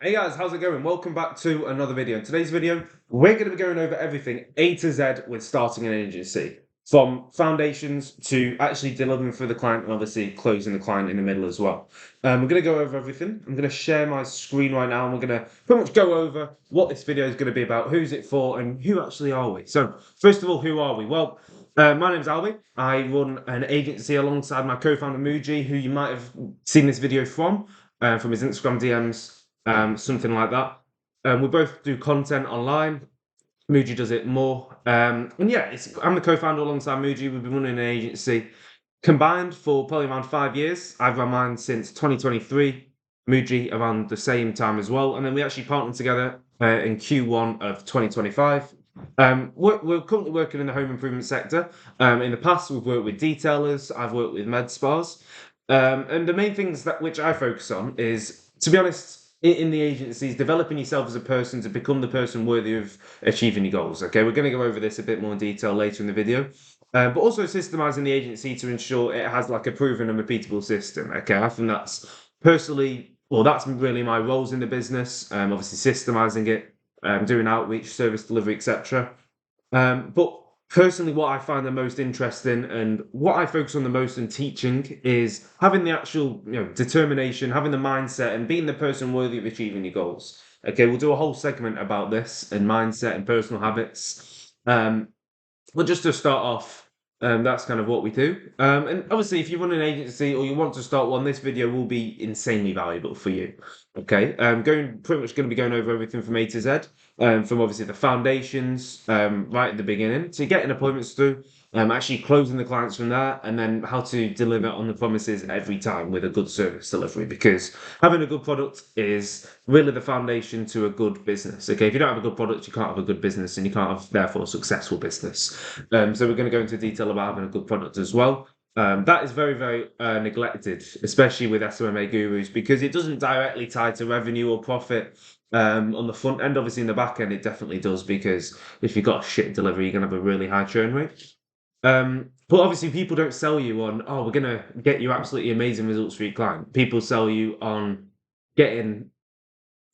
Hey guys, how's it going? Welcome back to another video. In today's video, we're going to be going over everything A to Z with starting an agency. From foundations to actually delivering for the client and obviously closing the client in the middle as well. We're going to go over everything. I'm going to share my screen right now and we're going to pretty much go over what this video is going to be about, who's it for and who actually are we. So first of all, who are we? Well, my name's Albie. I run an agency alongside my co-founder Muji, who you might have seen this video from his Instagram DMs. Something like that. We both do content online. Muji does it more. And yeah, I'm the co-founder alongside Muji. We've been running an agency combined for probably around 5 years. I've run mine since 2023. Muji around the same time as well. And then we actually partnered together in Q1 of 2025. We're currently working in the home improvement sector. In the past, we've worked with detailers. I've worked with med spas. And the main things which I focus on is, to be honest, in the agencies, developing yourself as a person to become the person worthy of achieving your goals. Okay, we're going to go over this a bit more in detail later in the video, but also systemizing the agency to ensure it has like a proven and repeatable system. Okay, I think that's personally, well, that's really my roles in the business. Obviously, systemizing it, doing outreach, service delivery, etc. But personally, what I find the most interesting and what I focus on the most in teaching is having the actual, determination, having the mindset, and being the person worthy of achieving your goals. Okay, we'll do a whole segment about this and mindset and personal habits. But just to start off, that's kind of what we do. And obviously, if you run an agency or you want to start one, this video will be insanely valuable for you. Okay, pretty much going to be going over everything from A to Z, from obviously the foundations right at the beginning to getting appointments through, actually closing the clients from there, and then how to deliver on the promises every time with a good service delivery. Because having a good product is really the foundation to a good business. Okay, if you don't have a good product, you can't have a good business, and you can't have therefore a successful business. So we're going to go into detail about having a good product as well. That is very, very neglected, especially with SOMA gurus, because it doesn't directly tie to revenue or profit. On the front end, obviously in the back end, it definitely does, because if you've got a shit delivery, you're going to have a really high churn rate. But obviously people don't sell you on, oh, we're going to get you absolutely amazing results for your client. People sell you on getting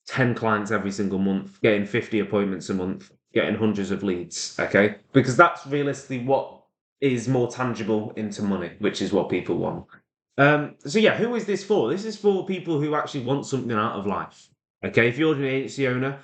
10 clients every single month, getting 50 appointments a month, getting hundreds of leads, okay? Because that's realistically what is more tangible into money, which is what people want. So yeah, who is this for? This is for people who actually want something out of life. Okay, if you're an agency owner,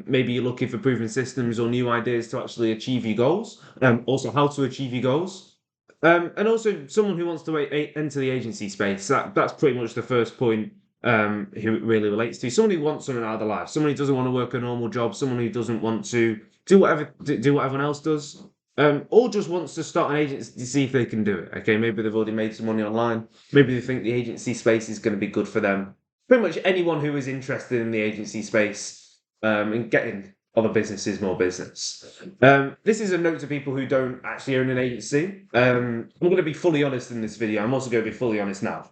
maybe you're looking for proven systems or new ideas to actually achieve your goals, also how to achieve your goals. And also someone who wants to enter the agency space. That's pretty much the first point who it really relates to. Someone who wants something out of their life, someone who doesn't want to work a normal job, someone who doesn't want to do what everyone else does. Or just wants to start an agency to see if they can do it. Okay, maybe they've already made some money online. Maybe they think the agency space is going to be good for them. Pretty much anyone who is interested in the agency space and getting other businesses more business. This is a note to people who don't actually own an agency. I'm going to be fully honest in this video. I'm also going to be fully honest now.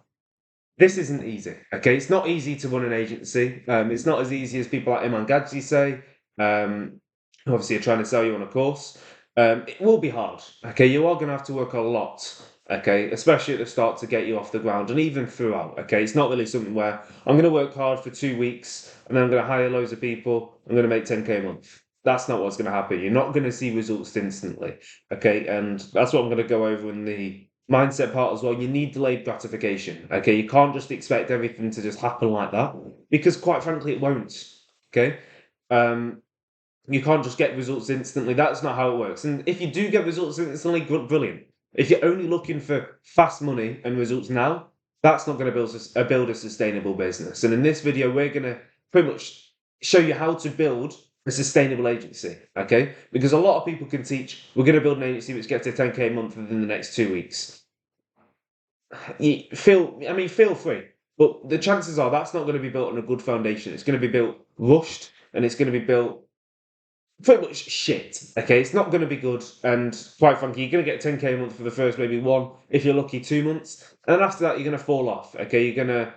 This isn't easy. Okay, it's not easy to run an agency. It's not as easy as people like Iman Gadzi say. Obviously, are trying to sell you on a course. It will be hard. Okay, you are going to have to work a lot. Okay, especially at the start to get you off the ground, and even throughout. Okay, it's not really something where I'm going to work hard for 2 weeks and then I'm going to hire loads of people. I'm going to make 10K a month. That's not what's going to happen. You're not going to see results instantly. Okay, and that's what I'm going to go over in the mindset part as well. You need delayed gratification. Okay, you can't just expect everything to just happen like that, because quite frankly, it won't. Okay. You can't just get results instantly. That's not how it works. And if you do get results instantly, brilliant. If you're only looking for fast money and results now, that's not going to build a sustainable business. And in this video, we're going to pretty much show you how to build a sustainable agency, okay? Because a lot of people can teach, we're going to build an agency which gets to 10K a month within the next 2 weeks. Feel free. But the chances are that's not going to be built on a good foundation. It's going to be built rushed, and it's going to be built pretty much shit. Okay, it's not going to be good, and quite frankly, you're going to get 10K a month for the first maybe 1, if you're lucky, 2 months, and then after that, you're going to fall off. Okay, you're going to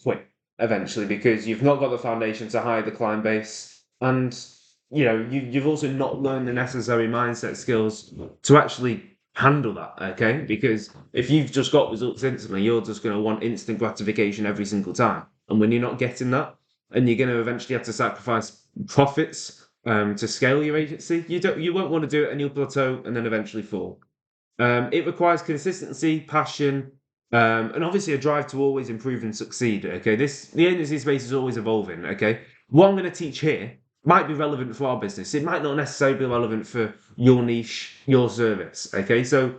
quit eventually because you've not got the foundation to hire the client base, and you've also not learned the necessary mindset skills to actually handle that. Okay, because if you've just got results instantly, you're just going to want instant gratification every single time, and when you're not getting that, and you're going to eventually have to sacrifice profits to scale your agency, you won't want to do it, and you'll plateau and then eventually fall. It requires consistency, passion, and obviously a drive to always improve and succeed. Okay, the agency space is always evolving. Okay, what I'm going to teach here might be relevant for our business. It might not necessarily be relevant for your niche, your service. Okay, so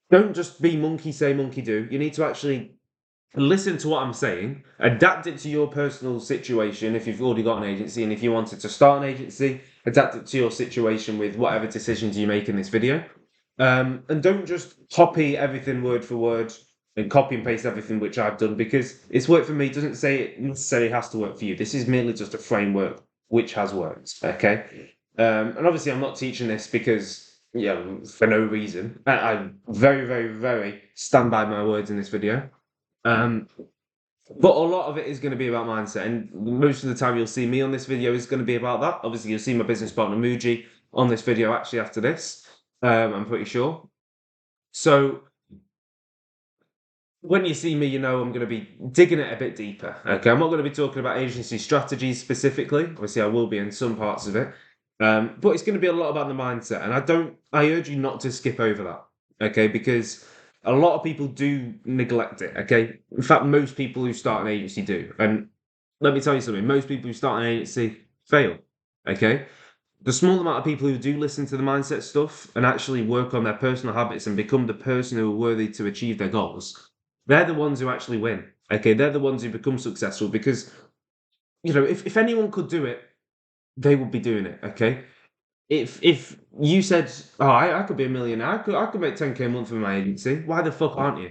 don't just be monkey say, monkey do. You need to actually listen to what I'm saying, adapt it to your personal situation if you've already got an agency, and if you wanted to start an agency, adapt it to your situation with whatever decisions you make in this video. And don't just copy everything word for word and copy and paste everything which I've done, because it's worked for me. It doesn't say it necessarily has to work for you. This is merely just a framework which has worked. Okay. And obviously I'm not teaching this because, for no reason. I very, very, very stand by my words in this video. But a lot of it is going to be about mindset, and most of the time you'll see me on this video is going to be about that. Obviously, you'll see my business partner Muji on this video actually after this. I'm pretty sure. So when you see me, you know I'm going to be digging it a bit deeper. Okay, I'm not going to be talking about agency strategies specifically. Obviously, I will be in some parts of it, but it's going to be a lot about the mindset. And I urge you not to skip over that. Okay, because a lot of people do neglect it. Okay, in fact, most people who start an agency do. And let me tell you something: most people who start an agency fail. Okay. The small amount of people who do listen to the mindset stuff and actually work on their personal habits and become the person who are worthy to achieve their goals, they're the ones who actually win. Okay, they're the ones who become successful, because, if anyone could do it, they would be doing it. Okay, if you said, "Oh, I could be a millionaire. I could make 10K a month with my agency," why the fuck aren't you?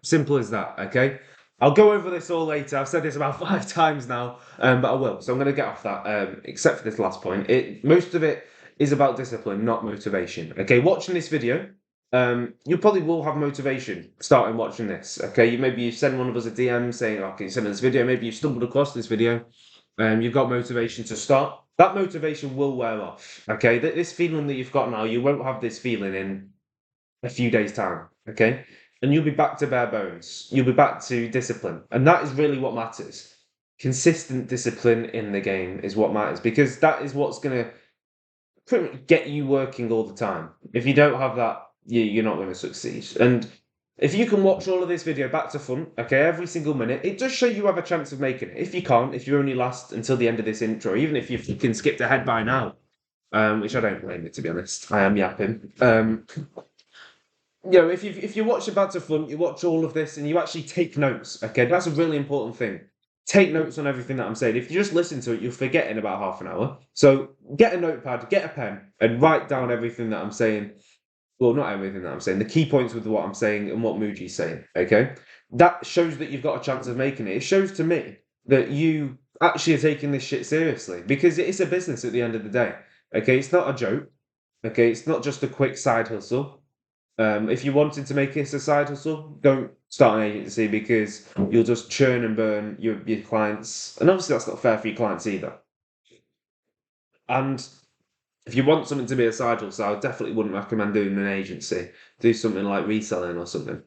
Simple as that. Okay. I'll go over this all later. I've said this about 5 times now, but I will. So I'm going to get off that, except for this last point. Most of it is about discipline, not motivation. Okay, watching this video, you probably will have motivation starting watching this. Okay, maybe you send one of us a DM saying, "Okay, send us this video." Maybe you stumbled across this video, you've got motivation to start. That motivation will wear off. Okay, this feeling that you've got now, you won't have this feeling in a few days' time. Okay, and you'll be back to bare bones. You'll be back to discipline. And that is really what matters. Consistent discipline in the game is what matters, because that is what's going to pretty much get you working all the time. If you don't have that, you're not going to succeed. And if you can watch all of this video back to front, okay, every single minute, it does show you have a chance of making it. If you can't, if you only last until the end of this intro, even if you've fucking skipped ahead by now, which I don't blame you, to be honest. I am yapping. If you watch about to front, you watch all of this and you actually take notes. Okay, that's a really important thing. Take notes on everything that I'm saying. If you just listen to it, you'll forget in about half an hour. So get a notepad, get a pen, and write down everything that I'm saying. Well, not everything that I'm saying. The key points with what I'm saying and what Muji's saying. Okay, that shows that you've got a chance of making it. It shows to me that you actually are taking this shit seriously, because it is a business at the end of the day. Okay, it's not a joke. Okay, it's not just a quick side hustle. If you wanted to make this a side hustle, don't start an agency, because you'll just churn and burn your clients. And obviously that's not fair for your clients either. And if you want something to be a side hustle, I definitely wouldn't recommend doing an agency. Do something like reselling or something.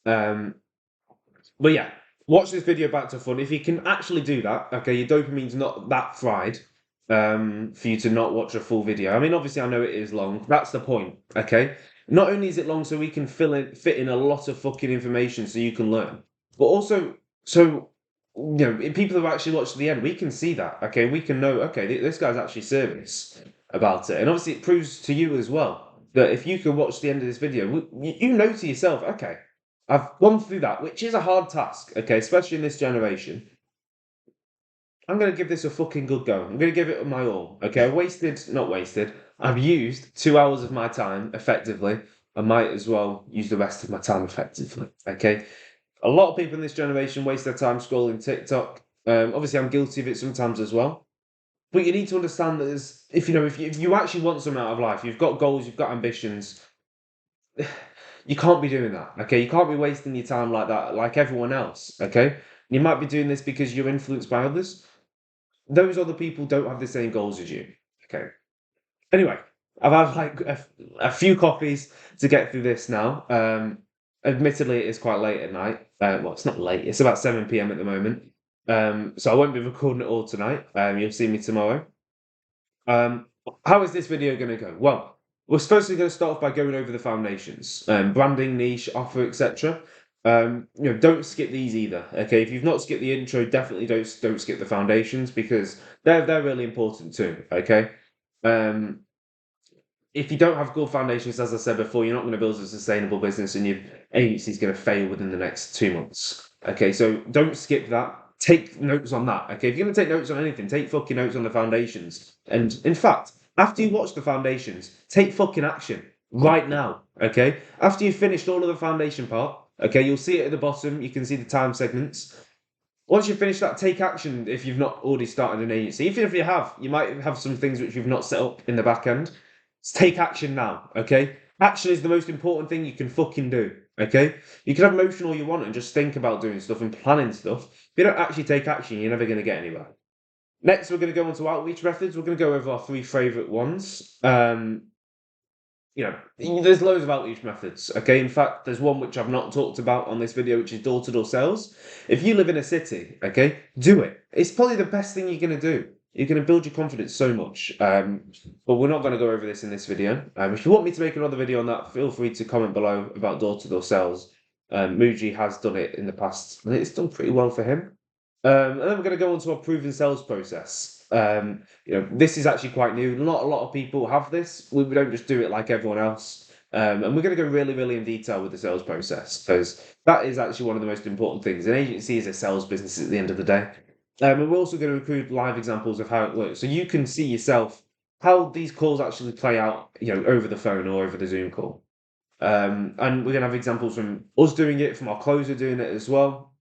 But yeah, watch this video back to front. If you can actually do that, okay, your dopamine's not that fried for you to not watch a full video. I mean, obviously I know it is long. That's the point, okay? Not only is it long so we can fit in a lot of fucking information so you can learn, but also so people who actually watch to the end, we can see that. Okay, we can know. Okay, this guy's actually serious about it, and obviously it proves to you as well that if you can watch the end of this video, you know to yourself, okay, I've gone through that, which is a hard task. Okay, especially in this generation. I'm going to give this a fucking good go. I'm going to give it my all. Okay, not wasted. I've used 2 hours of my time effectively. I might as well use the rest of my time effectively. Okay, a lot of people in this generation waste their time scrolling TikTok. Obviously, I'm guilty of it sometimes as well. But you need to understand that if you actually want something out of life, you've got goals, you've got ambitions. You can't be doing that. Okay, you can't be wasting your time like that, like everyone else. Okay, you might be doing this because you're influenced by others. Those other people don't have the same goals as you. Okay. Anyway, I've had like a few coffees to get through this now. Admittedly, it is quite late at night. Well, it's not late. It's about 7 p.m. at the moment. So I won't be recording it all tonight. You'll see me tomorrow. How is this video going to go? Well, we're supposedly going to start off by going over the foundations, branding, niche, offer, etc. Don't skip these either. Okay, if you've not skipped the intro, definitely don't skip the foundations because they're really important too. Okay, um, if you don't have good foundations, as I said before, you're not going to build a sustainable business, and your agency's going to fail within the next 2 months. Okay, so don't skip that. Take notes on that. Okay, if you're going to take notes on anything, take fucking notes on the foundations. And in fact, after you watch the foundations, take fucking action right now. Okay, after you've finished all of the foundation part, okay, you'll see it at the bottom. You can see the time segments. Once you finish that, take action if you've not already started an agency. Even if you have, you might have some things which you've not set up in the back end. Just take action now, okay? Action is the most important thing you can fucking do, okay? You can have emotion all you want and just think about doing stuff and planning stuff. If you don't actually take action, you're never going to get anywhere. Next, we're going to go on to outreach methods. We're going to go over our 3 favourite ones. There's loads of outreach methods, okay? In fact, there's one which I've not talked about on this video, which is door-to-door sales. If you live in a city, okay, do it. It's probably the best thing you're going to do. You're going to build your confidence so much. But we're not going to go over this in this video. If you want me to make another video on that, feel free to comment below about door-to-door sales. Muji has done it in the past, and it's done pretty well for him. And then we're going to go on to our proven sales process. This is actually quite new. Not a lot of people have this. We don't just do it like everyone else. And we're going to go really, really in detail with the sales process because that is actually one of the most important things. An agency is a sales business at the end of the day. And we're also going to include live examples of how it works, so you can see yourself how these calls actually play out, over the phone or over the Zoom call. And we're going to have examples from us doing it, from our closer doing it as well.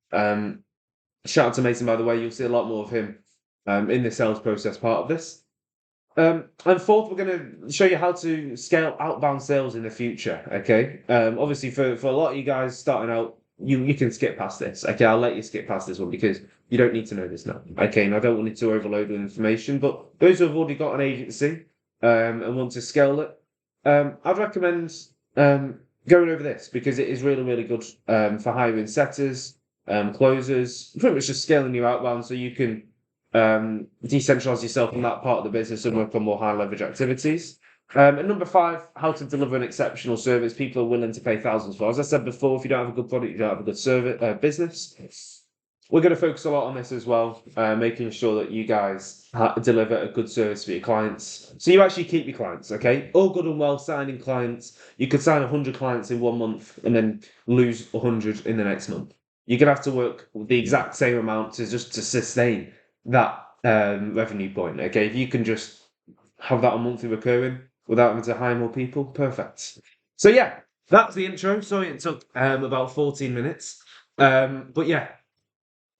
Shout out to Mason, by the way. You'll see a lot more of him in the sales process part of this. And fourth, we're going to show you how to scale outbound sales in the future. Okay. Obviously, for a lot of you guys starting out, you can skip past this. Okay, I'll let you skip past this one because you don't need to know this now. Okay, and I don't want you to overload with information. But those who have already got an agency and want to scale it, I'd recommend going over this because it is really, really good for hiring setters, closers, pretty much just scaling your outbound so you can decentralize yourself in that part of the business and work on more high leverage activities. And number 5, how to deliver an exceptional service people are willing to pay thousands for. As I said before, if you don't have a good product, you don't have a good service business. We're going to focus a lot on this as well, making sure that you guys deliver a good service for your clients. So you actually keep your clients, okay? All good and well signing clients. You could sign 100 clients in 1 month and then lose 100 in the next month. You're going to have to work the exact same amount to sustain that revenue point, okay? If you can just have that on monthly recurring without having to hire more people, perfect. So yeah, that's the intro. Sorry it took about 14 minutes. But yeah,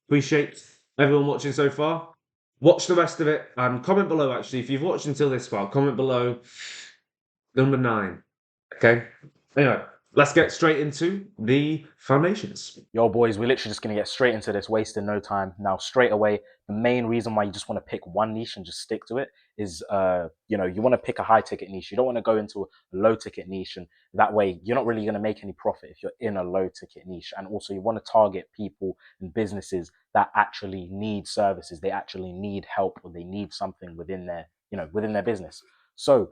appreciate everyone watching so far. Watch the rest of it and comment below, actually. If you've watched until this far, comment below number 9. Okay? Anyway, let's get straight into the foundations. Yo, boys, we're literally just going to get straight into this, wasting no time. Now, straight away, the main reason why you just want to pick one niche and just stick to it is, you want to pick a high ticket niche. You don't want to go into a low ticket niche, and that way you're not really going to make any profit if you're in a low ticket niche. And also, you want to target people and businesses that actually need services. They actually need help, or they need something within their, within their business. So,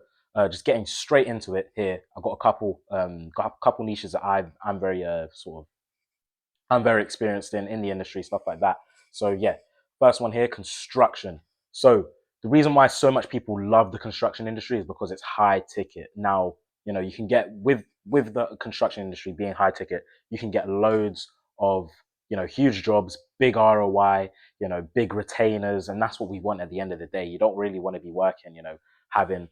just getting straight into it here, I've got a couple niches that I'm very I'm very experienced in the industry, stuff like that. So yeah, first one here, construction. So the reason why so much people love the construction industry is because it's high ticket. Now, you can get with the construction industry being high ticket, you can get loads of, huge jobs, big ROI, big retainers, and that's what we want at the end of the day. You don't really want to be working, having,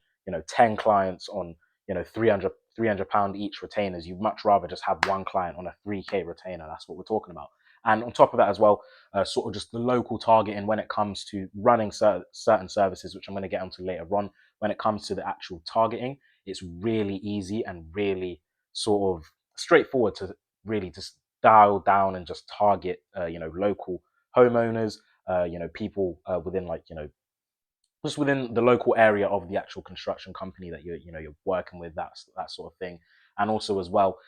10 clients on, 300 £300 each retainers. You'd much rather just have one client on a 3K retainer. That's what we're talking about. And on top of that as well, sort of just the local targeting when it comes to running certain services, which I'm going to get onto later on. When it comes to the actual targeting, it's really easy and really sort of straightforward to really just dial down and just target, local homeowners, people within just within the local area of the actual construction company that you're working with, that sort of thing. And also as well,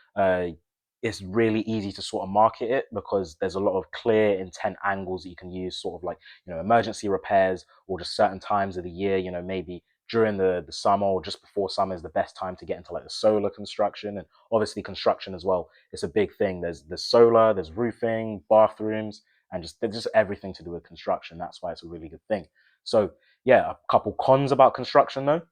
it's really easy to sort of market it because there's a lot of clear intent angles that you can use, sort of like, emergency repairs, or just certain times of the year, maybe during the summer or just before summer is the best time to get into like the solar construction, and obviously construction as well. It's a big thing. There's solar, there's roofing, bathrooms, and just everything to do with construction. That's why it's a really good thing. So yeah, a couple cons about construction though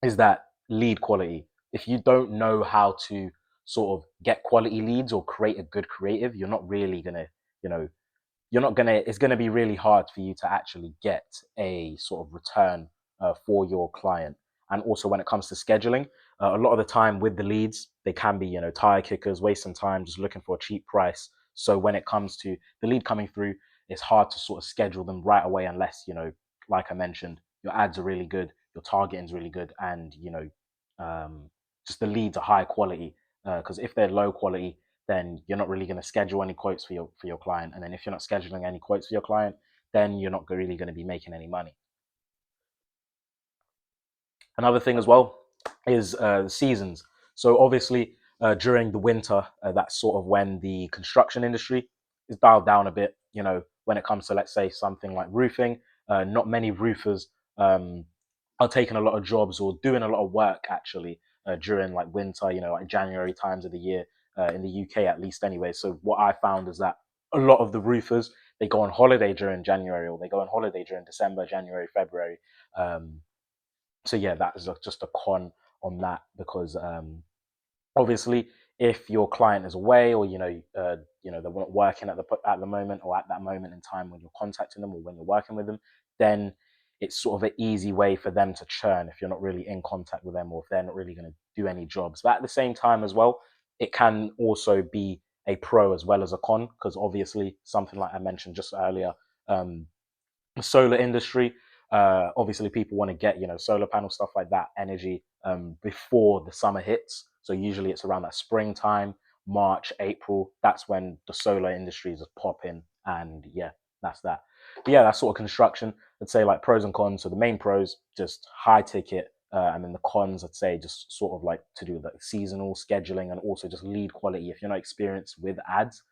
is that lead quality. If you don't know how to sort of get quality leads or create a good creative, you're not really gonna, you know, it's gonna be really hard for you to actually get a sort of return for your client. And also when it comes to scheduling, a lot of the time with the leads, they can be, tire kickers, wasting time, just looking for a cheap price. So when it comes to the lead coming through, it's hard to sort of schedule them right away unless, like I mentioned, your ads are really good, your targeting is really good, and just the leads are high quality. Because if they're low quality, then you're not really going to schedule any quotes for your client. And then if you're not scheduling any quotes for your client, then you're not really going to be making any money. Another thing as well is the seasons. So obviously during the winter, that's sort of when the construction industry is dialed down a bit. When it comes to, let's say, something like roofing, not many roofers are taking a lot of jobs or doing a lot of work actually during like winter, like January times of the year, in the UK at least anyway. So what I found is that a lot of the roofers, they go on holiday during January, or they go on holiday during December, January, February. So yeah, that is just a con on that, because obviously if your client is away, or they're not working at the moment, or at that moment in time when you're contacting them or when you're working with them, then it's sort of an easy way for them to churn if you're not really in contact with them, or if they're not really going to do any jobs. But at the same time as well, it can also be a pro as well as a con, because obviously something like I mentioned just earlier, the solar industry, obviously people want to get solar panel stuff like that, energy, before the summer hits. So usually it's around that springtime, March, April. That's when the solar industry is popping. And yeah, that's that. But yeah, that's sort of construction. I'd say like pros and cons. So the main pros, just high ticket, and then the cons, I'd say, just sort of like to do with like seasonal scheduling, and also just lead quality. If you're not experienced with ads,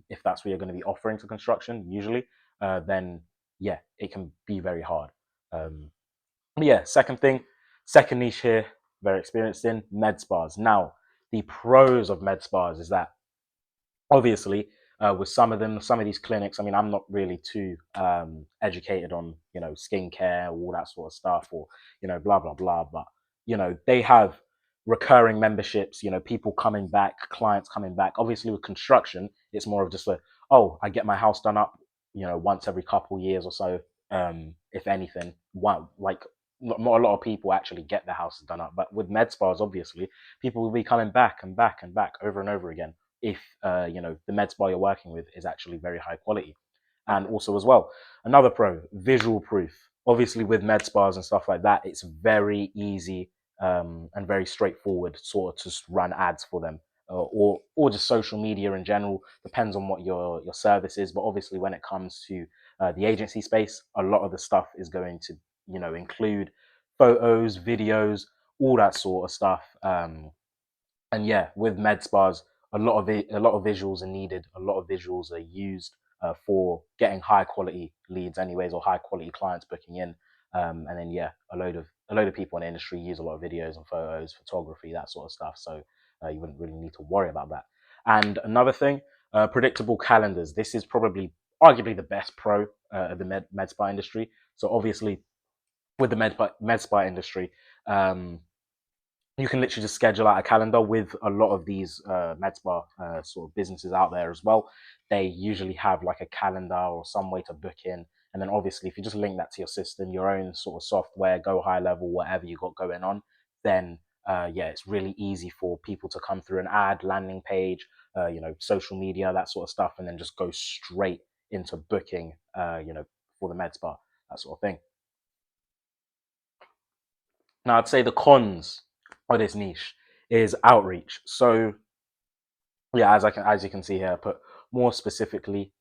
if that's what you're going to be offering to construction usually, then yeah, it can be very hard. But yeah, second niche here, very experienced in med spas. Now, the pros of med spas is that obviously with some of these clinics, I mean, I'm not really too educated on skincare, all that sort of stuff, or blah blah blah, but they have recurring memberships, people coming back, clients coming back. Obviously with construction, it's more of just a, oh, I get my house done up once every couple years or so, if anything. One, like, not a lot of people actually get their houses done up, but with med spas, obviously people will be coming back and back and back over and over again if the med spa you're working with is actually very high quality. And also as well, another pro, visual proof. Obviously with med spas and stuff like that, it's very easy and very straightforward sort of just run ads for them, or just social media in general. Depends on what your service is, but obviously when it comes to the agency space, a lot of the stuff is going to include photos, videos, all that sort of stuff. And yeah, with med spas, a lot of visuals are needed. A lot of visuals are used for getting high quality leads, anyways, or high quality clients booking in. And then yeah, a load of people in the industry use a lot of videos and photos, photography, that sort of stuff. So you wouldn't really need to worry about that. And another thing, predictable calendars. This is probably arguably the best pro of the med spa industry. So obviously with the med spa industry, you can literally just schedule out a calendar. With a lot of these med spa sort of businesses out there as well, they usually have like a calendar or some way to book in. And then obviously if you just link that to your system, your own sort of software, go high level, whatever you got going on, then yeah, it's really easy for people to come through an ad, landing page, social media, that sort of stuff, and then just go straight into booking, for the med spa, that sort of thing. Now, I'd say the cons of this niche is outreach. So yeah, as you can see here, I put more specifically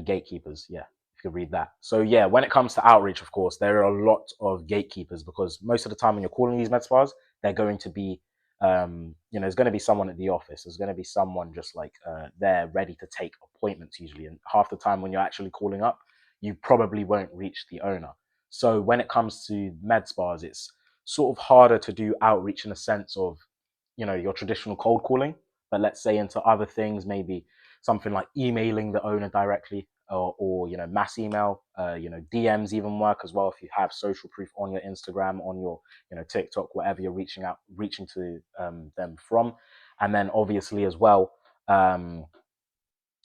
gatekeepers. Yeah, if you could read that. So yeah, when it comes to outreach, of course, there are a lot of gatekeepers, because most of the time when you're calling these med spas, they're going to be There's going to be someone at the office. There's going to be someone just like there ready to take appointments usually. And half the time when you're actually calling up, you probably won't reach the owner. So when it comes to med spas, it's sort of harder to do outreach in a sense of, your traditional cold calling, but let's say into other things, maybe something like emailing the owner directly, or mass email, DMs even work as well if you have social proof on your Instagram, on your TikTok, whatever you're reaching to them from. And then obviously as well,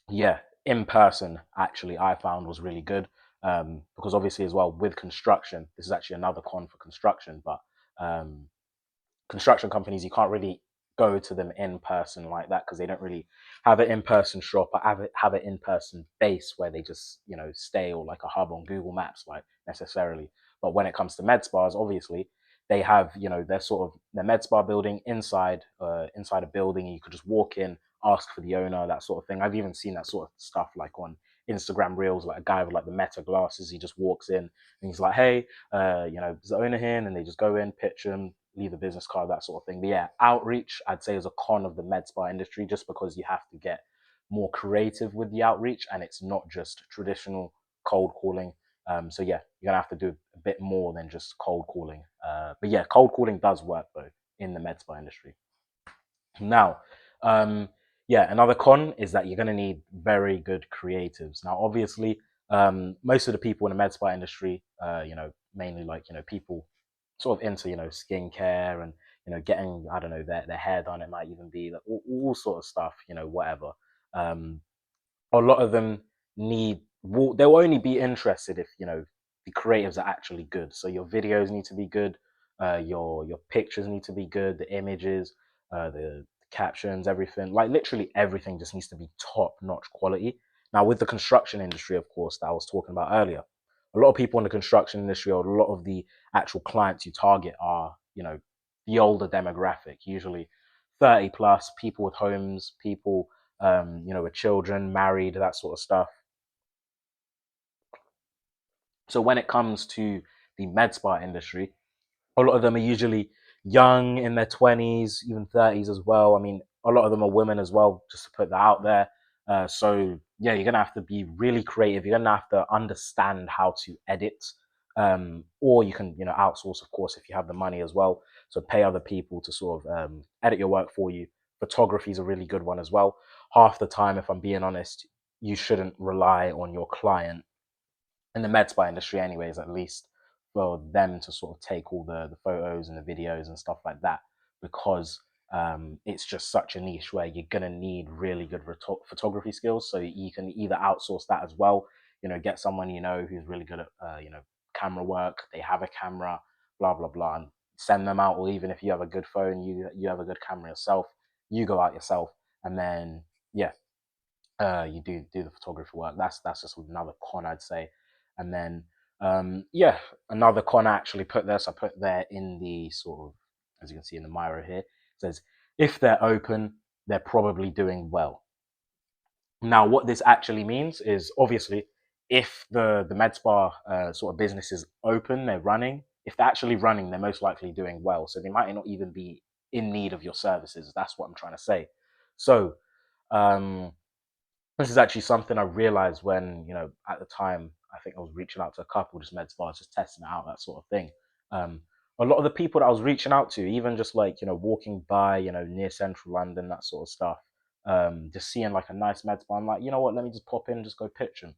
yeah, in person actually I found was really good, because obviously as well with construction, this is actually another con for construction, but um, construction companies, you can't really go to them in person like that because they don't really have an in-person shop or have an in-person base where they just stay, or like a hub on Google Maps like necessarily. But when it comes to med spas, obviously they have their med spa building inside a building, and you could just walk in, ask for the owner, that sort of thing. I've even seen that sort of stuff like on Instagram reels, like a guy with like the Meta glasses, he just walks in and he's like, hey, is the owner here? And they just go in, pitch him, leave a business card, that sort of thing. But yeah, outreach, I'd say, is a con of the med spa industry, just because you have to get more creative with the outreach, and it's not just traditional cold calling. So yeah, you're gonna have to do a bit more than just cold calling. But yeah, cold calling does work though in the med spa industry. Now, yeah, another con is that you're going to need very good creatives. Now, obviously, most of the people in the med spa industry, mainly like, people sort of into, skincare and, getting, I don't know, their hair done. It might even be like all sort of stuff, whatever. Um, a lot of them they'll only be interested if the creatives are actually good. So your videos need to be good, your pictures need to be good, the images, the captions, everything, like literally everything just needs to be top notch quality. Now with the construction industry, of course, that I was talking about earlier, a lot of people in the construction industry, or a lot of the actual clients you target are the older demographic, usually 30 plus, people with homes, people with children, married, that sort of stuff. So when it comes to the med spa industry, a lot of them are usually young, in their 20s, even 30s as well. I mean, a lot of them are women as well, just to put that out there. So yeah, you're gonna have to be really creative. You're gonna have to understand how to edit, or you can outsource, of course, if you have the money as well. So pay other people to sort of edit your work for you. Photography is a really good one as well. Half the time, if I'm being honest, you shouldn't rely on your client in the med spa industry anyways, at least, for them to sort of take all the photos and the videos and stuff like that, because it's just such a niche where you're going to need really good photography skills. So you can either outsource that as well, get someone who's really good at camera work, they have a camera, blah blah blah, and send them out. Or even if you have a good phone, you have a good camera yourself, you go out yourself, and then yeah, you do the photography work. That's just another con, I'd say. And then yeah, another con I actually put there. So I put there in the sort of, as you can see in the Miro here, it says if they're open, they're probably doing well. Now, what this actually means is obviously if the med spa sort of business is open, they're running. If they're actually running, they're most likely doing well. So they might not even be in need of your services. That's what I'm trying to say. So um, this is actually something I realized when, at the time, I think I was reaching out to a couple, just med spas, just testing it out, that sort of thing. Um, a lot of the people that I was reaching out to, even just like, walking by, near central London, that sort of stuff, just seeing like a nice med spa, I'm like, you know what, let me just pop in, just go pitch them,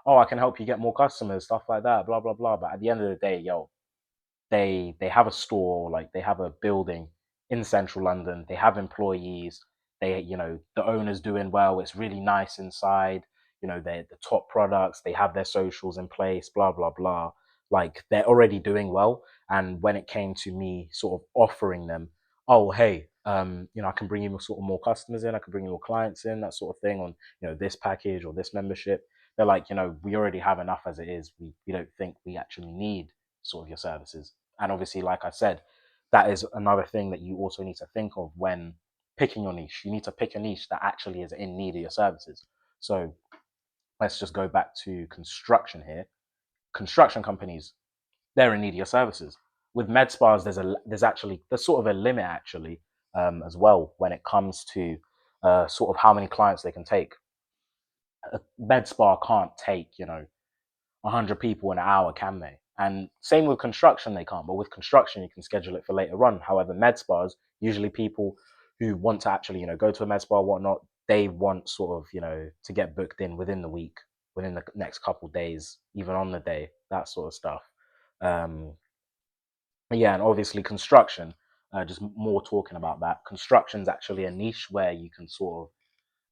oh, I can help you get more customers, stuff like that, blah, blah, blah. But at the end of the day, yo, they have a store, like they have a building in central London, they have employees, they the owner's doing well, it's really nice inside, they're the top products, they have their socials in place, blah blah blah, like they're already doing well. And when it came to me sort of offering them, oh hey, I can bring you sort of more customers in, I can bring you more clients in, that sort of thing, on this package or this membership, they're like, we already have enough as it is, we don't think we actually need sort of your services. And obviously, like I said, that is another thing that you also need to think of when picking your niche. You need to pick a niche that actually is in need of your services. So let's just go back to construction here. Construction companies, they're in need of your services. with med spas, there's sort of a limit actually, as well, when it comes to sort of how many clients they can take. A med spa can't take, 100 people in an hour, can they? And same with construction, they can't. But with construction, you can schedule it for later on. However, med spas, usually people who want to actually, go to a med spa or whatnot, they want sort of, to get booked in within the week, within the next couple of days, even on the day, that sort of stuff. Um, yeah, and obviously construction, just more talking about that. Construction's actually a niche where you can sort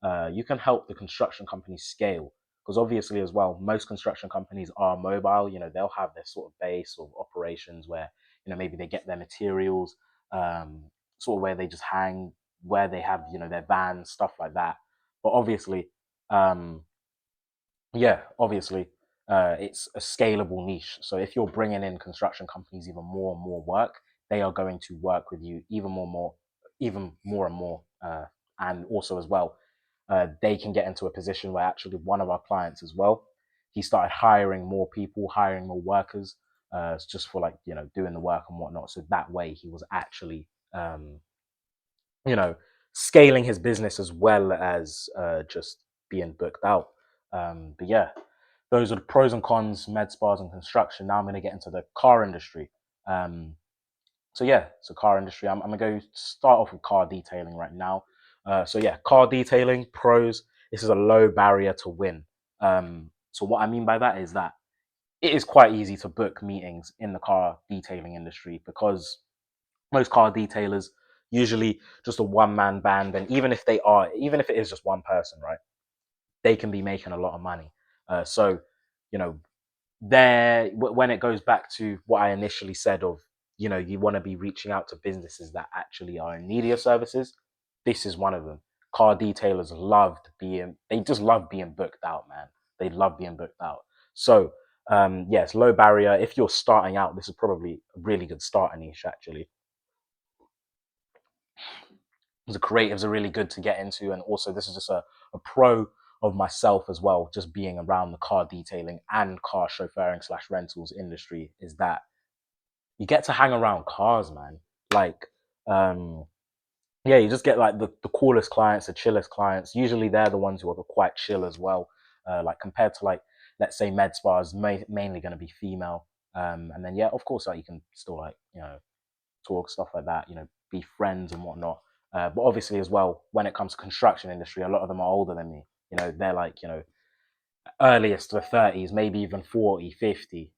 of you can help the construction companies scale, because obviously as well, most construction companies are mobile. They'll have their sort of base of operations where maybe they get their materials, um, sort of where they just hang, where they have their vans, stuff like that. But obviously, um, yeah, obviously, it's a scalable niche. So if you're bringing in construction companies even more and more work, they are going to work with you even more and more. And also as well, they can get into a position where actually one of our clients as well, he started hiring more people, hiring more workers, just for like doing the work and whatnot. So that way he was actually you know, scaling his business as well as just being booked out. But yeah, those are the pros and cons, med spas and construction. Now I'm going to get into the car industry. Um, so car industry. I'm going to go start off with car detailing right now. So yeah, car detailing pros. This is a low barrier to win. So what I mean by that is that it is quite easy to book meetings in the car detailing industry, because most car detailers usually just a one man band, and even if it is just one person, right, they can be making a lot of money. So you know when it goes back to what I initially said of you want to be reaching out to businesses that actually are in need of your services, this is one of them. Car detailers they just love being booked out, man. They love being booked out. So yes, low barrier. If you're starting out, this is probably a really good starter niche actually. The creatives are really good to get into, and also this is just a pro of myself as well, just being around the car detailing and car chauffeuring slash rentals industry, is that you get to hang around cars, man. Like um yeah, you just get like the coolest clients, the chillest clients. Usually they're the ones who are quite chill as well, like compared to, like, let's say med spas, mainly going to be female. And then yeah, of course, like, you can still, like, talk, stuff like that, be friends and whatnot. But obviously as well, when it comes to construction industry, a lot of them are older than me. They're like, earliest to the 30s, maybe even 40, 50,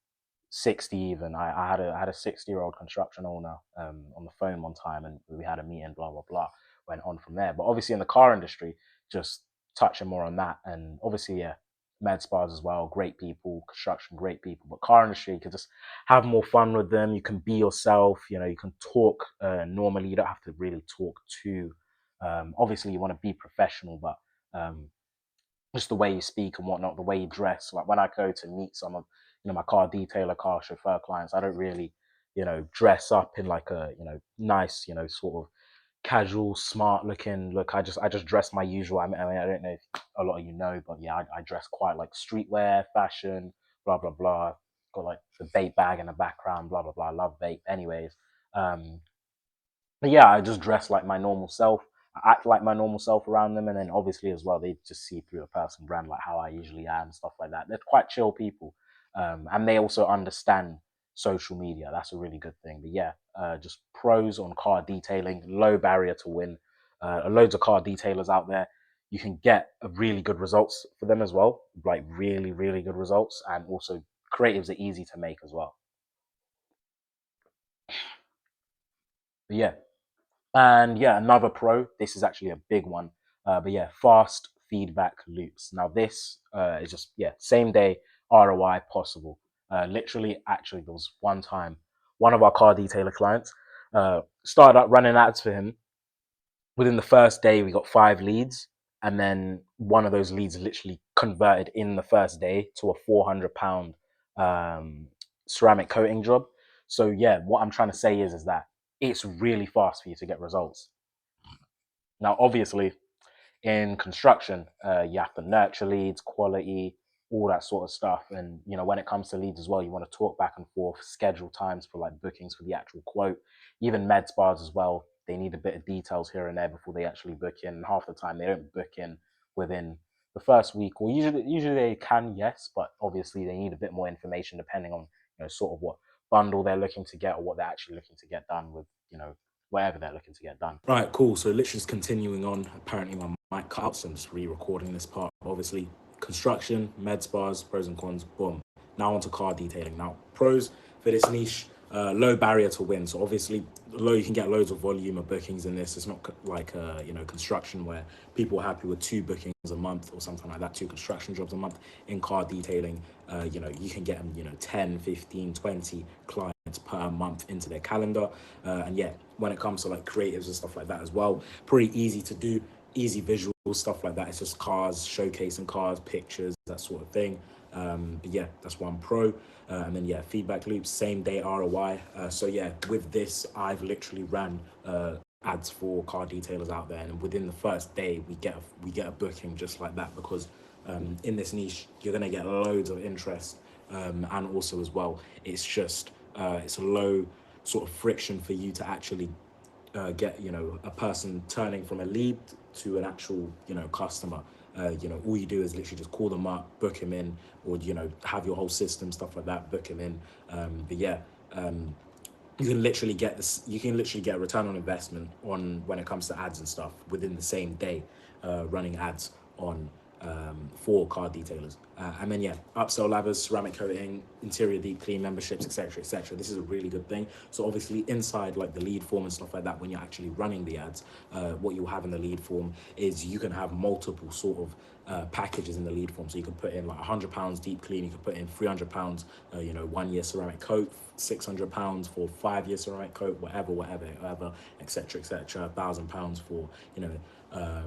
60 even. I had a 60-year-old construction owner on the phone one time, and we had a meeting, blah, blah, blah, went on from there. But obviously in the car industry, just touching more on that, and obviously, yeah, med spas as well, great people, construction, great people. But car industry, you can just have more fun with them. You can be yourself, you can talk normally. You don't have to really talk too. Obviously you want to be professional, but um, just the way you speak and whatnot, the way you dress. Like when I go to meet some of, my car detailer, car chauffeur clients, I don't really, dress up in like a, nice, sort of casual, smart looking look. I just dress my usual. I mean, I don't know if a lot of you know, but yeah, I dress quite like streetwear, fashion, blah blah blah. Got like the vape bag in the background, blah blah blah. I love vape, anyways. Um, but yeah, I just dress like my normal self. I act like my normal self around them, and then obviously as well, they just see through a person brand, like how I usually am, stuff like that. They're quite chill people, and they also understand social media. That's a really good thing. But yeah, just pros on car detailing: low barrier to win. Loads of car detailers out there. You can get a really good results for them as well, like really, really good results, and also creatives are easy to make as well. But yeah, and yeah, another pro, this is actually a big one. But yeah, fast feedback loops. Now, this is just, yeah, same day ROI possible. Literally, actually, there was one time, one of our car detailer clients started up running ads for him. Within the first day, we got 5 leads. And then one of those leads literally converted in the first day to a £400 ceramic coating job. So yeah, what I'm trying to say is that it's really fast for you to get results. Now, obviously, in construction, you have to nurture leads, quality, all that sort of stuff. And, you know, when it comes to leads as well, you want to talk back and forth, schedule times for like bookings for the actual quote. Even med spas as well, they need a bit of details here and there before they actually book in. And half the time they don't book in within the first week, or usually they can, yes, but obviously they need a bit more information depending on, you know, sort of what bundle they're looking to get or what they're actually looking to get done with, you know, whatever they're looking to get done. Right, cool. So literally just continuing on. Apparently my mic cut out, so I'm just re-recording this part. Obviously, construction, med spas, pros and cons, boom. Now onto car detailing. Now, pros for this niche, low barrier to win. So obviously, you can get loads of volume of bookings in this. It's not like you know, construction where people are happy with 2 bookings a month or something like that, 2 construction jobs a month. In car detailing, you know, you can get them, you know, 10, 15, 20 clients per month into their calendar. And yeah, when it comes to like creatives and stuff like that as well, pretty easy to do, easy visual stuff like that. It's just cars, showcasing cars, pictures, that sort of thing. But yeah, that's one pro. And then yeah, feedback loops, same day ROI. So yeah, with this, I've literally ran ads for car detailers out there, and within the first day we get a booking just like that, because in this niche you're gonna get loads of interest, and also as well, it's just it's a low sort of friction for you to actually get, you know, a person turning from a lead to an actual, you know, customer. You know, all you do is literally just call them up, book them in, or, you know, have your whole system, stuff like that, book them in. But yeah, you can literally get this, you can literally get a return on investment on when it comes to ads and stuff within the same day, running ads on for car detailers. And then yeah, upsell ladders, ceramic coating, interior deep clean memberships, etc., etc. This is a really good thing. So obviously inside like the lead form and stuff like that, when you're actually running the ads, what you'll have in the lead form is you can have multiple sort of packages in the lead form. So you can put in like £100 deep clean, you can put in £300, you know, 1 year ceramic coat, £600 for 5 year ceramic coat, whatever, etc., etc. £1,000 for, you know,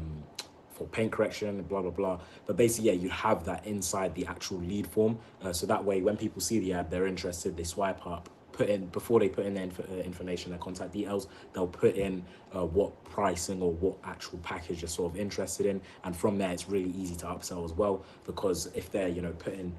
for paint correction, blah blah blah. But basically, yeah, you have that inside the actual lead form, so that way when people see the ad, they're interested, they swipe up, put in, before they put in their information, their contact details, they'll put in what pricing or what actual package they're sort of interested in, and from there it's really easy to upsell as well, because if they're, you know, putting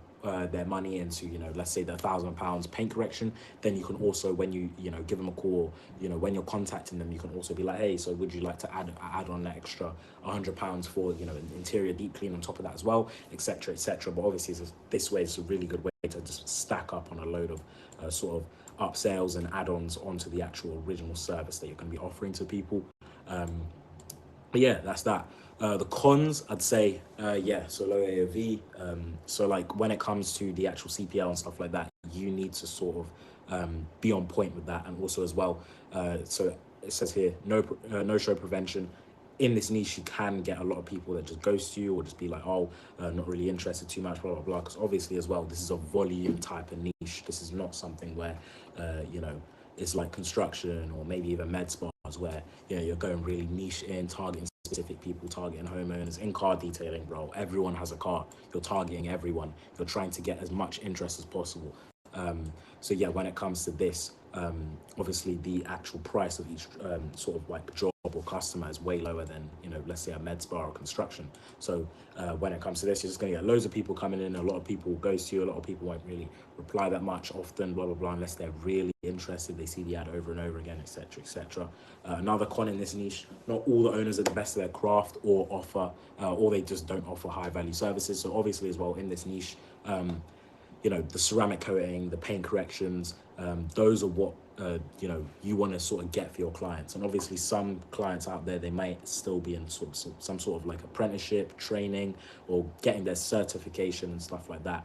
their money into, you know, let's say the £1,000 paint correction, then you can also, when you know, give them a call, you know, when you're contacting them, you can also be like, hey, so would you like to add on an extra £100 for, you know, an interior deep clean on top of that as well, etc., etc. But obviously this way is a really good way to just stack up on a load of sort of upsells and add-ons onto the actual original service that you're going to be offering to people. But yeah, that's that. The cons, I'd say, yeah, so low AOV. So like when it comes to the actual CPL and stuff like that, you need to sort of be on point with that. And also as well, so it says here, no show prevention. In this niche, you can get a lot of people that just ghost you or just be like, oh, not really interested too much, blah, blah, blah. Because obviously as well, this is a volume type of niche. This is not something where, you know, it's like construction or maybe even med spas where, you know, you're going really niche in, targeting specific people, targeting homeowners. In car detailing, bro, everyone has a car. You're targeting everyone. You're trying to get as much interest as possible. So yeah, when it comes to this, obviously the actual price of each sort of like job or customer is way lower than, you know, let's say a med spa or construction. So when it comes to this, you're just going to get loads of people coming in. A lot of people will ghost you. A lot of people won't really reply that much often, blah blah blah, unless they're really interested, they see the ad over and over again, etc., etc. Another con in this niche, not all the owners are the best of their craft or offer or they just don't offer high value services. So obviously as well in this niche, you know, the ceramic coating, the paint corrections, those are what you know, you want to sort of get for your clients. And obviously some clients out there, they might still be in some sort of like apprenticeship training or getting their certification and stuff like that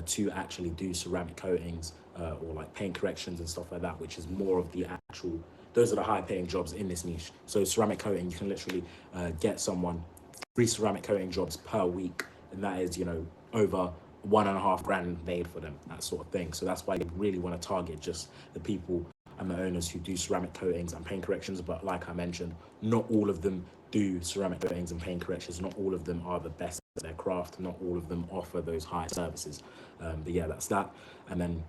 to actually do ceramic coatings or like paint corrections and stuff like that, which is more of the actual, those are the high paying jobs in this niche. So ceramic coating, you can literally get someone 3 ceramic coating jobs per week, and that is, you know, over £1.5 grand made for them, that sort of thing. So that's why you really want to target just the people and the owners who do ceramic coatings and paint corrections. But like I mentioned, not all of them do ceramic coatings and paint corrections. Not all of them are the best at their craft. Not all of them offer those high services. But yeah, that's that. And then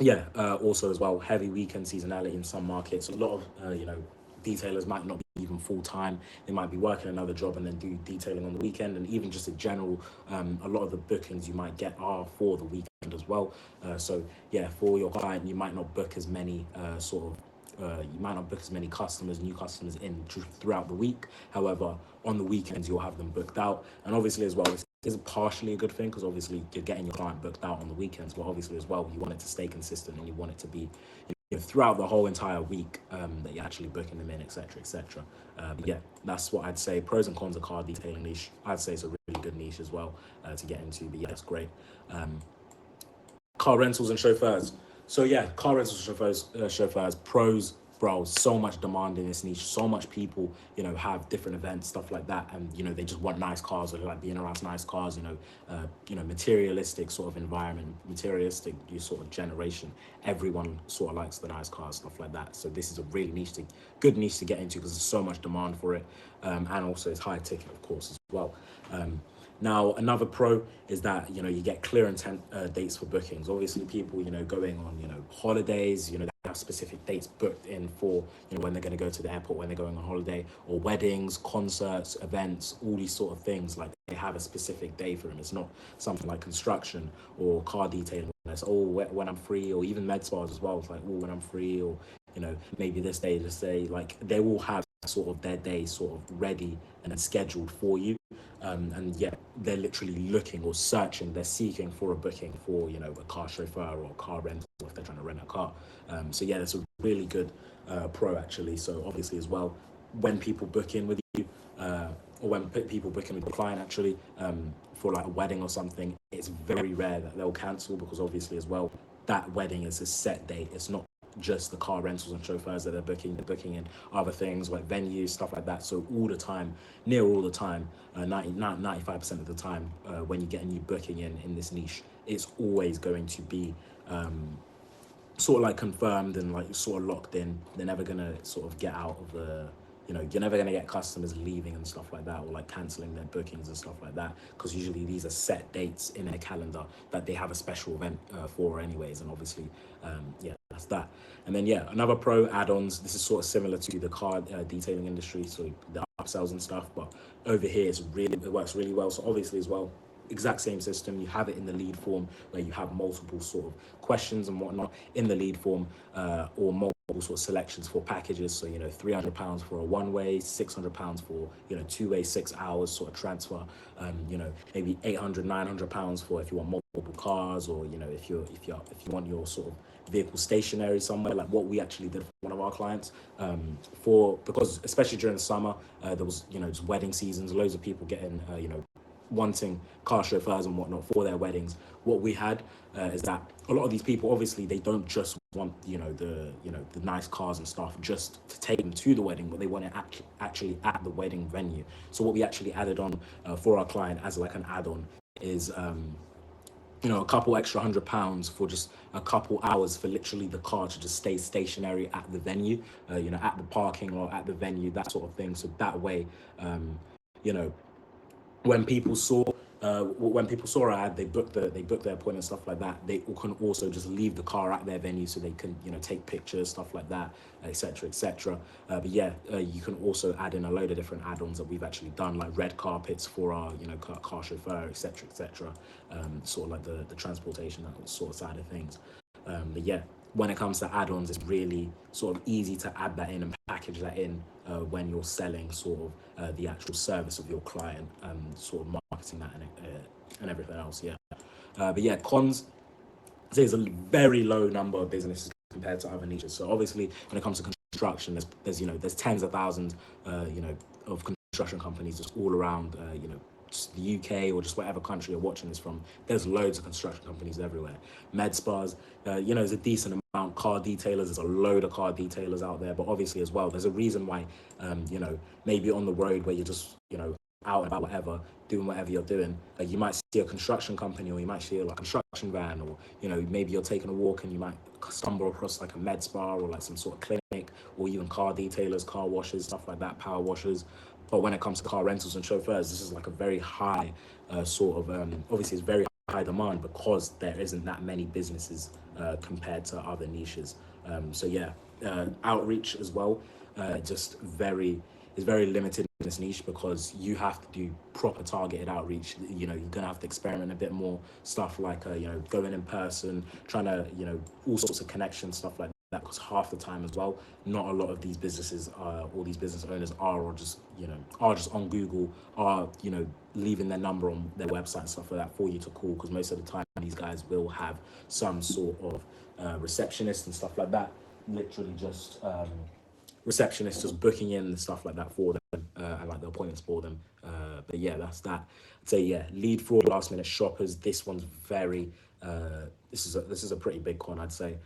yeah, also as well, heavy weekend seasonality in some markets. A lot of you know, detailers might not be even full-time. They might be working another job and then do detailing on the weekend. And even just in general, a lot of the bookings you might get are for the weekend as well. So yeah, for your client, you might not book as many you might not book as many customers, new customers in throughout the week. However, on the weekends, you'll have them booked out. And obviously as well, this is partially a good thing because obviously you're getting your client booked out on the weekends, but obviously as well, you want it to stay consistent and you want it to be throughout the whole entire week that you're actually booking them in, etc., etc. Yeah, that's what I'd say. Pros and cons of car detailing niche. I'd say it's a really good niche as well to get into, but yeah, that's great. Car rentals and chauffeurs. So yeah, car rentals and chauffeurs, pros, bro, so much demand in this niche, so much people, have different events, stuff like that, and they just want nice cars, or they like being around nice cars, materialistic sort of environment, materialistic sort of generation. Everyone sort of likes the nice cars, stuff like that. So this is a really good niche to get into because there's so much demand for it, and also it's high ticket, of course, as well. Now, another pro is that, you get clear intent dates for bookings. Obviously, people, going on, holidays, they have specific dates booked in for, when they're going to go to the airport, when they're going on holiday, or weddings, concerts, events, all these sort of things. Like, they have a specific day for them. It's not something like construction or car detailing. It's, when I'm free, or even med spas as well. It's like, when I'm free, or, maybe this day, like, they will have sort of their day sort of ready and scheduled for you. And yeah, they're literally looking or searching, they're seeking for a booking for, a car chauffeur or a car rental if they're trying to rent a car. So yeah, that's a really good pro actually. So obviously as well, when people book in with you, or when people book in with the client actually, for like a wedding or something, it's very rare that they'll cancel because obviously as well, that wedding is a set date. It's not just the car rentals and chauffeurs that they're booking in other things like venues, stuff like that. So all the time, near all the time, 95% of the time, when you get a new booking in this niche, it's always going to be sort of like confirmed and like sort of locked in. They're never gonna sort of get out of the, you're never gonna get customers leaving and stuff like that, or like canceling their bookings and stuff like that, because usually these are set dates in their calendar that they have a special event for anyways. And obviously, yeah, that's that. And then yeah, another pro, add-ons. This is sort of similar to the car detailing industry, so the upsells and stuff, but over here it works really well. So obviously as well, exact same system. You have it in the lead form where you have multiple sort of questions and whatnot in the lead form, or multiple sort of selections for packages. So, £300 for a one-way, £600 for, two-way, 6 hours sort of transfer, maybe £800, £900 for if you want multiple cars, or, if you want your sort of vehicle stationary somewhere, like what we actually did for one of our clients, because especially during the summer, there was, just wedding seasons, loads of people getting, wanting car chauffeurs and whatnot for their weddings. What we had is that a lot of these people, obviously, they don't just want the nice cars and stuff just to take them to the wedding, but they want it actually at the wedding venue. So what we actually added on for our client as like an add-on is a couple extra £100 for just a couple hours for literally the car to just stay stationary at the venue, at the parking or at the venue, that sort of thing. So that way, when people saw our ad, they booked their appointment and stuff like that. They can also just leave the car at their venue, so they can take pictures, stuff like that, etc., etc. But yeah, you can also add in a load of different add-ons that we've actually done, like red carpets for our car chauffeur, etc., etc. Sort of like the transportation, that sort of side of things. But yeah, when it comes to add-ons, it's really sort of easy to add that in and package that in when you're selling sort of the actual service of your client, sort of marketing that and everything else. Yeah, but yeah, cons. There's a very low number of businesses compared to other niches. So obviously, when it comes to construction, there's tens of thousands, of construction companies just all around, just the UK or just whatever country you're watching this from. There's loads of construction companies everywhere. Med spas, there's a decent amount. Car detailers, there's a load of car detailers out there. But obviously as well, there's a reason why, maybe on the road where you're just, out and about, whatever, doing whatever you're doing, you might see a construction company, or you might see a construction van, or maybe you're taking a walk and you might stumble across like a med spa or like some sort of clinic, or even car detailers, car washers, stuff like that, power washers. But when it comes to car rentals and chauffeurs, this is like a very high sort of, obviously it's very high demand because there isn't that many businesses compared to other niches. So yeah, outreach as well. Just very is very limited in this niche because you have to do proper targeted outreach. You know, you're gonna have to experiment a bit more, stuff like you know, going in person, trying to, you know, all sorts of connections, stuff like that. Because half the time as well, not a lot of these businesses, all these business owners are just, you know, are just on Google, are, you know, leaving their number on their website and stuff like that for you to call. Because most of the time, these guys will have some sort of receptionist and stuff like that. Literally just receptionists just booking in and stuff like that for them, and like the appointments for them. But yeah, that's that. I'd say yeah, lead fraud, last minute shoppers. This one's very. This is a pretty big con, I'd say.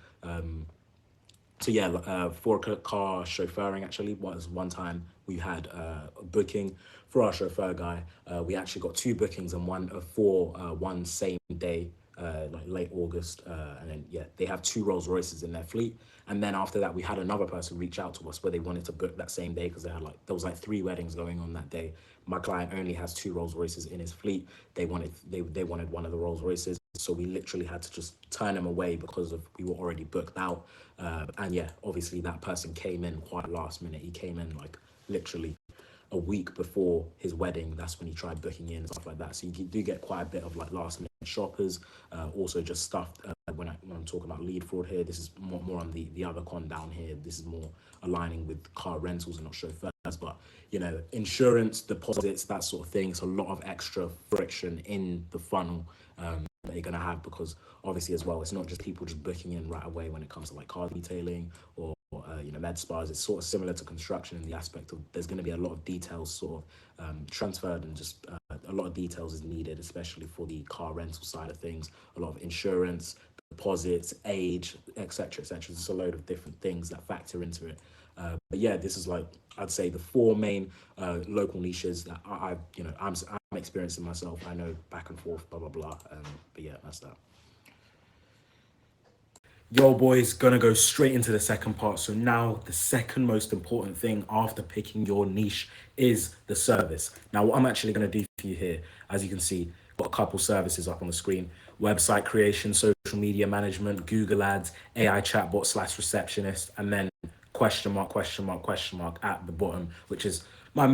So yeah, for car chauffeuring, actually, was one time we had a booking for our chauffeur guy. We actually got 2 bookings and one for one same day, like late August, and then yeah, they have 2 Rolls Royces in their fleet. And then after that, we had another person reach out to us where they wanted to book that same day because there was like 3 weddings going on that day. My client only has 2 Rolls Royces in his fleet. They wanted one of the Rolls Royces, so we literally had to just turn them away because we were already booked out. And yeah, obviously that person came in quite last minute. He came in like literally a week before his wedding. That's when he tried booking in and stuff like that. So you do get quite a bit of like last minute shoppers. Also just stuff when I'm talking about lead fraud here, this is more on the other con down here. This is more aligning with car rentals and not chauffeurs. But you know, insurance, deposits, that sort of thing. It's a lot of extra friction in the funnel that you're gonna have, because obviously as well, it's not just people just booking in right away when it comes to like car detailing or you know, med spas. It's sort of similar to construction in the aspect of there's going to be a lot of details sort of transferred, and just a lot of details is needed, especially for the car rental side of things. A lot of insurance, deposits, age, etc., etc. There's a load of different things that factor into it. But yeah, this is like, I'd say the 4 main local niches that I'm experiencing myself. I know back and forth, blah blah blah. But yeah, that's that. Yo boys, gonna go straight into the second part. So now the second most important thing after picking your niche is the service. Now what I'm actually gonna do for you here, as you can see, got a couple services up on the screen: website creation, social media management, Google Ads, AI chatbot / receptionist, and then question mark at the bottom, which is my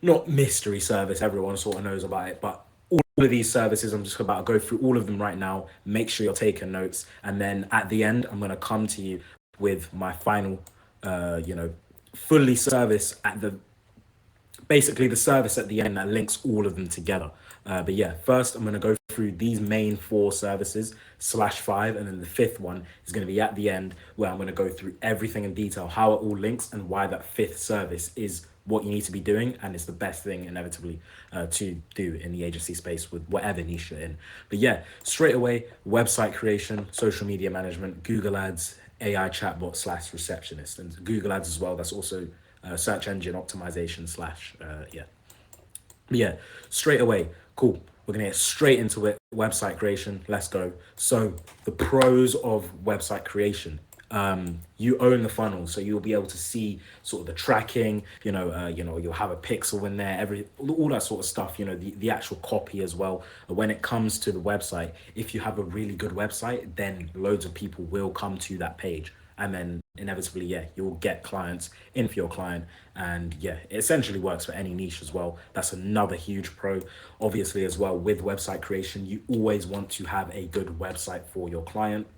not mystery service. Everyone sort of knows about it, but all of these services, I'm just about to go through all of them right now. Make sure you're taking notes, and then at the end, I'm going to come to you with my final, fully service basically the service at the end that links all of them together. But yeah, first I'm going to go through these main 4 services /5, and then the 5th one is going to be at the end, where I'm going to go through everything in detail, how it all links, and why that 5th service is what you need to be doing, and it's the best thing inevitably to do in the agency space with whatever niche you're in. But yeah, straight away, website creation, social media management, Google Ads, AI chatbot / receptionist, and Google Ads as well. That's also search engine optimization yeah, straight away. Cool, we're gonna get straight into it. Website creation, let's go. So the pros of website creation: you own the funnel, so you'll be able to see sort of the tracking, you'll have a pixel in there, all that sort of stuff, the actual copy as well. When it comes to the website, if you have a really good website, then loads of people will come to that page, and then inevitably, yeah, you'll get clients in for your client. And yeah, it essentially works for any niche as well. That's another huge pro. Obviously as well, with website creation, you always want to have a good website for your client.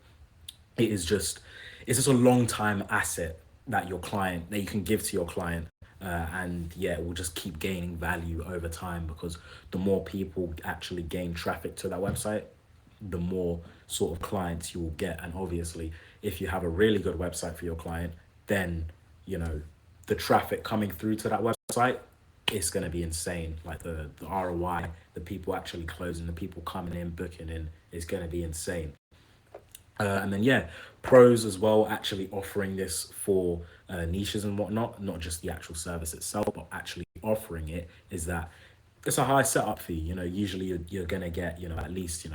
It's just a long time asset that you can give to your client. And yeah, it will just keep gaining value over time, because the more people actually gain traffic to that website, the more sort of clients you will get. And obviously, if you have a really good website for your client, then the traffic coming through to that website, it's going to be insane. Like the ROI, the people actually closing, the people coming in, booking in, is going to be insane. And then yeah, pros as well, actually offering this for niches and whatnot, not just the actual service itself, but actually offering it, is that it's a high setup fee. Usually you're gonna get at least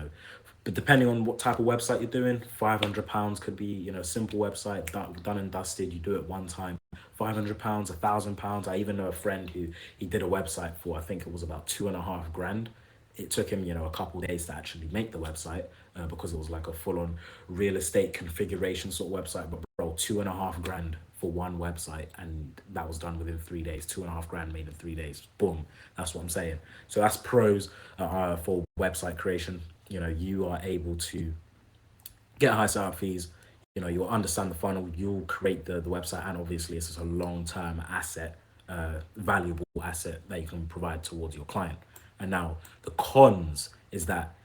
but depending on what type of website you're doing, £500 could be a simple website done and dusted. You do it one time. £500, £1,000. I even know a friend who he did a website for, I think it was about 2.5 grand. It took him a couple of days to actually make the website, because it was like a full-on real estate configuration sort of website. But bro, 2.5 grand for one website, and that was done within 3 days. 2.5 grand made in 3 days. Boom. That's what I'm saying. So that's pros for website creation. You know, you are able to get high setup fees. You know, you'll understand the funnel, you'll create the website, and obviously it's just a long-term asset, valuable asset that you can provide towards your client. And now the cons is that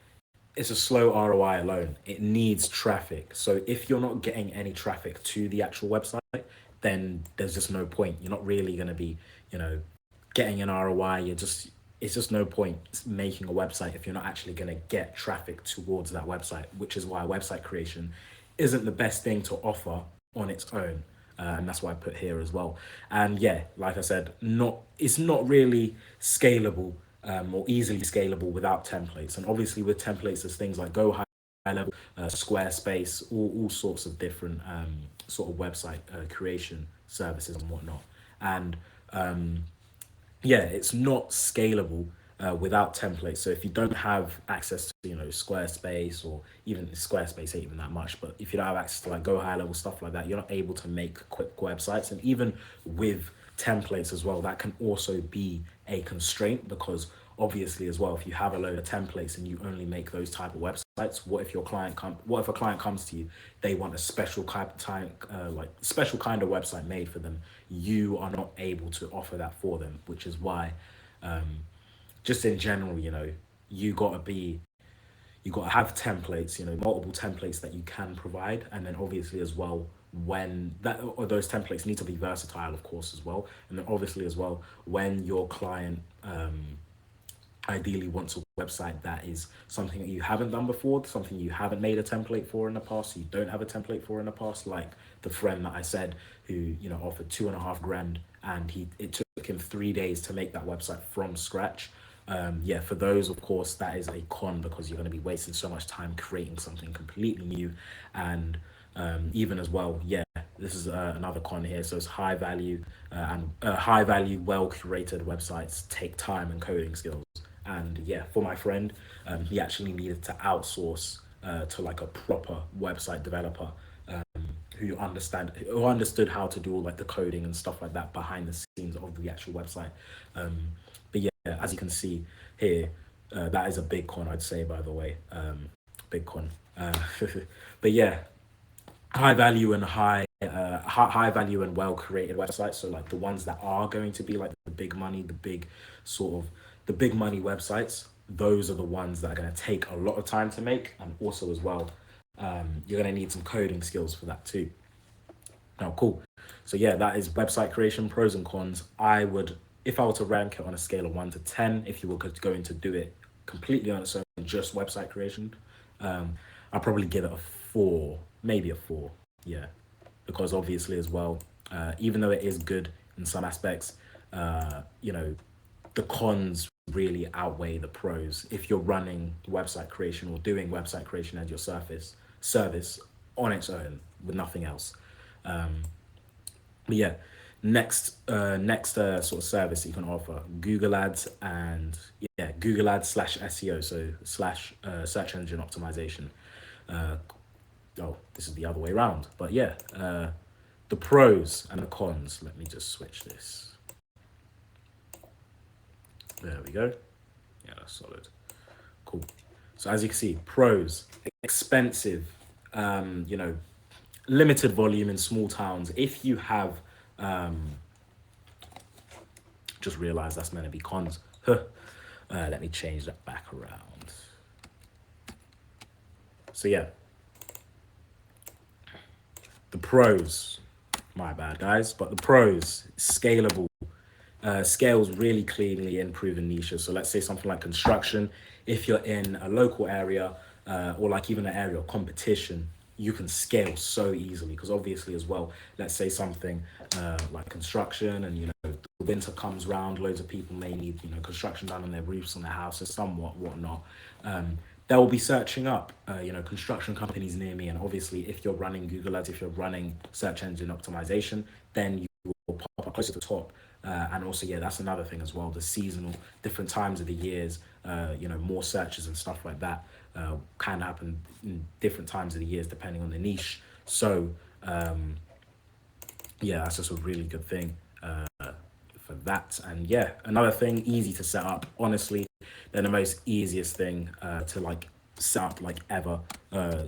it's a slow ROI alone. It needs traffic. So if you're not getting any traffic to the actual website, then there's just no point. You're not really going to be, you know, getting an ROI. It's just no point making a website if you're not actually going to get traffic towards that website, which is why website creation isn't the best thing to offer on its own. And that's why I put here as well. And yeah, like I said, it's not really scalable or easily scalable without templates. And obviously with templates, there's things like Go High Level, Squarespace, all sorts of different sort of website creation services and whatnot. And yeah, it's not scalable without templates. So if you don't have access to, you know, Squarespace, or even Squarespace ain't even that much, but if you don't have access to like Go High Level stuff like that, you're not able to make quick websites. And even with templates as well, that can also be a constraint, because obviously as well, if you have a load of templates and you only make those type of websites, what if a client comes to you, they want a special kind of website made for them? You are not able to offer that for them, which is why just in general, you know, you got to have templates, you know, multiple templates that you can provide. And then obviously as well, those templates need to be versatile, of course, as well. And then obviously as well, when your client ideally wants a website that is something that you haven't done before, something you haven't made a template for in the past, so you don't have a template for in the past, like the friend that I said who, you know, offered 2.5 grand, and it took him 3 days to make that website from scratch. Yeah, for those, of course, that is a con, because you're going to be wasting so much time creating something completely new. And even as well, yeah, this is another con here. So it's high value well curated websites take time and coding skills. And yeah, for my friend, he actually needed to outsource to like a proper website developer who understood how to do all like the coding and stuff like that behind the scenes of the actual website. But yeah, as you can see here, that is a big con, I'd say, by the way. Big con. But yeah, high value and well created websites. So like the ones that are going to be like the big money websites, those are the ones that are going to take a lot of time to make. And also as well, you're going to need some coding skills for that too. Now, cool. So yeah, that is website creation, pros and cons. If I were to rank it on a scale of 1 to 10, if you were going to do it completely on its own, just website creation, I'll probably give it a 4, maybe a 4. Yeah, because obviously as well, even though it is good in some aspects, you know, the cons really outweigh the pros if you're running website creation or doing website creation as your service on its own with nothing else. But yeah, next sort of service that you can offer, Google Ads, and yeah, Google Ads / SEO, so / search engine optimization. This is the other way around, but yeah, the pros and the cons. Let me just switch this. There we go. Yeah, that's solid. Cool. So as you can see, pros: expensive, you know, limited volume in small towns. If you have, just realized that's meant to be cons. Let me change that back around. So yeah, the pros, my bad guys, but the pros: scalable, scales really cleanly in proven niches. So let's say something like construction. If you're in a local area, or like even an area of competition, you can scale so easily, because obviously as well, let's say something like construction, and you know, the winter comes round, loads of people may need, you know, construction done on their roofs, on their houses, whatnot. They will be searching up, you know, construction companies near me. And obviously if you're running Google Ads, if you're running search engine optimization, then you will pop up close to the top And also, yeah, that's another thing as well. The seasonal, different times of the years, more searches and stuff like that can happen in different times of the years depending on the niche. So, yeah, that's just a really good thing for that. And yeah, another thing, easy to set up. Honestly, they're the most easiest thing to like set up like ever.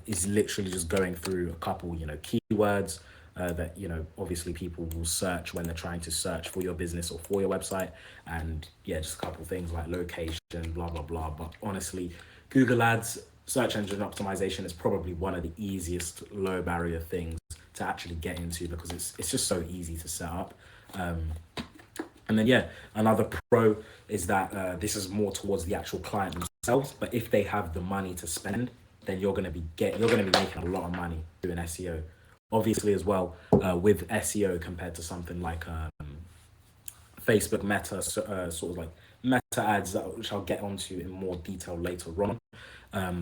Is literally just going through a couple, keywords that obviously people will search when they're trying to search for your business or for your website, and yeah, just a couple things like location, blah blah blah. But honestly, Google Ads, search engine optimization is probably one of the easiest low barrier things to actually get into because it's just so easy to set up. And then yeah, another pro is that this is more towards the actual client themselves. But if they have the money to spend, then you're gonna be making a lot of money doing SEO. Obviously, as well with SEO compared to something like Facebook Meta, sort of like Meta ads, which I'll get onto in more detail later on.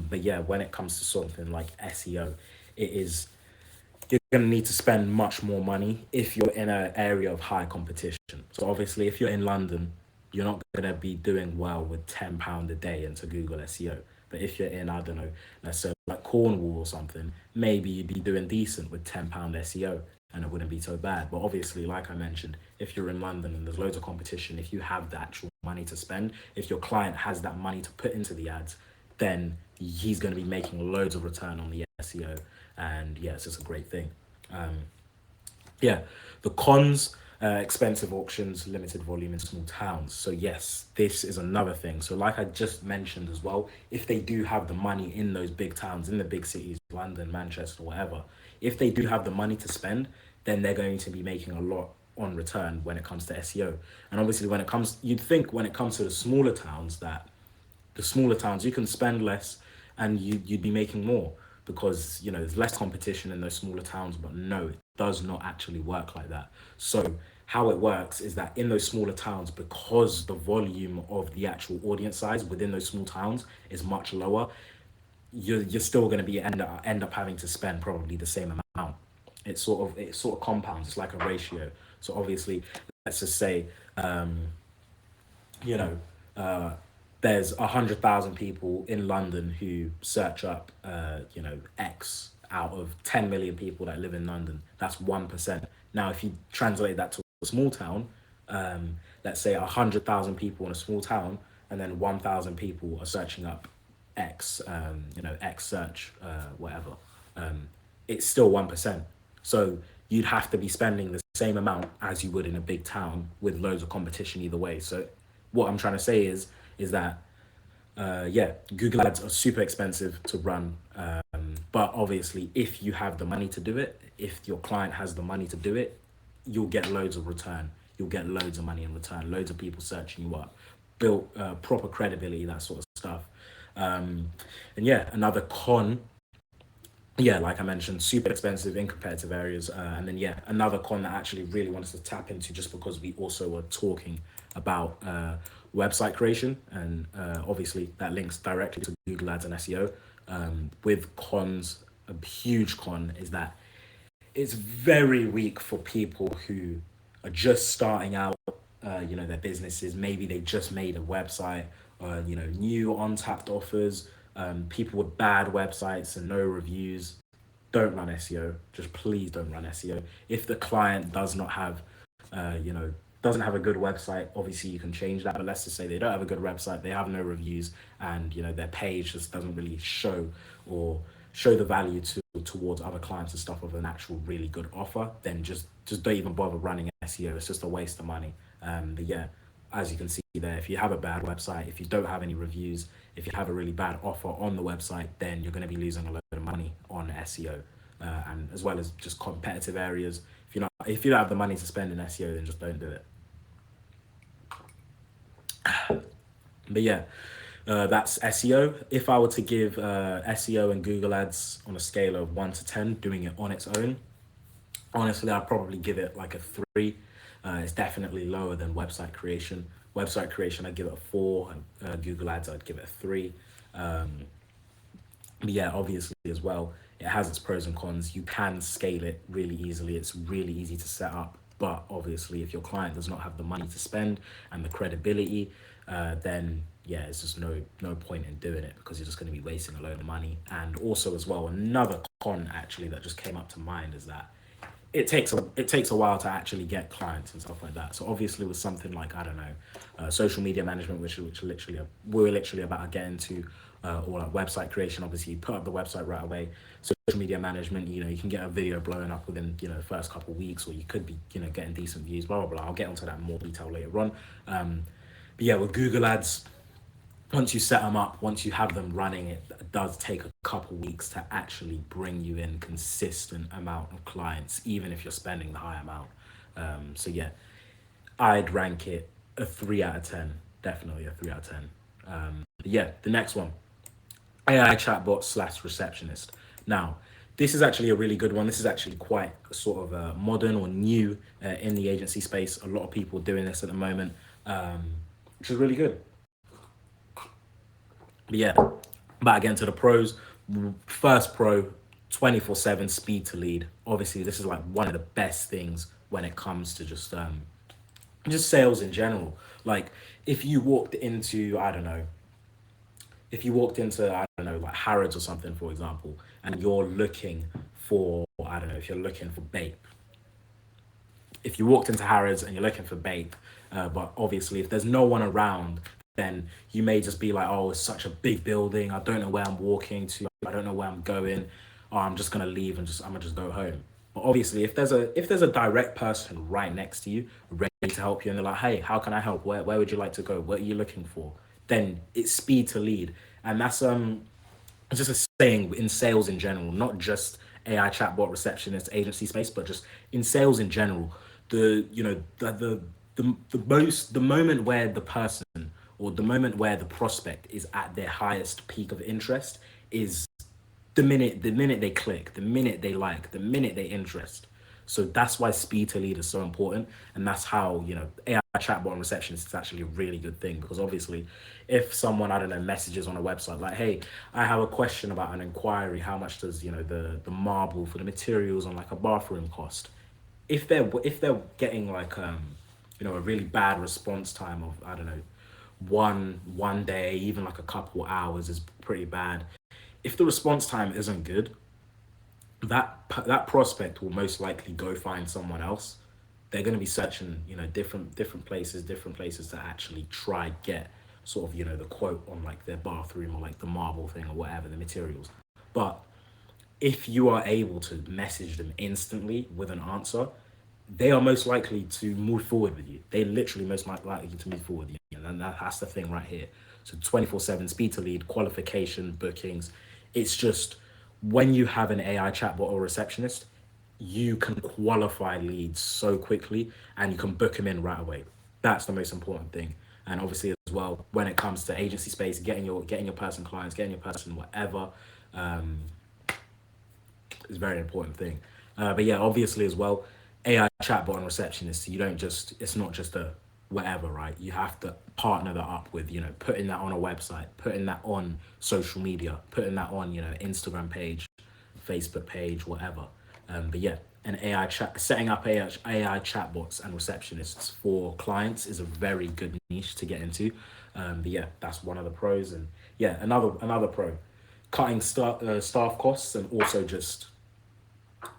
But yeah, when it comes to something like SEO, you're going to need to spend much more money if you're in an area of high competition. So obviously, if you're in London, you're not going to be doing well with £10 a day into Google SEO. But if you're in, I don't know, let's say like Cornwall or something, maybe you'd be doing decent with £10 SEO and it wouldn't be so bad. But obviously, like I mentioned, if you're in London and there's loads of competition, if you have the actual money to spend, if your client has that money to put into the ads, then he's going to be making loads of return on the SEO. And yeah, it's just a great thing. Yeah, the cons, expensive auctions, limited volume in small towns. So yes, this is another thing. So like I just mentioned as well, if they do have the money in those big towns, in the big cities, London, Manchester, whatever, if they do have the money to spend, then they're going to be making a lot on return when it comes to SEO. And obviously you'd think when it comes to the smaller towns you can spend less and you'd be making more because there's less competition in those smaller towns. But no, it does not actually work like that. So how it works is that in those smaller towns, because the volume of the actual audience size within those small towns is much lower, you're still going to be end up having to spend probably the same amount. It sort of compounds. It's like a ratio. So obviously, let's just say there's 100,000 people in London who search up, X out of 10 million people that live in London. That's 1%. Now, if you translate that to a small town, let's say 100,000 people in a small town, and then 1,000 people are searching up X, X search, whatever. It's still 1%. So you'd have to be spending the same amount as you would in a big town with loads of competition either way. So what I'm trying to say is that Google Ads are super expensive to run, but obviously if you have the money to do it, if your client has the money to do it, you'll get loads of return. You'll get loads of money in return, loads of people searching you up, built proper credibility, that sort of stuff. And yeah, another con, yeah, like I mentioned, super expensive in competitive areas. And then, yeah, another con that I actually really wanted to tap into, just because we also were talking about website creation. And obviously that links directly to Google Ads and SEO. With cons, a huge con is that it's very weak for people who are just starting out, their businesses. Maybe they just made a website, new untapped offers, people with bad websites and no reviews. Don't run SEO. Just please don't run SEO. If the client does not have, doesn't have a good website, obviously you can change that. But let's just say they don't have a good website, they have no reviews, and their page just doesn't really show the value towards other clients and stuff of an actual really good offer, then just don't even bother running SEO. It's just a waste of money. But yeah, as you can see there, if you have a bad website, if you don't have any reviews, if you have a really bad offer on the website, then you're going to be losing a lot of money on SEO, and as well as just competitive areas. If you don't have the money to spend in SEO, then just don't do it. But yeah, that's SEO. If I were to give SEO and Google Ads on a scale of 1 to 10, doing it on its own, honestly, I'd probably give it like a 3. It's definitely lower than website creation. Website creation, I'd give it a 4, and Google Ads, I'd give it a 3. But yeah, obviously as well, it has its pros and cons. You can scale it really easily. It's really easy to set up. But obviously, if your client does not have the money to spend and the credibility, then yeah, it's just no point in doing it, because you're just going to be wasting a load of money. And also as well, another con actually that just came up to mind is that it takes a while to actually get clients and stuff like that. So obviously with something like, I don't know, social media management, which literally we're literally about to get into, or like website creation, obviously you put up the website right away. Social media management, you know, you can get a video blowing up within, you know, the first couple of weeks, or you could be, you know, getting decent views, blah blah blah. I'll get onto that in more detail later on. But yeah, with Google ads, once you set them up, once you have them running, it does take a couple weeks to actually bring you in consistent amount of clients, even if you're spending the high amount. So yeah, I'd rank it a 3 out of 10, definitely a 3 out of 10. But yeah, the next one, AI chatbot / receptionist. Now, this is actually a really good one. This is actually quite sort of modern or new in the agency space. A lot of people doing this at the moment, which is really good. But yeah, back again to the pros. First pro, 24/7 speed to lead. Obviously, this is like one of the best things when it comes to just sales in general. Like if you walked into, I don't know, like Harrods or something, for example, and you're looking for, I don't know, if you're looking for bait. If you walked into Harrods and you're looking for bait, but obviously if there's no one around, then you may just be like, oh, it's such a big building, I don't know where I'm walking to, I don't know where I'm going, or I'm just gonna leave and I'm gonna just go home. But obviously if there's a direct person right next to you ready to help you, and they're like, hey, how can I help, where would you like to go, what are you looking for, then it's speed to lead. And that's just a saying in sales in general, not just AI chatbot receptionist agency space, but just in sales in general. The moment where the person, or the moment where the prospect is at their highest peak of interest is the minute they click, the minute they like, the minute they interest. So that's why speed to lead is so important, and that's how, you know, AI chatbot and receptionist is actually a really good thing, because obviously if someone, I don't know, messages on a website like, hey, I have a question about an inquiry, how much does, you know, the marble for the materials on like a bathroom cost? If they're getting like you know, a really bad response time of, I don't know, one day, even like a couple hours is pretty bad. If the response time isn't good, that prospect will most likely go find someone else. They're going to be searching, you know, different places to actually try get sort of, you know, the quote on like their bathroom or like the marble thing or whatever, the materials. But if you are able to message them instantly with an answer, they are most likely to move forward with you. They literally most likely to move forward with you. And that's the thing right here. So 24/7 speed to lead, qualification, bookings. It's just, when you have an AI chatbot or receptionist, you can qualify leads so quickly and you can book them in right away. That's the most important thing. And obviously as well, when it comes to agency space, getting your person clients, getting your person whatever, is a very important thing. But yeah, obviously as well, AI chatbot and receptionist, you don't just, it's not just a whatever, right? You have to partner that up with, you know, putting that on a website, putting that on social media, putting that on, you know, Instagram page, Facebook page, whatever. But yeah, an setting up AI chatbots and receptionists for clients is a very good niche to get into. But yeah, that's one of the pros. And yeah, another pro, cutting staff costs, and also just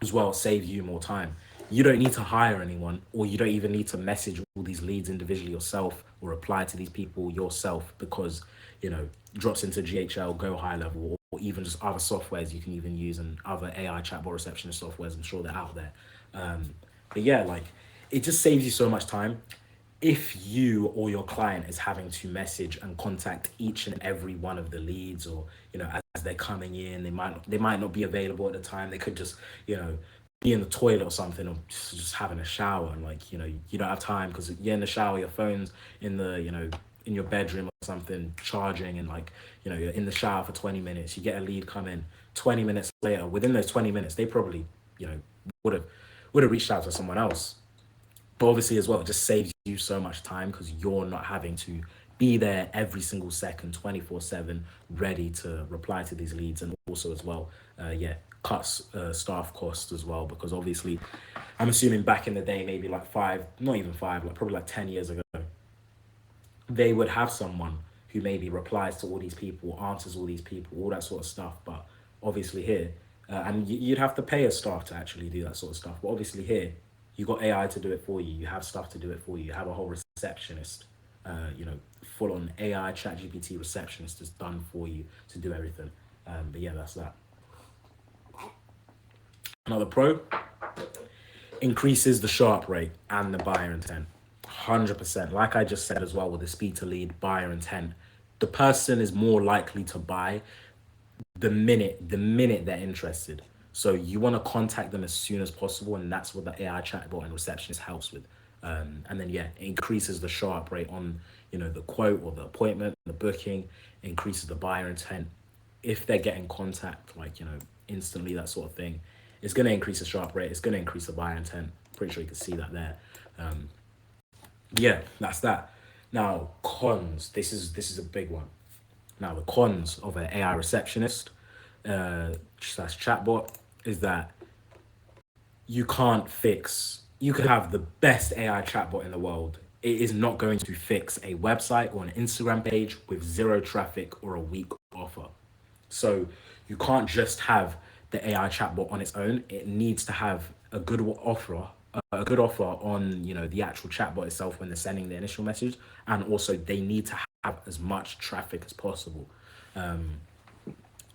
as well save you more time. You don't need to hire anyone, or you don't even need to message all these leads individually yourself or reply to these people yourself, because, you know, drops into GHL, Go High Level, or even just other softwares you can even use, and other AI chatbot receptionist softwares. I'm sure they're out there. But yeah, like, it just saves you so much time. If you or your client is having to message and contact each and every one of the leads, or, you know, as they're coming in, they might not be available at the time. They could just, you know, be in the toilet or something, or just having a shower, and like, you know, you don't have time because you're in the shower, your phone's in the, you know, in your bedroom or something, charging, and like, you know, you're in the shower for 20 minutes, you get a lead come in, 20 minutes later, within those 20 minutes, they probably, you know, would have reached out to someone else. But obviously as well, it just saves you so much time, because you're not having to be there every single second, 24/7, ready to reply to these leads. And also as well, yeah, cuts staff costs as well, because obviously I'm assuming back in the day, maybe like not even five, like probably like 10 years ago, they would have someone who maybe replies to all these people, answers all these people, all that sort of stuff. But obviously here, and you'd have to pay a staff to actually do that sort of stuff. But obviously here, you got AI to do it for you. You have stuff to do it for you. You have a whole receptionist, full on AI ChatGPT receptionist is done for you to do everything. But yeah, that's that. Another pro, increases the sharp rate and the buyer intent. 100%. Like I just said as well, with the speed to lead, buyer intent, the person is more likely to buy the minute they're interested. So you want to contact them as soon as possible, and that's what the AI chatbot and receptionist helps with. And then yeah, it increases the sharp rate on the quote or the appointment, the booking, increases the buyer intent. If they're getting contact instantly, that sort of thing, it's going to increase the sharp rate. It's going to increase the buyer intent. Pretty sure you can see that there. Yeah, that's that. Now cons. This is a big one. Now the cons of an AI receptionist slash chatbot is that you can't fix. You could have the best AI chatbot in the world. It is not going to fix a website or an Instagram page with zero traffic or a weak offer. So you can't just have the AI chatbot on its own. It needs to have a good offer on the actual chatbot itself when they're sending the initial message, and also they need to have as much traffic as possible. But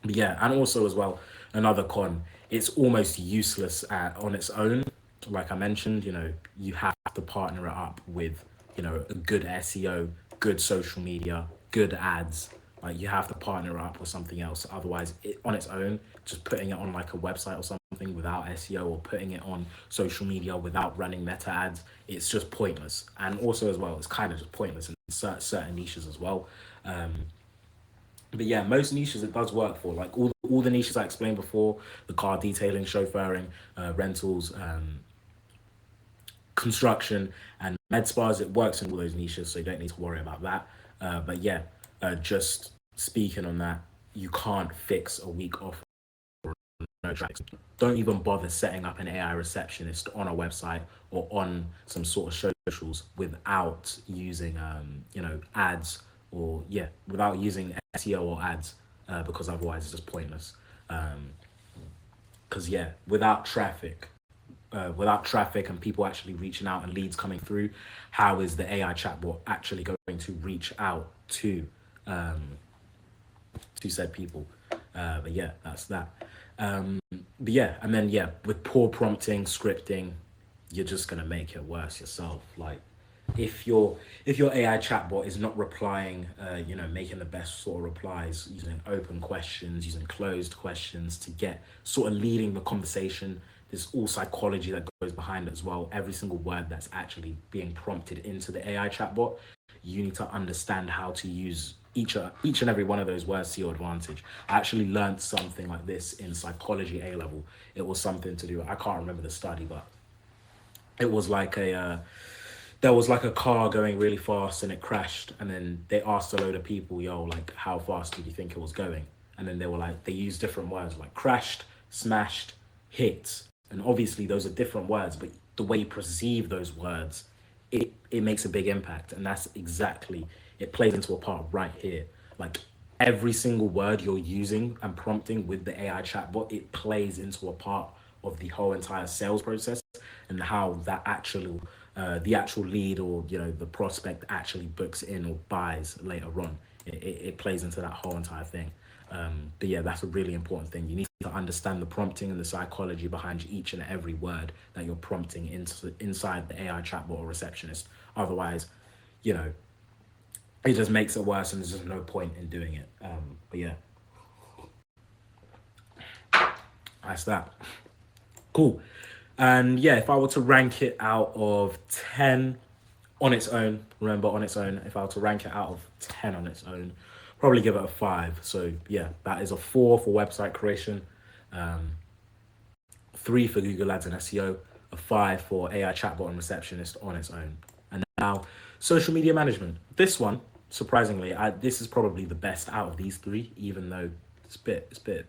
yeah, and also as well, another con, it's almost useless on its own. Like I mentioned, you have to partner it up with a good SEO, good social media, good ads. Like you have to partner up with something else. Otherwise, on its own, just putting it on like a website or something without SEO, or putting it on social media without running meta ads, it's just pointless. And also as well, it's kind of just pointless in certain niches as well. But yeah, most niches it does work for. Like all the niches I explained before, the car detailing, chauffeuring, rentals, construction, and med spas, it works in all those niches, so you don't need to worry about that. But yeah, just speaking on that, you can't fix a weak offer. No tracks. Don't even bother setting up an AI receptionist on a website or on some sort of socials without using ads, or without using SEO or ads, because otherwise it's just pointless. Because without traffic and people actually reaching out and leads coming through, how is the AI chatbot actually going to reach out to said people? But yeah, that's that. But yeah, and then with poor prompting, scripting, you're just gonna make it worse yourself. Like if your AI chatbot is not replying, making the best sort of replies, using open questions, using closed questions to get sort of leading the conversation. There's all psychology that goes behind it as well. Every single word that's actually being prompted into the AI chatbot, you need to understand how to use each and every one of those words to your advantage. I actually learned something like this in psychology A level. It was something to do, I can't remember the study, but it was like there was like a car going really fast and it crashed, and then they asked a load of people, like how fast did you think it was going? And then they used different words like crashed, smashed, hit. And obviously those are different words, but the way you perceive those words, it makes a big impact. And that's exactly, it plays into a part right here. Like every single word you're using and prompting with the AI chatbot, it plays into a part of the whole entire sales process, and how that the actual lead or the prospect actually books in or buys later on. It plays into that whole entire thing. But yeah, that's a really important thing. You need to understand the prompting and the psychology behind each and every word that you're prompting inside the AI chatbot or receptionist. Otherwise, it just makes it worse, and there's just no point in doing it. But yeah, that's that. Cool. And yeah, if I were to rank it out of 10 on its own, remember on its own, if I were to rank it out of 10 on its own, probably give it a 5. So yeah, that is a 4 for website creation, 3 for Google Ads and SEO, a 5 for AI chatbot and receptionist on its own. And now social media management. This one, surprisingly, this is probably the best out of these 3, even though it's a bit,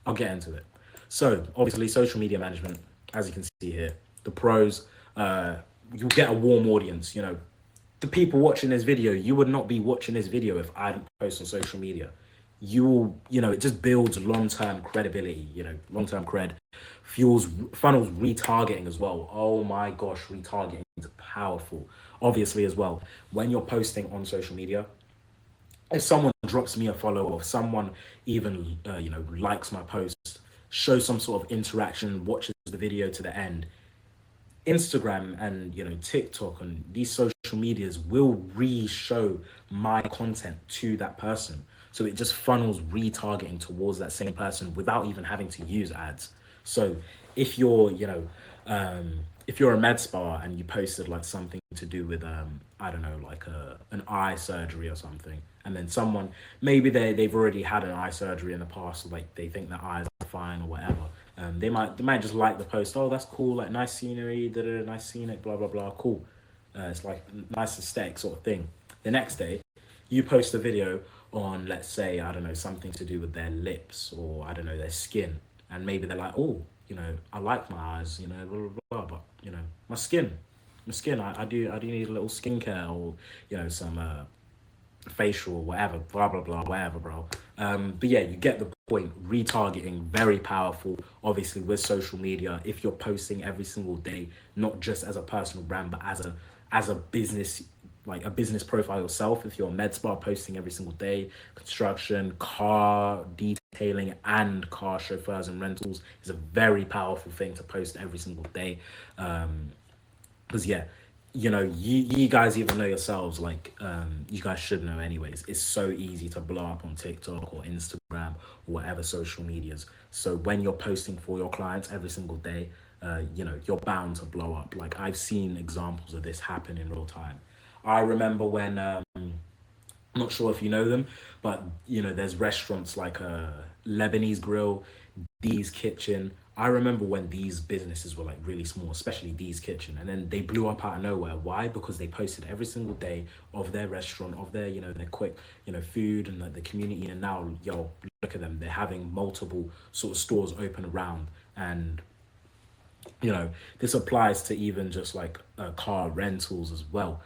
I'll get into it. So obviously social media management, as you can see here, the pros, you'll get a warm audience. You know, the people watching this video, you would not be watching this video if I didn't post on social media. You know, it just builds long-term credibility, you know, long-term cred, funnels retargeting as well. Oh my gosh, retargeting is powerful. Obviously as well, when you're posting on social media, if someone drops me a follow or if someone even you know, likes my post, shows some sort of interaction, watches the video to the end, Instagram and, you know, TikTok and these social medias will re-show my content to that person. So it just funnels retargeting towards that same person without even having to use ads. So if you're, you know, if you're a med spa and you posted like something to do with I don't know, like an eye surgery or something, and then someone, maybe they've already had an eye surgery in the past, like they think their eyes are fine or whatever, they might just like the post. Oh, that's cool, like nice scenery, nice scenic, blah blah blah, cool. It's like nice aesthetic sort of thing. The next day, you post a video on, let's say, I don't know, something to do with their lips or I don't know, their skin, and maybe they're like, oh, you know, I like my eyes, you know, blah blah blah, but you know, my skin, I do need a little skincare or, you know, some facial or whatever, blah blah blah, whatever, bro. But yeah, you get the point. Retargeting, very powerful, obviously with social media. If you're posting every single day, not just as a personal brand but as a business, like a business profile yourself. If you're a med spa, posting every single day, construction, car detailing and car chauffeurs and rentals is a very powerful thing to post every single day. Because yeah, you know, you guys even know yourselves, like you guys should know anyways, it's so easy to blow up on TikTok or Instagram or whatever social medias. So when you're posting for your clients every single day, you know, you're bound to blow up. Like I've seen examples of this happen in real time. I remember when I'm not sure if you know them, but you know, there's restaurants like Lebanese Grill, Dee's Kitchen. I remember when these businesses were like really small, especially Dee's Kitchen, and then they blew up out of nowhere. Why? Because they posted every single day of their restaurant, of their, you know, their quick, you know, food and like the community. And now, yo, look at them. They're having multiple sort of stores open around, and you know, this applies to even just like car rentals as well.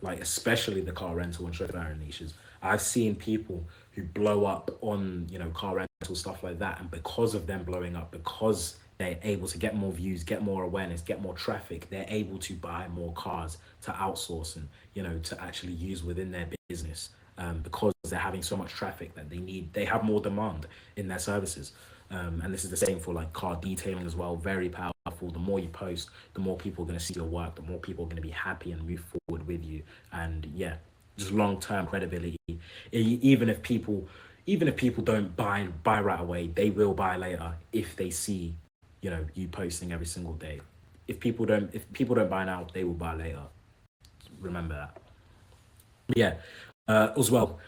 Like especially the car rental and chauffeur niches. I've seen people who blow up on, you know, car rental stuff like that, and because of them blowing up, because they're able to get more views, get more awareness, get more traffic, they're able to buy more cars to outsource and, you know, to actually use within their business, because they're having so much traffic that they have more demand in their services. And this is the same for like car detailing as well. Very powerful. The more you post, the more people are going to see your work, the more people are going to be happy and move forward with you. And yeah, just long-term credibility. Even if people don't buy right away, they will buy later if they see, you know, you posting every single day. If people don't buy now, they will buy later. Remember that. Yeah. As well,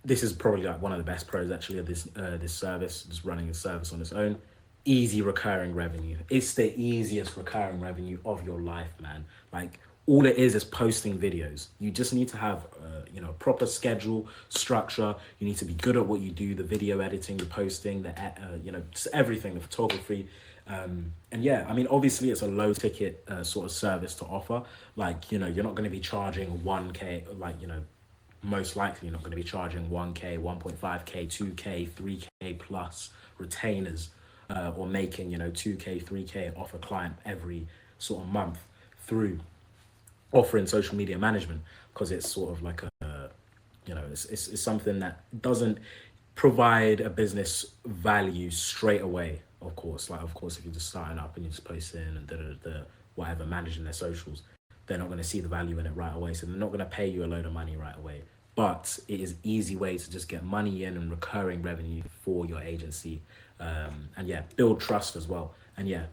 this is probably like one of the best pros actually of this service, just running a service on its own. Easy recurring revenue. It's the easiest recurring revenue of your life, man. Like all it is posting videos. You just need to have you know, a proper schedule, structure. You need to be good at what you do, the video editing, the posting, the you know, just everything, the photography. And yeah, I mean, obviously it's a low ticket sort of service to offer. Like, you know, you're not going to be charging 1K, like, you know, most likely you're not going to be charging 1K, 1.5K, 2K, 3K plus retainers, or making, you know, 2K, 3K off a client every sort of month through offering social media management, because it's sort of like you know, it's something that doesn't provide a business value straight away. Of course, if you're just starting up and you're just posting and whatever, managing their socials, they're not going to see the value in it right away. So they're not going to pay you a load of money right away. But it is easy way to just get money in and recurring revenue for your agency, and yeah, build trust as well. And yeah,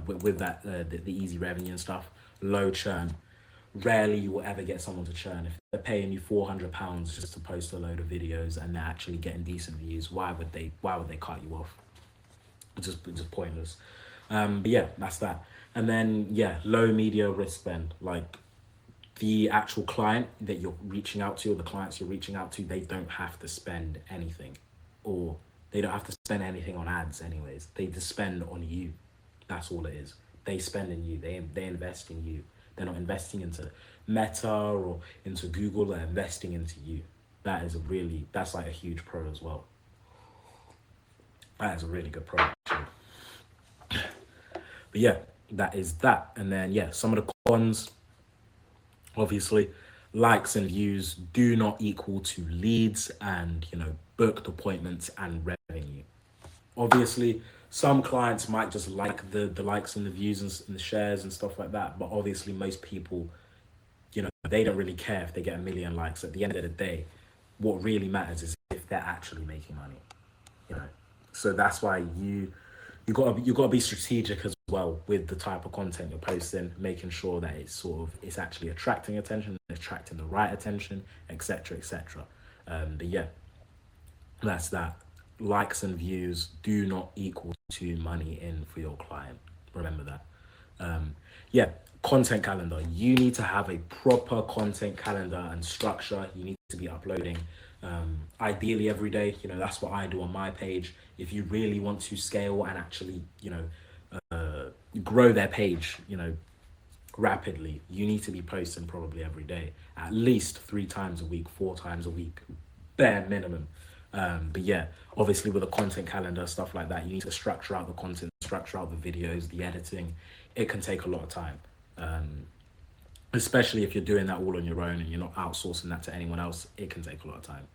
with that, the easy revenue and stuff, low churn. Rarely you will ever get someone to churn. If they're paying you £400 just to post a load of videos and they're actually getting decent views, why would they cut you off? It's just pointless. But yeah, that's that. And then yeah, low media risk spend. Like the actual client that you're reaching out to, or the clients you're reaching out to, they don't have to spend anything, or They don't have to spend anything on ads anyways. They just spend on you. That's all it is. They spend in you. They invest in you. They're not investing into Meta or into Google. They're investing into you. That's like a huge pro as well. That is a really good pro, actually. But yeah, that is that. And then yeah, some of the cons, obviously, likes and views do not equal to leads and, booked appointments and revenue. Obviously, some clients might just like the likes and the views and the shares and stuff like that, but obviously most people, they don't really care if they get 1 million likes. At the end of the day, what really matters is if they're actually making money. So that's why you gotta be strategic as well with the type of content you're posting, making sure that it's actually attracting attention, attracting the right attention, etc., etc. But yeah, that's that. Likes and views do not equal to money in for your client. Remember that. Yeah, content calendar. You need to have a proper content calendar and structure. You need to be uploading ideally every day. That's what I do on my page. If you really want to scale and actually, grow their page, rapidly, you need to be posting probably every day, at least 3 times a week, 4 times a week, bare minimum. But yeah, obviously with a content calendar, stuff like that, you need to structure out the content, structure out the videos, the editing. It can take a lot of time, especially if you're doing that all on your own and you're not outsourcing that to anyone else. It can take a lot of time.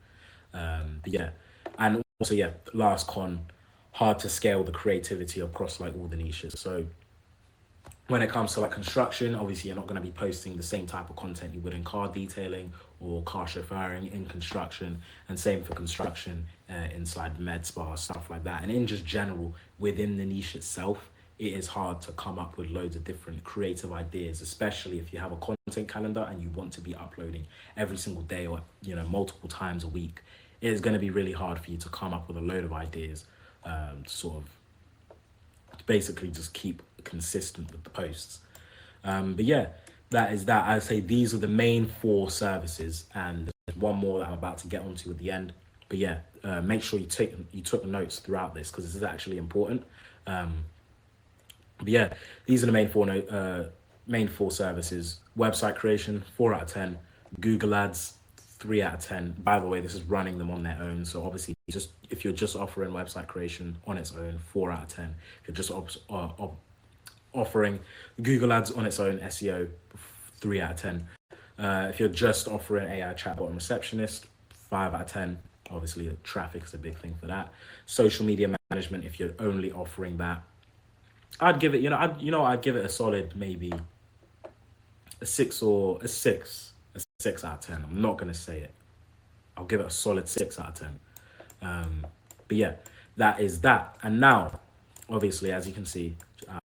But yeah, and also yeah, last con, hard to scale the creativity across like all the niches. So when it comes to like construction, obviously you're not going to be posting the same type of content you would in car detailing or car chauffeuring in construction, and same for construction inside med spa, stuff like that. And in just general, within the niche itself, it is hard to come up with loads of different creative ideas, especially if you have a content calendar and you want to be uploading every single day or multiple times a week. It is going to be really hard for you to come up with a load of ideas to sort of basically just keep consistent with the posts. But yeah, that is that. I'd say these are the main 4 services, and there's one more that I'm about to get onto at the end. But yeah, make sure you took notes throughout this, because this is actually important. But yeah, these are the main four services. Website creation, 4 out of 10. Google Ads, 3 out of 10. By the way, this is running them on their own. So obviously, if you're just offering website creation on its own, 4 out of 10. If you're just offering Google Ads on its own, SEO, 3 out of 10. If you're just offering AI chatbot and receptionist, 5 out of 10. Obviously, the traffic is a big thing for that. Social media management, if you're only offering that, I'd give it, I'd give it a solid maybe a 6 out of 10. I'm not gonna say it. I'll give it a solid 6 out of 10. But yeah, that is that. And now, obviously, as you can see,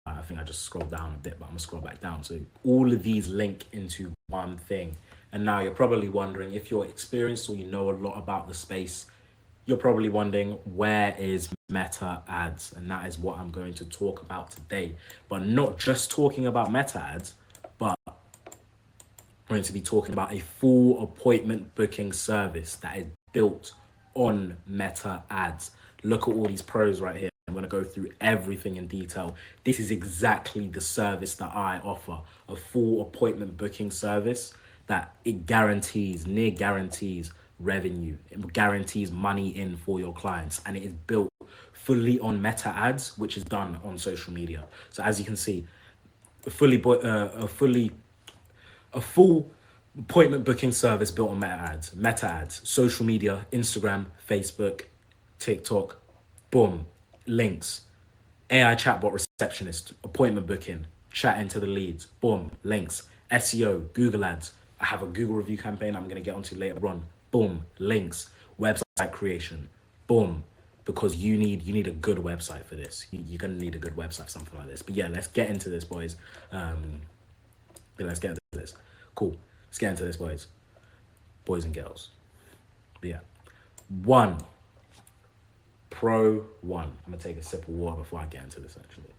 I think I just scrolled down a bit, but I'm gonna scroll back down. So all of these link into one thing. And now you're probably wondering, if you're experienced or you know a lot about the space, you're probably wondering, where is Meta ads? And that is what I'm going to talk about today. But not just talking about Meta ads, but I'm going to be talking about a full appointment booking service that is built on Meta ads. Look at all these pros right here. I'm going to go through everything in detail. This is exactly the service that I offer, a full appointment booking service that it near guarantees revenue. It guarantees money in for your clients, and it is built fully on Meta ads, which is done on social media. So as you can see, a full appointment booking service built on Meta ads, social media, Instagram, Facebook, TikTok, boom, links, AI chatbot receptionist, appointment booking, chat into the leads, boom, links, SEO, Google ads. I have a Google review campaign I'm going to get onto later on, boom, links, website creation, boom, because you need a good website for this. You're going to need a good website, something like this. But yeah, let's get into this, boys. Let's get into this. Cool. Let's get into this, boys and girls. But yeah, Pro 1. I'm going to take a sip of water before I get into this, actually.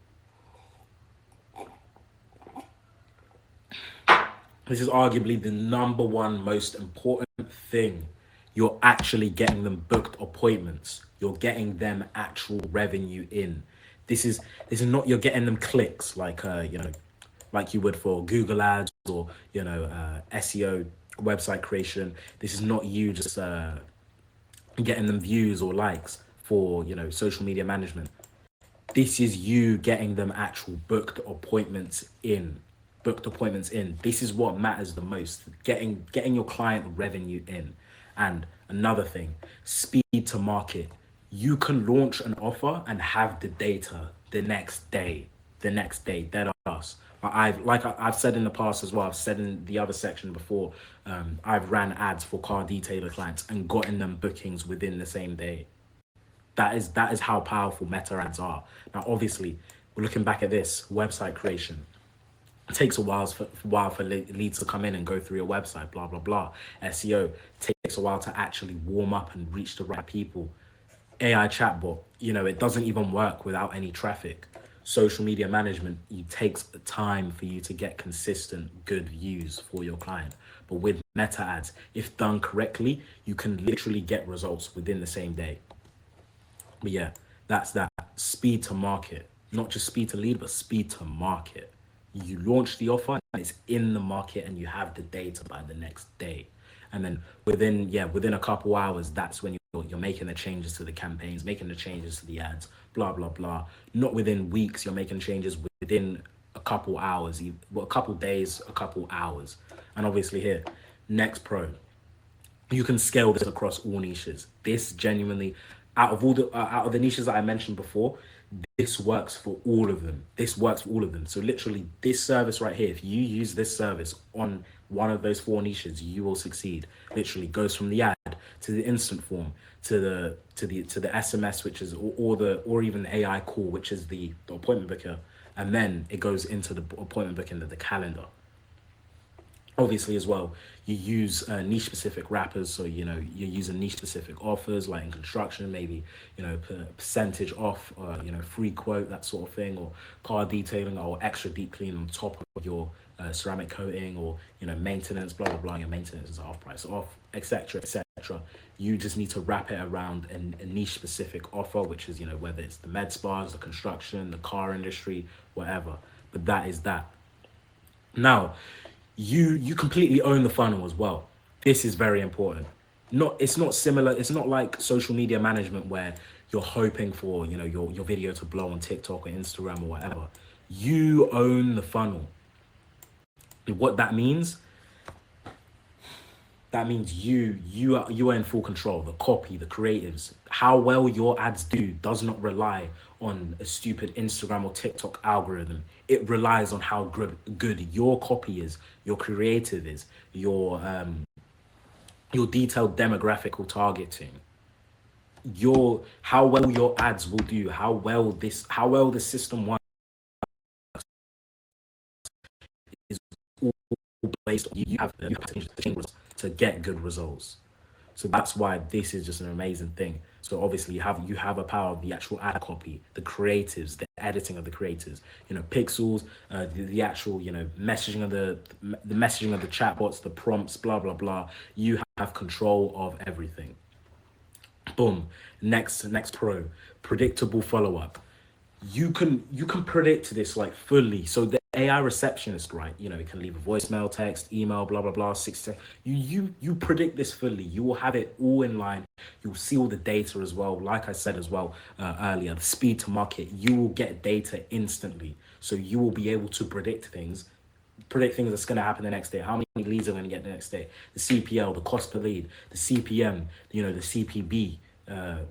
This is arguably the number 1 most important thing you're actually getting them booked appointments. You're getting them actual revenue in. This is not you're getting them clicks like like you would for Google ads or SEO, website creation. This is not you just getting them views or likes for social media management. This is you getting them actual booked appointments in. This is what matters the most. Getting your client revenue in. And another thing, speed to market. You can launch an offer and have the data the next day. Dead us. I've said in the past as well. I've said in the other section before. I've ran ads for car detailer clients and gotten them bookings within the same day. That is how powerful meta ads are. Now, obviously, we're looking back at this website creation. It takes a while for leads to come in and go through your website, blah, blah, blah. SEO takes a while to actually warm up and reach the right people. AI chatbot, it doesn't even work without any traffic. Social media management, it takes time for you to get consistent, good views for your client. But with meta ads, if done correctly, you can literally get results within the same day. But yeah, that's that. Speed to market. Not just speed to lead, but speed to market. You launch the offer and it's in the market and you have the data by the next day. And then within a couple hours, that's when you're making the changes to the campaigns, making the changes to the ads, blah, blah, blah. Not within weeks, you're making changes within a couple hours, a couple days, a couple hours. And obviously here, Next Pro, you can scale this across all niches. This genuinely, out of the niches that I mentioned before, this works for all of them. So literally this service right here, if you use this service on one of those 4 niches, you will succeed. Literally goes from the ad to the instant form to the SMS, which is or even the AI call, which is the appointment booker, and then it goes into the appointment booking, the calendar. Obviously as well, you use niche specific wrappers. So, you're using niche specific offers, like in construction, maybe, percentage off, free quote, that sort of thing, or car detailing or extra deep clean on top of your ceramic coating, or, maintenance, blah, blah, blah. Your maintenance is half price off, etc., etc. You just need to wrap it around a niche specific offer, which is, whether it's the med spas, the construction, the car industry, whatever. But that is that. Now, you completely own the funnel as well. This is very important. It's not similar. It's not like social media management where you're hoping for, your video to blow on TikTok or Instagram or whatever. You own the funnel. What that means you are in full control. The copy, the creatives, how well your ads do does not rely on a stupid Instagram or TikTok algorithm. It relies on how good your copy is, your creative is, your detailed demographical targeting, how well your ads will do, how well the system works is all based on you have to change to get good results. So that's why this is just an amazing thing. So obviously you have a power of the actual ad copy, the creatives, the editing of the creators, pixels, the actual, messaging of the messaging of the chatbots, the prompts, blah, blah, blah. You have control of everything. Boom. Next Pro, predictable follow-up. You can predict this like fully. So the AI receptionist, right? It can leave a voicemail, text, email, blah, blah, blah, 6 you predict this fully. You will have it all in line. You'll see all the data as well. Like I said as well earlier, the speed to market, you will get data instantly. So you will be able to predict things that's going to happen the next day. How many leads are going to get the next day? The CPL, the cost per lead, the CPM, the CPB,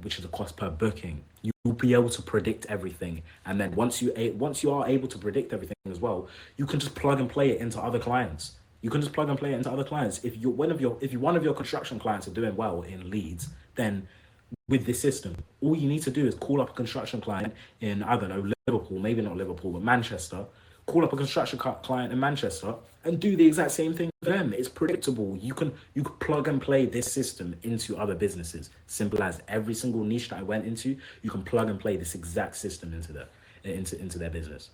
which is the cost per booking. You'll be able to predict everything, and then once you are able to predict everything as well, you can just plug and play it into other clients. If one of your construction clients are doing well in leads, then with this system, all you need to do is call up a construction client in, I don't know, Liverpool, maybe not Liverpool, but Manchester. Call up a construction client in Manchester and do the exact same thing for them. It's predictable. You can plug and play this system into other businesses. Simple as. Every single niche that I went into, you can plug and play this exact system into their business.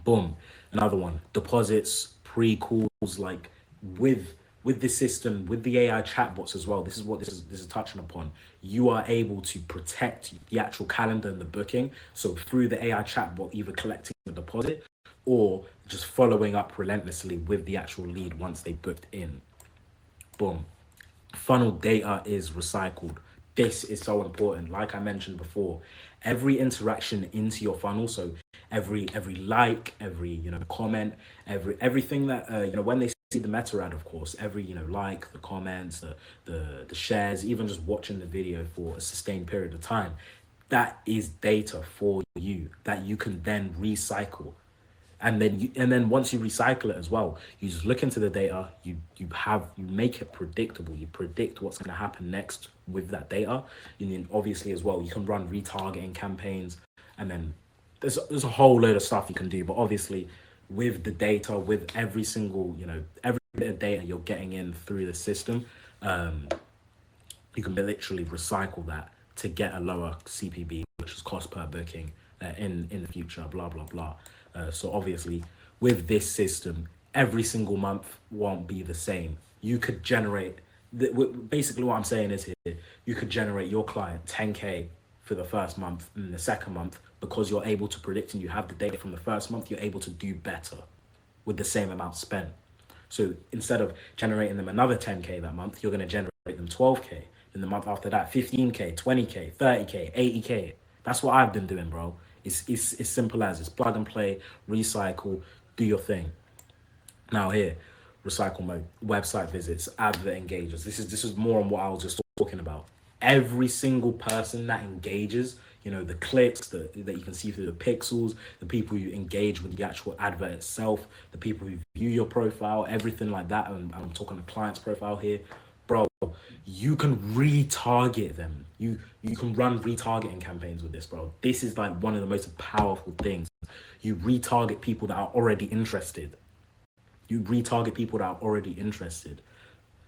Boom. Another one. Deposits, pre-calls, like with with this system, with the AI chatbots as well, this is what this is touching upon. You are able to protect the actual calendar and the booking. So through the AI chatbot, either collecting the deposit or just following up relentlessly with the actual lead once they booked in. Boom. Funnel data is recycled. This is so important. Like I mentioned before, every interaction into your funnel, so every like, every comment, everything that when they see the meta ad, of course, every like, the comments, the shares, even just watching the video for a sustained period of time, that is data for you that you can then recycle. And then once you recycle it as well, you just look into the data, you make it predictable. You predict what's going to happen next with that data. And then obviously as well, you can run retargeting campaigns, and then there's a whole load of stuff you can do. But obviously with the data, with every single every bit of data you're getting in through the system, you can literally recycle that to get a lower CPB, which is cost per booking, in the future, blah blah blah. So obviously with this system, every single month won't be the same. You could generate, basically what I'm saying is here, you could generate your client 10K for the first month, and the second month, because you're able to predict and you have the data from the first month, you're able to do better with the same amount spent. So instead of generating them another 10K that month, you're going to generate them 12K. Then the month after that, 15K, 20K, 30K, 80K. That's what I've been doing, bro. It's simple as it's plug and play, recycle, do your thing. Now here, recycle mode, website visits, advert engagers. This is more on what I was just talking about. Every single person that engages, the clicks that you can see through the pixels, the people who engage with the actual advert itself, the people who view your profile, everything like that. And I'm talking the client's profile here. Bro, you can retarget them. You can run retargeting campaigns with this, bro. This is like one of the most powerful things. You retarget people that are already interested.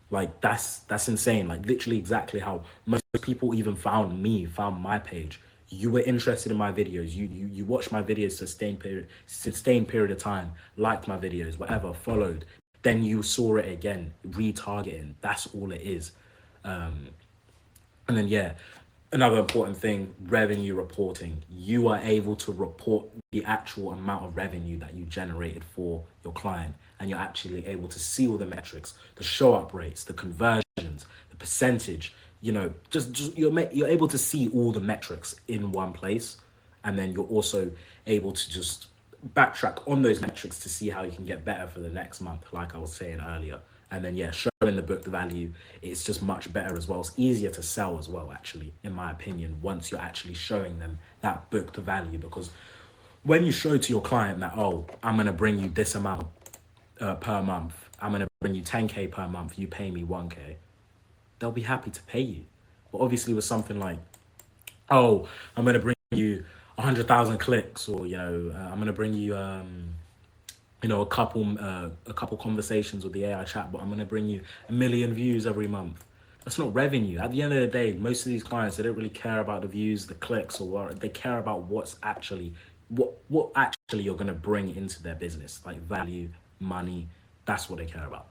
Like that's insane. Like literally exactly how most people even found my page. You were interested in my videos. You watched my videos sustained period of time, liked my videos, whatever, followed. Then you saw it again, retargeting. That's all it is. And then another important thing, revenue reporting. You are able to report the actual amount of revenue that you generated for your client, and you're actually able to see all the metrics, the show up rates, the conversions, the percentage. Just you're able to see all the metrics in one place, and then you're also able to just backtrack on those metrics to see how you can get better for the next month, like I was saying earlier. And then showing the booked value, it's just much better as well. It's easier to sell as well, actually, in my opinion, once you're actually showing them that booked value. Because when you show to your client that, oh, I'm going to bring you this amount per month, I'm going to bring you 10K per month, you pay me 1K, they'll be happy to pay you. But obviously with something like, oh, I'm going to bring you 100,000 clicks, or I'm going to bring you a couple conversations with the AI chatbot, I'm going to bring you 1 million views every month. That's not revenue. At the end of the day, most of these clients, they don't really care about the views, the clicks, or what. They care about what's actually what actually you're going to bring into their business, like value, money. That's what they care about.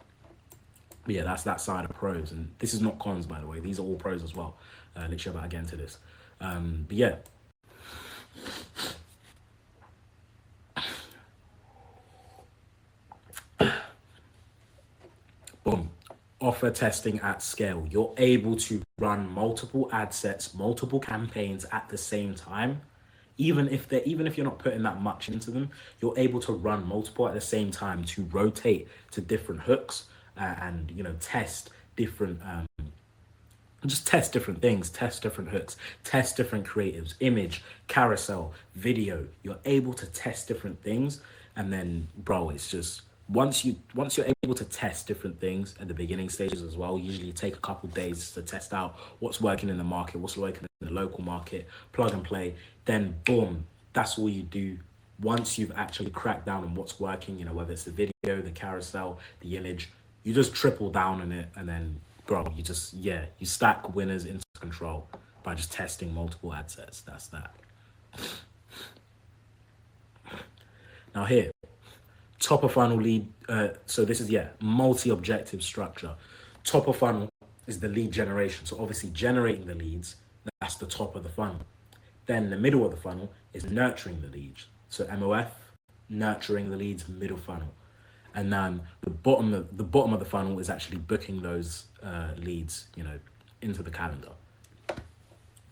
But that's that side of pros, and this is not cons, by the way. These are all pros as well. Literally about to get into this. Boom. Offer testing at scale. You're able to run multiple ad sets, multiple campaigns at the same time. Even if you're not putting that much into them, you're able to run multiple at the same time to rotate to different hooks, and test different just test different things, test different hooks, test different creatives, image, carousel, video. You're able to test different things, and then bro, it's just once you're able to test different things at the beginning stages as well, usually take a couple days to test out what's working in the market, what's working in the local market, plug and play, then boom, that's all you do. Once you've actually cracked down on what's working, whether it's the video, the carousel, the image, you just triple down on it, and then bro, you stack winners into control by just testing multiple ad sets. That's that. Now here, top of funnel lead. So this is, multi-objective structure. Top of funnel is the lead generation. So obviously generating the leads, that's the top of the funnel. Then the middle of the funnel is nurturing the leads. So MOF, nurturing the leads, middle funnel. And then the bottom of the funnel is actually booking those leads, into the calendar.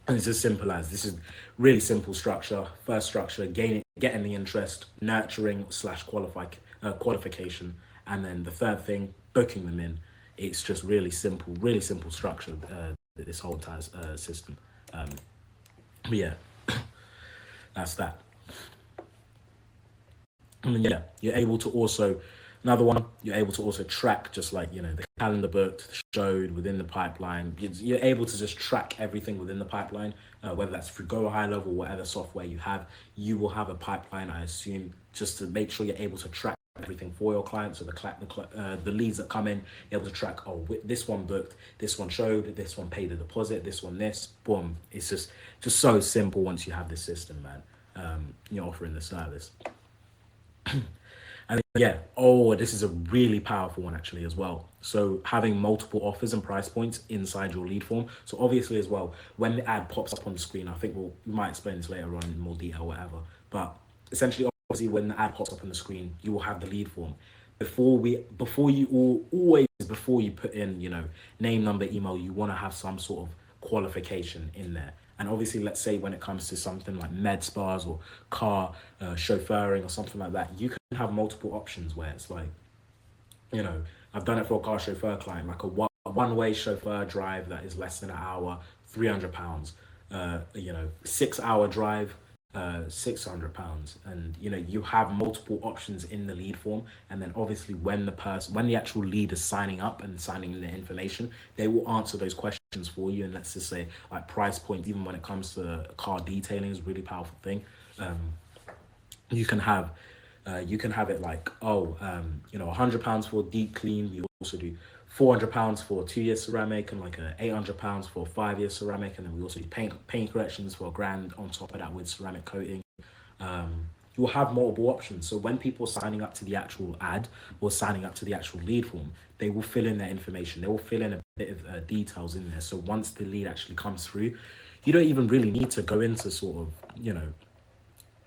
And it's as simple as, this is really simple structure. First structure, getting the interest, nurturing / qualification, and then the third thing, booking them in. It's just really simple structure. This whole entire system. But yeah, that's that. And then you're able to also, another one, you're able to also track, just like, the calendar booked, the showed within the pipeline. You're able to just track everything within the pipeline, whether that's through Go High Level, whatever software you have. You will have a pipeline, I assume, just to make sure you're able to track everything for your clients. So the leads that come in, you're able to track, this one booked, this one showed, this one paid a deposit, this one this, boom. It's just so simple once you have this system, man. You're offering the service. And this is a really powerful one actually as well. So having multiple offers and price points inside your lead form. So obviously as well, when the ad pops up on the screen, I think we might explain this later on in more detail, whatever. But essentially, obviously, when the ad pops up on the screen, you will have the lead form. Before you put in, name, number, email, you want to have some sort of qualification in there. And obviously, let's say when it comes to something like med spas or car chauffeuring or something like that, you can have multiple options where it's like, I've done it for a car chauffeur client, like a one-way chauffeur drive that is less than an hour, £300. 6-hour drive, £600. And you have multiple options in the lead form. And then obviously when the actual lead is signing up and signing in their information, they will answer those questions for you. And let's just say like price point, even when it comes to car detailing, is a really powerful thing. You can have it like, £100 for deep clean. We also do £400 for 2-year ceramic, and like £800 for 5-year ceramic. And then we also do paint corrections for £1,000 on top of that with ceramic coating. You will have multiple options. So when people are signing up to the actual ad or signing up to the actual lead form, they will fill in their information. They will fill in a bit of details in there. So once the lead actually comes through, you don't even really need to go into sort of,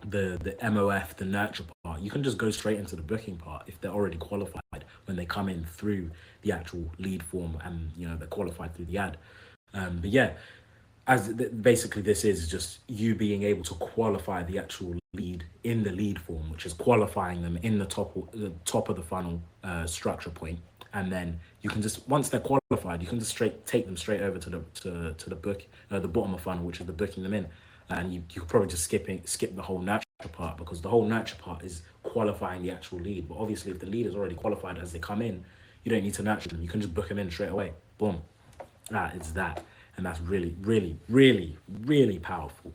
the MOF, the nurture part. You can just go straight into the booking part if they're already qualified when they come in through the actual lead form and they're qualified through the ad. Basically this is just you being able to qualify the actual lead in the lead form, which is qualifying them in the top of the funnel structure point. And then you can just, once they're qualified, you can just take them straight over to the bottom of funnel, which is the booking them in. And you could probably just skip the whole nurture part, because the whole nurture part is qualifying the actual lead. But obviously if the lead is already qualified as they come in, you don't need to nurture them. You can just book them in straight away. Boom. It's that. And that's really, really, really, really powerful.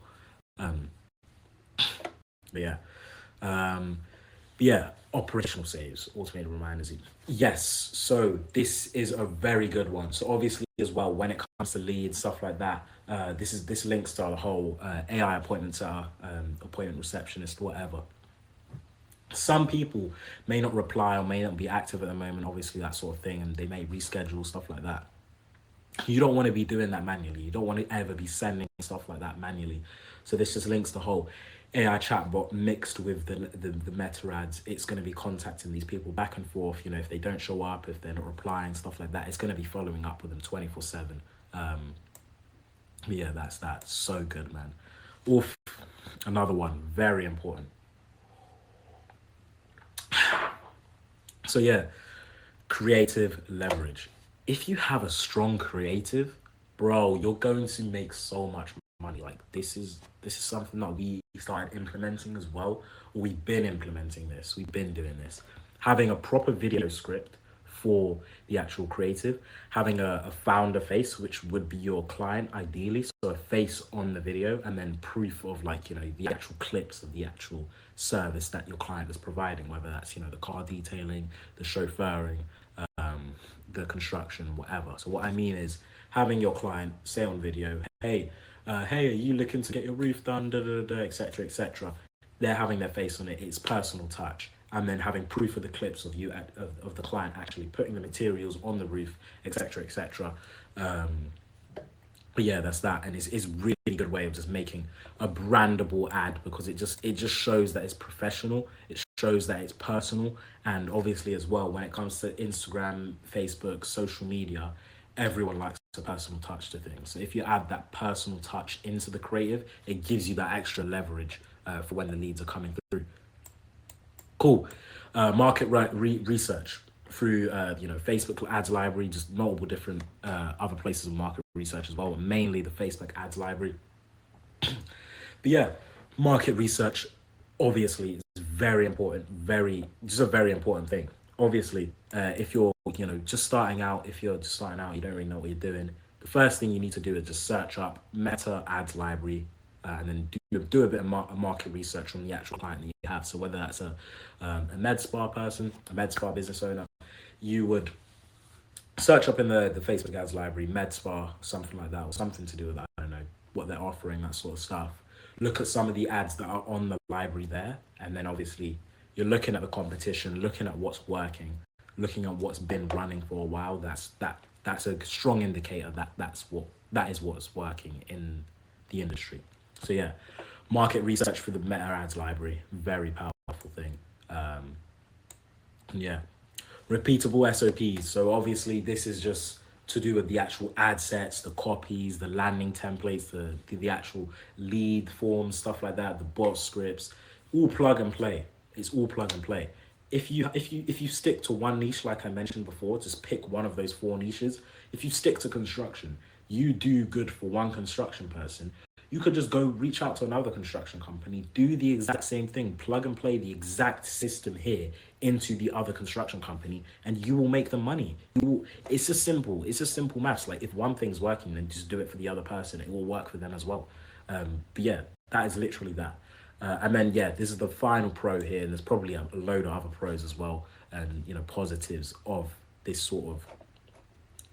Operational saves, automated reminders. Yes, so this is a very good one. So obviously as well, when it comes to leads, stuff like that, this links to the whole AI appointment setter, appointment receptionist, whatever. Some people may not reply or may not be active at the moment, obviously that sort of thing, and they may reschedule, stuff like that. You don't want to be doing that manually. You don't want to ever be sending stuff like that manually. So this just links the whole AI chatbot mixed with the meta ads. It's going to be contacting these people back and forth. If they don't show up, if they're not replying, stuff like that, it's going to be following up with them 24/7. That's that. So good, man. Oof. Another one, very important. So creative leverage. If you have a strong creative, bro, you're going to make so much money. Like this is something that we started implementing as well. We've been implementing this. We've been doing this. Having a proper video script for the actual creative, having a founder face, which would be your client ideally, so a face on the video, and then proof of the actual clips of the actual service that your client is providing, whether that's the car detailing, the chauffeuring, the construction, whatever. So what I mean is having your client say on video, hey, are you looking to get your roof done, etc., etc. They're having their face on it. It's personal touch. and then having proof of the clips of you of the client actually putting the materials on the roof, etc., etc. But yeah, that's that, and it's really good way of just making a brandable ad, because it just shows that it's professional, it shows that it's personal, and obviously as well when it comes to Instagram, Facebook, social media, everyone likes a personal touch to things. So if you add that personal touch into the creative, it gives you that extra leverage for when the leads are coming through. Cool. Market research through Facebook ads library, just multiple different other places of market research as well, but mainly the Facebook ads library. But yeah, market research obviously is very important, just a very important thing. Obviously, if you're just starting out, you don't really know what you're doing. The first thing you need to do is just search up Meta ads library, and then do a bit of market research on the actual client that you have. So whether that's a med spa person, a med spa business owner, you would search up in the Facebook ads library, med spa, something like that, or something to do with that. I don't know what they're offering, that sort of stuff. Look at some of the ads that are on the library there, and then obviously you're looking at the competition, looking at what's working, looking at what's been running for a while. That's a strong indicator that is what's working in the industry. So yeah, market research for the Meta ads library, very powerful thing. Yeah, repeatable SOPs. So obviously this is just to do with the actual ad sets, the copies, the landing templates, the actual lead forms, stuff like that, the bot scripts, all plug and play. It's all plug and play. If you stick to one niche, like I mentioned before, just pick one of those 4 niches. If you stick to construction, you do good for one construction person. You could just go reach out to another construction company, do the exact same thing, plug and play the exact system here into the other construction company, and you will make the money. It's just simple maths. Like if one thing's working, then just do it for the other person. It will work for them as well. But yeah, that is literally that. And then yeah, this is the final pro here, and there's probably a load of other pros as well, and positives of this sort of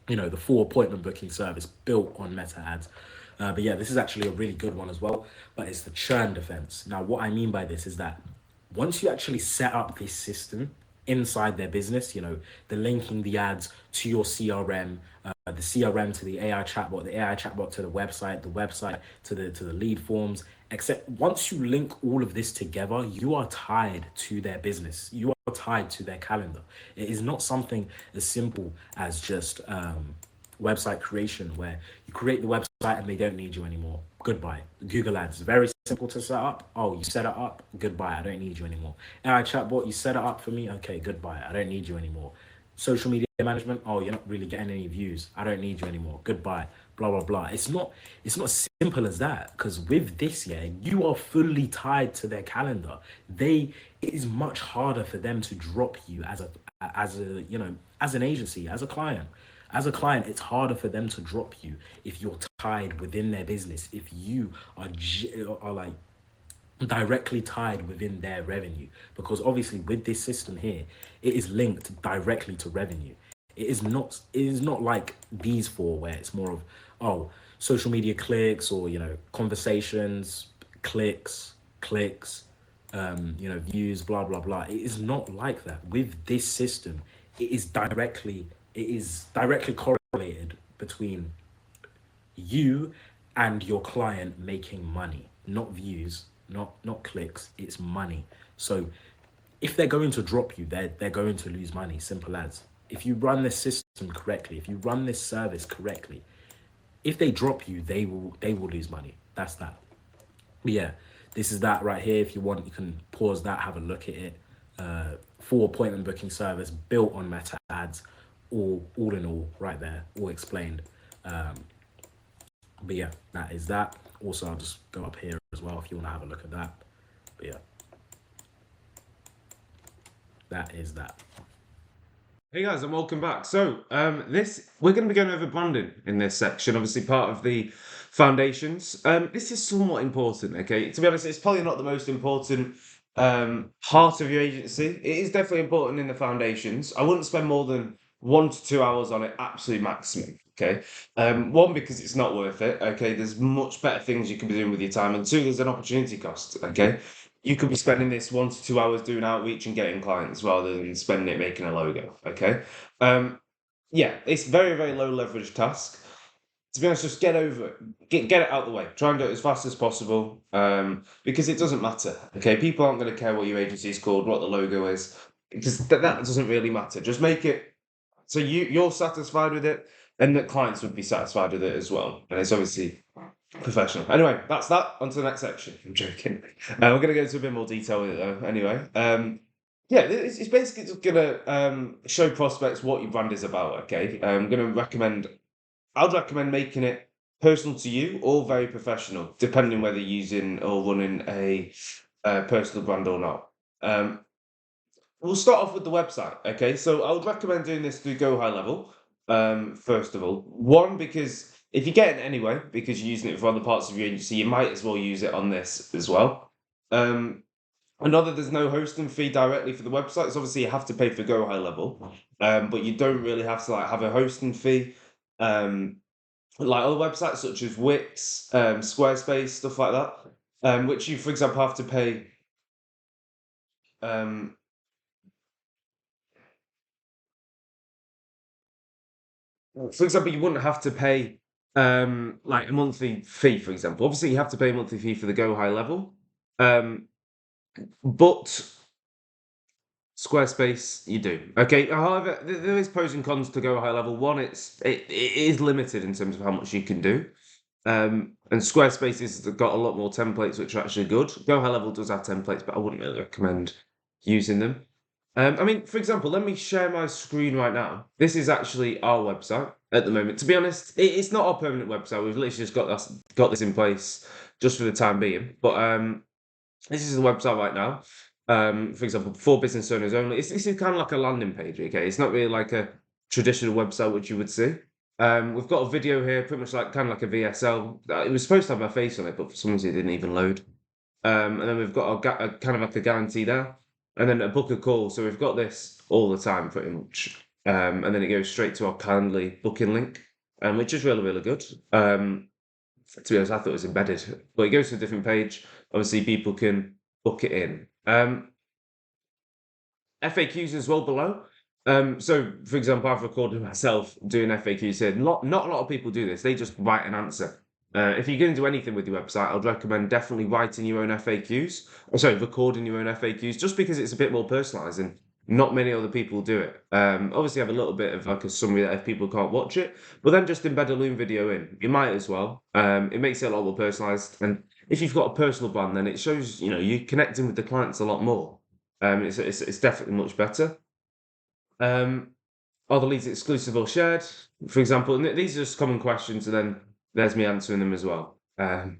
the 4 appointment booking service built on Meta ads. But yeah, this is actually a really good one as well, but it's the churn defense. Now, what I mean by this is that once you actually set up this system inside their business, the linking the ads to your CRM, the CRM to the AI chatbot, the AI chatbot to the website to the lead forms, except once you link all of this together, you are tied to their business. You are tied to their calendar. It is not something as simple as just website creation, where you create the website and they don't need you anymore. Goodbye. Google Ads, very simple to set up. Oh, you set it up. Goodbye. I don't need you anymore. AI chatbot, you set it up for me. Okay, goodbye. I don't need you anymore. Social media management. Oh, you're not really getting any views. I don't need you anymore. Goodbye. Blah blah blah. It's not simple as that, because with this, yeah, you are fully tied to their calendar. It is much harder for them to drop you as an agency, as a client. As a client, it's harder for them to drop you if you're tied within their business, if you are like directly tied within their revenue. Because obviously with this system here, it is linked directly to revenue. It is not like these 4 where it's more of social media clicks, or conversations, clicks, views, blah blah blah. It is not like that. With this system, it is directly correlated between you and your client making money, not views, not clicks. It's money. So if they're going to drop you, they're going to lose money. Simple as. If you run this system correctly, if you run this service correctly, if they drop you, they will lose money. That's that. But yeah, this is that right here. If you want, you can pause that, have a look at it. 4 appointment booking service built on Meta ads. All in all, right there, all explained. But yeah, that is that. Also, I'll just go up here as well if you want to have a look at that. But yeah, that is that. Hey guys, and welcome back. So we're going to be going over branding in this section, obviously part of the foundations. This is somewhat important, okay? To be honest, it's probably not the most important part of your agency. It is definitely important in the foundations. I wouldn't spend more than 1 to 2 hours on it, absolute maximum, okay? 1, because it's not worth it, okay? There's much better things you can be doing with your time, and 2, there's an opportunity cost, okay? you could be spending this 1 to 2 hours doing outreach and getting clients rather than spending it making a logo. Okay. Yeah, it's very, very low leverage task. To be honest, just get over it. Get it out the way. Try and do it as fast as possible. Because it doesn't matter. Okay, people aren't going to care what your agency is called, what the logo is, because that doesn't really matter. Just make it so you're satisfied with it, and that clients would be satisfied with it as well. And it's obviously professional. Anyway, that's that. On to the next section. I'm joking. We're going to go into a bit more detail with it though. Anyway, yeah, it's basically just going to show prospects what your brand is about. Okay, I'm going to recommend. I'd recommend making it personal to you or very professional, depending whether you're using or running a personal brand or not. We'll start off with the website. Okay, so I would recommend doing this through Go High Level. First of all, one, because if you get it anyway, because you're using it for other parts of your agency, you might as well use it on this as well. Another, there's no hosting fee directly for the website. So obviously you have to pay for Go High Level, but you don't really have to like have a hosting fee. Like other websites such as Wix, Squarespace, stuff like that, which you, for example, have to pay. For example, you wouldn't have to pay like a monthly fee, for example. Obviously, you have to pay a monthly fee for the Go High Level, but Squarespace, you do. Okay. However, there is pros and cons to Go High Level. One, it is limited in terms of how much you can do. And Squarespace has got a lot more templates, which are actually good. Go High Level does have templates, but I wouldn't really recommend using them. I mean, for example, let me share my screen right now. This is actually our website at the moment. To be honest, it's not our permanent website. We've literally just got this in place just for the time being. But this is the website right now. For example, for business owners only. This is kind of like a landing page. Okay, it's not really like a traditional website which you would see. We've got a video here, pretty much like kind of like a VSL. It was supposed to have my face on it, but for some reason it didn't even load. And then we've got a kind of like a guarantee there, and then a book a call. So we've got this all the time, pretty much. And then it goes straight to our Calendly booking link, which is really, really good. To be honest, I thought it was embedded, but it goes to a different page. Obviously, people can book it in. FAQs as well below. So, for example, I've recorded myself doing FAQs here. Not a lot of people do this. They just write an answer. If you're going to do anything with your website, I'd recommend definitely writing your own FAQs. Or sorry, recording your own FAQs, just because it's a bit more personalised and not many other people do it. Obviously, have a little bit of like a summary that if people can't watch it, but then just embed a Loom video in. You might as well. It makes it a lot more personalised. And if you've got a personal brand, then it shows, you're connecting with the clients a lot more. It's definitely much better. Are the leads exclusive or shared? For example, and these are just common questions, and then there's me answering them as well. I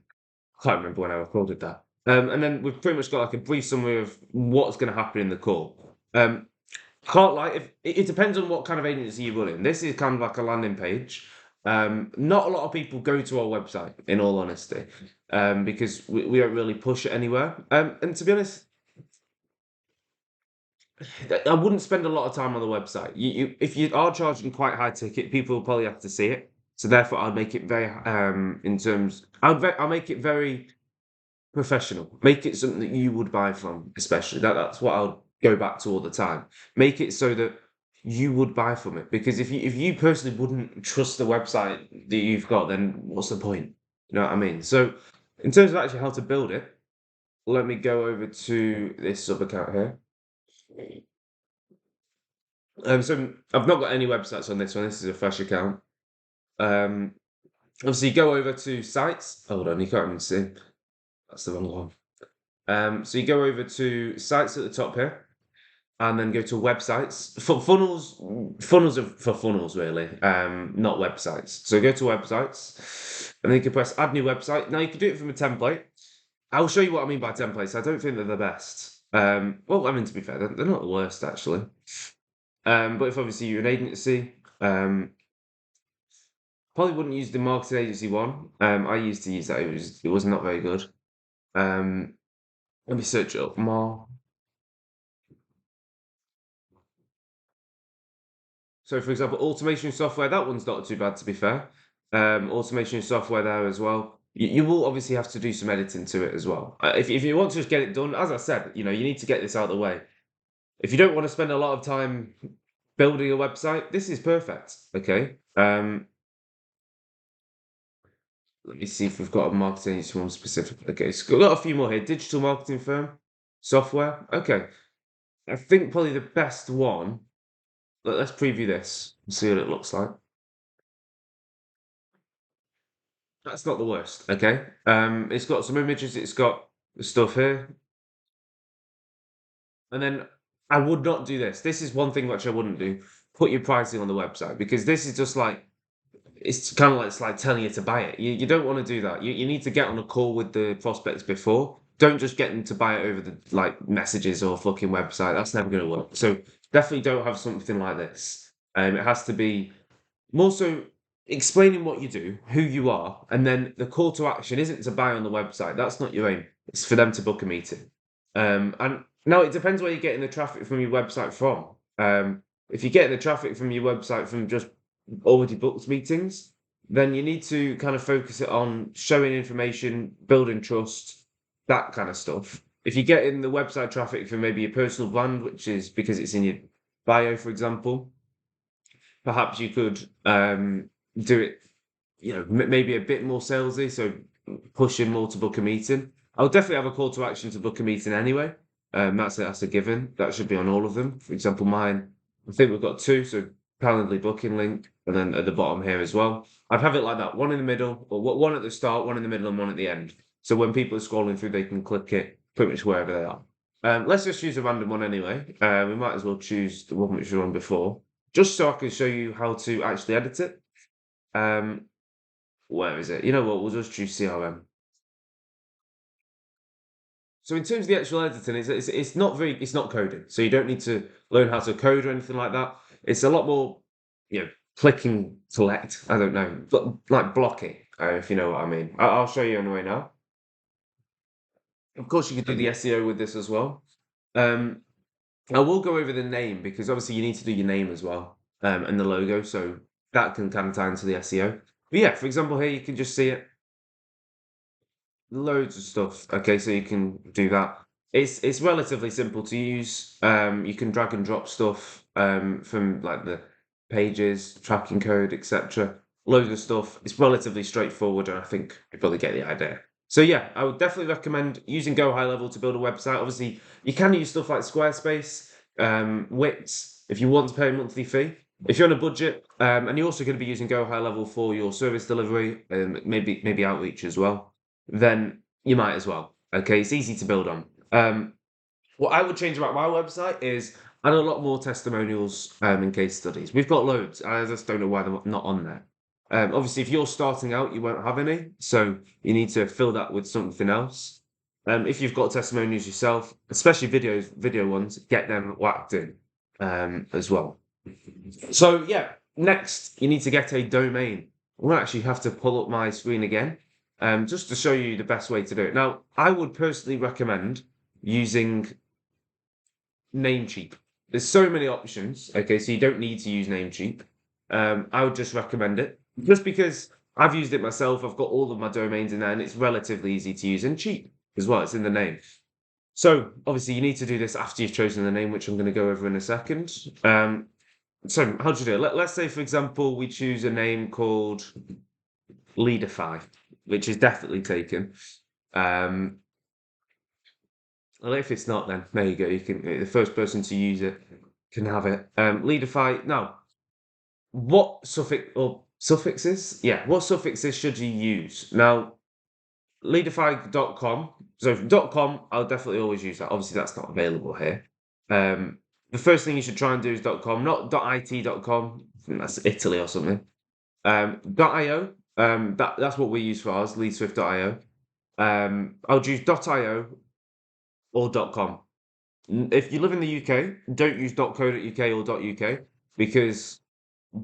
can't remember when I recorded that. And then we've pretty much got like a brief summary of what's going to happen in the call. Can't lie, if it depends on what kind of agency you're running. This is kind of like a landing page. Not a lot of people go to our website, in all honesty, because we don't really push it anywhere. And to be honest, I wouldn't spend a lot of time on the website. If you are charging quite high ticket, people will probably have to see it. So therefore, I'd make it very I'll make it very professional. Make it something that you would buy from, especially. That's what I'll go back to all the time. Make it so that you would buy from it. Because if you personally wouldn't trust the website that you've got, then what's the point? You know what I mean? So in terms of actually how to build it, let me go over to this sub account here. So I've not got any websites on this one. This is a fresh account. Obviously, go over to sites. Hold on, you can't even see. That's the wrong one. So you go over to sites at the top here, and then go to websites. For funnels are for funnels really, not websites. So go to websites, and then you can press add new website. Now you can do it from a template. I'll show you what I mean by templates. I don't think they're the best. Well, I mean, to be fair, they're not the worst actually. But if obviously you're an agency, probably wouldn't use the marketing agency one. I used to use that. It was not very good. Let me search it up more. So, for example, automation software. That one's not too bad, to be fair. Automation software there as well. You will obviously have to do some editing to it as well. If you want to just get it done, as I said, you need to get this out of the way. If you don't want to spend a lot of time building a website, this is perfect. Okay. Let me see if we've got a marketing agency one specific. Okay, so we've got a few more here. Digital marketing firm, software. Okay. I think probably the best one. Let's preview this and see what it looks like. That's not the worst. Okay. It's got some images. It's got the stuff here. And then I would not do this. This is one thing which I wouldn't do. Put your pricing on the website, because this is just like, it's kind of like, it's like telling you to buy it. You don't want to do that. You need to get on a call with the prospects before. Don't just get them to buy it over the like messages or fucking website. That's never going to work. So definitely don't have something like this. It has to be more so explaining what you do, who you are, and then the call to action isn't to buy on the website. That's not your aim. It's for them to book a meeting. And now it depends where you're getting the traffic from your website from. If you're getting the traffic from your website from just already booked meetings, then you need to kind of focus it on showing information, building trust, that kind of stuff. If you're getting the website traffic from maybe your personal brand, which is because it's in your bio, for example, perhaps you could do it, maybe a bit more salesy, so pushing more to book a meeting. I'll definitely have a call to action to book a meeting anyway. That's a given. That should be on all of them. For example, mine, I think we've got 2, so Calendly booking link, and then at the bottom here as well. I'd have it like that, one in the middle, or one at the start, one in the middle, and one at the end. So when people are scrolling through, they can click it pretty much wherever they are. Let's just choose a random one anyway. We might as well choose the one which we were on before, just so I can show you how to actually edit it. Where is it? You know what? We'll just choose CRM. So in terms of the actual editing, it's not coding. So you don't need to learn how to code or anything like that. It's a lot more, clicking select. I don't know, but like blocking, if you know what I mean. I'll show you anyway now. Of course, you could do the SEO with this as well. I will go over the name, because obviously you need to do your name as well, and the logo. So that can kind of tie into the SEO. But yeah, for example, here you can just see it. Loads of stuff. Okay, so you can do that. It's relatively simple to use. You can drag and drop stuff from like the pages, tracking code, etc. Loads of stuff. It's relatively straightforward, and I think you probably get the idea. So yeah, I would definitely recommend using Go High Level to build a website. Obviously, you can use stuff like Squarespace, Wix, if you want to pay a monthly fee. If you're on a budget, and you're also going to be using Go High Level for your service delivery, maybe outreach as well, then you might as well. Okay, it's easy to build on. What I would change about my website is add a lot more testimonials and case studies. We've got loads. I just don't know why they're not on there. Obviously, if you're starting out, you won't have any, so you need to fill that with something else. If you've got testimonials yourself, especially video ones, get them whacked in as well. So yeah, next you need to get a domain. We'll actually have to pull up my screen again, just to show you the best way to do it. Now, I would personally recommend using Namecheap. There's so many options, okay, so you don't need to use Namecheap. I would just recommend it, just because I've used it myself. I've got all of my domains in there, and it's relatively easy to use and cheap as well. It's in the name. So obviously you need to do this after you've chosen the name, which I'm going to go over in a second. So how do you do it? Let's say, for example, we choose a name called Leadify, which is definitely taken. Well, if it's not, then there you go. You can, the first person to use it can have it. Leadify. Now, what suffixes? Yeah, what suffixes should you use? Now, Leadify.com. So .com, I'll definitely always use that. Obviously, that's not available here. The first thing you should try and do is .com, not .it.com. I think that's Italy or something. .io. That's what we use for ours. Leadswift.io. I'll use .io or .com. If you live in the UK, don't use .co.uk or .uk, because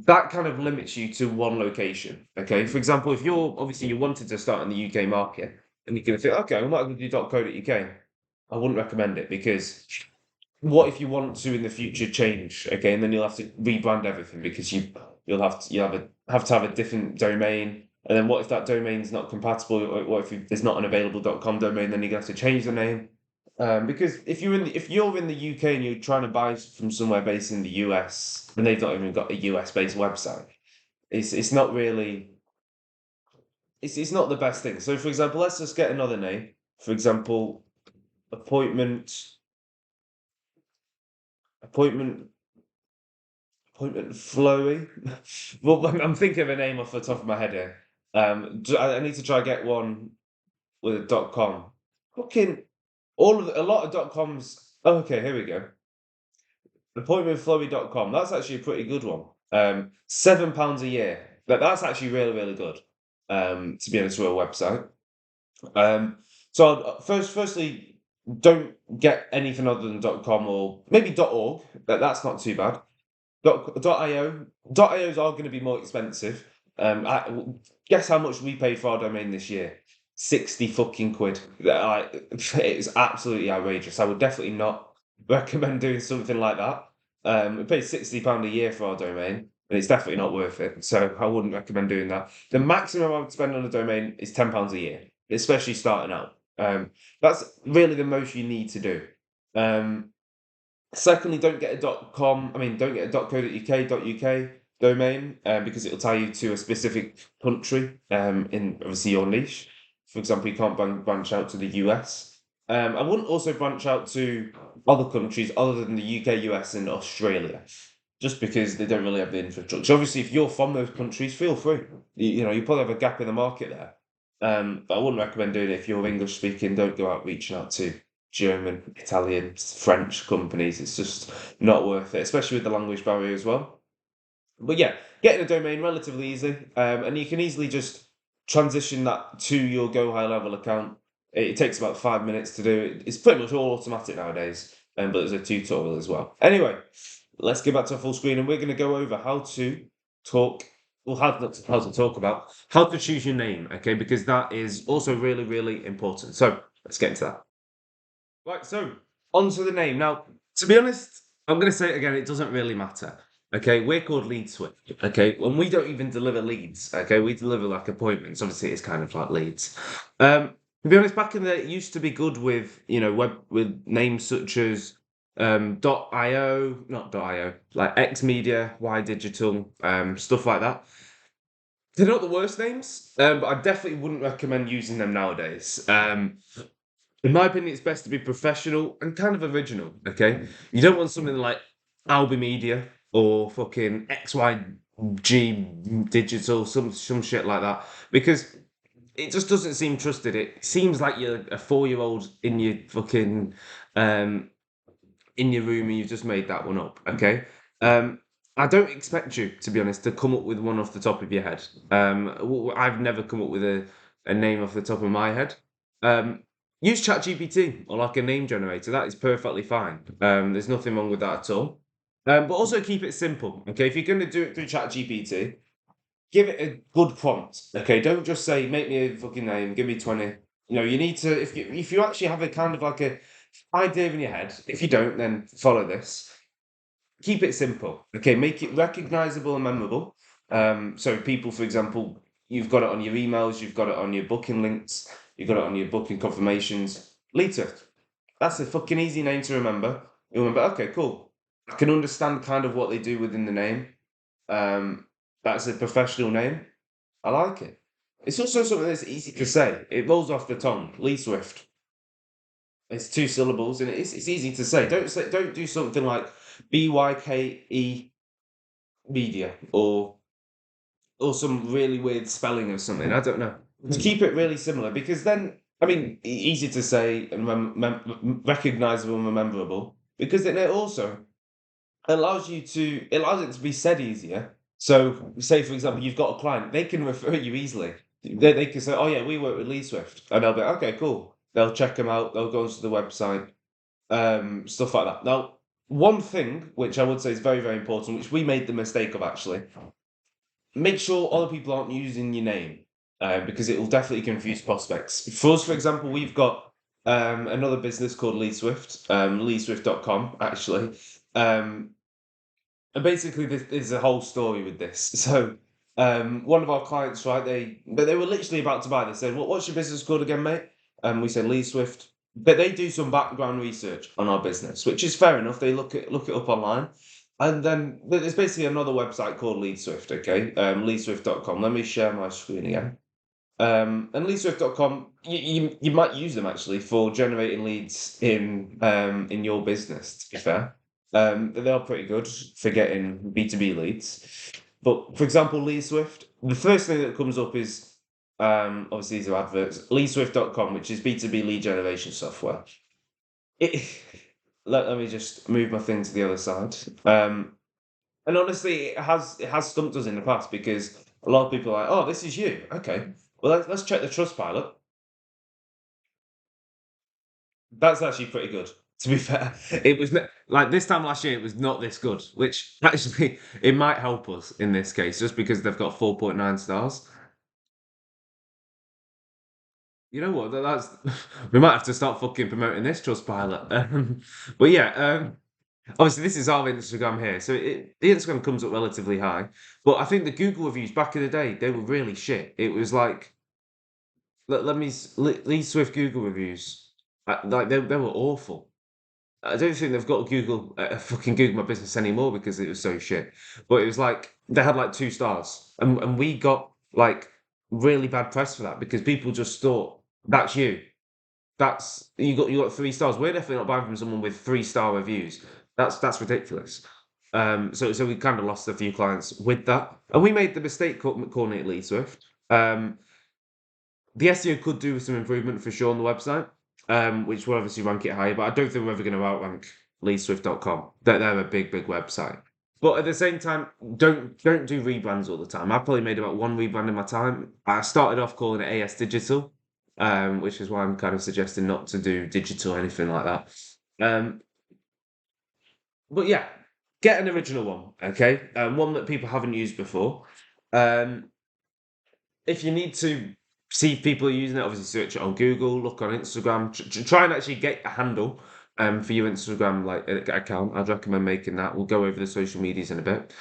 that kind of limits you to one location. Okay, for example, if you wanted to start in the UK market, and you can think, okay, I might do .co.uk. I wouldn't recommend it, because what if you want to in the future change? Okay, and then you'll have to rebrand everything, because you'll have to have a different domain. And then what if that domain's not compatible? Or what if there's not an available .com domain? Then you're gonna have to change the name. Because if you're in the UK and you're trying to buy from somewhere based in the US and they've not even got a US based website, it's not really it's not the best thing. So for example, let's just get another name. For example, appointment appointment flowy. Well, I'm thinking of a name off the top of my head here. I need to try get one with a .com. Fucking a lot of .coms. Oh, okay, here we go. Appointmentflowy.com. That's actually a pretty good one. £7 a year. That's actually really, really good. To be honest, with a website. So firstly, don't get anything other than .com or maybe .org. That's not too bad. .io. .ios are going to be more expensive. Guess how much we paid for our domain this year? 60 fucking quid. It was absolutely outrageous. I would definitely not recommend doing something like that. We paid £60 a year for our domain, and it's definitely not worth it. So I wouldn't recommend doing that. The maximum I would spend on a domain is £10 a year, especially starting out. That's really the most you need to do. Secondly, don't get a .com. I mean, don't get a .co.uk domain because it'll tie you to a specific country in obviously your niche. For example, you can't branch out to the US. I wouldn't also branch out to other countries other than the UK, US, and Australia, just because they don't really have the infrastructure. Obviously, if you're from those countries, feel free. You know, you probably have a gap in the market there. But I wouldn't recommend doing it if you're English speaking. Don't go out reaching out to German, Italian, French companies. It's just not worth it, especially with the language barrier as well. But yeah, getting a domain relatively easy, and you can easily just transition that to your Go High Level account. It takes about 5 minutes to do it. It's pretty much all automatic nowadays, but there's a tutorial as well. Anyway, let's get back to a full screen, and we're going to go over how to talk. Well, how to talk about how to choose your name, okay? Because that is also really, really important. So let's get into that. Right, so on to the name. Now, to be honest, I'm going to say it again, it doesn't really matter. Okay, we're called Lead Swift. Okay, and we don't even deliver leads. Okay, we deliver like appointments. Obviously, it's kind of like leads. To be honest, back in the it used to be good with web with names such as .io, not .io, like X Media, Y Digital, stuff like that. They're not the worst names, but I definitely wouldn't recommend using them nowadays. In my opinion, it's best to be professional and kind of original, okay? You don't want something like Albie Media or fucking XYG Digital, some shit like that, because it just doesn't seem trusted. It seems like you're a 4-year-old in your fucking in your room and you've just made that one up, okay? I don't expect you, to be honest, to come up with one off the top of your head. I've never come up with a name off the top of my head. Use ChatGPT or like a name generator. That is perfectly fine. There's nothing wrong with that at all. But also keep it simple. Okay, if you're going to do it through ChatGPT, give it a good prompt. Okay, don't just say make me a fucking name, give me 20. You need to if you actually have a kind of like a idea in your head. If you don't, then follow this. Keep it simple. Okay, make it recognizable and memorable. So people, for example, you've got it on your emails, you've got it on your booking links. You've got it on your booking confirmations. Lead Swift. That's a fucking easy name to remember. You remember, okay, cool. I can understand kind of what they do within the name. That's a professional name. I like it. It's also something that's easy to say. It rolls off the tongue. Lead Swift. It's 2 syllables and it's easy to say. Don't do something like BYKE Media or some really weird spelling of something. I don't know. To keep it really similar, because then, I mean, easy to say and recognizable and memorable, because then it also allows it to be said easier. So, say for example, you've got a client, they can refer you easily. They can say, "Oh yeah, we work with Lead Swift," and they'll be okay, cool. They'll check them out. They'll go onto the website, stuff like that. Now, one thing which I would say is very, very important, which we made the mistake of actually, make sure other people aren't using your name. Because it will definitely confuse prospects. For us, for example, we've got another business called Lead Swift, leadswift.com, actually. And basically, there's a whole story with this. So One of our clients, right? They were literally about to buy. They said, "What's your business called again, mate?" And we said Lead Swift. But they do some background research on our business, which is fair enough. They look it up online, and then there's basically another website called Lead Swift. Okay, leadswift.com. Let me share my screen again. And leadswift.com, you might use them actually for generating leads in your business. To be fair, they are pretty good for getting B2B leads. But for example, LeadSwift, the first thing that comes up is obviously these are adverts. LeadSwift.com, which is B2B lead generation software. It let me just move my thing to the other side. And honestly, it has stumped us in the past because a lot of people are like, "Oh, this is you." Okay, well let's check the trust pilot. That's actually pretty good. To be fair, it was like this time last year. It was not this good, which actually it might help us in this case, just because they've got 4.9 stars. You know what? That's we might have to start fucking promoting this trust pilot. But yeah, obviously this is our Instagram here, so the Instagram comes up relatively high. But I think the Google reviews back in the day they were really shit. It was like let me Lee Swift Google reviews, like they were awful. I don't think they've got Google fucking Google My Business anymore because it was so shit. But it was like they had like 2 stars, and we got like really bad press for that because people just thought that's you. That's you got 3 stars. We're definitely not buying from someone with 3-star reviews. That's ridiculous. So we kind of lost a few clients with that, and we made the mistake calling it Lee Swift. The SEO could do with some improvement for sure on the website, which will obviously rank it higher, but I don't think we're ever going to outrank leadswift.com. They're a big website. But at the same time, don't do rebrands all the time. I probably made about 1 rebrand in my time. I started off calling it AS Digital, which is why I'm kind of suggesting not to do digital or anything like that. But yeah, get an original one, okay? One that people haven't used before. If you need to see if people are using it, obviously search it on Google, look on Instagram, try and actually get a handle for your Instagram like account. I'd recommend making that. We'll go over the social medias in a bit.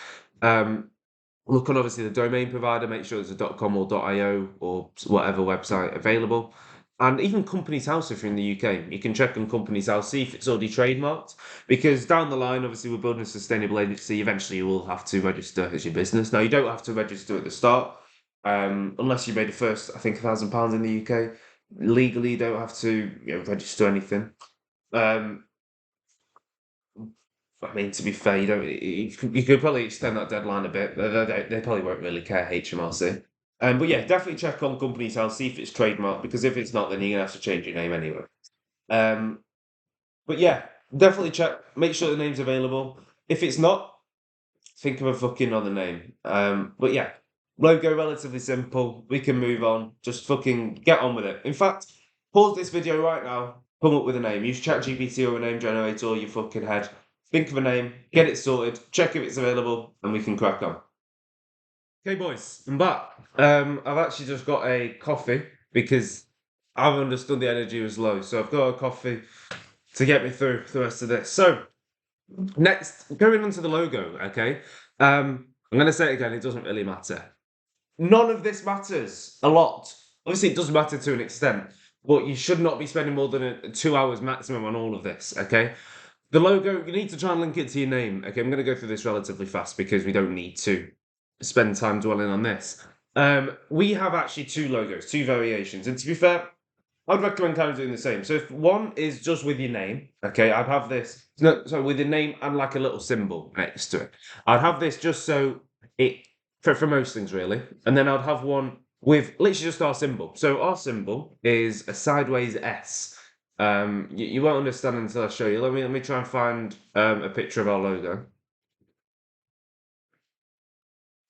Look on obviously the domain provider, make sure there's a .com or .io or whatever website available. And even Company's House, if you're in the UK, you can check on Company's House, see if it's already trademarked. Because down the line, obviously, we're building a sustainable agency. Eventually, you will have to register as your business. Now, you don't have to register at the start, unless you made the first, I think, £1,000 in the UK. Legally, you don't have to register anything. I mean, to be fair, you could probably extend that deadline a bit. They probably won't really care, HMRC. But yeah, definitely check on Company's House, see if it's trademarked, because if it's not, then you're gonna have to change your name anyway. But yeah, definitely check. Make sure the name's available. If it's not, think of a fucking other name. But yeah, logo relatively simple. We can move on. Just fucking get on with it. In fact, pause this video right now. Come up with a name. Use ChatGPT or a name generator or your fucking head. Think of a name, get it sorted, check if it's available, and we can crack on. Okay, boys, I'm back. I've actually just got a coffee because I've understood the energy was low, so I've got a coffee to get me through the rest of this. So, next, going on to the logo, okay? I'm going to say it again, it doesn't really matter. None of this matters a lot. Obviously, it does matter to an extent, but you should not be spending more than 2 hours maximum on all of this, okay? The logo, you need to try and link it to your name. Okay, I'm going to go through this relatively fast because we don't need to spend time dwelling on this. We have actually 2 logos, 2 variations. And to be fair, I'd recommend kind of doing the same. So if one is just with your name, okay, I'd have this, no, so with your name and like a little symbol next to it. I'd have this just so it, for most things really. And then I'd have one with literally just our symbol. So our symbol is a sideways S. You won't understand until I show you. Let me try and find a picture of our logo.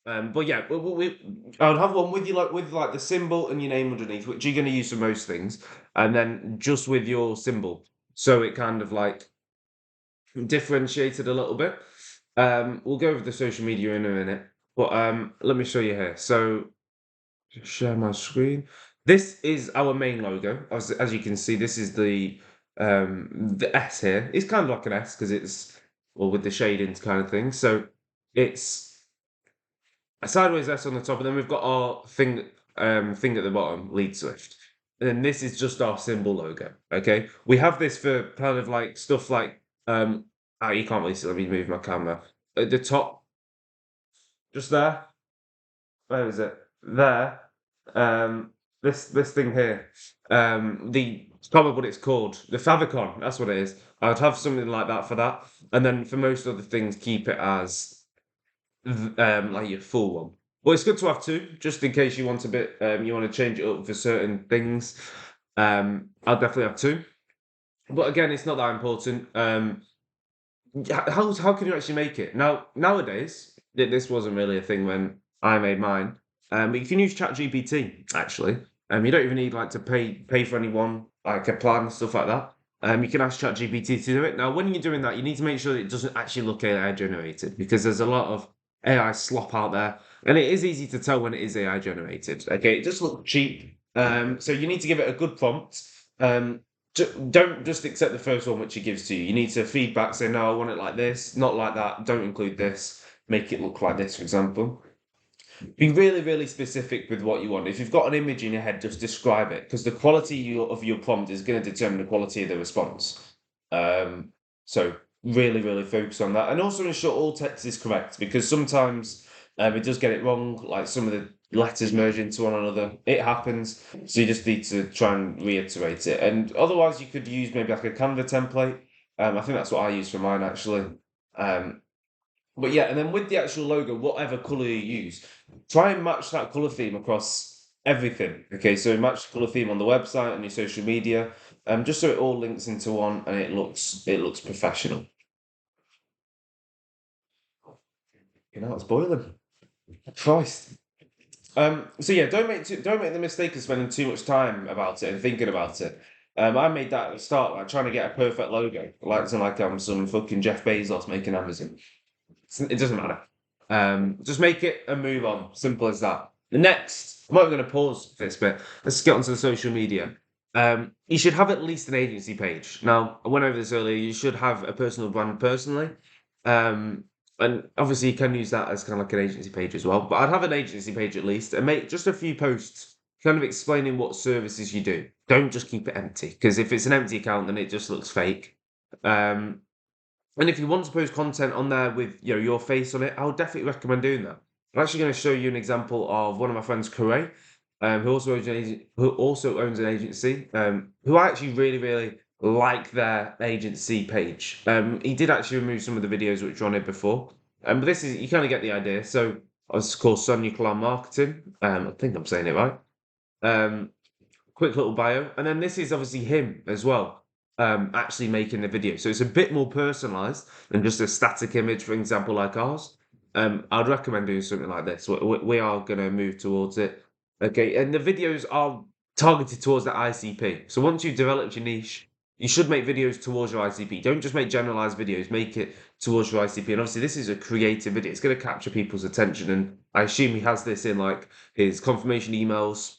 But yeah, I would have one with you with the symbol and your name underneath, which you're going to use for most things, and then just with your symbol, so it kind of like differentiated a little bit. We'll go over the social media in a minute, but let me show you here. So share my screen. This is our main logo. As you can see, this is the S here. It's kind of like an S because it's with the shadings kind of thing. So it's a sideways S on the top, and then we've got our thing at the bottom, lead Swift. And then this is just our symbol logo. Okay, we have this for kind of like stuff like you can't really see. Let me move my camera at the top, just there. Where is it? There. This thing here. The I can't remember what it's called. The favicon. That's what it is. I'd have something like that for that, and then for most other things, keep it as like your full one. Well, it's good to have two, just in case you want a bit. You want to change it up for certain things. I'll definitely have two, but again, it's not that important. How can you actually make it now? Nowadays, this wasn't really a thing when I made mine. But you can use ChatGPT actually. You don't even need like to pay for anyone like a plan stuff like that. You can ask ChatGPT to do it. Now, when you're doing that, you need to make sure that it doesn't actually look AI generated because there's a lot of AI slop out there, and it is easy to tell when it is AI generated. Okay, it just looks cheap. So you need to give it a good prompt. Don't just accept the first one which it gives to you. You need to feedback, say, no, I want it like this, not like that, don't include this, make it look like this, for example. Be really, really specific with what you want. If you've got an image in your head, just describe it, because the quality of your prompt is going to determine the quality of the response. So really, really focus on that. And also ensure all text is correct, because sometimes it does get it wrong, like some of the letters merge into one another. It happens, so you just need to try and reiterate it. And otherwise, you could use maybe like a Canva template. I think that's what I use for mine actually. But yeah, and then with the actual logo, whatever color you use, try and match that color theme across everything. Okay, so match the color theme on the website and your social media, just so it all links into one and it looks professional. You know, it's boiling. Christ. So yeah, don't make the mistake of spending too much time about it and thinking about it. I made that at the start, like trying to get a perfect logo, like I'm some fucking Jeff Bezos making Amazon. It doesn't matter. Just make it and move on. Simple as that. The next, I'm not going to pause for this bit. Let's get onto the social media. You should have at least an agency page. Now, I went over this earlier. You should have a personal brand personally. And obviously you can use that as kind of like an agency page as well. But I'd have an agency page at least and make just a few posts kind of explaining what services you do. Don't just keep it empty, because if it's an empty account, then it just looks fake. And if you want to post content on there with your face on it, I would definitely recommend doing that. I'm actually going to show you an example of one of my friends, Corey, who also owns an agency, who I actually really, really like their agency page. He did actually remove some of the videos which were on it before, but this is, you kind of get the idea. So it's called Sonia Clown Marketing. I think I'm saying it right. Quick little bio, and then this is obviously him as well. Actually making the video, so it's a bit more personalized than just a static image, for example, like ours. I'd recommend doing something like this. We are going to move towards it. Okay, and the videos are targeted towards the ICP. So once you've developed your niche, you should make videos towards your ICP. Don't just make generalized videos, make it towards your ICP. And obviously this is a creative video. It's going to capture people's attention, and I assume he has this in like his confirmation emails,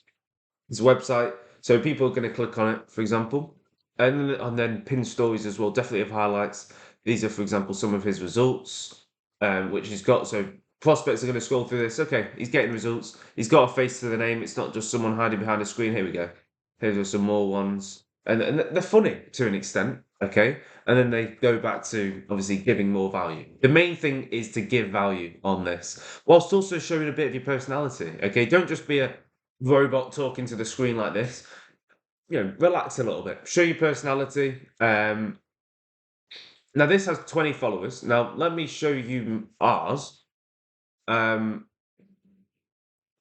his website, so people are going to click on it, for example. And then pin stories as well, definitely have highlights. These are, for example, some of his results, which he's got. So prospects are going to scroll through this. Okay, he's getting results. He's got a face to the name. It's not just someone hiding behind a screen. Here we go. Here are some more ones. And they're funny to an extent, okay? And then they go back to, obviously, giving more value. The main thing is to give value on this, whilst also showing a bit of your personality, okay? Don't just be a robot talking to the screen like this. Relax a little bit. Show your personality. Now, this has 20 followers. Now, let me show you ours.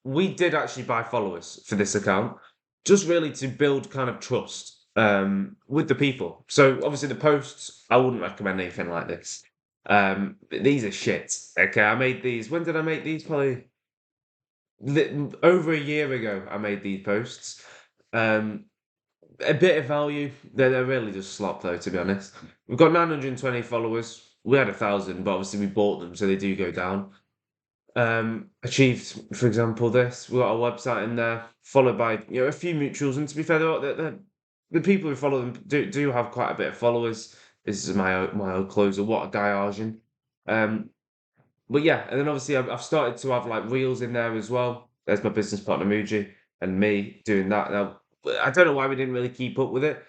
We did actually buy followers for this account, just really to build kind of trust with the people. So, obviously, the posts, I wouldn't recommend anything like this. These are shit. Okay, I made these. When did I make these? Probably over a year ago, I made these posts. A bit of value. They're really just slop, though, to be honest. We've got 920 followers. We had 1,000, but obviously we bought them, so they do go down. Achieved, for example, this. We've got a website in there, followed by a few mutuals. And to be fair, the people who follow them do have quite a bit of followers. This is my old closer. What a guy, Arjun. But yeah, and then obviously I've started to have like reels in there as well. There's my business partner Muji and me doing that. Now I don't know why we didn't really keep up with it.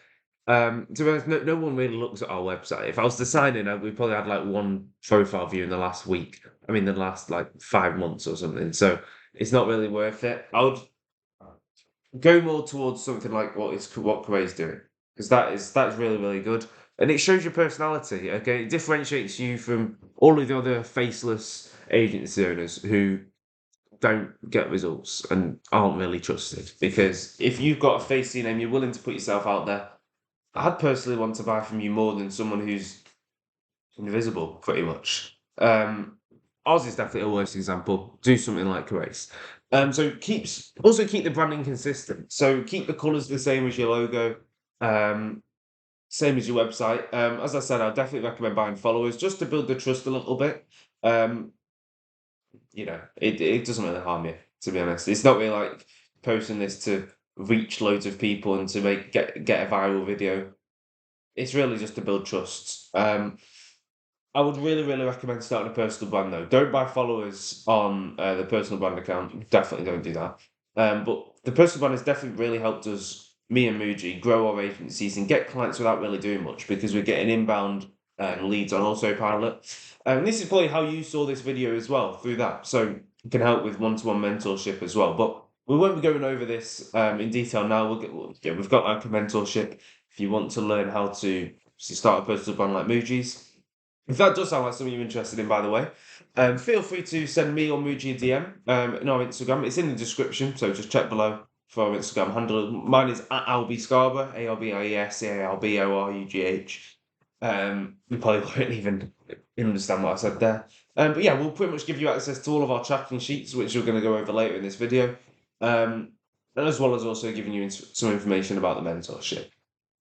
To be honest, no one really looks at our website. If I was to sign in, we probably had like one profile view in the last week. I mean, the last like 5 months or something. So it's not really worth it. I would go more towards something like what Corey's doing, because that's really good, and it shows your personality. Okay, it differentiates you from all of the other faceless agency owners who don't get results and aren't really trusted. Because if you've got a facey name, you're willing to put yourself out there. I'd personally want to buy from you more than someone who's invisible, pretty much. Oz is definitely a worse example. Do something like Grace. So keep the branding consistent. So keep the colours the same as your logo, same as your website. As I said, I definitely recommend buying followers just to build the trust a little bit. It doesn't really harm you, to be honest. It's not really like posting this to reach loads of people and to get a viral video. It's really just to build trust. I would really recommend starting a personal brand though. Don't buy followers on the personal brand account. Definitely don't do that. But the personal brand has definitely really helped us, me and Muji, grow our agencies and get clients without really doing much, because we're getting inbound leads on autopilot. And this is probably how you saw this video as well, through that. So it can help with one-to-one mentorship as well. But we won't be going over this in detail now. We've got like a mentorship if you want to learn how to start a personal brand like Muji's. If that does sound like something you're interested in, by the way, feel free to send me or Muji a DM in our Instagram. It's in the description, so just check below for our Instagram handle. Mine is at AlbieScarborough, AlbieScarborough. You probably won't even understand what I said there. But yeah, we'll pretty much give you access to all of our tracking sheets, which we're going to go over later in this video, and as well as also giving you some information about the mentorship.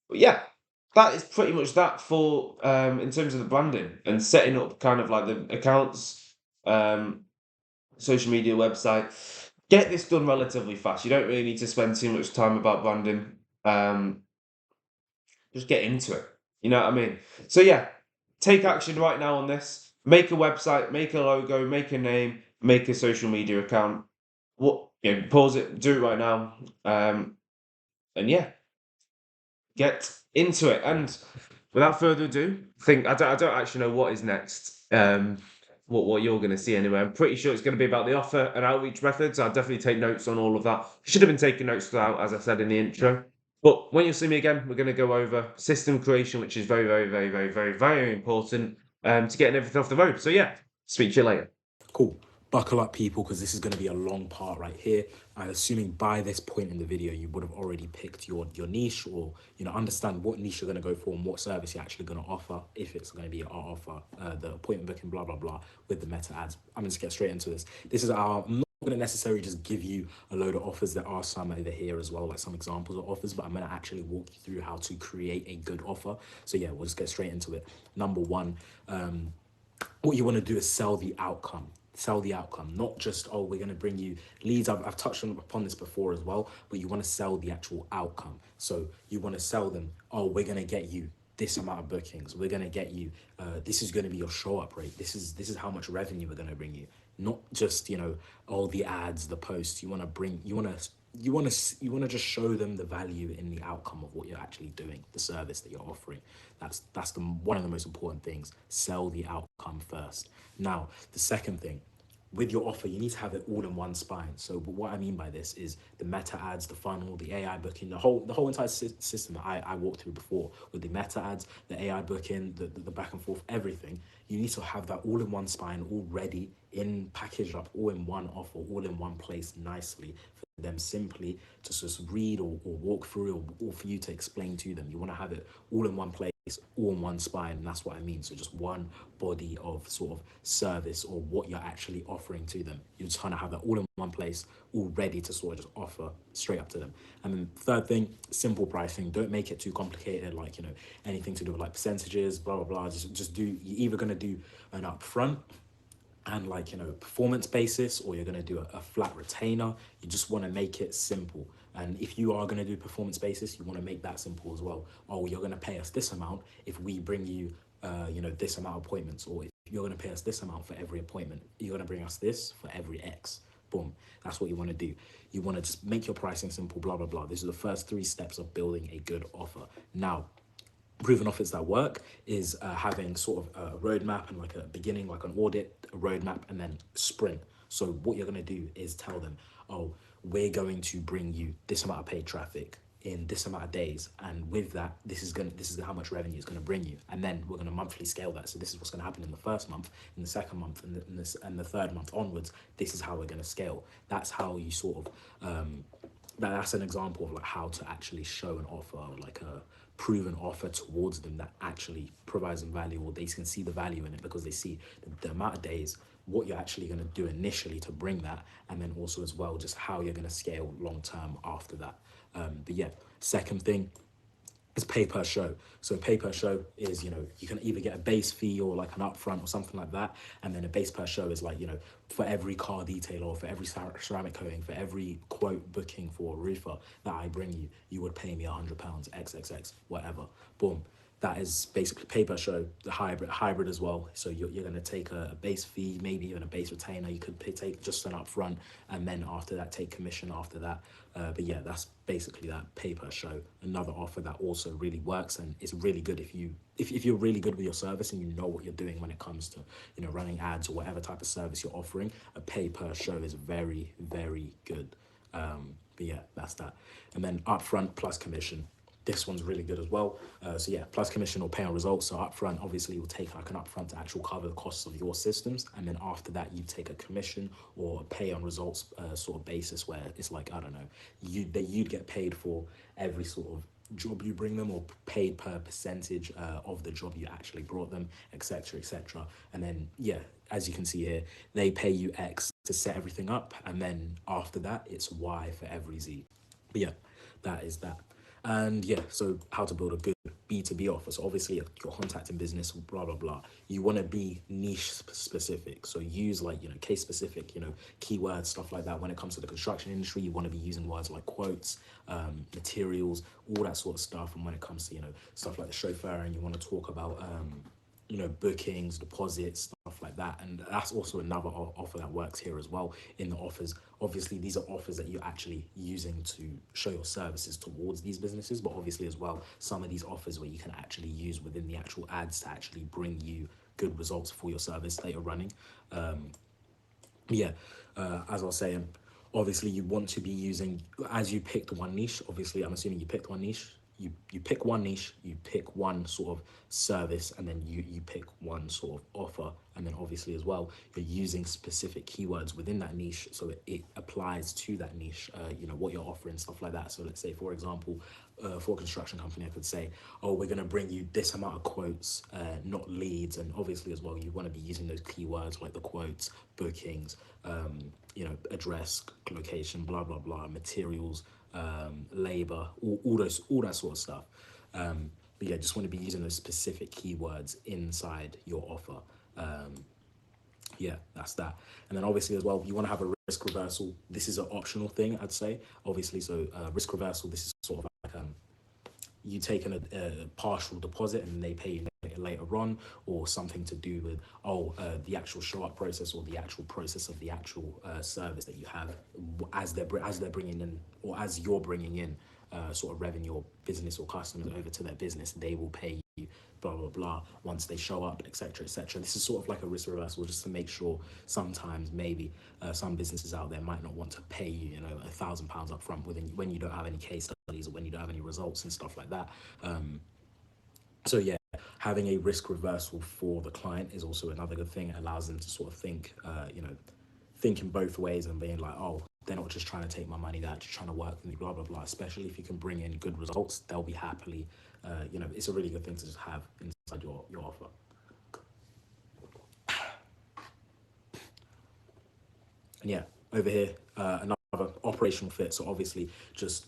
But yeah, that is pretty much that for in terms of the branding and setting up kind of like the accounts, social media, website. Get this done relatively fast. You don't really need to spend too much time about branding. Just get into it. You know what I mean? So yeah, take action right now on this. Make a website, make a logo, make a name, make a social media account. Pause it, do it right now. And yeah, get into it. And without further ado, I don't actually know what is next. What you're going to see anyway. I'm pretty sure it's going to be about the offer and outreach methods. I'll definitely take notes on all of that. Should have been taking notes throughout, as I said in the intro. But when you see me again, we're going to go over system creation, which is very important to getting everything off the road. So yeah, speak to you later. Cool. Buckle up, people, because this is going to be a long part right here. I'm assuming by this point in the video, you would have already picked your niche, or understand what niche you're going to go for and what service you're actually going to offer. If it's going to be our offer, the appointment booking, blah blah blah, with the meta ads. I'm going to get straight into this. I'm not going to necessarily just give you a load of offers. There are some over here as well, like some examples of offers, but I'm going to actually walk you through how to create a good offer. So yeah, we'll just get straight into it. Number one, what you want to do is sell the outcome. Sell the outcome, not just, oh, we're going to bring you leads. I've touched upon this before as well, but you want to sell the actual outcome. So you want to sell them, oh, we're going to get you this amount of bookings. We're going to get you, this is going to be your show up rate. This is how much revenue we're going to bring you. Not just, all the ads, the posts. You want to just show them the value in the outcome of what you're actually doing, the service that you're offering. That's one of the most important things. Sell the outcome first. Now, the second thing, with your offer, you need to have it all in one spine. So what I mean by this is the meta ads, the funnel, the AI booking, the whole entire system that I walked through before, with the meta ads, the AI booking, the back and forth, everything. You need to have that all in one spine, all ready, packaged up, all in one offer, all in one place nicely for them simply to just read or walk through, or for you to explain to them. You want to have it all in one place, all in one spine, and that's what I mean. So just one body of sort of service, or what you're actually offering to them. You're just trying to have that all in one place, all ready to sort of just offer straight up to them. And then third thing, simple pricing. Don't make it too complicated, like anything to do with like percentages, blah blah blah. Just do, you're either going to do an upfront and performance basis, or you're going to do a flat retainer. You just want to make it simple. And if you are going to do performance basis, you want to make that simple as well. Oh, you're going to pay us this amount if we bring you this amount of appointments, or you're going to pay us this amount for every appointment. You're going to bring us this for every X. Boom. That's what you want to do. You want to just make your pricing simple, blah, blah, blah. This is the first 3 steps of building a good offer. Now, proven offers that work is having sort of a roadmap and like a beginning, like an audit, a roadmap, and then sprint. So what you're going to do is tell them, oh, we're going to bring you this amount of paid traffic in this amount of days, and with that, this is how much revenue it's going to bring you, and then we're going to monthly scale that. So this is what's going to happen in the first month, in the second month, and the third month onwards. This is how we're going to scale. That's how you sort of that's an example of like how to actually show an offer, like a proven offer towards them that actually provides them value, or they can see the value in it because they see the amount of days, what you're actually going to do initially to bring that, and then also as well just how you're going to scale long term after that. But yeah, second thing is pay per show. So pay per show is, you know, you can either get a base fee or like an upfront or something like that. And then a base per show is like, you know, for every car detail or for every ceramic coating, for every quote booking for a roofer that I bring you, you would pay me £100, XXX, whatever. Boom. That is basically pay per show, the hybrid as well. So you're going to take a base fee, maybe even a base retainer. You could take just an upfront, and then after that, take commission after that. But yeah, that's basically that pay per show. Another offer that also really works, and it's really good if you're really good with your service and you know what you're doing when it comes to, you know, running ads or whatever type of service you're offering. A pay per show is very, very good. But yeah, that's that. And then upfront plus commission. This one's really good as well. So yeah, plus commission or pay on results. So upfront, obviously, you'll take like an upfront to actually cover the costs of your systems, and then after that, you take a commission or a pay on results sort of basis, where it's like, I don't know, you'd get paid for every sort of job you bring them, or paid per percentage of the job you actually brought them, etc., etc. And then yeah, as you can see here, they pay you X to set everything up, and then after that, it's Y for every Z. But yeah, that is that. And yeah, so how to build a good B2B offer. So obviously you're contacting business, blah, blah, blah. You want to be niche specific. So use like, you know, case specific, you know, keywords, stuff like that. When it comes to the construction industry, you want to be using words like quotes, materials, all that sort of stuff. And when it comes to, you know, stuff like the chauffeur, and you want to talk about, you know, bookings, deposits, stuff like that. And that's also another offer that works here as well in the offers. Obviously, these are offers that you're actually using to show your services towards these businesses, but obviously as well, some of these offers where you can actually use within the actual ads to actually bring you good results for your service that you're running. As I was saying, obviously you want to be using, as you picked one niche, obviously I'm assuming you picked one niche, you pick one niche, you pick one sort of service, and then you pick one sort of offer, and then obviously as well, you're using specific keywords within that niche, so it applies to that niche, you know, what you're offering, stuff like that. So let's say, for example, for a construction company, I could say, oh, we're going to bring you this amount of quotes, not leads. And obviously as well, you want to be using those keywords like the quotes, bookings, you know, address, location, blah, blah, blah, materials, labor, all that sort of stuff. But yeah, just want to be using those specific keywords inside your offer. Yeah, that's that. And then obviously as well, you want to have a risk reversal. This is an optional thing, I'd say, obviously. So risk reversal, this is sort of like you take a partial deposit and they pay you later on, or something to do with the actual show up process, or the actual process of the actual service that you have as they're bringing in, or as you're bringing in sort of revenue or business or customers over to their business. They will pay you blah blah blah once they show up, etc., etc. This is sort of like a risk reversal, just to make sure sometimes maybe some businesses out there might not want to pay you, you know, £1,000 up front when you don't have any case studies, or when you don't have any results and stuff like that. So yeah, having a risk reversal for the client is also another good thing. It allows them to sort of think, you know, think in both ways, and being like, oh, they're not just trying to take my money, they're just trying to work with me, blah, blah, blah. Especially if you can bring in good results, they'll be happily, you know, it's a really good thing to just have inside your offer. And yeah, over here, another operational fit. So obviously just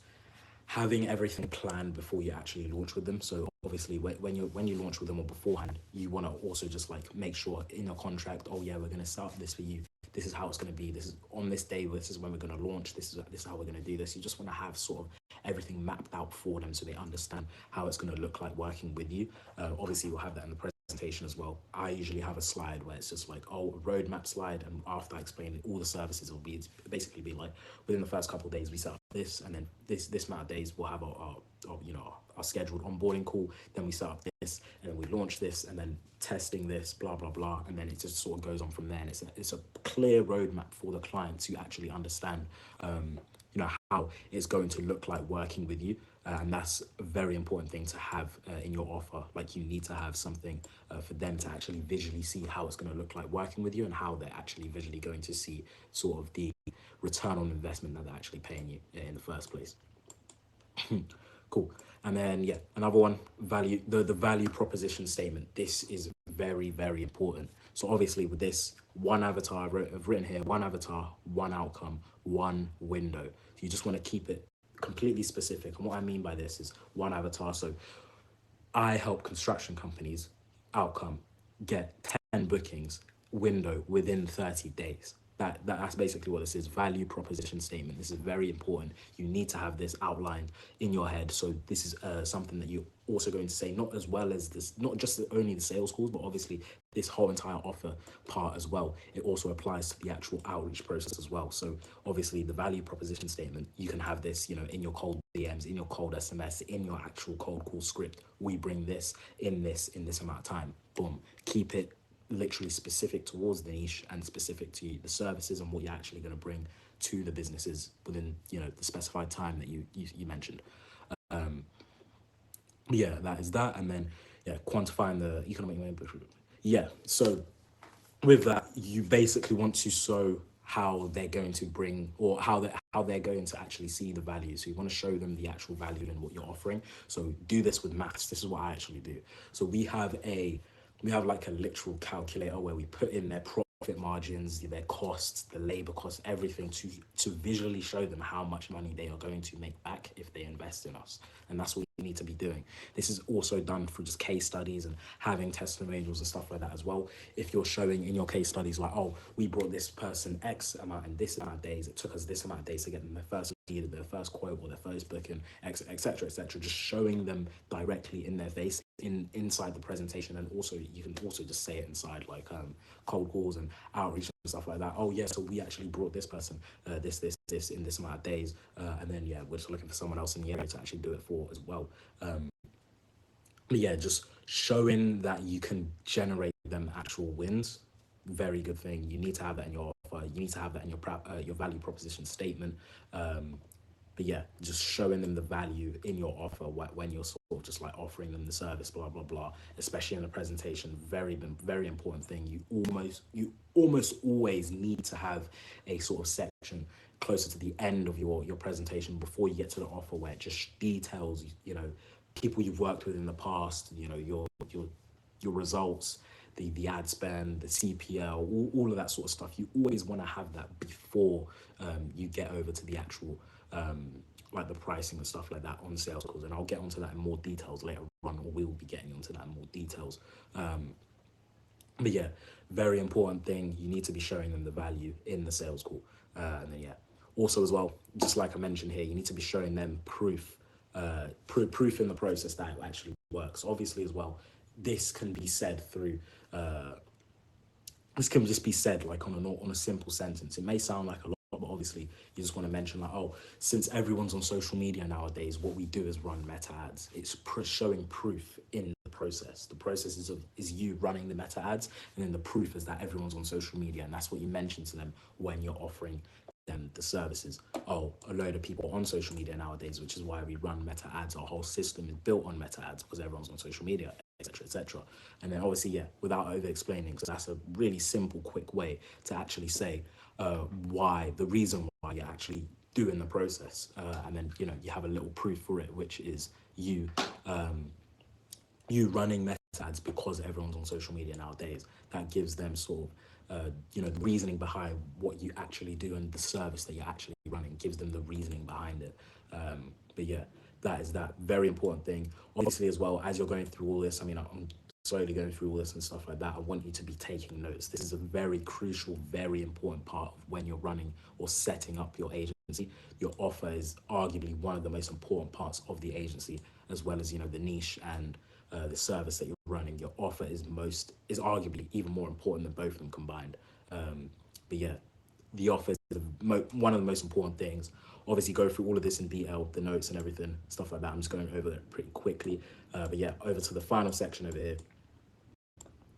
having everything planned before you actually launch with them. So obviously when you launch with them, or beforehand, you want to also just like make sure in your contract, oh yeah, we're going to set up this for you, this is how it's going to be, this is on this day, this is when we're going to launch, this is how we're going to do this. You just want to have sort of everything mapped out for them, so they understand how it's going to look like working with you. Obviously we'll have that in the presentation as well, I usually have a slide where it's just like, oh, a roadmap slide, and after I explain all the services, it'll be basically be like, within the first couple of days we set up this, and then this amount of days we'll have our our scheduled onboarding call, then we set up this, and then we launch this, and then testing this, blah blah blah, and then it just sort of goes on from there. And it's a clear roadmap for the client to actually understand how it's going to look like working with you, and that's a very important thing to have in your offer. Like, you need to have something for them to actually visually see how it's going to look like working with you, and how they're actually visually going to see sort of the return on investment that they're actually paying you in the first place. Cool. And then yeah, another one, value, the value proposition statement. This is very, very important. So obviously with this, one avatar, I've written here, one avatar, one outcome, one window. So you just want to keep it completely specific. And what I mean by this is one avatar. So I help construction companies, outcome, get 10 bookings, window within 30 days. That's basically what this is. Value proposition statement. This is very important. You need to have this outlined in your head. So this is something that you're also going to say, not as well as this, not just only the sales calls, but obviously this whole entire offer part as well. It also applies to the actual outreach process as well. So obviously the value proposition statement, you can have this, in your cold DMs, in your cold SMS, in your actual cold call script. We bring this in this amount of time. Boom. Keep it literally specific towards the niche and specific to the services and what you're actually going to bring to the businesses within the specified time that you mentioned. Yeah, that is that. And then quantifying the economic impact. Yeah, so with that, you basically want to show how they're going to bring, or how they're going to actually see the value. So you want to show them the actual value in what you're offering. So do this with maths. This is what I actually do. So we have like a literal calculator where we put in their profit margins, their costs, the labor costs, everything to visually show them how much money they are going to make back if they invest in us. And that's what you need to be doing. This is also done through just case studies and having testimonials and stuff like that as well. If you're showing in your case studies like, oh, we brought this person X amount in this amount of days, it took us this amount of days to get them their first lead, their first quote, or their first booking, etc., etc. Just showing them directly in their face inside the presentation. And also you can also just say it inside, like cold calls and outreach and stuff like that. Oh yeah, so we actually brought this person this in this amount of days, and then we're just looking for someone else in the area to actually do it for as well. But yeah, just showing that you can generate them actual wins. Very good thing. You need to have that in your offer. You need to have that in your value proposition statement. But yeah, just showing them the value in your offer when you're sort of just like offering them the service, blah blah blah. Especially in a presentation, very important thing. You almost always need to have a sort of section closer to the end of your presentation before you get to the offer, where it just details people you've worked with in the past, your results, the ad spend, the CPL, all of that sort of stuff. You always want to have that before you get over to the actual like the pricing and stuff like that on sales calls. And I'll get onto that in more details later on, or we'll be getting onto that in more details. But yeah, very important thing. You need to be showing them the value in the sales call. And then also as well, just like I mentioned here, you need to be showing them proof in the process that it actually works. Obviously as well, this can be said through this can just be said like on a simple sentence. It may sound like a lot, but obviously you just want to mention like, oh, since everyone's on social media nowadays, what we do is run meta ads. It's showing proof in the process. The process is you running the meta ads, and then the proof is that everyone's on social media, and that's what you mention to them when you're offering them the services. Oh, a load of people on social media nowadays, which is why we run meta ads. Our whole system is built on meta ads because everyone's on social media, etc., etc. And then obviously, without over explaining, because that's a really simple, quick way to actually say the reason why you're actually doing the process, and then you have a little proof for it, which is you running meta ads because everyone's on social media nowadays. That gives them sort of the reasoning behind what you actually do and the service that you're actually running, gives them the reasoning behind it. But yeah, that is that very important thing. Obviously as well, as you're going through all this, I mean, I'm slowly going through all this and stuff like that, I want you to be taking notes. This is a very crucial, very important part of when you're running or setting up your agency. Your offer is arguably one of the most important parts of the agency, as well as the niche and the service that you're running. Your offer is arguably even more important than both of them combined. But yeah, the offer is one of the most important things. Obviously, go through all of this in detail, the notes and everything, stuff like that. I'm just going over it pretty quickly. But yeah, over to the final section over here.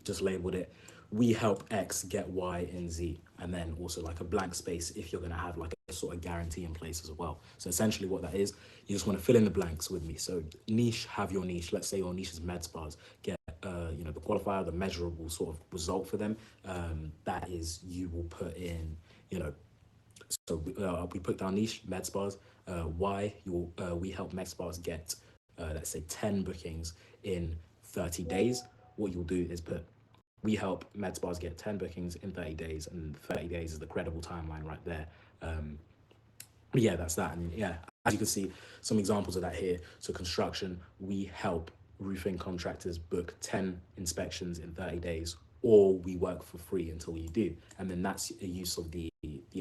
Just labeled it, we help X get Y and Z, and then also like a blank space if you're going to have like a sort of guarantee in place as well. So essentially what that is, you just want to fill in the blanks with me. So niche, have your niche. Let's say your niche is med spas. Get the qualifier, the measurable sort of result for them. That is, you will put in, so we put down niche, med spas. Y, we help med spas get, let's say 10 bookings in 30 days. What you'll do is put, we help med spas get 10 bookings in 30 days, and 30 days is the credible timeline right there. Yeah, that's that. And yeah, as you can see, some examples of that here. So construction, we help roofing contractors book 10 inspections in 30 days, or we work for free until you do. And then that's a use of the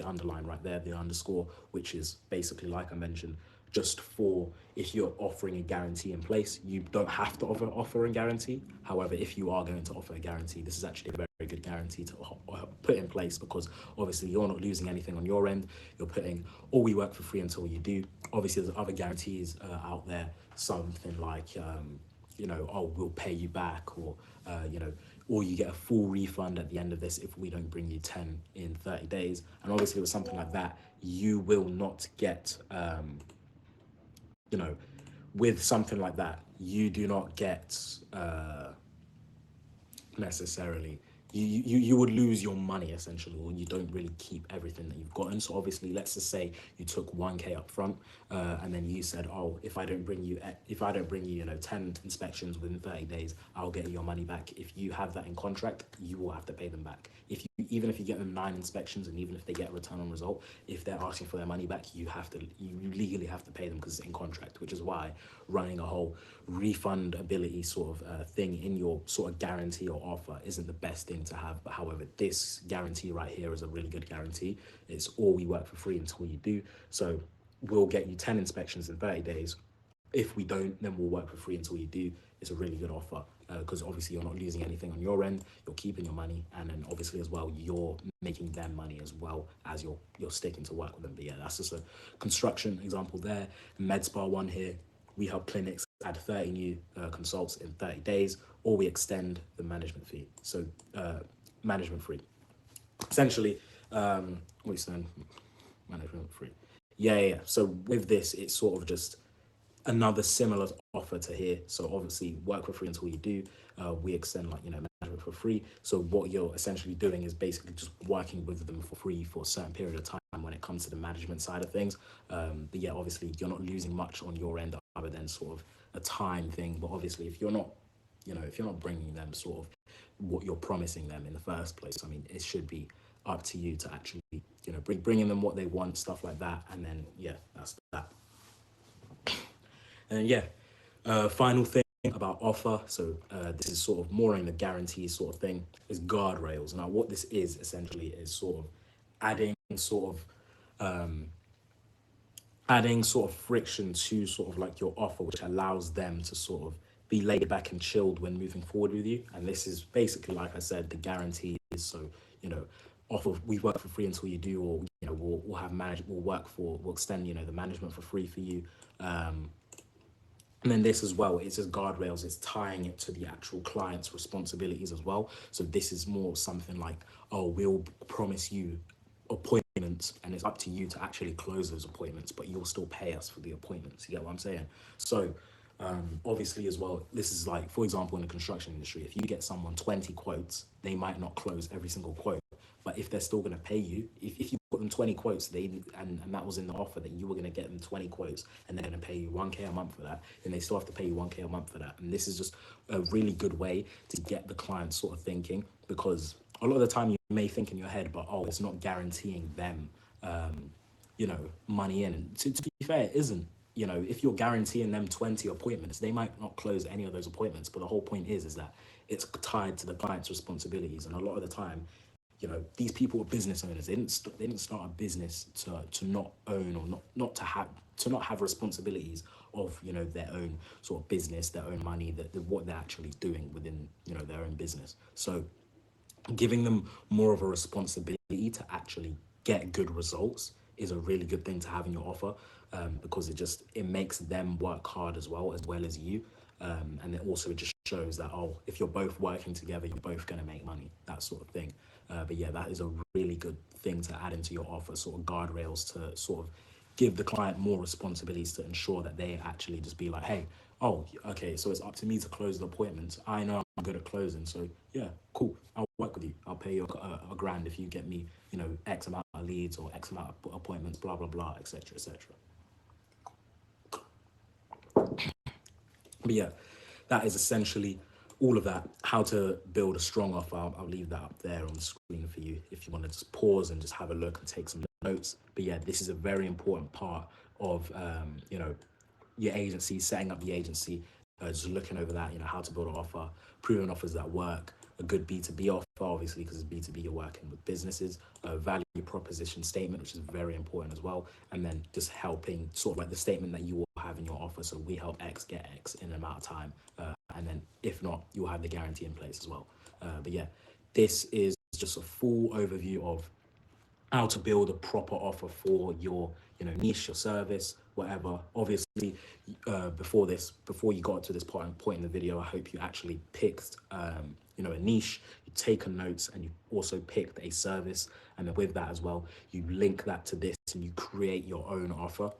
underline right there, the underscore, which is basically, like I mentioned, just for if you're offering a guarantee in place. You don't have to offer a guarantee. However, if you are going to offer a guarantee, this is actually a very good guarantee to put in place, because obviously you're not losing anything on your end. You're putting, or we work for free until you do. Obviously there's other guarantees out there, something like oh, we'll pay you back, or or you get a full refund at the end of this if we don't bring you 10 in 30 days. And obviously with something like that, you will not get with something like that, you do not get necessarily, you would lose your money essentially, or you don't really keep everything that you've gotten. So obviously, let's just say you took 1K up front, and then you said, oh, if I don't bring you 10 inspections within 30 days, I'll get your money back. If you have that in contract, you will have to pay them back. Even if you get them 9 inspections, and even if they get a return on result, if they're asking for their money back, you legally have to pay them, because it's in contract. Which is why running a whole refundability sort of thing in your sort of guarantee or offer isn't the best thing to have. But however, this guarantee right here is a really good guarantee. It's all we work for free until you do. So we'll get you 10 inspections in 30 days. If we don't, then we'll work for free until you do. It's a really good offer, because obviously you're not losing anything on your end. You're keeping your money, and then obviously as well, you're making them money as well as you're sticking to work with them. But yeah, that's just a construction example there. Med spa one here, we help clinics add 30 new consults in 30 days, or we extend the management fee. So management free. Essentially, what is that? Management free. Yeah. So with this, it's sort of just another similar offer to here. So obviously work for free until you do. We extend management for free. So what you're essentially doing is basically just working with them for free for a certain period of time when it comes to the management side of things. But yeah, obviously you're not losing much on your end other than sort of a time thing. But obviously if you're not bringing them sort of what you're promising them in the first place, I mean, it should be up to you to actually, bringing them what they want, stuff like that. And then, yeah, that's that. And yeah, final thing about offer. So this is sort of more in the guarantee sort of thing, is guardrails. Now, what this is essentially is sort of adding sort of friction to sort of like your offer, which allows them to sort of be laid back and chilled when moving forward with you. And this is basically, like I said, the guarantee is, so offer, we work for free until you do, or we'll extend the management for free for you. And then this as well, it's just guardrails, it's tying it to the actual client's responsibilities as well. So this is more something like, oh, we'll promise you appointments, and it's up to you to actually close those appointments, but you'll still pay us for the appointments. You get what I'm saying? So obviously as well, this is like, for example, in the construction industry, if you get someone 20 quotes, they might not close every single quote. But if they're still going to pay you, if you put them 20 quotes, and that was in the offer that you were going to get them 20 quotes, and they're going to pay you 1K a month for that, then they still have to pay you 1K a month for that. And this is just a really good way to get the client sort of thinking, because a lot of the time you may think in your head, but oh, it's not guaranteeing them, money in. And to be fair, it isn't. If you're guaranteeing them 20 appointments, they might not close any of those appointments. But the whole point is that it's tied to the client's responsibilities. And a lot of the time, you know, these people are business owners. They didn't start a business to not own, or not to not have responsibilities of, you know, their own sort of business, their own money, that what they're actually doing within, you know, their own business. So giving them more of a responsibility to actually get good results is a really good thing to have in your offer, because it makes them work hard as well as you, and it also just shows that, oh, if you're both working together, you're both going to make money, that sort of thing. But yeah, that is a really good thing to add into your offer, sort of guardrails to sort of give the client more responsibilities to ensure that they actually just be like, hey, oh, okay, so it's up to me to close the appointment. I know I'm good at closing, so yeah, cool. I'll work with you. I'll pay you a grand if you get me, you know, X amount of leads or X amount of appointments, blah blah blah, etc. etc. But yeah, that is essentially all of that. How to build a strong offer. I'll leave that up there on the screen for you if you want to just pause and just have a look and take some notes. But yeah, this is a very important part of, you know, your agency, setting up the agency, just looking over that, you know, how to build an offer, proven offers that work, a good B2B offer, obviously, because it's B2B, you're working with businesses, a value proposition statement, which is very important as well, and then just helping, sort of like the statement that you will have in your offer. So we help X get X in an amount of time, and then if not, you'll have the guarantee in place as well. But yeah, this is just a full overview of how to build a proper offer for your, you know, niche, your service, whatever. Obviously, before you got to this point in the video, I hope you actually picked, you know, a niche, you taken notes, and you also picked a service, and then with that as well, you link that to this and you create your own offer.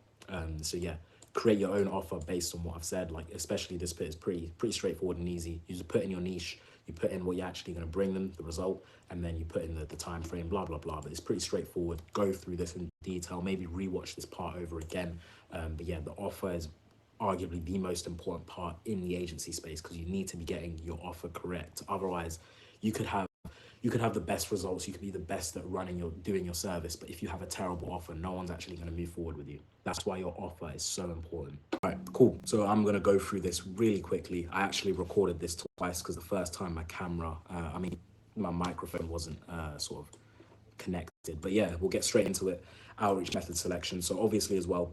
So yeah, create your own offer based on what I've said. Like, especially this bit is pretty straightforward and easy. You just put in your niche, you put in what you're actually going to bring them, the result, and then you put in the time frame, blah blah blah. But it's pretty straightforward. Go through this in detail, maybe rewatch this part over again. But yeah, the offer is arguably the most important part in the agency space, because you need to be getting your offer correct. Otherwise, you could have the best results, you could be the best at doing your service, but if you have a terrible offer, no one's actually going to move forward with you. That's why your offer is so important. All right, cool. So I'm going to go through this really quickly. I actually recorded this twice, because the first time my camera, my microphone wasn't sort of connected. But yeah, we'll get straight into it. Outreach method selection. So obviously as well,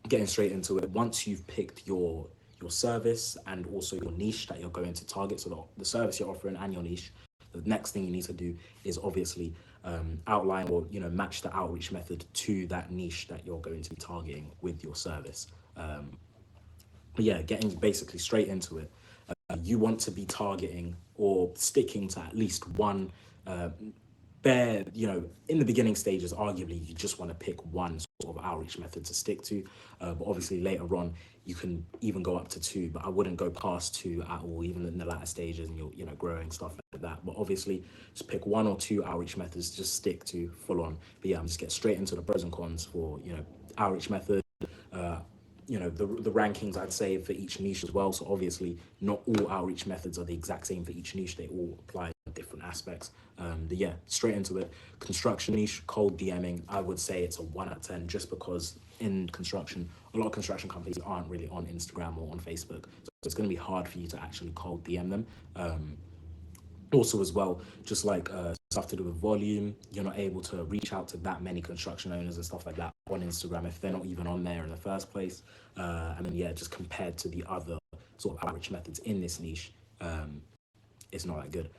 getting straight into it, once you've picked your service and also your niche that you're going to target, so the service you're offering and your niche, the next thing you need to do is obviously outline, or, you know, match the outreach method to that niche that you're going to be targeting with your service. But yeah, getting basically straight into it, you want to be targeting or sticking to at least one you know, in the beginning stages, arguably, you just want to pick one sort of outreach method to stick to. But obviously later on, you can even go up to two, but I wouldn't go past two at all, even in the latter stages, and you're, you know, growing, stuff like that. But obviously, just pick one or two outreach methods, just stick to full on. But yeah, I'm just get straight into the pros and cons for, you know, outreach method. You know, the rankings, I'd say, for each niche as well. So obviously not all outreach methods are the exact same for each niche. They all apply in different aspects. But yeah, straight into it. Construction niche, cold DMing, I would say it's a 1 out of 10, just because in construction, a lot of construction companies aren't really on Instagram or on Facebook. So it's going to be hard for you to actually cold DM them. Also as well, just like stuff to do with volume, you're not able to reach out to that many construction owners and stuff like that on Instagram if they're not even on there in the first place. And then yeah, just compared to the other sort of outreach methods in this niche, it's not that good.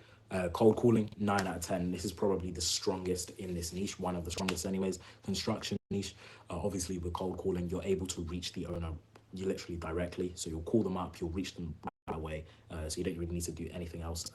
Cold calling, 9 out of 10. This is probably the strongest in this niche, one of the strongest anyways. Construction niche, obviously with cold calling, you're able to reach the owner, you literally directly. So you'll call them up, you'll reach them right away. So you don't really need to do anything else.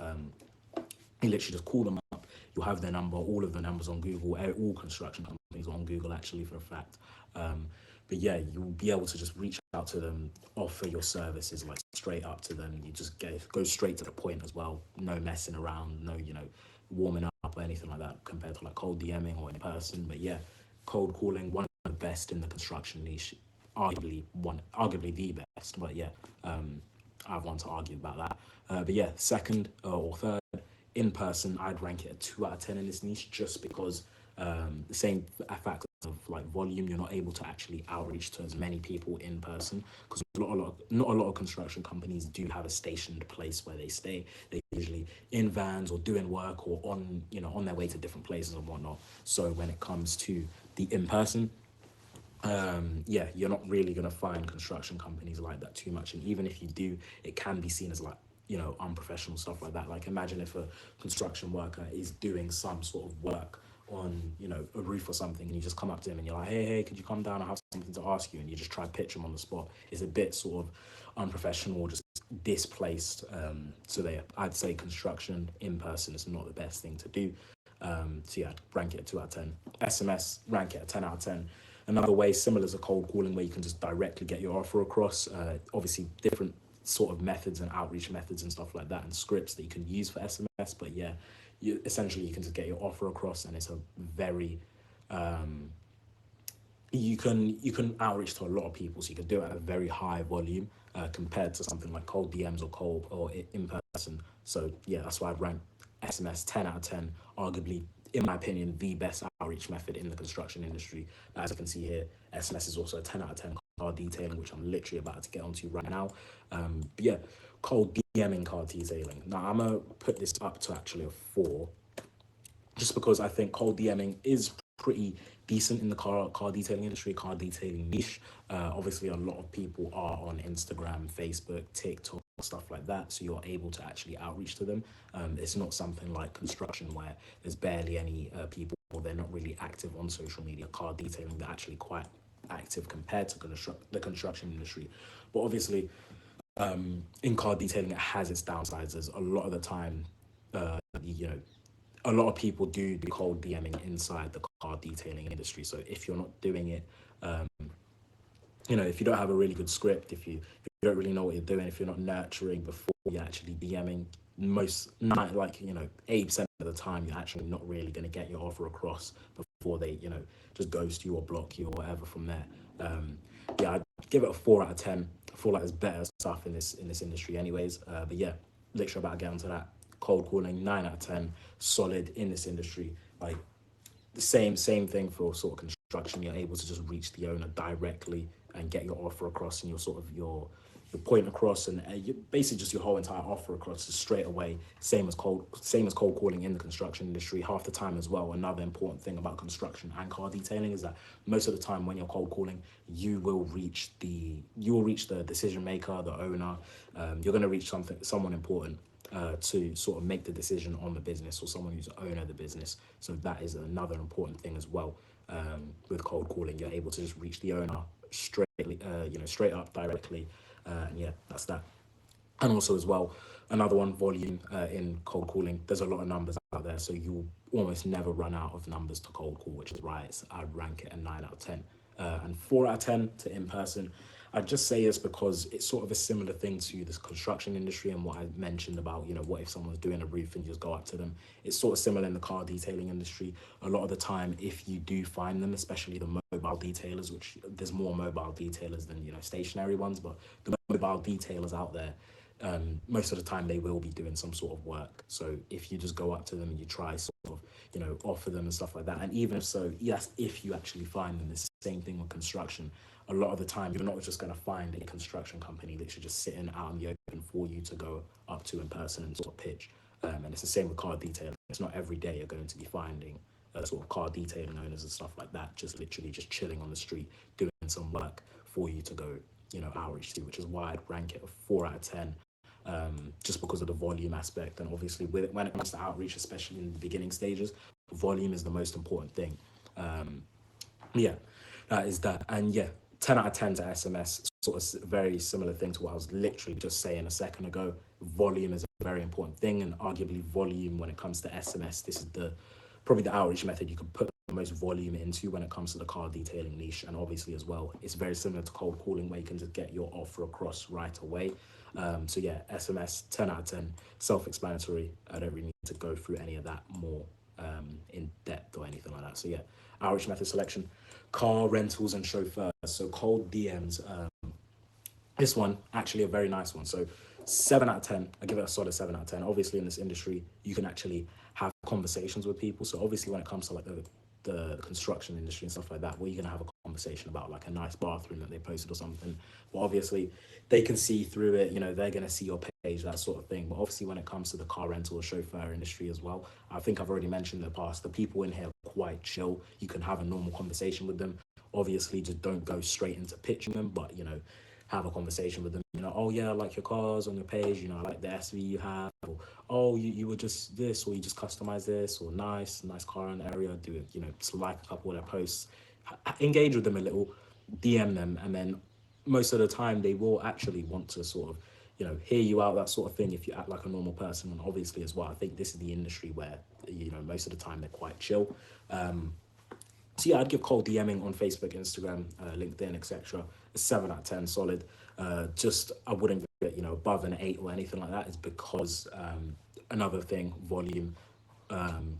You literally just call them up, you'll have their number, all of the numbers on Google, all construction companies are on Google actually, for a fact. But yeah, you'll be able to just reach out to them, offer your services like straight up to them. You just go straight to the point as well. No messing around, no, you know, warming up or anything like that, compared to like cold DMing or in person. But yeah, cold calling, one of the best in the construction niche, arguably the best. But yeah, I have one to argue about that. But yeah, second or third, in person, I'd rank it a 2 out of 10 in this niche, just because the same facts of like volume, you're not able to actually outreach to as many people in person, because not a lot of construction companies do have a stationed place where they stay. They're usually in vans or doing work or on, you know, on their way to different places and whatnot. So when it comes to the in-person, yeah, you're not really going to find construction companies like that too much. And even if you do, it can be seen as like, you know, unprofessional stuff like that. Like imagine if a construction worker is doing some sort of work on, you know, a roof or something, and you just come up to him and you're like, hey, could you come down? I have something to ask you. And you just try to pitch him on the spot. It's a bit sort of unprofessional, just displaced. So I'd say construction in person is not the best thing to do. So yeah, rank it a 2 out of 10. SMS, rank it a 10 out of 10. Another way similar to cold calling, where you can just directly get your offer across. Obviously different sort of methods and outreach methods and stuff like that, and scripts that you can use for SMS. But yeah, essentially you can just get your offer across, and it's a very you can outreach to a lot of people, so you can do it at a very high volume compared to something like cold DMs or cold or in person. So yeah, that's why I'd rank SMS 10 out of 10, arguably, in my opinion, the best outreach method in the construction industry. As you can see here, SMS is also a 10 out of 10 car detailing, which I'm literally about to get onto right now. But yeah, cold DMing car detailing. Now I'm gonna put this up to actually a 4, just because I think cold DMing is pretty decent in the car detailing industry, car detailing niche. Obviously, a lot of people are on Instagram, Facebook, TikTok, stuff like that, so you're able to actually outreach to them. It's not something like construction where there's barely any people, or they're not really active on social media. Car detailing, they're actually quite active compared to the construction industry. But obviously, in car detailing, it has its downsides. As a lot of the time, you know, a lot of people do cold DMing inside the car detailing industry. So if you're not doing it, you know, if you don't have a really good script, if you don't really know what you're doing, if you're not nurturing before you're actually DMing, like, you know, 80% of the time, you're actually not really going to get your offer across before they, you know, just ghost you or block you or whatever from there. Yeah, I'd give it a 4 out of 10. I feel like there's better stuff in this industry anyways. But yeah, literally about to get onto that. Cold calling, 9 out of 10, solid in this industry. Like the same thing for sort of construction. You're able to just reach the owner directly and get your offer across, and your sort of your point across, and you basically just your whole entire offer across just straight away. Same as cold calling in the construction industry. Half the time as well, another important thing about construction and car detailing is that most of the time when you're cold calling, you will reach the decision maker, the owner. You're going to reach someone important to sort of make the decision on the business, or someone who's the owner of the business. So that is another important thing as well. With cold calling, you're able to just reach the owner straight up directly. And yeah, that's that. And also as well, another one, volume in cold calling. There's a lot of numbers out there, so you almost never run out of numbers to cold call, which is right. So I'd rank it a 9 out of 10. And 4 out of 10 to in person. I'd just say this because it's sort of a similar thing to this construction industry and what I mentioned about, you know, what if someone's doing a roof and you just go up to them. It's sort of similar in the car detailing industry. A lot of the time, if you do find them, especially the mobile detailers, which there's more mobile detailers than, you know, stationary ones, but the mobile detailers out there, most of the time they will be doing some sort of work. So if you just go up to them and you try sort of, you know, offer them and stuff like that, and even if so, yes, if you actually find them, it's the same thing with construction. A lot of the time, you're not just going to find a construction company literally just sitting out in the open for you to go up to in person and sort of pitch. And it's the same with car detailing. It's not every day you're going to be finding sort of car detailing owners and stuff like that, just literally just chilling on the street, doing some work for you to go, you know, outreach to, which is why I'd rank it a 4 out of 10. Just because of the volume aspect. And obviously when it comes to outreach, especially in the beginning stages, volume is the most important thing. Yeah, that is that. And yeah, 10 out of 10 to SMS, sort of very similar thing to what I was literally just saying a second ago. Volume is a very important thing, and arguably volume when it comes to SMS, this is probably the outreach method you can put the most volume into when it comes to the car detailing niche. And obviously as well, it's very similar to cold calling, where you can just get your offer across right away. So yeah, SMS, 10 out of 10, self-explanatory. I don't really need to go through any of that more in depth or anything like that. So yeah, outreach method selection, car rentals and chauffeurs. So cold DMs, this one actually a very nice one. So 7 out of 10, I give it a solid 7 out of 10. Obviously in this industry, you can actually have conversations with people. So obviously when it comes to like the the construction industry and stuff like that, where you're gonna have a conversation about like a nice bathroom that they posted or something. But obviously they can see through it, they're gonna see your page, that sort of thing. But obviously when it comes to the car rental or chauffeur industry as well, I think I've already mentioned in the past, the people in here are quite chill. You can have a normal conversation with them. Obviously just don't go straight into pitching them, but have a conversation with them. Oh yeah, I like your cars on your page, I like the SV you have, or oh you were just this, or you just customize this, or nice car in the area, do it, just like a couple of their posts, engage with them a little, DM them, and then most of the time they will actually want to sort of hear you out, that sort of thing, if you act like a normal person. And obviously as well, I think this is the industry where most of the time they're quite chill. So yeah, I'd give cold DMing on Facebook, Instagram, LinkedIn, etc. a 7 out of 10 solid. Just I wouldn't get above an 8 or anything like that. Is because another thing, volume.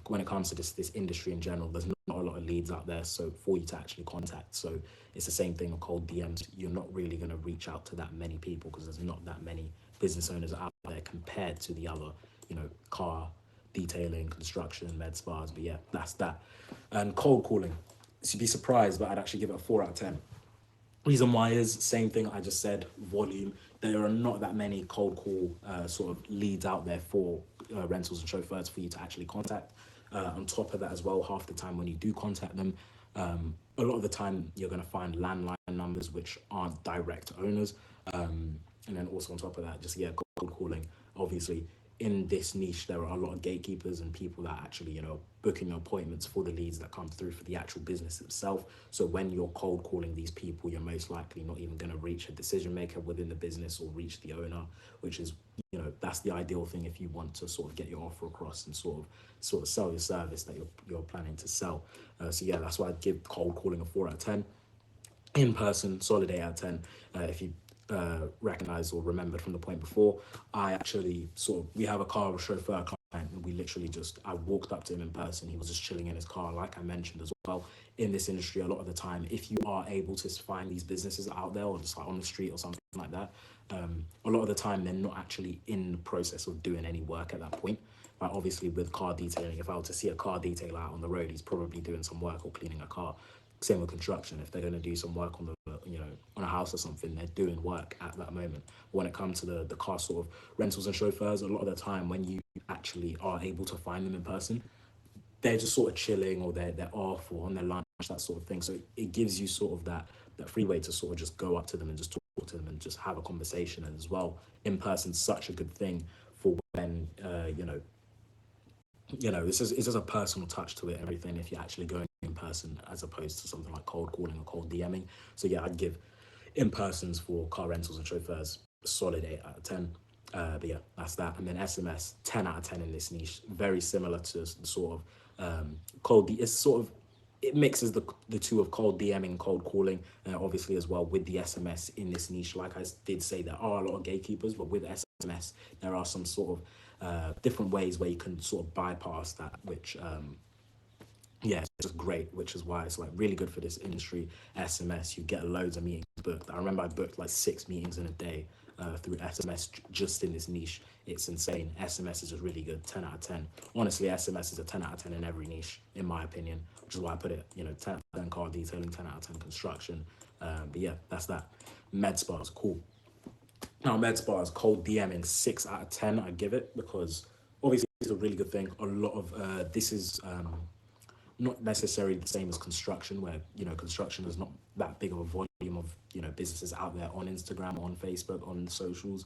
When it comes to this industry in general, there's not a lot of leads out there, so for you to actually contact. So it's the same thing with cold DMs. You're not really going to reach out to that many people because there's not that many business owners out there compared to the other, car detailing, construction, med spas. But yeah, that's that. And cold calling, you'd be surprised, but I'd actually give it a 4 out of 10. Reason why is same thing I just said, volume. There are not that many cold call sort of leads out there for rentals and chauffeurs for you to actually contact. On top of that as well, half the time when you do contact them, a lot of the time you're going to find landline numbers which aren't direct owners. And then also on top of that, just cold calling. Obviously in this niche there are a lot of gatekeepers and people that actually booking appointments for the leads that come through for the actual business itself. So when you're cold calling these people, you're most likely not even going to reach a decision maker within the business or reach the owner, which is that's the ideal thing if you want to sort of get your offer across and sort of sell your service that you're planning to sell. So yeah, that's why I'd give cold calling a 4 out of 10. In person, solid 8 out of 10. If you recognized or remembered from the point before, I actually we have a car chauffeur client, and we literally I walked up to him in person. He was just chilling in his car, like I mentioned as well. In this industry, a lot of the time, if you are able to find these businesses out there or just like on the street or something like that, a lot of the time they're not actually in the process of doing any work at that point. Like obviously with car detailing, if I were to see a car detailer out on the road, he's probably doing some work or cleaning a car. Same with construction. If they're going to do some work on on a house or something, they're doing work at that moment. When it comes to the car sort of rentals and chauffeurs, a lot of the time when you actually are able to find them in person, they're just sort of chilling or they're off or on their lunch, that sort of thing. So it gives you sort of that freeway to sort of just go up to them and just talk to them and just have a conversation. And as well, in person, such a good thing for when it's just a personal touch to it, everything, if you're actually going in person as opposed to something like cold calling or cold DMing. So yeah, I'd give in persons for car rentals and chauffeurs a solid 8 out of 10. But yeah, that's that. And then SMS, 10 out of 10 in this niche, very similar to the sort of it mixes the two of cold DMing and cold calling, obviously as well with the SMS in this niche. Like I did say, there are a lot of gatekeepers, but with SMS there are some sort of different ways where you can sort of bypass that, which it's just great, which is why it's like really good for this industry. SMS, you get loads of meetings booked. I remember I booked like 6 meetings in a day through SMS just in this niche. It's insane. SMS is just really good. 10 out of 10. Honestly, SMS is a 10 out of 10 in every niche, in my opinion, which is why I put it 10 out of 10 car detailing, 10 out of 10 construction. But yeah, that's that. Med spas, cool. Now, med spas, cold DMing, 6 out of 10, I give it, because obviously it's a really good thing. A lot of this is not necessarily the same as construction, where construction is not that big of a volume of businesses out there on Instagram, on Facebook, on socials.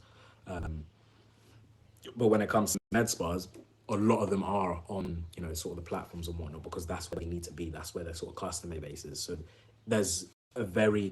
But when it comes to med spas, a lot of them are on sort of the platforms and whatnot, because that's where they need to be. That's where their sort of customer base is. So there's very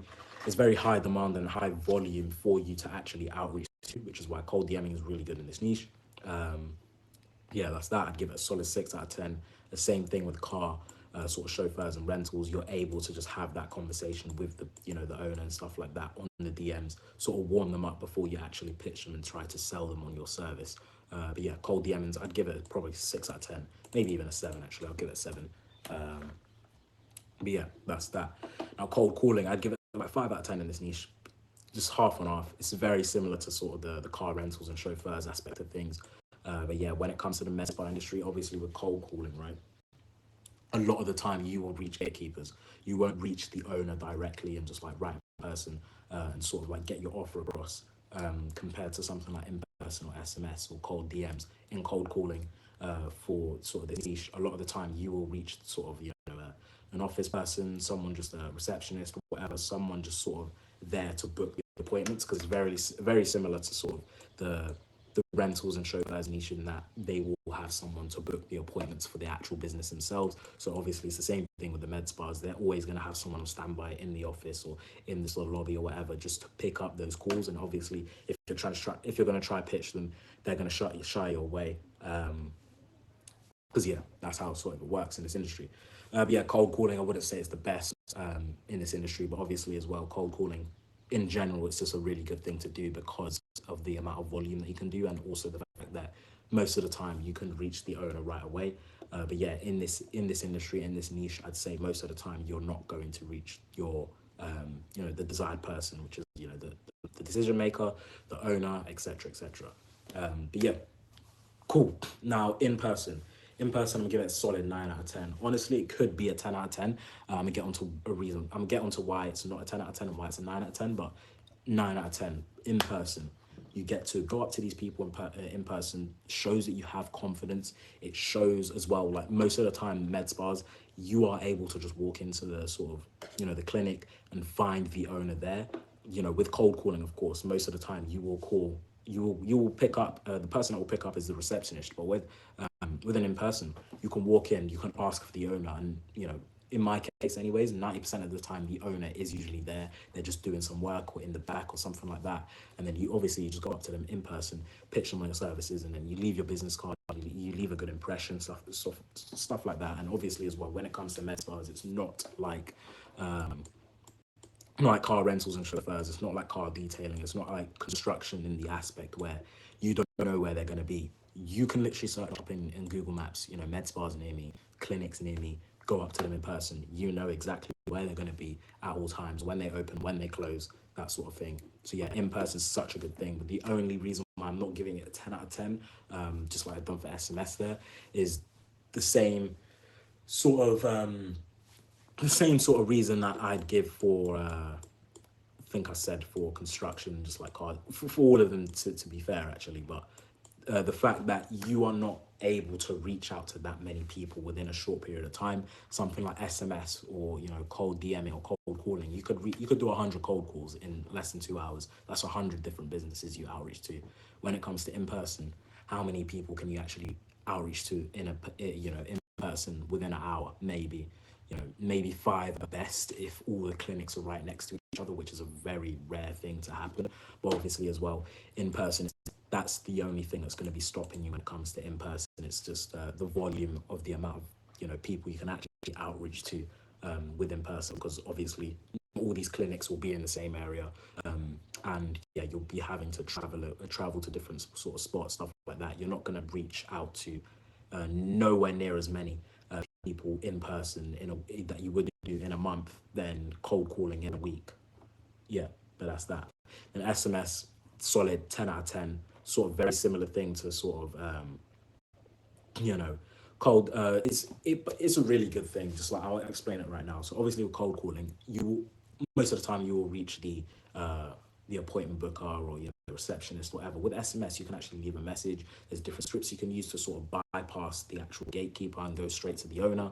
high demand and high volume for you to actually outreach to, which is why cold DMing is really good in this niche. Yeah, that's that. I'd give it a solid 6 out of 10. The same thing with car sort of chauffeurs and rentals. You're able to just have that conversation with the the owner and stuff like that on the DMs, sort of warm them up before you actually pitch them and try to sell them on your service. But yeah, cold DMs, I'd give it probably 6 out of 10, maybe even a 7 actually. I'll give it a 7. But yeah, that's that. Now cold calling, I'd give it like 5 out of 10 in this niche. Just half and half. It's very similar to sort of the car rentals and chauffeurs aspect of things. But yeah, when it comes to the med spa industry, obviously with cold calling, right? a lot of the time you will reach gatekeepers. You won't reach the owner directly and just like write in person and sort of like get your offer across, compared to something like in person or SMS or cold DMs. In cold calling, for sort of this niche, a lot of the time you will reach sort of, an office person, someone just a receptionist or whatever, someone just sort of there to book the appointments, because it's very similar to sort of the rentals and chauffeurs niche, in that they will have someone to book the appointments for the actual business themselves. So obviously it's the same thing with the med spas. They're always going to have someone on standby in the office or in this little lobby or whatever, just to pick up those calls. And obviously if you're going to try pitch them, they're going to shy you away, because yeah, that's how sort of it works in this industry. But yeah, cold calling, I wouldn't say it's the best in this industry, but obviously as well, cold calling in general, it's just a really good thing to do because of the amount of volume that you can do, and also the fact that most of the time you can reach the owner right away. But yeah, in this industry, in this niche, I'd say most of the time you're not going to reach your the desired person, which is the decision maker, the owner, etc., etc. But yeah, cool. Now, in person, I'm gonna give it a solid 9 out of 10. Honestly, it could be a 10 out of 10. I'm gonna get onto a reason. I'm gonna get onto why it's not a 10 out of 10 and why it's a 9 out of 10. But 9 out of 10 in person, you get to go up to these people in person. Shows that you have confidence. It shows as well, like most of the time, med spas, you are able to just walk into the sort of the clinic and find the owner there. With cold calling, of course, most of the time you will call. You will pick up, the person that will pick up is the receptionist. But with an in person, you can walk in, you can ask for the owner, and in my case anyways, 90% of the time the owner is usually there. They're just doing some work or in the back or something like that. And then you just go up to them in person, pitch them on your services, and then you leave your business card, you leave a good impression, stuff like that. And obviously as well, when it comes to med spas, it's not like car rentals and chauffeurs. It's not like car detailing. It's not like construction in the aspect where you don't know where they're going to be. You can literally search up in Google Maps, med spas near me, clinics near me, go up to them in person. You know exactly where they're going to be at all times, when they open, when they close, that sort of thing. So yeah, in person is such a good thing. But the only reason why I'm not giving it a 10 out of 10, just like I've done for SMS there, is the same sort of reason that I'd give for I think I said for construction, just like cars, for all of them, to be fair actually. But the fact that you are not able to reach out to that many people within a short period of time, something like SMS or cold DMing or cold calling, you could do 100 cold calls in less than 2 hours. That's 100 different businesses you outreach to. When it comes to in person, how many people can you actually outreach to in person within an hour? Maybe 5 at best, if all the clinics are right next to each other, which is a very rare thing to happen. But obviously as well, in person, that's the only thing that's going to be stopping you when it comes to in person. It's just the volume of the amount of people you can actually outreach to with in person, because obviously all these clinics will be in the same area, and yeah, you'll be having to travel to different sort of spots, stuff like that. You're not going to reach out to nowhere near as many people in person that you would do in a month than cold calling in a week. Yeah, but that's that. And SMS, solid 10 out of 10. Sort of very similar thing to sort of cold. It's a really good thing. Just like I'll explain it right now. So obviously with cold calling, most of the time you will reach the appointment booker or the receptionist, whatever. With SMS, you can actually leave a message. There's different scripts you can use to sort of bypass the actual gatekeeper and go straight to the owner.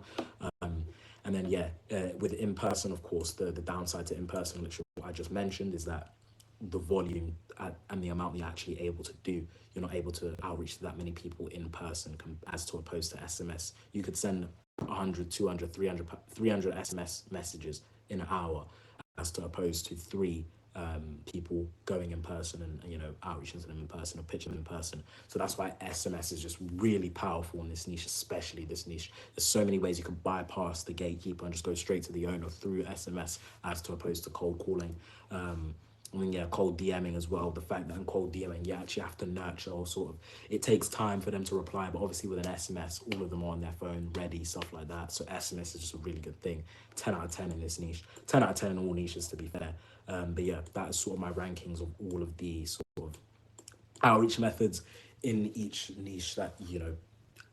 And then with in person, of course, the downside to in person, literally what I just mentioned, is that the volume and the amount you're actually able to do, you're not able to outreach to that many people in person as to opposed to SMS. You could send 100, 200, 300 SMS messages in an hour, as to opposed to 3 people going in person and outreaching to them in person or pitching them in person. So that's why SMS is just really powerful in this niche, especially this niche. There's so many ways you can bypass the gatekeeper and just go straight to the owner through SMS, as to opposed to cold calling. Cold DMing as well. The fact that in cold DMing, you actually have to nurture, or sort of, it takes time for them to reply. But obviously with an SMS, all of them are on their phone, ready, stuff like that. So SMS is just a really good thing. 10 out of 10 in this niche. 10 out of 10 in all niches, to be fair. But yeah, that is sort of my rankings of all of the sort of outreach methods in each niche that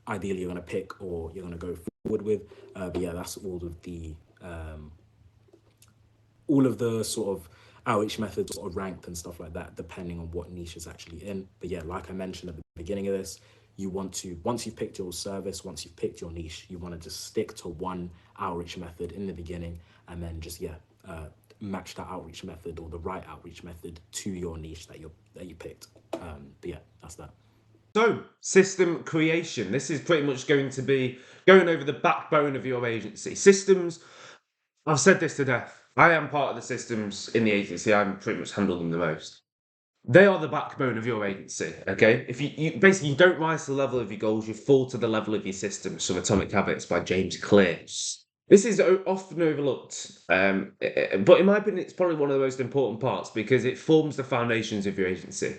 ideally you're going to pick or you're going to go forward with. But yeah, that's all of the sort of outreach methods are ranked and stuff like that, depending on what niche is actually in. But yeah, like I mentioned at the beginning of this, you want to, once you've picked your service, once you've picked your niche, you want to just stick to one outreach method in the beginning, and then just match that outreach method or the right outreach method to your niche that you picked. But yeah, that's that. So, system creation. This is pretty much going to be going over the backbone of your agency. Systems, I've said this to death. I am part of the systems in the agency. I pretty much handle them the most. They are the backbone of your agency, okay? If you basically you don't rise to the level of your goals, you fall to the level of your systems from Atomic Habits by James Clear. This is often overlooked, but in my opinion, it's probably one of the most important parts because it forms the foundations of your agency.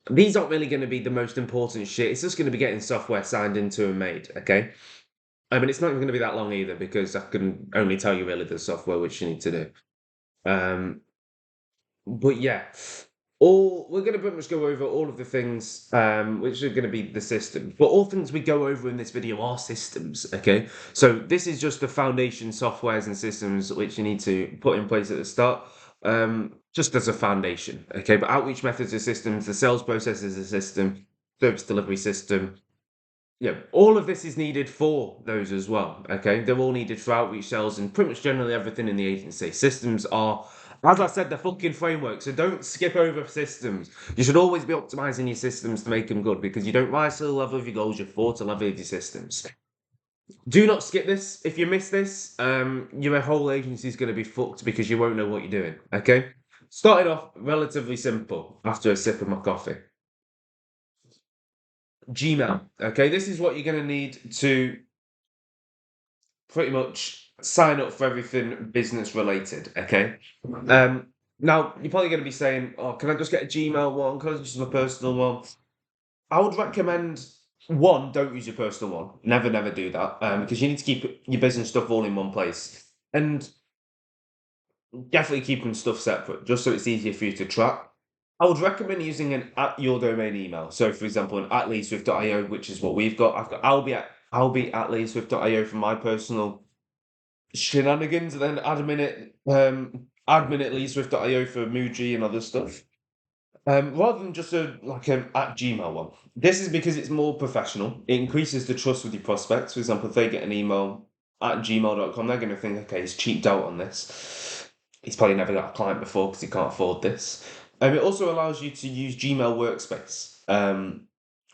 These aren't really going to be the most important shit. It's just going to be getting software signed into and made, okay? I mean, it's not even going to be that long either because I can only tell you really the software which you need to do. But yeah, we're going to pretty much go over all of the things which are going to be the system. But all things we go over in this video are systems, okay? So this is just the foundation softwares and systems which you need to put in place at the start, just as a foundation, okay? But outreach methods are systems, the sales process is a system, service delivery system. Yeah, all of this is needed for those as well, okay? They're all needed for outreach, sales, and pretty much generally everything in the agency. Systems are, as I said, the fucking framework, so don't skip over systems. You should always be optimizing your systems to make them good because you don't rise to the level of your goals, you fall to the level of your systems. Do not skip this. If you miss this, your whole agency is going to be fucked because you won't know what you're doing, okay? Starting off relatively simple after a sip of my coffee. Gmail. Okay, this is what you're going to need to pretty much sign up for everything business related. Okay. Now you're probably going to be saying, "Oh, can I just get a Gmail one? Can I just use my personal one?" I would recommend one, don't use your personal one. Never do that. Because you need to keep your business stuff all in one place, and definitely keeping stuff separate, just so it's easier for you to track. I would recommend using an at your domain email. So, for example, an at leadswift.io, which is what we've got. I've got Albie at leadswift.io for my personal shenanigans, and then admin at leadswift.io for Muji and other stuff. Rather than just an at Gmail one. This is because it's more professional. It increases the trust with your prospects. For example, if they get an email at gmail.com, they're going to think, okay, he's cheaped out on this. He's probably never got a client before because he can't afford this. It also allows you to use Gmail Workspace,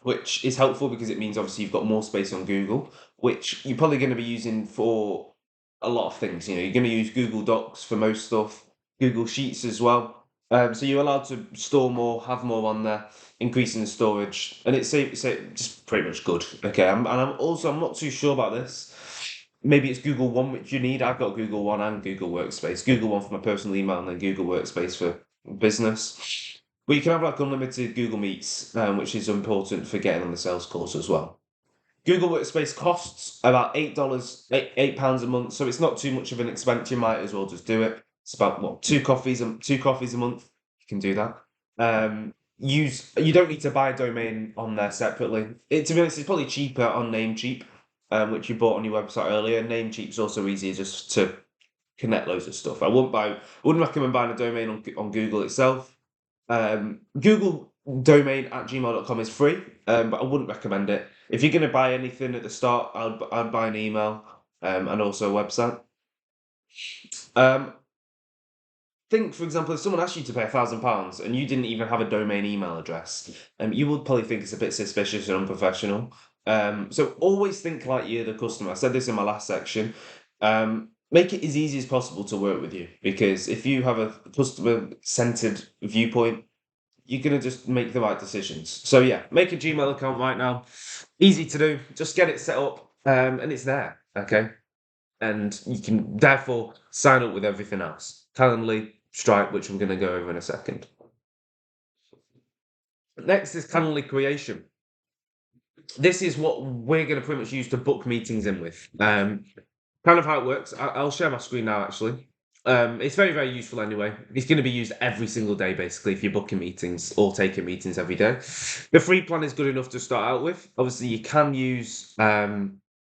which is helpful because it means obviously you've got more space on Google, which you're probably going to be using for a lot of things. You know, you're going to use Google Docs for most stuff, Google Sheets as well. So you're allowed to store more, have more on there, increasing the storage, and it's just pretty much good. Okay, I'm not too sure about this. Maybe it's Google One which you need. I've got Google One and Google Workspace. Google One for my personal email, and then Google Workspace for business. But you can have like unlimited Google Meets, which is important for getting on the sales calls as well. Google Workspace costs about £8 a month, so it's not too much of an expense. You might as well just do it. It's about two coffees a month. You can do that. You don't need to buy a domain on there separately. To be honest, it's probably cheaper on Namecheap, which you bought on your website earlier. Namecheap's also easier just to connect loads of stuff. I wouldn't recommend buying a domain on Google itself. Google domain at gmail.com is free, but I wouldn't recommend it. If you're going to buy anything at the start, I'd buy an email and also a website. Think, for example, if someone asked you to pay £1,000 and you didn't even have a domain email address, you would probably think it's a bit suspicious and unprofessional. So always think like you're the customer. I said this in my last section. Make it as easy as possible to work with you, because if you have a customer-centered viewpoint, you're going to just make the right decisions. So yeah, make a Gmail account right now. Easy to do. Just get it set up and it's there, okay? And you can therefore sign up with everything else. Calendly, Stripe, which I'm going to go over in a second. Next is Calendly creation. This is what we're going to pretty much use to book meetings in with. Kind of how it works. I'll share my screen now, actually. It's very, very useful anyway. It's going to be used every single day, basically, if you're booking meetings or taking meetings every day. The free plan is good enough to start out with. Obviously, you can use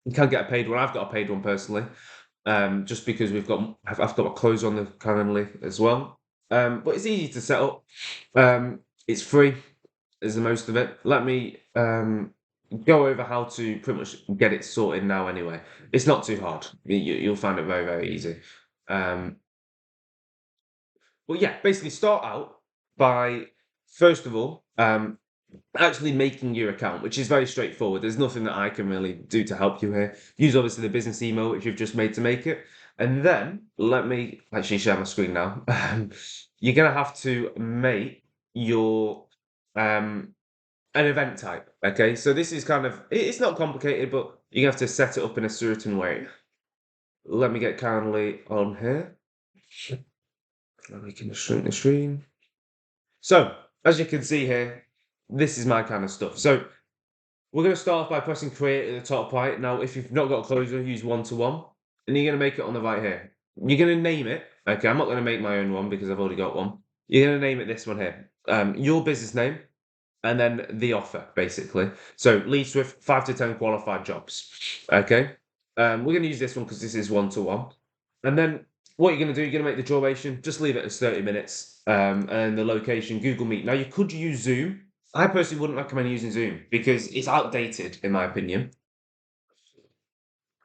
You can get a paid one. I've got a paid one personally, just because I've got my clothes on the Calendly as well. But it's easy to set up. It's free, is the most of it. Let me go over how to pretty much get it sorted now. Anyway, it's not too hard. You'll find it very, very easy. Well, yeah, basically start out by first of all actually making your account, which is very straightforward. There's nothing that I can really do to help you here. Use obviously the business email which you've just made to make it. And then let me actually share my screen now. You're gonna have to make your an event type. Okay, so this is kind of it's not complicated, but you have to set it up in a certain way. Let me get kindly on here. And we can shrink the screen. So, as you can see here, this is my kind of stuff. So, we're going to start off by pressing create at the top right. Now, if you've not got a closure, use one-to-one. And you're going to make it on the right here. You're going to name it. Okay, I'm not going to make my own one because I've already got one. You're going to name it this one here. Your business name, and then the offer, basically. So, lead Swift, 5 to 10 qualified jobs. Okay? We're going to use this one because this is one-to-one. And then what you're going to do, you're going to make the duration, just leave it as 30 minutes, and the location, Google Meet. Now, you could use Zoom. I personally wouldn't recommend using Zoom because it's outdated, in my opinion.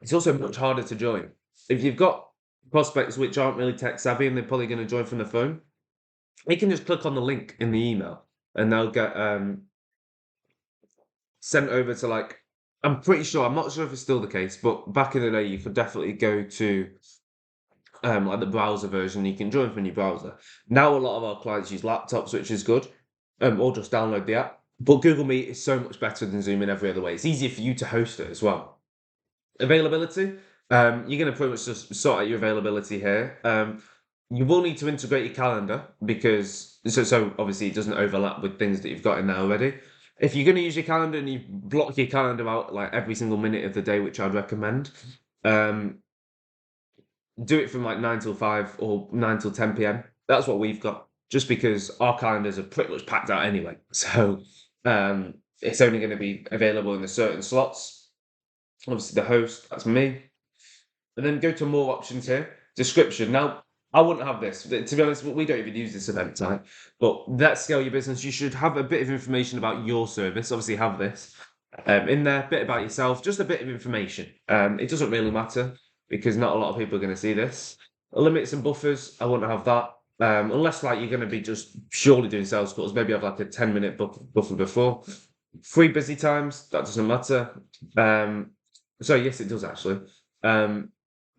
It's also much harder to join. If you've got prospects which aren't really tech savvy and they're probably going to join from the phone, they can just click on the link in the email and they'll get sent over to I'm pretty sure, I'm not sure if it's still the case, but back in the day, you could definitely go to like the browser version, you can join from your browser. Now a lot of our clients use laptops, which is good, or just download the app. But Google Meet is so much better than Zoom in every other way. It's easier for you to host it as well. Availability, you're going to pretty much just sort out your availability here. You will need to integrate your calendar because so obviously it doesn't overlap with things that you've got in there already. If you're going to use your calendar and you block your calendar out like every single minute of the day, which I'd recommend, do it from like 9 till 5 or 9 till 10 p.m. That's what we've got, just because our calendars are pretty much packed out anyway. So it's only going to be available in the certain slots. Obviously, the host, that's me. And then go to more options here. Description. Now, I wouldn't have this. To be honest, we don't even use this event type. But let's scale your business. You should have a bit of information about your service. Obviously, have this in there. Bit about yourself. Just a bit of information. It doesn't really matter because not a lot of people are going to see this. Limits and buffers. I wouldn't have that. Unless like you're going to be just purely doing sales calls. Maybe have like a 10-minute buffer before. Free busy times. That doesn't matter. So yes, it does actually.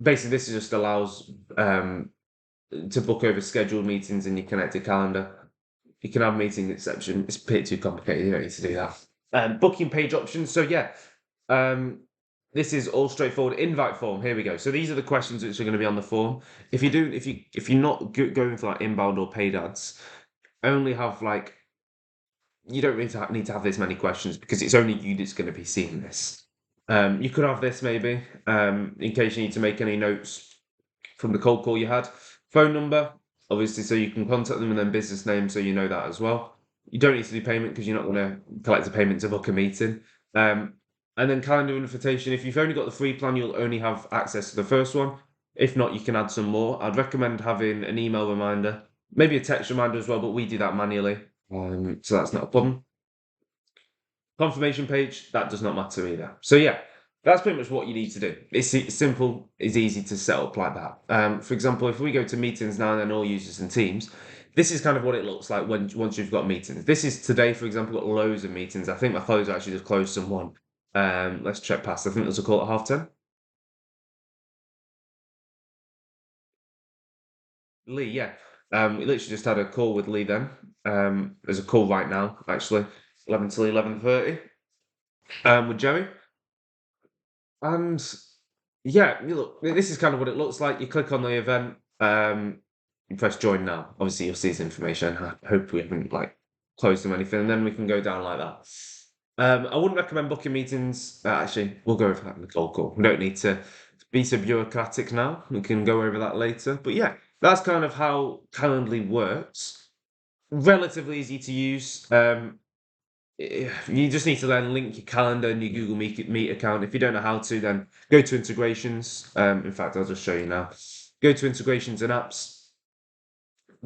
Basically, this just allows to book over scheduled meetings in your connected calendar. You can have meeting exception. It's a bit too complicated. You don't need to do that. Booking page options. So yeah, this is all straightforward. Invite form. Here we go. So these are the questions which are going to be on the form. If you're not going for like inbound or paid ads, only have like you don't really need to have this many questions because it's only you that's going to be seeing this. You could have this maybe in case you need to make any notes from the cold call you had. Phone number, obviously, so you can contact them, and then business name, so you know that as well. You don't need to do payment because you're not going to collect a payment to book a meeting. And then calendar invitation. If you've only got the free plan, you'll only have access to the first one. If not, you can add some more. I'd recommend having an email reminder, maybe a text reminder as well, but we do that manually. So that's not a problem. Confirmation page, that does not matter either. So yeah, that's pretty much what you need to do. It's simple, it's easy to set up like that. For example, if we go to meetings now and then all users and teams, this is kind of what it looks like once you've got meetings. This is today, for example, got loads of meetings. I think my closer actually just closed someone. Let's check past. I think there's a call at 10:30. Lee, yeah. We literally just had a call with Lee then. There's a call right now, actually, 11 till 11:30. With Jerry. And yeah, look, this is kind of what it looks like. You click on the event, you press join now. Obviously, you'll see this information. I hope we haven't like closed them or anything, and then we can go down like that. I wouldn't recommend booking meetings. Actually, we'll go over that in the cold call. We don't need to be so bureaucratic now. We can go over that later. But yeah, that's kind of how Calendly works. Relatively easy to use. You just need to then link your calendar and your Google Meet account. If you don't know how to, then go to integrations. In fact, I'll just show you now. Go to integrations and apps,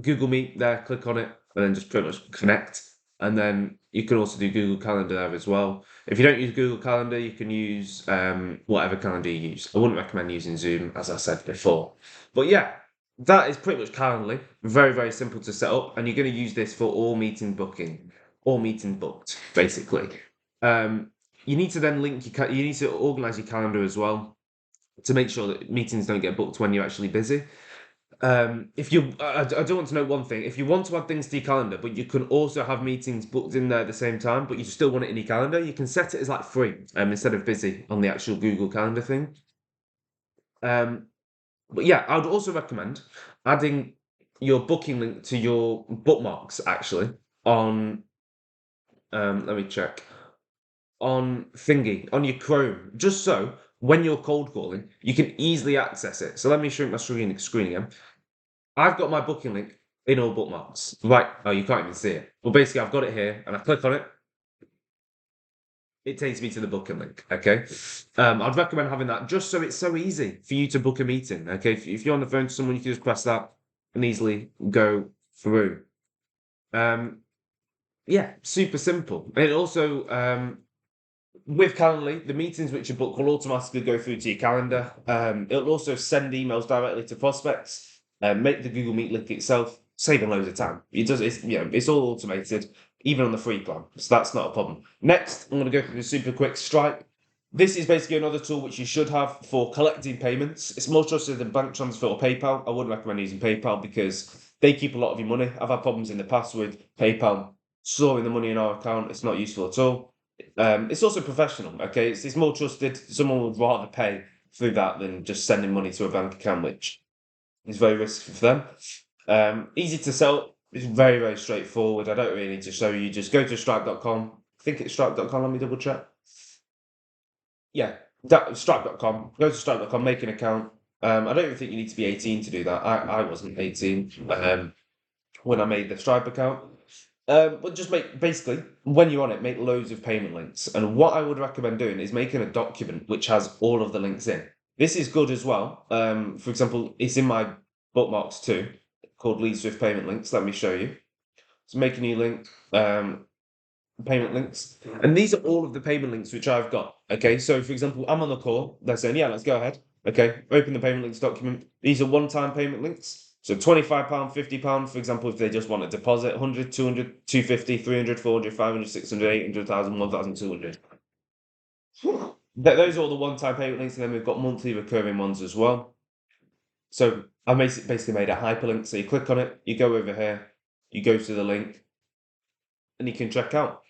Google Meet there, click on it, and then just pretty much connect. And then you can also do Google Calendar there as well. If you don't use Google Calendar, you can use whatever calendar you use. I wouldn't recommend using Zoom, as I said before. But yeah, that is pretty much Calendly. Very, very simple to set up. And you're going to use this for all meeting booking, all meeting booked, basically. You need to then link you need to organize your calendar as well to make sure that meetings don't get booked when you're actually busy. If you, I do want to know one thing. If you want to add things to your calendar, but you can also have meetings booked in there at the same time, but you still want it in your calendar, you can set it as like free, instead of busy on the actual Google Calendar thing. But yeah, I would also recommend adding your booking link to your bookmarks actually on, let me check, on Thingy, on your Chrome, just so when you're cold calling, you can easily access it. So let me shrink my screen again. I've got my booking link in all bookmarks. Right, oh, you can't even see it. Well, basically, I've got it here, and I click on it. It takes me to the booking link, okay? I'd recommend having that just so it's so easy for you to book a meeting, okay? If you're on the phone to someone, you can just press that and easily go through. Yeah, super simple. And it also, with Calendly, the meetings which you book will automatically go through to your calendar. It'll also send emails directly to prospects. Make the Google Meet link itself, saving loads of time. It's all automated, even on the free plan, so that's not a problem. Next, I'm going to go through the super quick Stripe. This is basically another tool which you should have for collecting payments. It's more trusted than bank transfer or PayPal. I wouldn't recommend using PayPal because they keep a lot of your money. I've had problems in the past with PayPal storing the money in our account. It's not useful at all. It's also professional, okay? It's more trusted. Someone would rather pay through that than just sending money to a bank account, which is very risky for them. Easy to sell. It's very, very straightforward. I don't really need to show you. Just go to stripe.com. I think it's stripe.com. Let me double check. Yeah, stripe.com. Go to stripe.com, make an account. I don't even think you need to be 18 to do that. I wasn't 18 when I made the Stripe account. But just basically, when you're on it, make loads of payment links. And what I would recommend doing is making a document which has all of the links in. This is good as well. For example, it's in my bookmarks too, called Lead Swift Payment Links. Let me show you. So make a new link, payment links. And these are all of the payment links which I've got. Okay, so for example, I'm on the call. They're saying, yeah, let's go ahead. Okay, open the payment links document. These are one-time payment links. So £25, £50, for example, if they just want a deposit, 100, 200, 250, 300, 400, 500, 600, 800,000, 1,200. Those are all the one-time payment links, and then we've got monthly recurring ones as well. So I basically made a hyperlink. So you click on it, you go over here, you go to the link, and you can check out.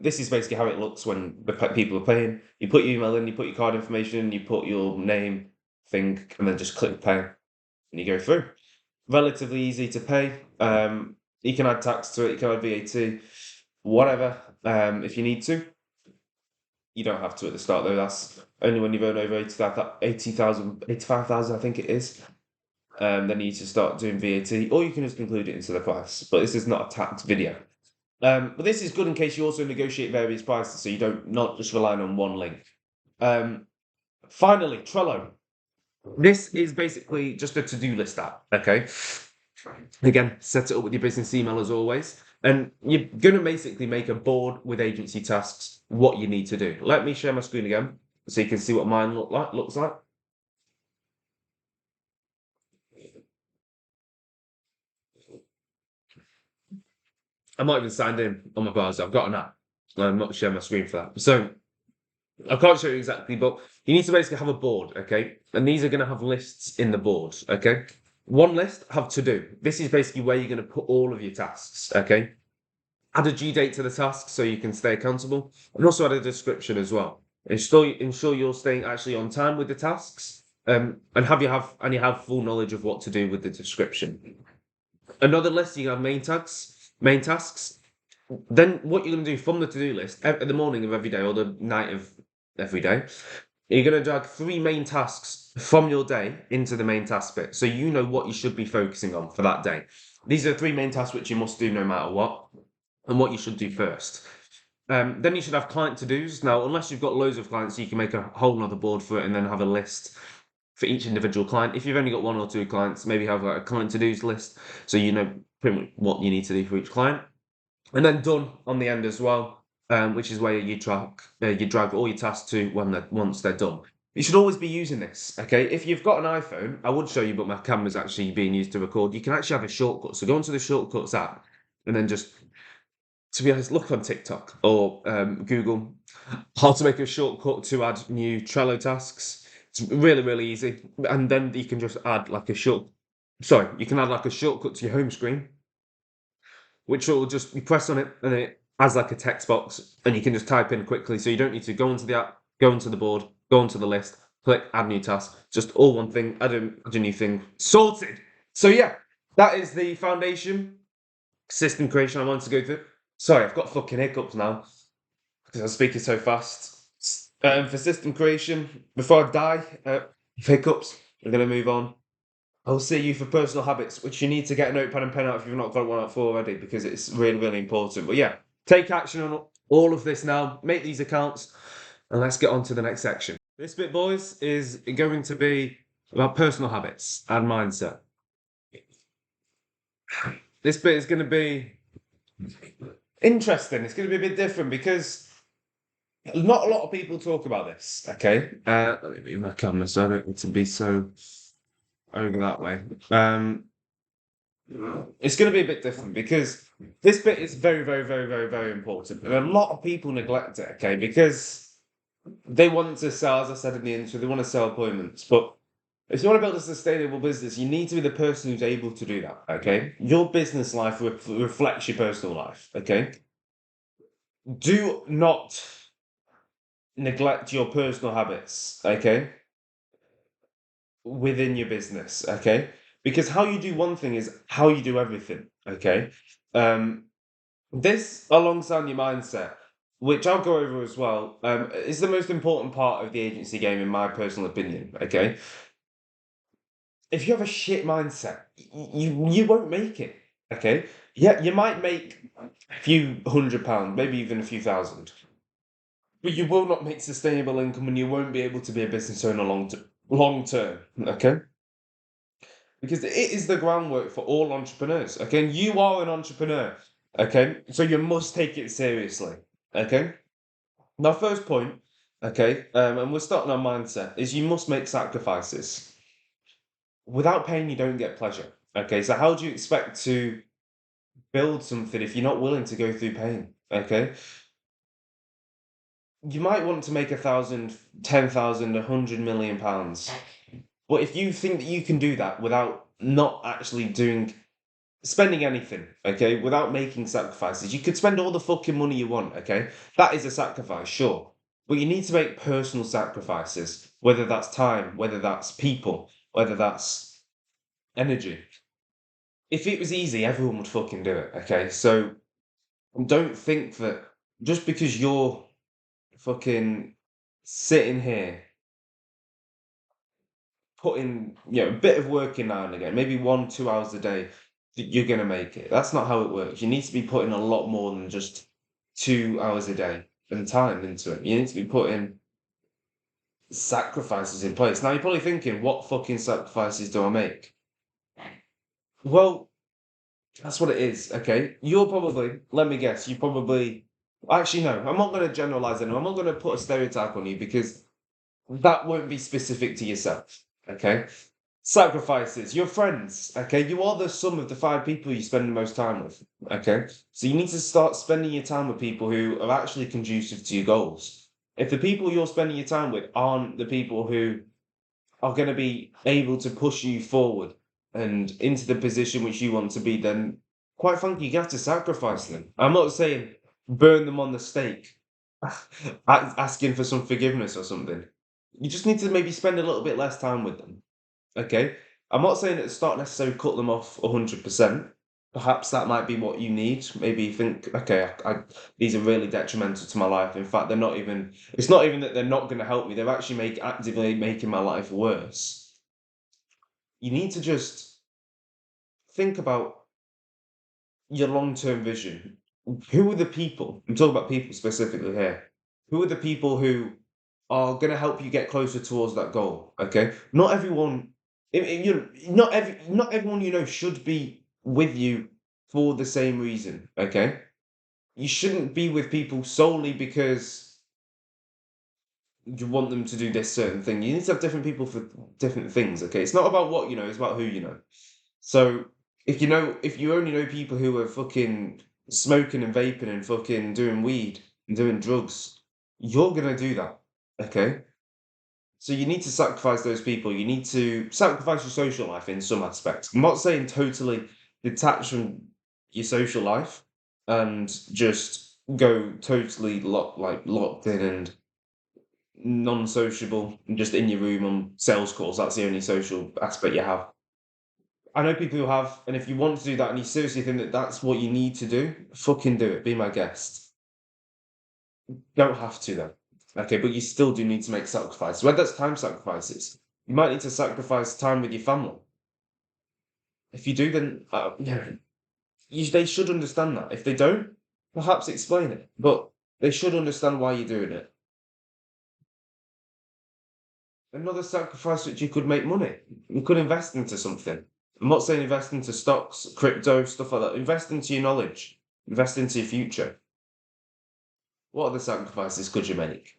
This is basically how it looks when the people are paying. You put your email in, you put your card information in, you put your name, thing, and then just click pay, and you go through. Relatively easy to pay. You can add tax to it, you can add VAT, whatever, if you need to. You don't have to at the start though. That's only when you've earned over 85,000, I think it is. Then you need to start doing VAT, or you can just include it into the price. But this is not a tax video. But this is good in case you also negotiate various prices, so you don't not just relying on one link. Finally, Trello. This is basically just a to-do list app. Okay. Again, set it up with your business email as always. And you're going to basically make a board with agency tasks, what you need to do. Let me share my screen again so you can see what mine looks like. I'm not even signed in on my browser. I've got an app. I'm not sharing my screen for that. So I can't show you exactly, but you need to basically have a board, okay? And these are going to have lists in the board, okay? One list, have to do. This is basically where you're going to put all of your tasks, okay? Add a due date to the task so you can stay accountable, and also add a description as well. Ensure you're staying actually on time with the tasks, and you have full knowledge of what to do with the description. Another list, you have main tasks. Then what you're going to do from the to-do list at the morning of every day or the night of every day, you're going to drag 3 main tasks from your day into the main task bit, so you know what you should be focusing on for that day. These are 3 main tasks which you must do no matter what. and what you should do first. Then you should have client to-dos. Now, unless you've got loads of clients, you can make a whole nother board for it and then have a list for each individual client. If you've only got 1 or 2 clients, maybe have like a client to-dos list so you know pretty much what you need to do for each client. And then done on the end as well, which is where you drag all your tasks to once they're done. You should always be using this, okay? If you've got an iPhone, I would show you, but my camera's actually being used to record. You can actually have a shortcut. So go into the Shortcuts app and then just, to be honest, look on TikTok or Google how to make a shortcut to add new Trello tasks. It's really, really easy. And then you can just add like a you can add like a shortcut to your home screen, which will just, you press on it and it has like a text box and you can just type in quickly. So you don't need to go into the app, go into the board, go into the list, click add new task, just all one thing, add a new thing, sorted. So yeah, that is the foundation system creation I wanted to go through. Sorry, I've got fucking hiccups now because I'm speaking so fast. For system creation, before I die, hiccups, we're going to move on. I'll see you for personal habits, which you need to get a notepad and pen out if you've not got one out for already, because it's really, really important. But yeah, take action on all of this now, make these accounts, and let's get on to the next section. This bit, boys, is going to be about personal habits and mindset. This bit is going to be interesting. It's going to be a bit different because not a lot of people talk about this, okay? Let me move my camera so I don't need to be so over that way. It's going to be a bit different because this bit is very, very, very, very, very important. And a lot of people neglect it, okay? Because they want to sell, as I said in the intro, they want to sell appointments. But if you want to build a sustainable business, you need to be the person who's able to do that, okay? Your business life reflects your personal life, okay? Do not neglect your personal habits, okay? Within your business, okay? Because how you do one thing is how you do everything, okay? This, alongside your mindset, which I'll go over as well, is the most important part of the agency game, in my personal opinion, okay? If you have a shit mindset, you won't make it, okay? Yeah, you might make a few £100, maybe even a few thousand, but you will not make sustainable income and you won't be able to be a business owner long term, okay? Because it is the groundwork for all entrepreneurs, okay? And you are an entrepreneur, okay? So you must take it seriously, okay? My first point, okay, and we're starting on mindset, is you must make sacrifices. Without pain, you don't get pleasure, okay? So how do you expect to build something if you're not willing to go through pain, okay? You might want to make 1,000, 10,000, 100 million pounds. But if you think that you can do that without not actually spending anything, okay, without making sacrifices, you could spend all the fucking money you want, okay? That is a sacrifice, sure. But you need to make personal sacrifices, whether that's time, whether that's people, whether that's energy. If it was easy, everyone would fucking do it, okay? So don't think that just because you're fucking sitting here putting a bit of work in now and again, maybe 1-2 hours a day, you're gonna make it. That's not how it works. You need to be putting a lot more than just 2 hours a day and time into it. You need to be putting sacrifices in place. Now you're probably thinking, what fucking sacrifices do I make? Well, that's what it is, okay? Let me guess, actually no, I'm not gonna generalize it. I'm not gonna put a stereotype on you because that won't be specific to yourself, okay? Sacrifices, your friends, okay? You are the sum of the 5 people you spend the most time with, okay? So you need to start spending your time with people who are actually conducive to your goals. If the people you're spending your time with aren't the people who are going to be able to push you forward and into the position which you want to be, then quite frankly, you have to sacrifice them. I'm not saying burn them on the stake, asking for some forgiveness or something. You just need to maybe spend a little bit less time with them. Okay, I'm not saying at the start necessarily cut them off 100%. Perhaps that might be what you need. Maybe you think, okay, these are really detrimental to my life. In fact, it's not even that they're not going to help me. They're actually actively making my life worse. You need to just think about your long-term vision. who are the people? I'm talking about people specifically here. Who are the people who are going to help you get closer towards that goal? Okay, not everyone. Not everyone you know should be with you for the same reason. Okay, you shouldn't be with people solely because you want them to do this certain thing. You need to have different people for different things. Okay, it's not about what you know; it's about who you know. So if you only know people who are fucking smoking and vaping and fucking doing weed and doing drugs, you're gonna do that. Okay? So you need to sacrifice those people. You need to sacrifice your social life in some aspects. I'm not saying totally detach from your social life and just go totally locked in and non-sociable and just in your room on sales calls. That's the only social aspect you have. I know people who have, and if you want to do that and you seriously think that that's what you need to do, fucking do it. Be my guest. Don't have to though. Okay, but you still do need to make sacrifices. Whether that's time sacrifices, you might need to sacrifice time with your family. If you do, then they should understand that. If they don't, perhaps explain it. But they should understand why you're doing it. Another sacrifice which you could make money. You could invest into something. I'm not saying invest into stocks, crypto, stuff like that. Invest into your knowledge. Invest into your future. What other sacrifices could you make?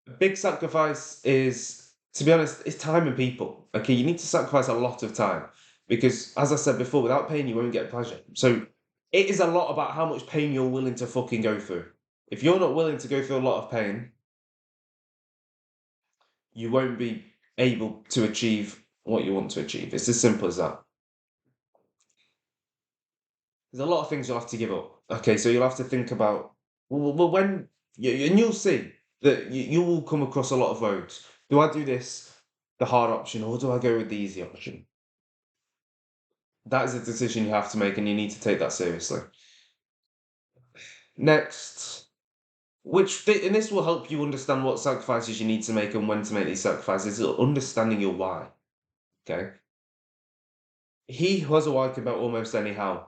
A big sacrifice is, to be honest, is time and people. Okay, you need to sacrifice a lot of time because, as I said before, without pain, you won't get pleasure. So it is a lot about how much pain you're willing to fucking go through. If you're not willing to go through a lot of pain, you won't be able to achieve what you want to achieve. It's as simple as that. There's a lot of things you'll have to give up. Okay, so you'll have to think about when and you'll see that you will come across a lot of roads. Do I do this, the hard option, or do I go with the easy option? That is a decision you have to make, and you need to take that seriously. Next, and this will help you understand what sacrifices you need to make and when to make these sacrifices. Understanding your why. Okay. He who has a why can about almost anyhow.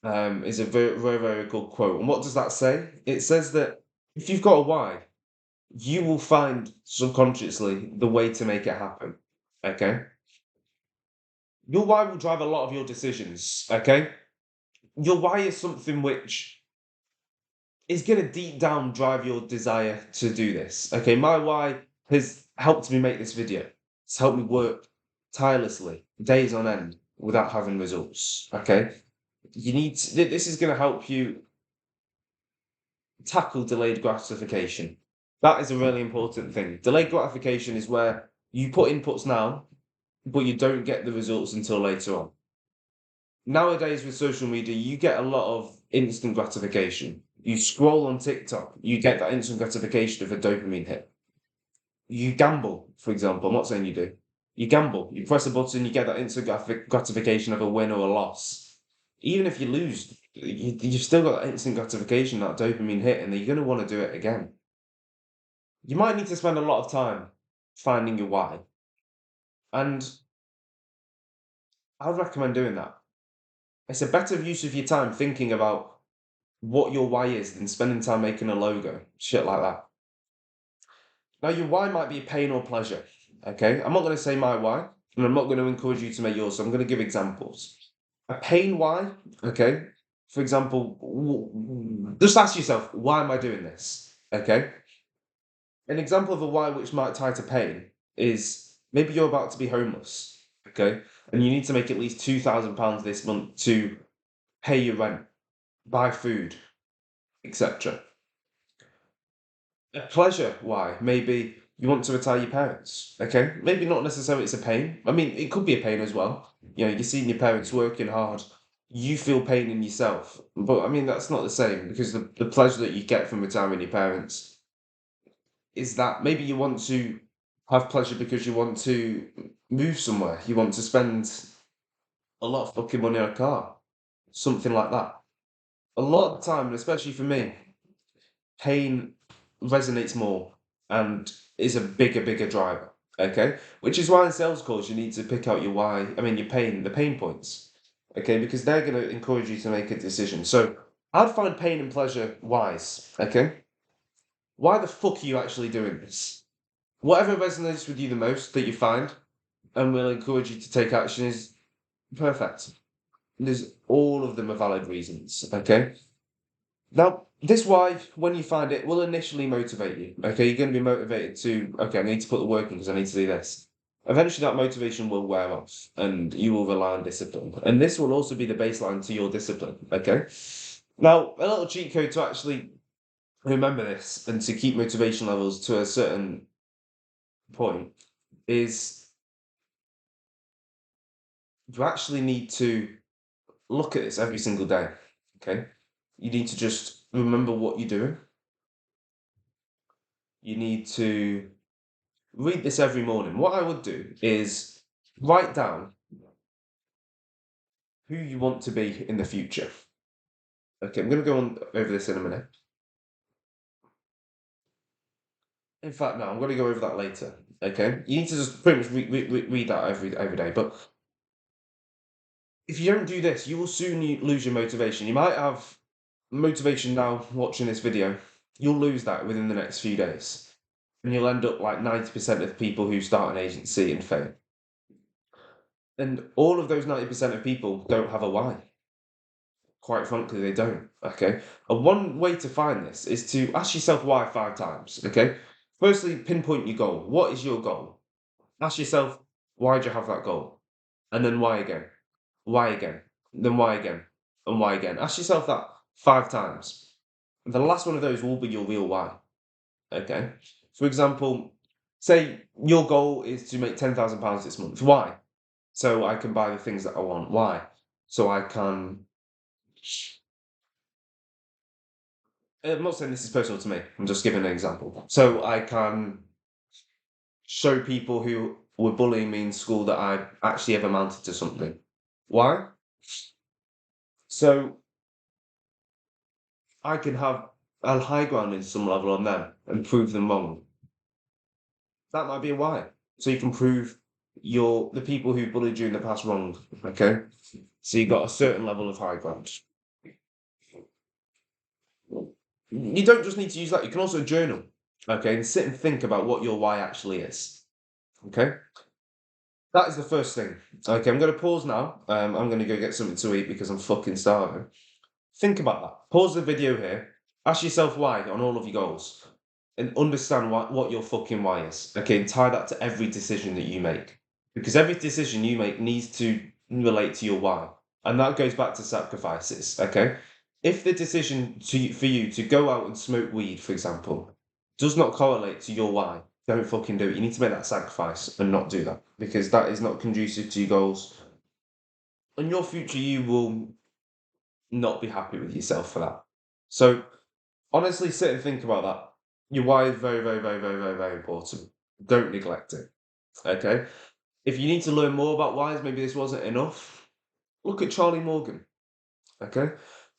Is a very, very, very good quote. And what does that say? It says that if you've got a why, you will find subconsciously the way to make it happen. Okay? Your why will drive a lot of your decisions. Okay? Your why is something which is going to deep down drive your desire to do this. Okay? My why has helped me make this video. It's helped me work tirelessly, days on end, without having results. Okay? This is going to help you tackle delayed gratification. That is a really important thing. Delayed gratification is where you put inputs now, but you don't get the results until later on. Nowadays, with social media, you get a lot of instant gratification. You scroll on TikTok, you get that instant gratification of a dopamine hit. You gamble, for example. I'm not saying you do. You gamble. You press a button, you get that instant gratification of a win or a loss. Even if you lose, you've still got that instant gratification, that dopamine hit, and you're going to want to do it again. You might need to spend a lot of time finding your why. And I would recommend doing that. It's a better use of your time thinking about what your why is than spending time making a logo, shit like that. Now, your why might be pain or pleasure, okay? I'm not going to say my why, and I'm not going to encourage you to make yours, so I'm going to give examples. A pain why, okay? For example, just ask yourself, why am I doing this, okay? An example of a why which might tie to pain is maybe you're about to be homeless, okay? And you need to make at least £2,000 this month to pay your rent, buy food, etc. A pleasure why? Maybe you want to retire your parents, okay? Maybe not necessarily it's a pain. I mean, it could be a pain as well. You know, you're seeing your parents working hard. You feel pain in yourself. But I mean, that's not the same because the pleasure that you get from retiring your parents is that maybe you want to have pleasure because you want to move somewhere. You want to spend a lot of fucking money on a car. Something like that. A lot of the time, and especially for me, pain resonates more and is a bigger driver. Okay, which is why in sales calls you need to pick out your why. I mean, the pain points. Okay, because they're going to encourage you to make a decision. So I'd find pain and pleasure wise. Okay, why the fuck are you actually doing this? Whatever resonates with you the most that you find and will encourage you to take action is perfect. There's all of them are valid reasons. Okay. Now, this why, when you find it, will initially motivate you. Okay, you're going to be motivated to, okay, I need to put the work in because I need to do this. Eventually, that motivation will wear off and you will rely on discipline. And this will also be the baseline to your discipline. Okay. Now, a little cheat code to actually remember this and to keep motivation levels to a certain point is you actually need to look at this every single day. Okay. You need to just remember what you're doing. You need to read this every morning. What I would do is write down who you want to be in the future. Okay, I'm going to go on over this in a minute. In fact, no, I'm going to go over that later. Okay, you need to just pretty much read that every day. But if you don't do this, you will soon lose your motivation. You might have motivation now watching this video. You'll lose that within the next few days. And you'll end up like 90% of the people who start an agency and fail. And all of those 90% of people don't have a why. Quite frankly, they don't. Okay. And one way to find this is to ask yourself why 5 times. Okay. Firstly, pinpoint your goal. What is your goal? Ask yourself, why do you have that goal? And then why again? Why again? Then why again? And why again? Ask yourself that 5 times. And the last one of those will be your real why. Okay. For example, say your goal is to make £10,000 this month. Why? So I can buy the things that I want. Why? So I can. I'm not saying this is personal to me. I'm just giving an example. So I can show people who were bullying me in school that I actually have amounted to something. Why? So I can have a high ground in some level on them and prove them wrong. That might be a why. So you can prove the people who bullied you in the past wrong. Okay. So you got a certain level of high ground. You don't just need to use that. You can also journal. Okay, and sit and think about what your why actually is. Okay. That is the first thing. Okay, I'm going to pause now. I'm going to go get something to eat because I'm fucking starving. Think about that. Pause the video here. Ask yourself why on all of your goals. And understand what your fucking why is. Okay, and tie that to every decision that you make. Because every decision you make needs to relate to your why. And that goes back to sacrifices. Okay? If the decision for you to go out and smoke weed, for example, does not correlate to your why, don't fucking do it. You need to make that sacrifice and not do that because that is not conducive to your goals. In your future, you will not be happy with yourself for that. So, honestly, sit and think about that. Your why is very, very, very, very, very, very important. Don't neglect it. Okay? If you need to learn more about whys, maybe this wasn't enough, look at Charlie Morgan. Okay?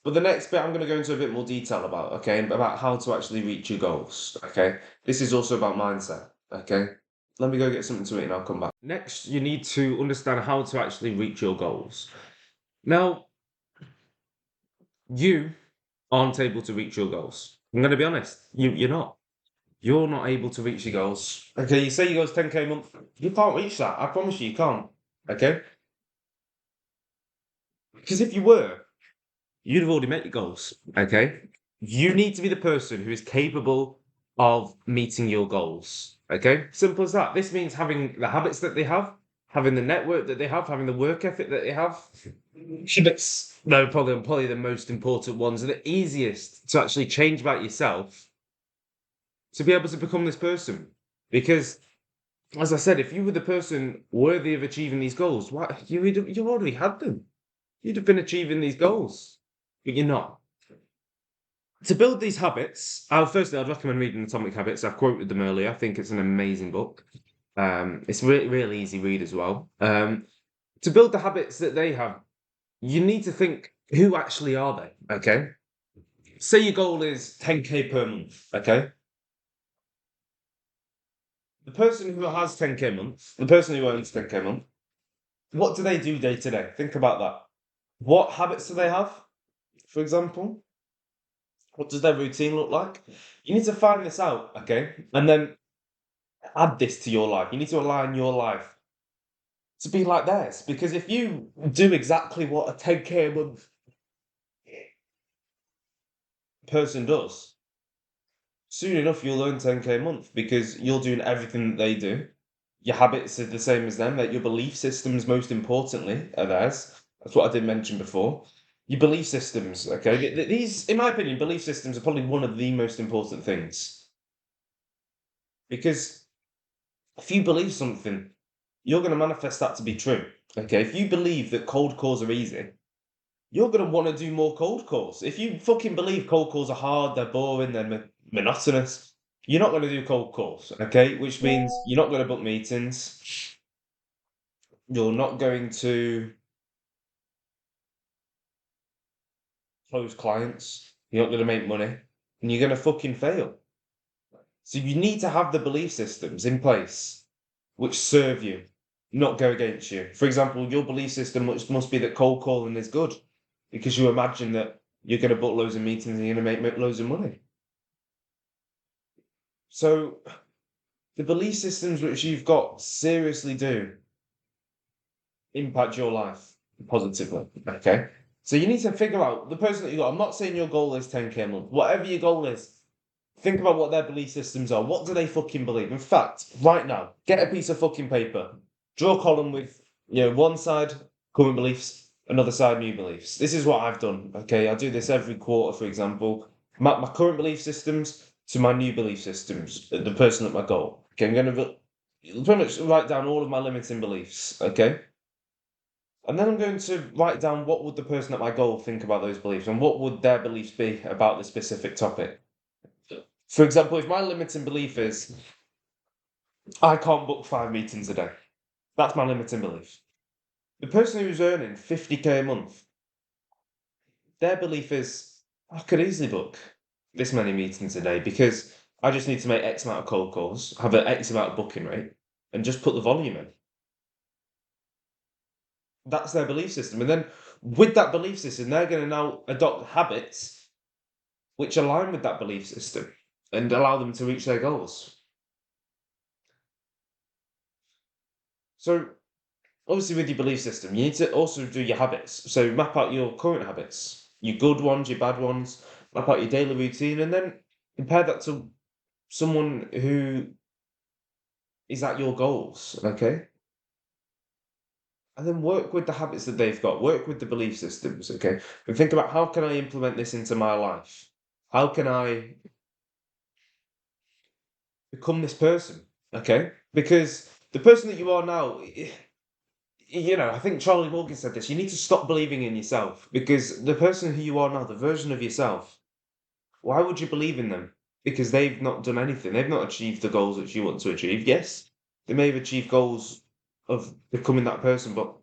But the next bit I'm going to go into a bit more detail about, okay, about how to actually reach your goals, okay? This is also about mindset, okay? Let me go get something to eat and I'll come back. Next, you need to understand how to actually reach your goals. Now, you aren't able to reach your goals. I'm going to be honest, you're not. You're not able to reach your goals. Okay, you say your goal's 10k a month. You can't reach that. I promise you can't, okay? Because if you were, you'd have already met your goals, okay? You need to be the person who is capable of meeting your goals, okay? Simple as that. This means having the habits that they have, having the network that they have, having the work ethic that they have. Habits, no, probably the most important ones are the easiest to actually change about yourself to be able to become this person. Because, as I said, if you were the person worthy of achieving these goals, you already had them. You'd have been achieving these goals, but you're not. To build these habits, I'd recommend reading Atomic Habits. I've quoted them earlier. I think it's an amazing book. It's really easy read as well. To build the habits that they have, you need to think, who actually are they? Okay. Say your goal is 10k per month. Okay. the person who has 10k a month, the person who earns 10k a month, what do they do day to day? Think about that. What habits do they have, for example? What does their routine look like? You need to find this out, okay? And then add this to your life. You need to align your life to be like theirs. Because if you do exactly what a 10k a month person does, soon enough you'll earn 10k a month because you're doing everything that they do. Your habits are the same as them, that your belief systems, most importantly, are theirs. That's what I did mention before. Your belief systems, okay? These, in my opinion, belief systems are probably one of the most important things. Because if you believe something, you're going to manifest that to be true, okay? If you believe that cold calls are easy, you're going to want to do more cold calls. If you fucking believe cold calls are hard, they're boring, they're monotonous, you're not going to do cold calls, okay? Which means you're not going to book meetings. You're not going to close clients. You're not going to make money. And you're going to fucking fail. So you need to have the belief systems in place which serve you, not go against you. For example, your belief system must be that cold calling is good because you imagine that you're going to book loads of meetings and you're going to make loads of money. So the belief systems which you've got seriously do impact your life positively, okay? So you need to figure out the person that you got. I'm not saying your goal is 10k a month. Whatever your goal is, think about what their belief systems are. What do they fucking believe? In fact, right now, get a piece of fucking paper. Draw a column with, one side, current beliefs, another side, new beliefs. This is what I've done, okay? I do this every quarter, for example. Map my current belief systems to my new belief systems, the person at my goal. Okay, I'm going to pretty much write down all of my limiting beliefs, okay? And then I'm going to write down what would the person at my goal think about those beliefs and what would their beliefs be about the specific topic. For example, if my limiting belief is I can't book 5 meetings a day, that's my limiting belief. The person who's earning 50k a month, their belief is I could easily book this many meetings a day because I just need to make X amount of cold calls, have an X amount of booking rate, and just put the volume in. That's their belief system. And then with that belief system, they're going to now adopt habits which align with that belief system and allow them to reach their goals. So, obviously, with your belief system, you need to also do your habits. So, map out your current habits, your good ones, your bad ones, map out your daily routine, and then compare that to someone who is at your goals, okay? And then work with the habits that they've got, work with the belief systems, okay? And think about how can I implement this into my life? How can I become this person, okay? Because the person that you are now, I think Charlie Morgan said this, you need to stop believing in yourself because the person who you are now, the version of yourself, why would you believe in them? Because they've not done anything. They've not achieved the goals that you want to achieve. Yes, they may have achieved goals of becoming that person, but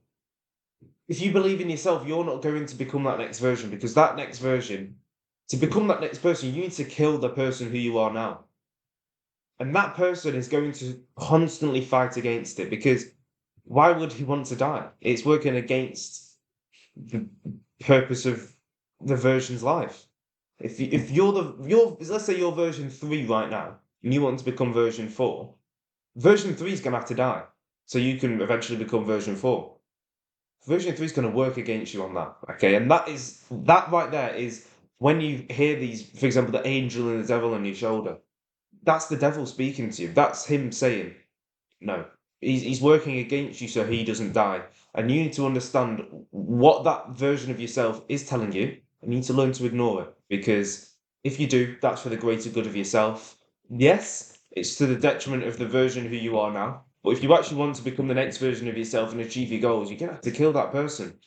if you believe in yourself, you're not going to become that next version because that next version, to become that next person, you need to kill the person who you are now. And that person is going to constantly fight against it because why would he want to die? It's working against the purpose of the version's life. If you're let's say you're version 3 right now and you want to become version 4, version 3 is going to have to die so you can eventually become version 4. Version 3 is going to work against you on that, okay? And that right there is when you hear these, for example, the angel and the devil on your shoulder. That's the devil speaking to you. That's him saying, no, he's working against you so he doesn't die. And you need to understand what that version of yourself is telling you. And you need to learn to ignore it because if you do, that's for the greater good of yourself. Yes, it's to the detriment of the version who you are now. But if you actually want to become the next version of yourself and achieve your goals, you're going to have to kill that person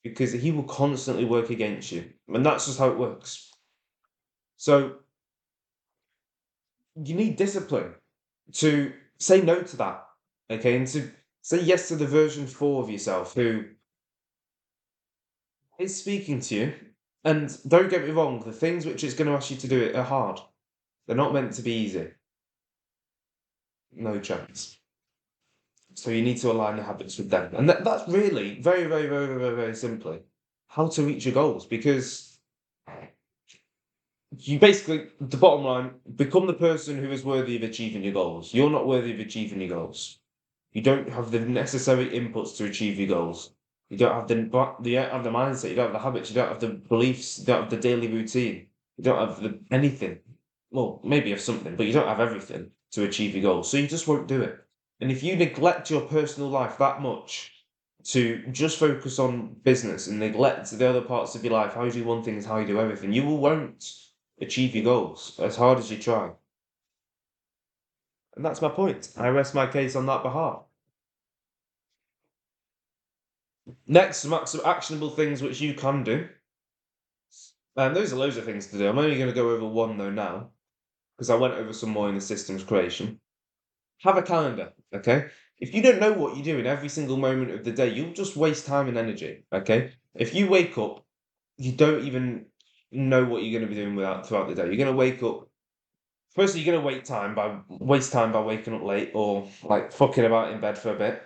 because he will constantly work against you. And that's just how it works. So you need discipline to say no to that, okay? And to say yes to the version 4 of yourself who is speaking to you. And don't get me wrong, the things which it's going to ask you to do it are hard. They're not meant to be easy. No chance. So you need to align your habits with them. And that's really very, very, very, very, very simply how to reach your goals, because you basically, the bottom line, become the person who is worthy of achieving your goals. You're not worthy of achieving your goals. You don't have the necessary inputs to achieve your goals. You don't have you don't have the mindset, you don't have the habits, you don't have the beliefs, you don't have the daily routine, you don't have anything. Well, maybe you have something, but you don't have everything to achieve your goals. So you just won't do it. And if you neglect your personal life that much to just focus on business and neglect the other parts of your life, how you do one thing is how you do everything, you won't achieve your goals as hard as you try. And that's my point. I rest my case on that behalf. Next, some actionable things which you can do. Those are loads of things to do. I'm only going to go over one though now, because I went over some more in the systems creation. Have a calendar, okay? If you don't know what you're doing every single moment of the day, you'll just waste time and energy, okay? If you wake up, you don't even know what you're going to be doing throughout the day. You're going to wake up. Firstly, you're going to waste time by waking up late or like fucking about in bed for a bit.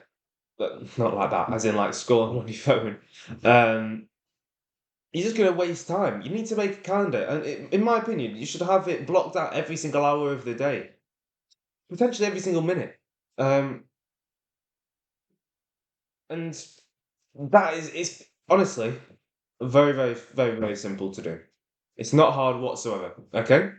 But not like that, as in like scrolling on your phone. You're just going to waste time. You need to make a calendar. And in my opinion, you should have it blocked out every single hour of the day, potentially every single minute. And that is honestly very, very, very, very simple to do. It's not hard whatsoever, okay?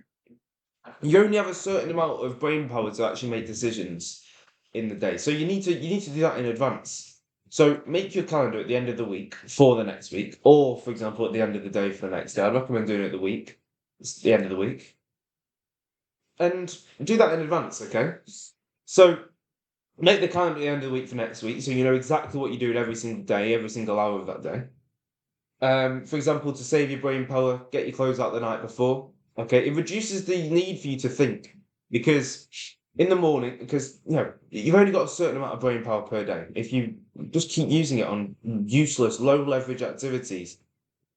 You only have a certain amount of brain power to actually make decisions in the day. So you need to do that in advance. So make your calendar at the end of the week for the next week, or for example, at the end of the day for the next day. I'd recommend doing it at the week. It's the end of the week. And do that in advance, okay? So make the calendar at the end of the week for next week, so you know exactly what you're doing every single day, every single hour of that day. For example, to save your brain power, get your clothes out the night before. Okay, it reduces the need for you to think, because in the morning, because you've only got a certain amount of brain power per day. If you just keep using it on useless, low leverage activities,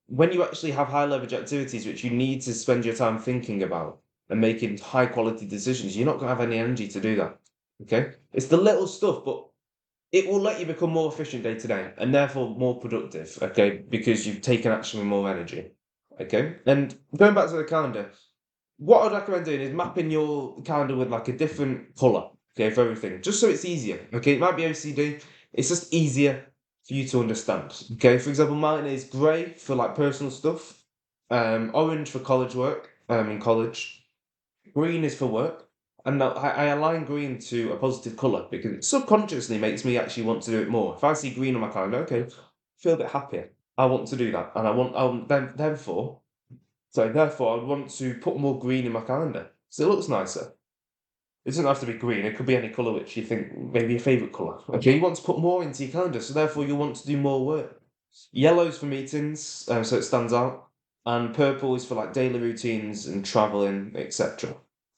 when you actually have high leverage activities which you need to spend your time thinking about and making high quality decisions, you're not going to have any energy to do that. Okay, it's the little stuff, but it will let you become more efficient day to day and therefore more productive, okay, because you've taken action with more energy, okay? And going back to the calendar, what I'd recommend doing is mapping your calendar with like a different colour, okay, for everything, just so it's easier, okay? It might be OCD, it's just easier for you to understand, okay? For example, mine is grey for like personal stuff, orange for college work, in college, green is for work, and I align green to a positive colour because it subconsciously makes me actually want to do it more. If I see green on my calendar, okay, feel a bit happier. I want to do that, and therefore, I want to put more green in my calendar so it looks nicer. It doesn't have to be green. It could be any colour which you think maybe your favourite colour. Okay, you want to put more into your calendar, so therefore you want to do more work. Yellow's for meetings, so it stands out, and purple is for like daily routines and travelling, etc.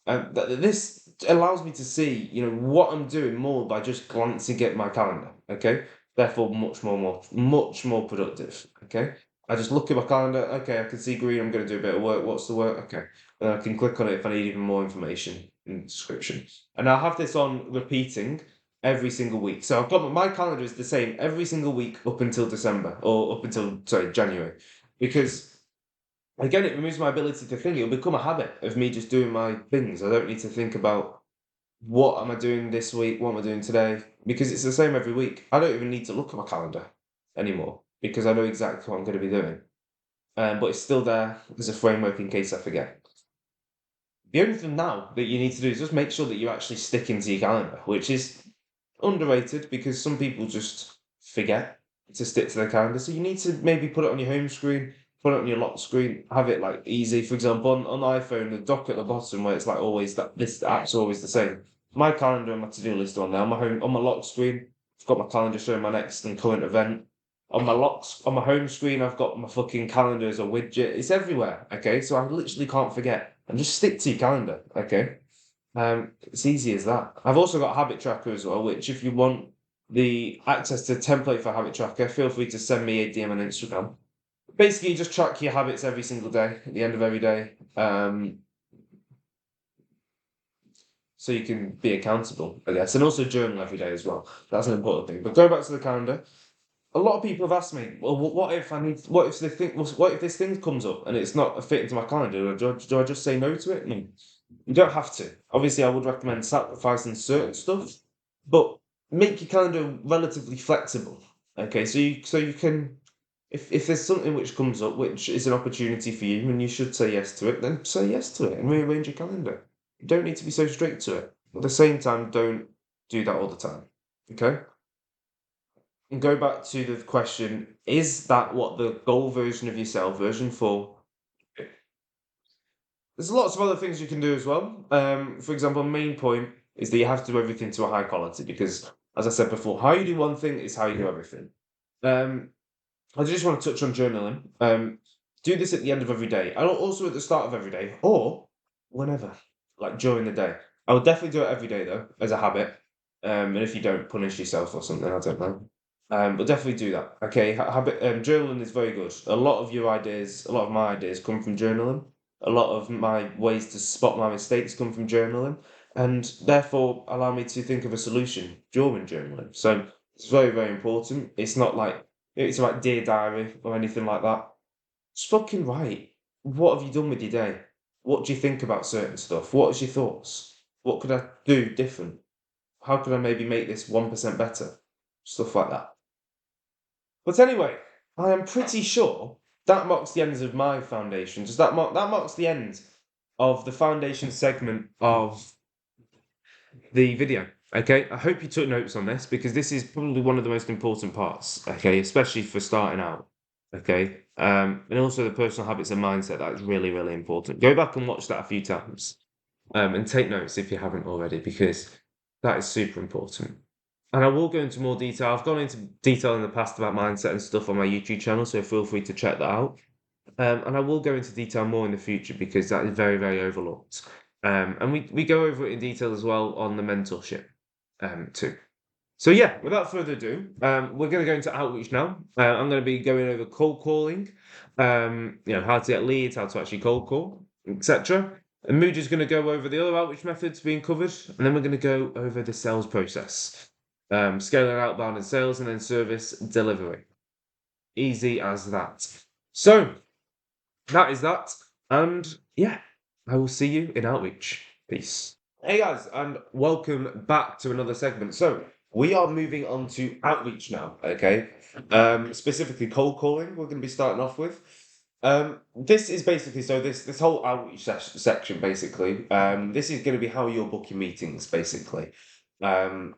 This allows me to see, what I'm doing more by just glancing at my calendar. Okay, therefore much more productive. Okay, I just look at my calendar. Okay, I can see green. I'm going to do a bit of work. What's the work? Okay, then I can click on it if I need even more information in the description. And I'll have this on repeating every single week. So I've got my calendar is the same every single week up until December or January, because again, it removes my ability to think. It'll become a habit of me just doing my things. I don't need to think about what am I doing this week, what am I doing today, because it's the same every week. I don't even need to look at my calendar anymore because I know exactly what I'm going to be doing. But it's still there as a framework in case I forget. The only thing now that you need to do is just make sure that you're actually sticking to your calendar, which is underrated because some people just forget to stick to their calendar. So you need to maybe put it on your home screen, put it on your lock screen, have it like easy. For example, on iPhone, the dock at the bottom where it's like always that this app's always the same. My calendar and my to-do list on there. On my lock screen, I've got my calendar showing my next and current event. On my home screen, I've got my fucking calendar as a widget. It's everywhere. Okay, so I literally can't forget. And just stick to your calendar. Okay. It's easy as that. I've also got a habit tracker as well, which if you want the access to template for habit tracker, feel free to send me a DM on Instagram. Basically, you just track your habits every single day at the end of every day. so you can be accountable, I guess, and also journal every day as well. That's an important thing. But go back to the calendar. A lot of people have asked me, well, what if this thing comes up and it's not a fit into my calendar? Do I just say no to it? No, you don't have to. Obviously, I would recommend sacrificing certain stuff, but make your calendar relatively flexible. Okay, so you can, if there's something which comes up which is an opportunity for you and you should say yes to it, then say yes to it and rearrange your calendar. You don't need to be so strict to it. At the same time, don't do that all the time. Okay? And go back to the question, is that what the goal version of yourself, version 4? There's lots of other things you can do as well. For example, main point is that you have to do everything to a high quality because, as I said before, how you do one thing is how you do everything. I just want to touch on journaling. Do this at the end of every day, and also at the start of every day, or whenever, like during the day. I would definitely do it every day though, as a habit. And if you don't, punish yourself or something. I don't know. But definitely do that. Okay, habit journaling is very good. A lot of my ideas come from journaling. A lot of my ways to spot my mistakes come from journaling, and therefore allow me to think of a solution during journaling. So it's very, very important. It's not like it's like Dear Diary or anything like that. Just fucking write. What have you done with your day? What do you think about certain stuff? What is your thoughts? What could I do different? How could I maybe make this 1% better? Stuff like that. But anyway, I am pretty sure that marks the end of my foundation. That marks the end of the foundation segment of the video. Okay, I hope you took notes on this because this is probably one of the most important parts. Okay, especially for starting out. Okay, and also the personal habits and mindset, that is really, really important. Go back and watch that a few times, and take notes if you haven't already because that is super important. And I will go into more detail. I've gone into detail in the past about mindset and stuff on my YouTube channel, so feel free to check that out. And I will go into detail more in the future because that is very, very overlooked. And we go over it in detail as well on the mentorship too. So yeah, without further ado, we're going to go into outreach now. I'm going to be going over cold calling, how to get leads, how to actually cold call, etc. And Muji's going to go over the other outreach methods being covered, and then we're going to go over the sales process, scaling outbound and sales, and then service delivery. Easy as that. So that is that, and yeah, I will see you in outreach. Peace. Hey guys, and welcome back to another segment. So we are moving on to outreach now, okay? Specifically cold calling, we're going to be starting off with. This is basically, so this whole outreach section, basically, this is going to be how you're booking meetings, basically. To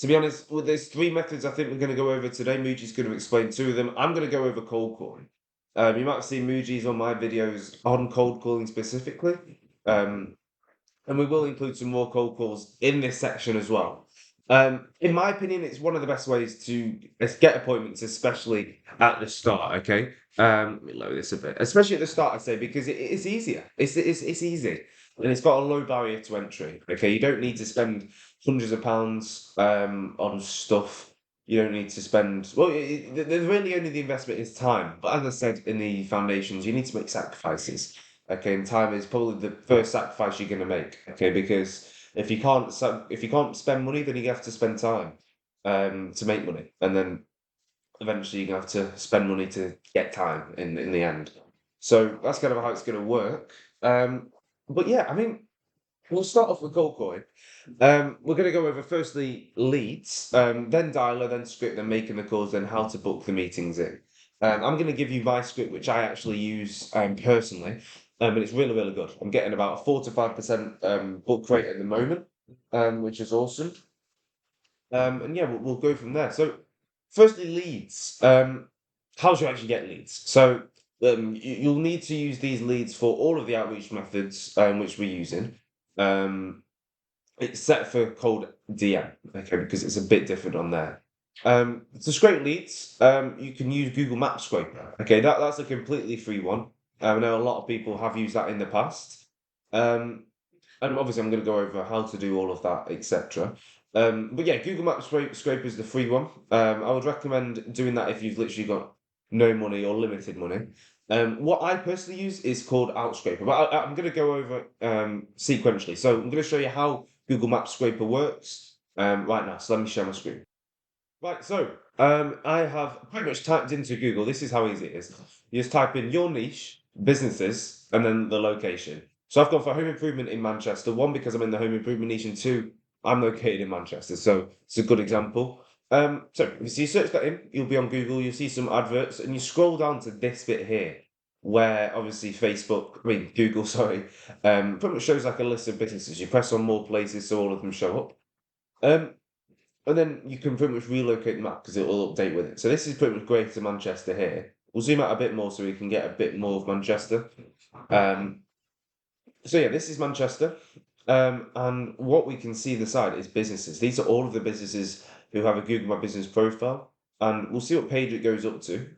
be honest, well, there's 3 methods I think we're going to go over today. Muji's going to explain 2 of them. I'm going to go over cold calling. You might have seen Muji's on my videos on cold calling specifically. And we will include some more cold calls in this section as well. In my opinion, it's one of the best ways to get appointments, especially at the start. Okay, let me lower this a bit, especially at the start, I'd say, because it's easier. It's easy, and it's got a low barrier to entry. Okay, you don't need to spend hundreds of pounds on stuff. You don't need to spend. Well, there's really only the investment is time. But as I said in the foundations, you need to make sacrifices. Okay, and time is probably the first sacrifice you're going to make. Okay, because if you can't spend money, then you have to spend time to make money, and then eventually you're going to have to spend money to get time in the end. So that's kind of how it's going to work. But yeah, I mean, we'll start off with cold calling. We're going to go over firstly leads, then dialer, then script, then making the calls, then how to book the meetings in. I'm going to give you my script, which I actually use personally. And it's really, really good. I'm getting about a 4 to 5% book rate at the moment, which is awesome. And yeah, we'll go from there. So, firstly, leads. How do you actually get leads? So, you'll need to use these leads for all of the outreach methods which we're using. Except for cold DM, okay, because it's a bit different on there. To scrape leads, you can use Google Maps Scraper. Okay, that's a completely free one. I know a lot of people have used that in the past. And obviously I'm going to go over how to do all of that, etc. But yeah, Google Maps Scraper is the free one. I would recommend doing that if you've literally got no money or limited money. What I personally use is called Outscraper, but I'm going to go over sequentially. So I'm going to show you how Google Maps Scraper works right now. So let me share my screen. Right, so I have pretty much typed into Google. This is how easy it is. You just type in your niche, businesses, and then the location. So I've gone for home improvement in Manchester. One, because I'm in the home improvement niche, and two, I'm located in Manchester. So it's a good example. So if you search that in, you'll be on Google, you'll see some adverts, and you scroll down to this bit here, where obviously Google, sorry, pretty much shows like a list of businesses. You press on more places so all of them show up. And then you can pretty much relocate the map because it will update with it. So this is pretty much Greater Manchester here. We'll zoom out a bit more so we can get a bit more of Manchester. So yeah, this is Manchester. And what we can see the side is businesses. These are all of the businesses who have a Google My Business profile. And we'll see what page it goes up to.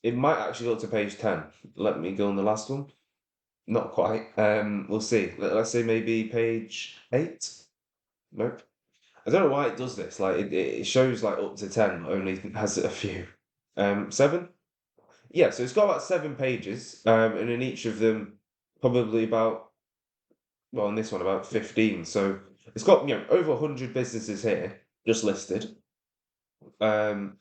It might actually go up to page 10. Let me go on the last one. Not quite. We'll see. Let's say maybe page 8. Nope. I don't know why it does this. Like it shows like up to 10, but only has a few. 7? Yeah, so it's got about 7 pages, and in each of them, probably about, well, in this one about 15. So it's got over 100 businesses here just listed. And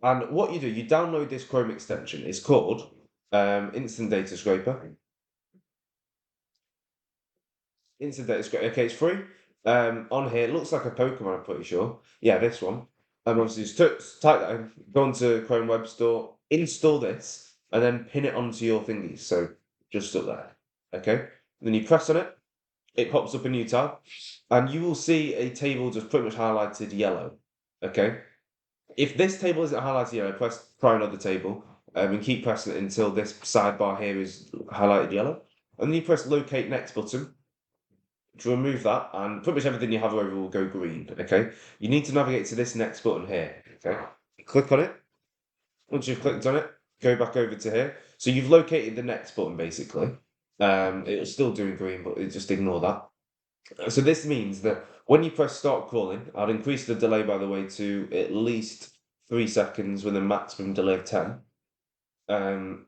what you do, you download this Chrome extension. It's called Instant Data Scraper. Instant Data Scraper. Okay, it's free. On here, it looks like a Pokemon, I'm pretty sure. Yeah, this one. Obviously, just type that in, go onto Chrome Web Store, install this, and then pin it onto your thingies. So just up there. Okay. Then you press on it, it pops up a new tab, and you will see a table just pretty much highlighted yellow. Okay. If this table isn't highlighted yellow, try another table, and keep pressing it until this sidebar here is highlighted yellow. And then you press Locate Next button to remove that, and pretty much everything you have over will go green. Okay, you need to navigate to this next button here. Okay, click on it. Once you've clicked on it, go back over to here. So you've located the next button basically. It'll still do green, but just ignore that. So this means that when you press start crawling, I'd increase the delay by the way to at least 3 seconds with a maximum delay of 10. When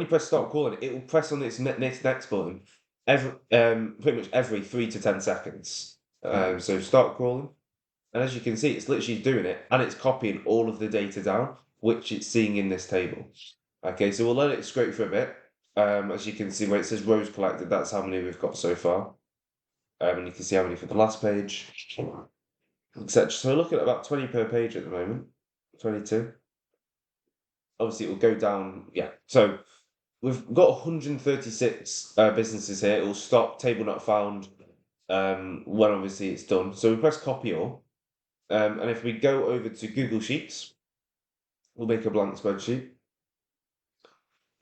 you press start crawling, it will press on this next button pretty much every 3 to 10 seconds. So start crawling, and as you can see, it's literally doing it, and it's copying all of the data down, which it's seeing in this table. Okay, so we'll let it scrape for a bit. As you can see where it says rows collected, that's how many we've got so far. And you can see how many for the last page, etc. So we're looking at about 20 per page at the moment, 22. Obviously, it will go down, yeah. So we've got 136 businesses here. It will stop table not found when obviously it's done. So we press copy all. And if we go over to Google Sheets, we'll make a blank spreadsheet.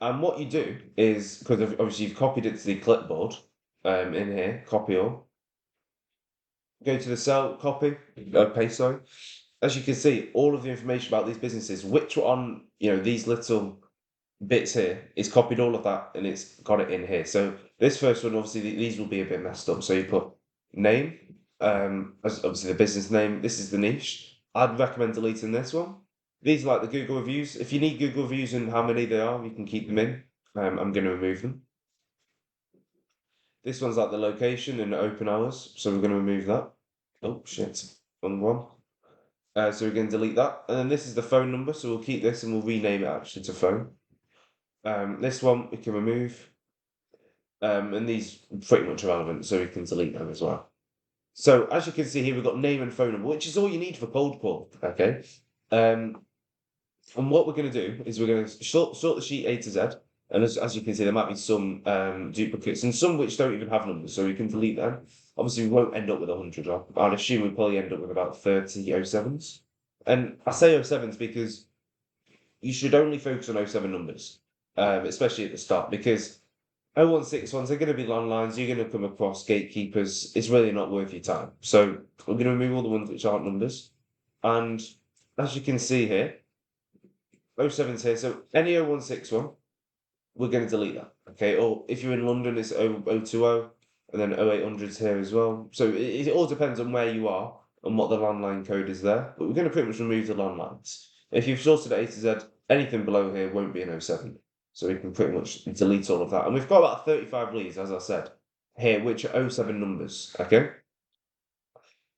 And what you do is, because obviously you've copied it to the clipboard in here, copy all. Go to the cell, copy, paste, sorry. As you can see, all of the information about these businesses, which were on, these little bits here, it's copied all of that and it's got it in here. So this first one, obviously, these will be a bit messed up. So you put name, as obviously the business name. This is the niche. I'd recommend deleting this one. These are like the Google reviews. If you need Google reviews and how many there are, you can keep them in. I'm going to remove them. This one's like the location and open hours, so we're going to remove that. Oh shit, wrong one. So we're going to delete that. And then this is the phone number, so we'll keep this and we'll rename it actually to phone. This one we can remove. And these are pretty much irrelevant, so we can delete them as well. So as you can see here, we've got name and phone number, which is all you need for cold call, okay? And what we're going to do is we're going to sort the sheet A to Z. And as you can see, there might be some duplicates and some which don't even have numbers, so we can delete them. Obviously, we won't end up with 100. I'd assume we'll probably end up with about 30 07s. And I say 07s because you should only focus on 07 numbers, especially at the start, because 0161s are going to be long lines, you're going to come across gatekeepers, it's really not worth your time. So we're going to remove all the ones which aren't numbers. And as you can see here, 07's here, so any 0161, we're going to delete that, okay? Or if you're in London, it's 0020, and then 0800's here as well. So it all depends on where you are and what the landline code is there. But we're going to pretty much remove the landlines. If you've sorted A to Z, anything below here won't be an 07. So we can pretty much delete all of that. And we've got about 35 leads, as I said, here, which are 07 numbers, okay?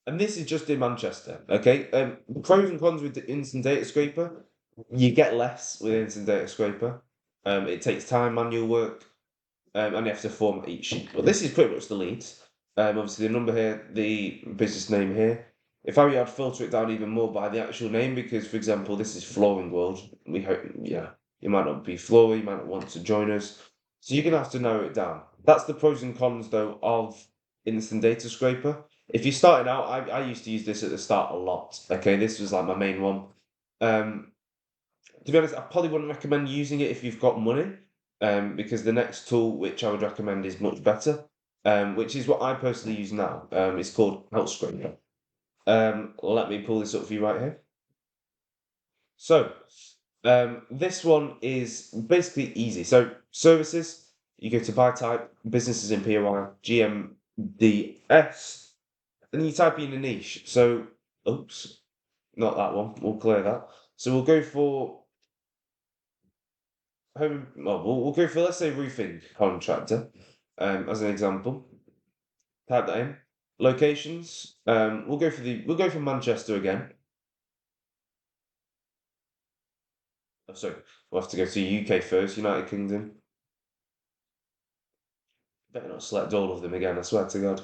And this is just in Manchester, okay? The pros and cons with the instant data scraper, you get less with instant data scraper. It takes time, manual work, and you have to format each sheet. But this is pretty much the leads. Obviously, the number here, the business name here. If I were you, I'd filter it down even more by the actual name because, for example, this is Flooring World. We hope, yeah, you might not be Flooring, you might not want to join us. So you're going to have to narrow it down. That's the pros and cons, though, of instant data scraper. If you're starting out, I used to use this at the start a lot. Okay, this was like my main one. To be honest, I probably wouldn't recommend using it if you've got money, because the next tool which I would recommend is much better, which is what I personally use now. It's called Outscraper. Let me pull this up for you right here. So, this one is basically easy. So, services, you go to buy type, businesses in POI, GMDS, and then you type in a niche. So, oops, not that one. We'll clear that. So we'll go for home. Well, we'll go for, let's say, roofing contractor, as an example. Type that in. Locations. We'll go for Manchester again. Oh, sorry, we'll have to go to UK first. United Kingdom. Better not select all of them again. I swear to God.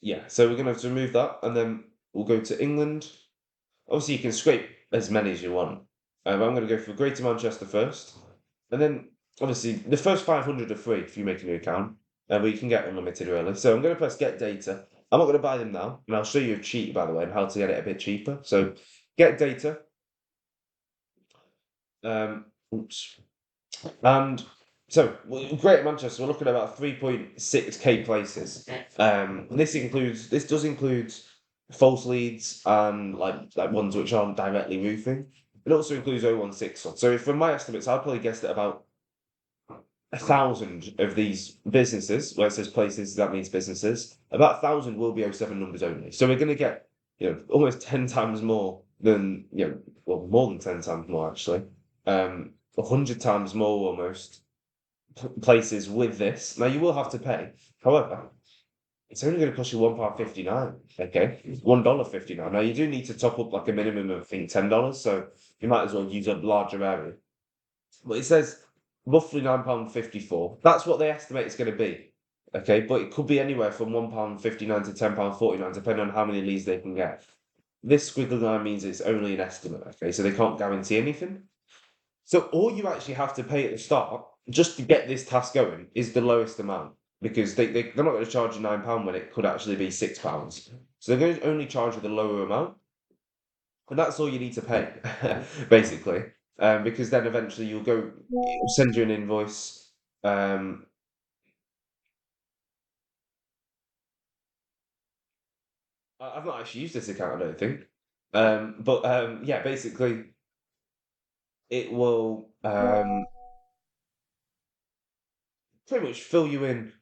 Yeah. So we're gonna have to remove that, and then we'll go to England. Obviously, you can scrape as many as you want. I'm going to go for Greater Manchester first. And then, obviously, the first 500 are free if you make a new account. But you can get unlimited, really. So I'm going to press Get Data. I'm not going to buy them now. And I'll show you a cheat, by the way, on how to get it a bit cheaper. So, Get Data. Oops. And so, Greater Manchester, we're looking at about 3.6k places. This does include false leads and like ones which aren't directly roofing. It also includes 016. So from my estimates, I'd probably guessed at about 1,000 of these businesses, where it says places, that means businesses, about 1,000 will be 07 numbers only. So we're going to get, almost 10 times more than, well, more than 10 times more actually. 100 times more almost places with this. Now you will have to pay. However, it's only going to cost you £1.59. Okay, $1.59. Now you do need to top up like a minimum of I think $10, so you might as well use a larger area. But it says roughly £9.54. That's what they estimate it's going to be. Okay, but it could be anywhere from £1.59 to £10.49, depending on how many leads they can get. This squiggly line means it's only an estimate. Okay, so they can't guarantee anything. So all you actually have to pay at the start, just to get this task going, is the lowest amount. Because they're not going to charge you £9 when it could actually be £6. So they're going to only charge you the lower amount. And that's all you need to pay, basically. Because then eventually it'll send you an invoice. I've not actually used this account, I don't think. Yeah, basically, it will pretty much fill you in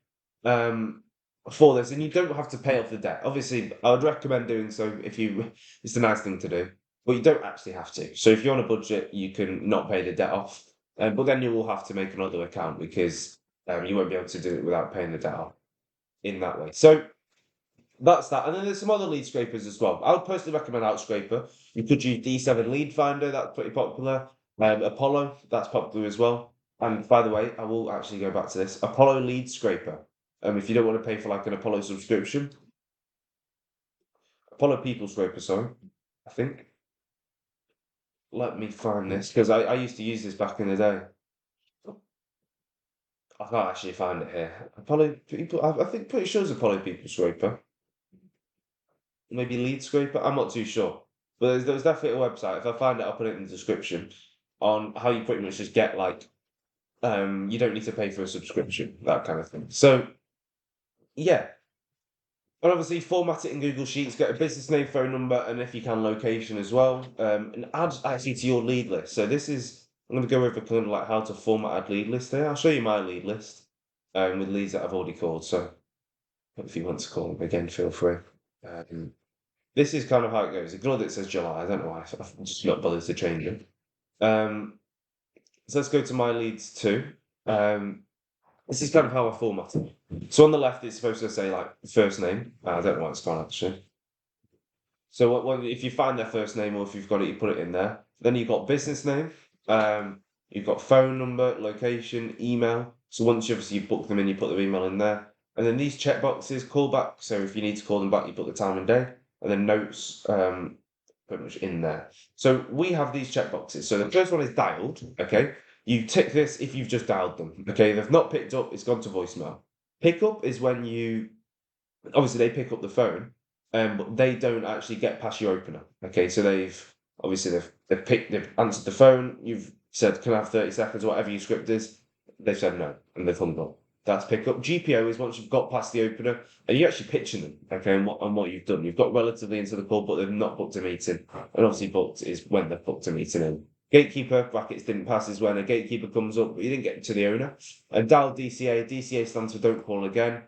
for this, and you don't have to pay off the debt. Obviously, I would recommend doing so if it's the nice thing to do, but you don't actually have to. So if you're on a budget, you can not pay the debt off, but then you will have to make another account because you won't be able to do it without paying the debt off in that way. So that's that. And then there's some other lead scrapers as well. I would personally recommend Outscraper. You could use D7 Lead Finder, that's pretty popular. Apollo, that's popular as well. And by the way, I will actually go back to this. Apollo Lead Scraper. If you don't want to pay for like an Apollo subscription. Apollo People Scraper, sorry. I think. Let me find this, because I used to use this back in the day. I can't actually find it here. Apollo People, I think pretty sure it's Apollo People Scraper. Maybe Lead Scraper, I'm not too sure. But there's definitely a website. If I find it, I'll put it in the description on how you pretty much just get like you don't need to pay for a subscription, that kind of thing. So yeah. And obviously format it in Google Sheets, get a business name, phone number, and if you can, location as well. And add actually to your lead list. So this is, I'm going to go over kind of like how to format a lead list here. I'll show you my lead list with leads that I've already called. So if you want to call them again, feel free. This is kind of how it goes. Ignore that it says July. I don't know why. I've just not bothered to change it. So let's go to my leads 2. This is kind of how I format it. So on the left, it's supposed to say like first name. I don't know why it's gone actually. So if you find their first name or if you've got it, you put it in there. Then you've got business name. You've got phone number, location, email. So once you book them in, you put their email in there. And then these checkboxes, callback. So if you need to call them back, you put the time and day. And then notes, pretty much in there. So we have these checkboxes. So the first one is dialed. Okay. You tick this if you've just dialed them. Okay. They've not picked up. It's gone to voicemail. Pickup is when obviously they pick up the phone. But they don't actually get past your opener. Okay, so they've answered the phone. You've said, "Can I have 30 seconds?" or whatever your script is. They've said no, and they've hung up. That's pickup. GPO is once you've got past the opener, and you're actually pitching them. Okay, and what you've done. You've got relatively into the call, but they've not booked a meeting. And obviously, booked is when they've booked a meeting in. Gatekeeper brackets didn't pass is when a gatekeeper comes up, but you didn't get to the owner. And dial DCA. DCA stands for don't call again.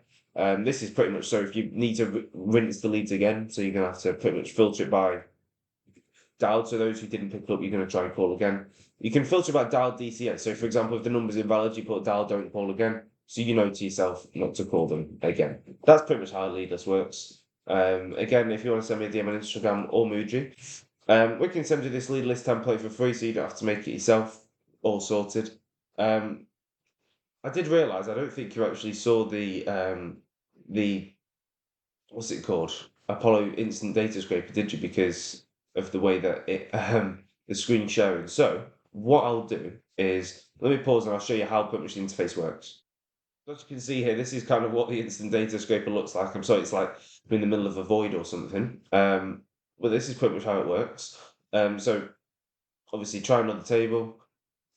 This is pretty much so if you need to rinse the leads again, so you're going to have to pretty much filter it by dialed. So those who didn't pick up, you're going to try and call again. You can filter by dialed DCA. So for example, if the number's invalid, you put dial don't call again. So you know to yourself not to call them again. That's pretty much how leadless works. Again, if you want to send me a DM on Instagram or Muji, we can send you this lead list template for free so you don't have to make it yourself. All sorted. I did realise I don't think you actually saw the what's it called? Apollo Instant Data Scraper, did you? Because of the way that the screen showing. So what I'll do is let me pause and I'll show you how pretty much the interface works. As you can see here, this is kind of what the Instant Data Scraper looks like. I'm sorry, it's like in the middle of a void or something. But this is pretty much how it works. So obviously try another table.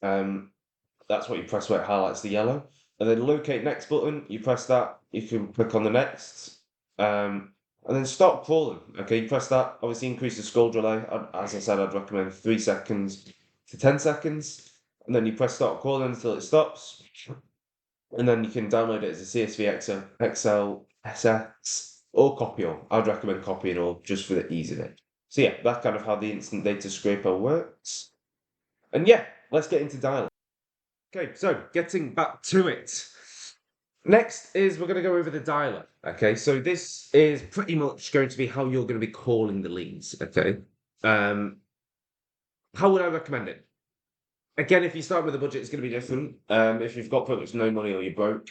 That's what you press where it highlights the yellow. And then locate next button, you press that, you can click on the next. And then stop crawling. Okay, you press that, obviously increase the scroll delay. As I said, I'd recommend 3 seconds to 10 seconds. And then you press stop crawling until it stops. And then you can download it as a CSV, Excel, SS, or copy all. I'd recommend copying all just for the ease of it. So yeah, that's kind of how the Instant Data Scraper works. And yeah, let's get into dialogue. Okay, so getting back to it. Next is we're going to go over the dialer. Okay, so this is pretty much going to be how you're going to be calling the leads. Okay, how would I recommend it? Again, if you start with a budget, it's going to be different. If you've got pretty much no money or you're broke,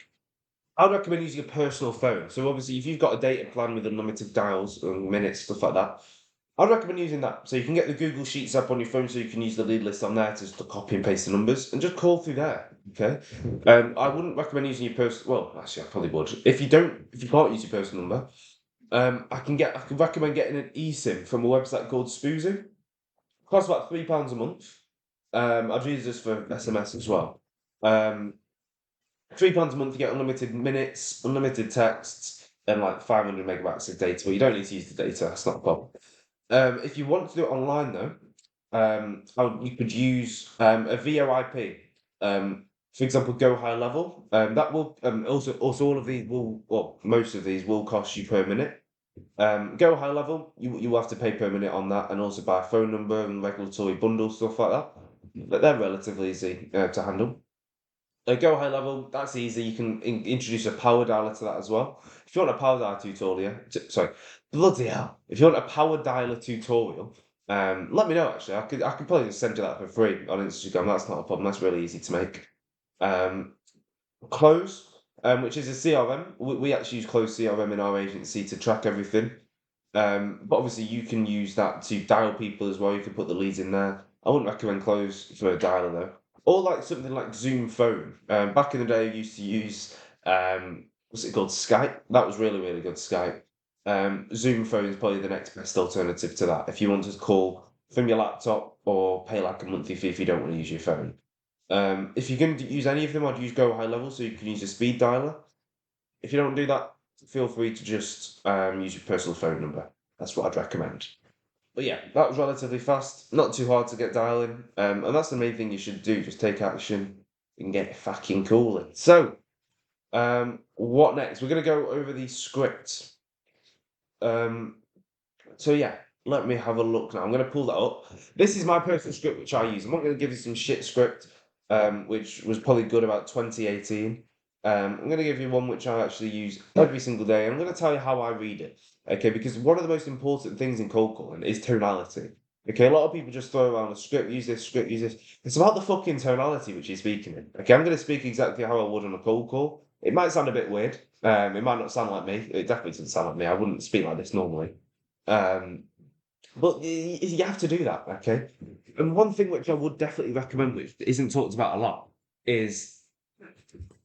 I'd recommend using a personal phone. So obviously, if you've got a data plan with unlimited dials and minutes, stuff like that, I'd recommend using that. So you can get the Google Sheets app on your phone, so you can use the lead list on there to just copy and paste the numbers and just call through there. Okay. I wouldn't recommend using your personal. Well, actually, I probably would. If you can't use your personal number, I can recommend getting an eSIM from a website called Spoozing. Costs about £3 a month. I've used this for SMS as well. £3 a month, you get unlimited minutes, unlimited texts, and like 500 megabytes of data. Well, you don't need to use the data. That's not a problem. If you want to do it online, though, you could use a VoIP. For example, Go High Level. That will also all of these will, well, most of these will cost you per minute. Go High Level, you will have to pay per minute on that, and also buy a phone number and regulatory bundle stuff like that. But they're relatively easy to handle. Go High Level, that's easy. You can introduce a power dialer to that as well. If you want a power dialer tutorial, bloody hell. If you want a power dialer tutorial, let me know. Actually, I could probably just send you that for free on Instagram. That's not a problem. That's really easy to make. Close, which is a CRM. We actually use Close CRM in our agency to track everything. But obviously, you can use that to dial people as well. You can put the leads in there. I wouldn't recommend Close for a dialer though. Or like something like Zoom Phone. Back in the day, I used to use what's it called? Skype. That was really, really good. Skype. Zoom Phone is probably the next best alternative to that. If you want to call from your laptop or pay like a monthly fee if you don't want to use your phone. If you're going to use any of them, I'd use Go High Level so you can use a speed dialer. If you don't do that, feel free to just use your personal phone number. That's what I'd recommend. But yeah, that was relatively fast. Not too hard to get dialing. And that's the main thing you should do. Just take action and get fucking calling. So, what next? We're going to go over the script. So yeah, let me have a look now. I'm going to pull that up. This is my personal script, which I use. I'm not going to give you some shit script, which was probably good about 2018. I'm going to give you one which I actually use every single day. And I'm going to tell you how I read it. Okay, because one of the most important things in cold calling is tonality. Okay, a lot of people just throw around a script, use this, script, use this. It's about the fucking tonality which you're speaking in. Okay, I'm going to speak exactly how I would on a cold call. It might sound a bit weird. It might not sound like me. It definitely doesn't sound like me. I wouldn't speak like this normally. But you have to do that, okay? And one thing which I would definitely recommend, which isn't talked about a lot, is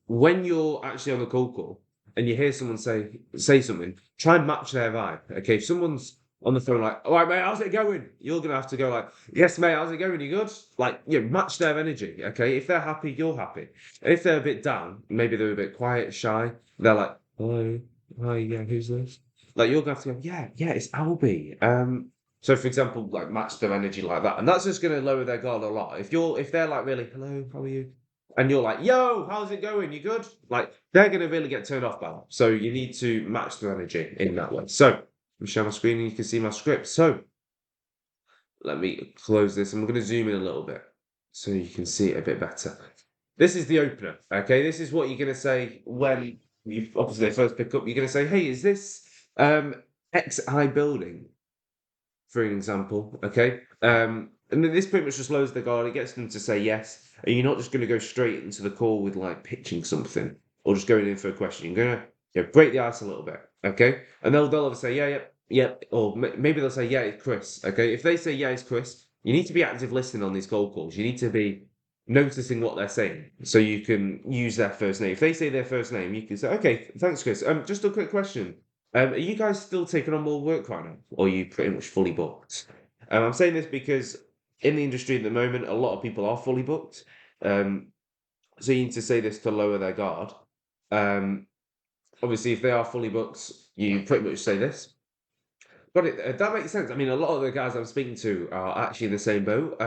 when you're actually on a cold call and you hear someone say something, try and match their vibe. Okay, if someone's on the phone like, "All right, mate, how's it going?" You're gonna have to go like, "Yes, mate, how's it going? You good?" Like, match their energy. Okay, if they're happy, you're happy. And if they're a bit down, maybe they're a bit quiet, shy. They're like, "Hello, hi, yeah, who's this?" Like you're gonna have to go, "Yeah, it's Albie." So for example, like match their energy like that, and that's just gonna lower their guard a lot. If they're like really, "Hello, how are you?" and you're like, "Yo, how's it going? You good?" Like they're gonna really get turned off by that. So you need to match their energy in that way. So let me share my screen and you can see my script. So let me close this. I'm going to zoom in a little bit so you can see it a bit better. This is the opener. Okay, this is what you're going to say when you obviously first pick up. You're going to say, "Hey, is this XI building?" For an example. Okay. And then this pretty much just lowers the guard. It gets them to say yes. And you're not just going to go straight into the call with like pitching something or just going in for a question. You're going to break the ice a little bit. Okay. And they'll either say, yeah. Or maybe they'll say, "Yeah, it's Chris." Okay. If they say, "Yeah, it's Chris," you need to be active listening on these cold calls. You need to be noticing what they're saying so you can use their first name. If they say their first name, you can say, "Okay, thanks, Chris. Just a quick question. Are you guys still taking on more work right now, or are you pretty much fully booked?" I'm saying this because in the industry at the moment, a lot of people are fully booked. So you need to say this to lower their guard. Obviously, if they are fully booked, you pretty much say this. But that makes sense. I mean, a lot of the guys I'm speaking to are actually in the same boat.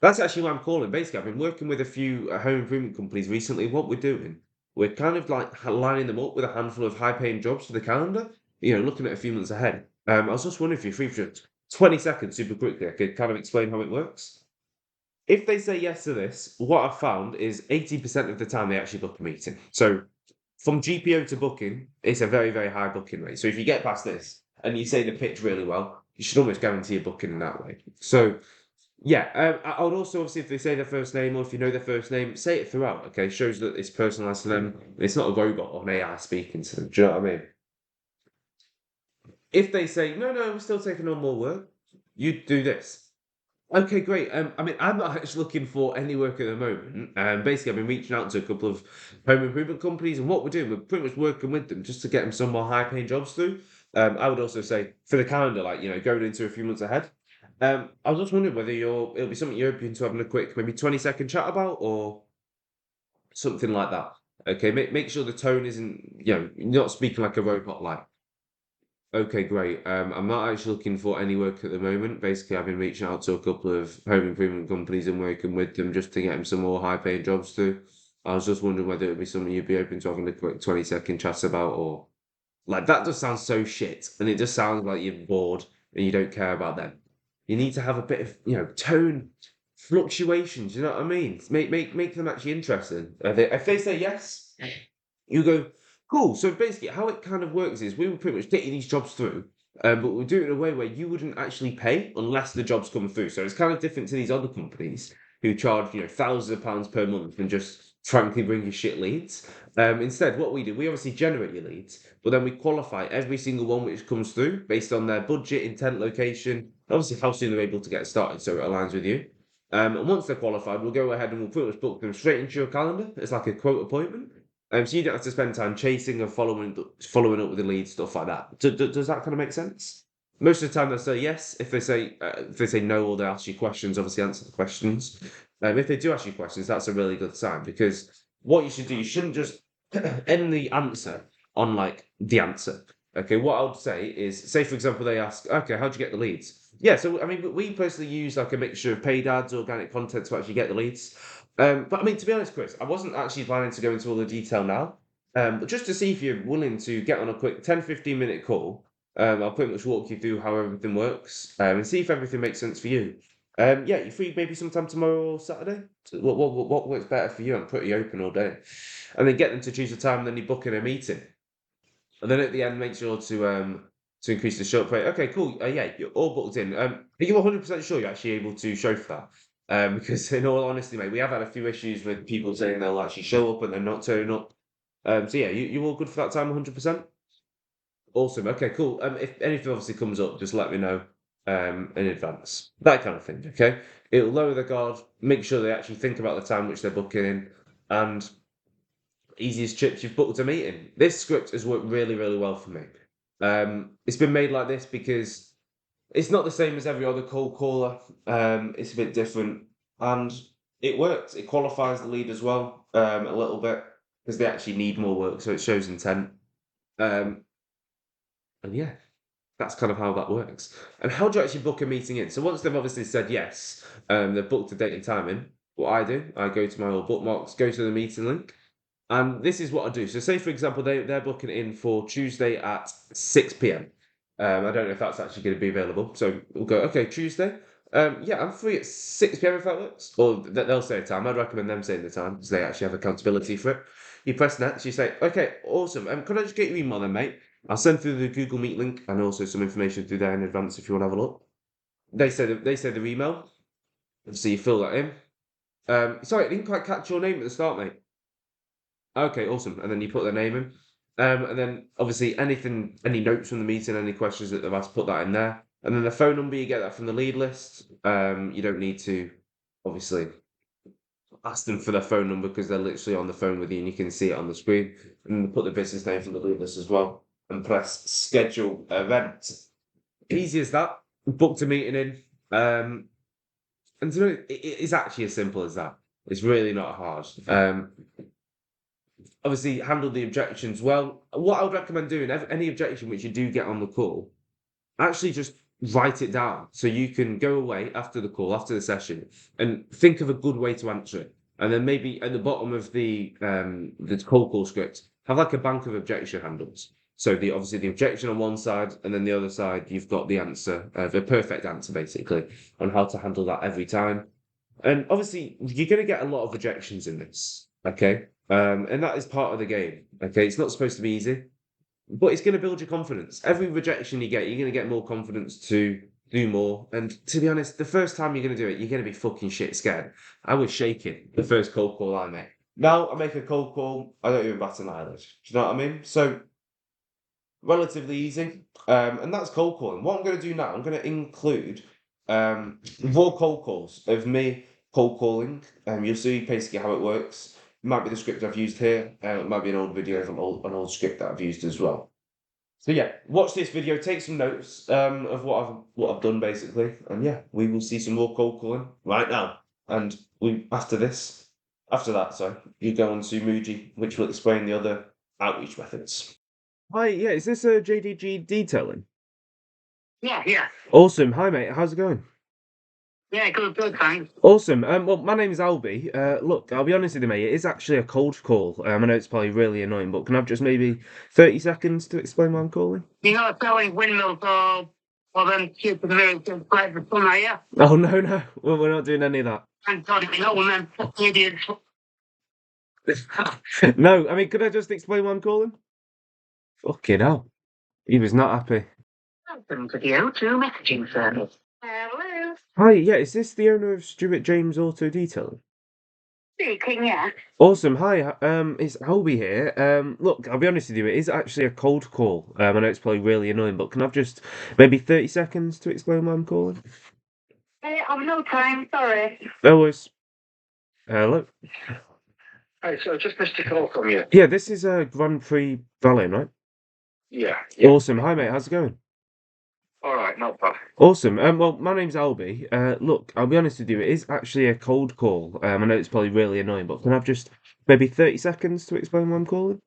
That's actually why I'm calling. Basically, I've been working with a few home improvement companies recently. What we're doing, we're kind of like lining them up with a handful of high-paying jobs for the calendar. Looking at a few months ahead. I was just wondering if you're free for 20 seconds, super quickly. I could kind of explain how it works. If they say yes to this, what I've found is 80% of the time they actually book a meeting. So from GPO to booking, it's a very, very high booking rate. So if you get past this and you say the pitch really well, you should almost guarantee a booking in that way. So yeah, I would also obviously if they say their first name or if you know their first name, say it throughout. Okay, shows that it's personalised to them. It's not a robot or an AI speaking to them. Do you know what I mean? If they say no, we're still taking on more work, you do this. Okay, great. I mean, I'm not actually looking for any work at the moment. Basically, I've been reaching out to a couple of home improvement companies, and what we're doing, we're pretty much working with them just to get them some more high-paying jobs through. I would also say for the calendar, like going into a few months ahead. I was just wondering whether it'll be something you're open to having a quick, maybe 20-second chat about, or something like that. Okay, make sure the tone isn't, you're not speaking like a robot, like. Okay, great. I'm not actually looking for any work at the moment. Basically, I've been reaching out to a couple of home improvement companies and working with them just to get them some more high-paying jobs through. I was just wondering whether it would be something you'd be open to having a quick 20-second chat about, or like that just sounds so shit, and it just sounds like you're bored and you don't care about them. You need to have a bit of, tone fluctuations. You know what I mean? Make them actually interesting. If they say yes, you go, cool. So basically, how it kind of works is we would pretty much get you these jobs through, but we do it in a way where you wouldn't actually pay unless the jobs come through. So it's kind of different to these other companies who charge thousands of pounds per month and just frankly bring you shit leads. Instead, what we do, we obviously generate your leads, but then we qualify every single one which comes through based on their budget, intent, location, obviously how soon they're able to get started, so it aligns with you. And once they're qualified, we'll go ahead and we'll pretty much book them straight into your calendar. It's like a quote appointment. So you don't have to spend time chasing or following up with the lead, stuff like that. Does that kind of make sense? Most of the time they'll say yes. If they say no or they ask you questions, obviously answer the questions. If they do ask you questions, that's a really good sign because what you should do, you shouldn't just end the answer on like the answer. Okay, what I would say is, say for example, they ask, okay, how'd you get the leads? Yeah, so I mean, we personally use like a mixture of paid ads, organic content to actually get the leads. But I mean, to be honest, Chris, I wasn't actually planning to go into all the detail now. But just to see if you're willing to get on a quick 10-15 minute call, I'll pretty much walk you through how everything works and see if everything makes sense for you. Yeah, you free maybe sometime tomorrow or Saturday? What works better for you? I'm pretty open all day. And then get them to choose a time, and then you book in a meeting. And then at the end, make sure to increase the show up rate. Okay, cool. Yeah, you're all booked in. Are you 100% sure you're actually able to show for that? Because in all honesty, mate, we have had a few issues with people saying they'll actually show up and then not turn up. So yeah, you all good for that time, 100%? Awesome. Okay, cool. If anything obviously comes up, just let me know in advance. That kind of thing. Okay. It'll lower the guard, make sure they actually think about the time which they're booking in, and easiest chips, you've booked a meeting. This script has worked really, really well for me. It's been made like this because it's not the same as every other cold caller. It's a bit different, and it works. It qualifies the lead as well a little bit because they actually need more work, so it shows intent. Um, and yeah, that's kind of how that works. And how do you actually book a meeting in? So once they've obviously said yes, they've booked a date and time in. What I do, I go to my old bookmarks, go to the meeting link, and this is what I do. So say, for example, they're booking it in for Tuesday at 6 p.m. I don't know if that's actually going to be available. So we'll go, okay, Tuesday. Yeah, I'm free at 6 p.m. if that works. Or they'll say a time. I'd recommend them saying the time because they actually have accountability for it. You press next, you say, okay, awesome. Could I just get your email then, mate? I'll send through the Google Meet link and also some information through there in advance if you want to have a look. They say their email. So you fill that in. Sorry, I didn't quite catch your name at the start, mate. Okay, awesome. And then you put their name in. And then obviously any notes from the meeting, any questions that they've asked, put that in there. And then the phone number, you get that from the lead list. You don't need to obviously ask them for their phone number because they're literally on the phone with you and you can see it on the screen. And then put the business name from the lead list as well. And press schedule event. Easy as that. Booked a meeting in. And to know, it's actually as simple as that. It's really not hard. Obviously handle the objections well. What I would recommend doing, any objection which you do get on the call, actually just write it down so you can go away after the call, after the session, and think of a good way to answer it. And then maybe at the bottom of the cold call script, have like a bank of objection handles. So obviously the objection on one side, and then the other side, you've got the answer, the perfect answer basically, on how to handle that every time. And obviously, you're going to get a lot of rejections in this, okay? And that is part of the game, okay? It's not supposed to be easy, but it's going to build your confidence. Every rejection you get, you're going to get more confidence to do more. And to be honest, the first time you're going to do it, you're going to be fucking shit scared. I was shaking the first cold call I made. Now I make a cold call, I don't even bat an eyelid. Do you know what I mean? So, relatively easy. And that's cold calling. What I'm going to do now, I'm going to include raw cold calls of me cold calling. You'll see basically how it works. It might be the script I've used here. It might be an old video from an old script that I've used as well. So yeah, watch this video, take some notes of what I've done basically, and yeah, we will see some more cold calling right now. And after that, sorry, you go on to Muji, which will explain the other outreach methods. Hi, yeah, is this a JDG detailing? Yeah. Awesome. Hi, mate. How's it going? Yeah, good, thanks. Awesome. Well, my name is Albie. Look, I'll be honest with you, mate. It is actually a cold call. I know it's probably really annoying, but can I have just maybe 30 seconds to explain why I'm calling? You're not selling windmills or them stupid mills to fight the sun, are you? Oh, no. Well, we're not doing any of that. Thank God, you know, and them fucking idiots. No, I mean, could I just explain why I'm calling? Fucking hell. He was not happy. Welcome to the O2 messaging service. Hello. Hi, yeah, is this the owner of Stuart James Auto Detailing? Speaking, yeah. Awesome. Hi, it's Albie here. Look, I'll be honest with you, it is actually a cold call. I know it's probably really annoying, but can I have just maybe 30 seconds to explain why I'm calling? I've no time, sorry. No worries. Hello? Hi, so I just missed a call from you. Yeah, this is Grand Prix Valet, right? Yeah. Awesome. Hi, mate. How's it going? All right, not bad. Awesome. Well, my name's Albie. Look, I'll be honest with you, it is actually a cold call. I know it's probably really annoying, but can I have just maybe 30 seconds to explain why I'm calling?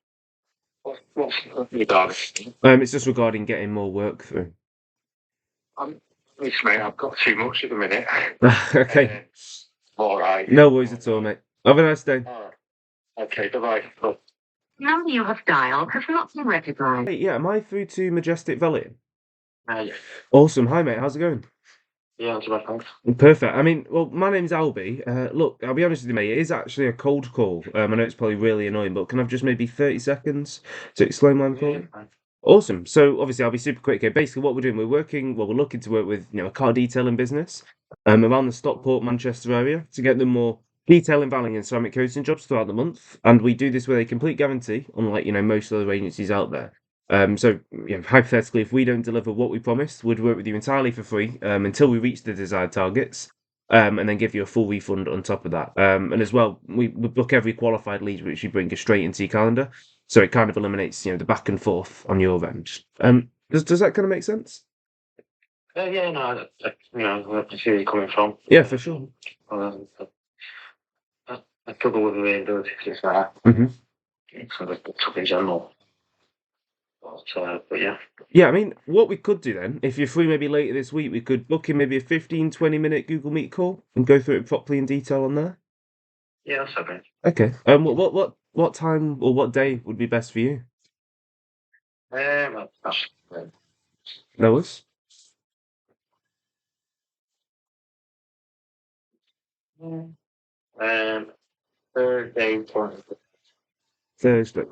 What's regarding? It's just regarding getting more work through. Listen, mate, I've got too much at the minute. Okay. All right. No worries at all, mate. Have a nice day. All right. Okay, bye-bye. Bye. Number you have dialed has not been recognized. Hey, yeah, am I through to Majestic Valet? Yeah. Awesome. Hi, mate. How's it going? Yeah, that's about thanks. Perfect. I mean, well, my name's Albie. Look, I'll be honest with you, mate. It is actually a cold call. I know it's probably really annoying, but can I have just maybe 30 seconds to explain why I'm calling? Fine. Awesome. So obviously I'll be super quick here. Basically what we're doing, we're looking to work with, a car detailing business around the Stockport, Manchester area to get them more detailing, valing and ceramic coating jobs throughout the month. And we do this with a complete guarantee, unlike, most other agencies out there. So hypothetically, if we don't deliver what we promised, we'd work with you entirely for free until we reach the desired targets. And then give you a full refund on top of that. And as well, we book every qualified lead which you bring us straight into your calendar. So it kind of eliminates, the back and forth on your end. Does that kind of make sense? Yeah, no, I can see where you're coming from. Yeah, for sure. Um, I struggle with availability because that. hmm So the took in general. But yeah. Yeah, I mean, what we could do then, if you're free maybe later this week, we could book in maybe a 15, 20-minute Google Meet call and go through it properly in detail on there. Yeah, that's okay. Okay. What time or what day would be best for you? That's Lois? Thursday. Thursday.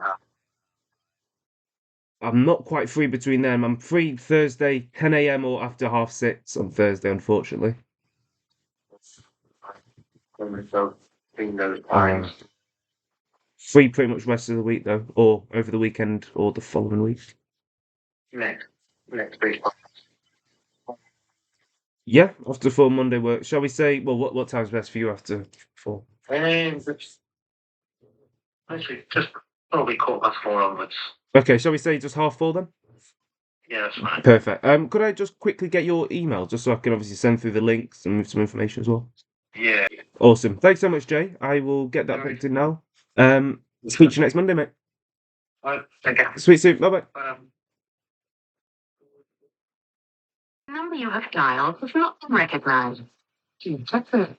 I'm not quite free between them. I'm free Thursday, 10 a.m. or after 6:30 on Thursday, unfortunately. So, between those Uh, times. Free pretty much rest of the week though, or over the weekend or the following week. Next week. Yeah, after 4 Monday work. Shall we say? Well, what time's best for you after 4? Actually, just probably 4:15 onwards. Okay, shall we say just 4:30 then? Yeah, that's fine. Perfect. Could I just quickly get your email just so I can obviously send through the links and move some information as well? Yeah. Awesome. Thanks so much, Jay. I will get that booked in now. Speak to you next Monday, mate. All right. Thank you. Sweet soon. Bye bye. The number you have dialed has not been recognized. Check it.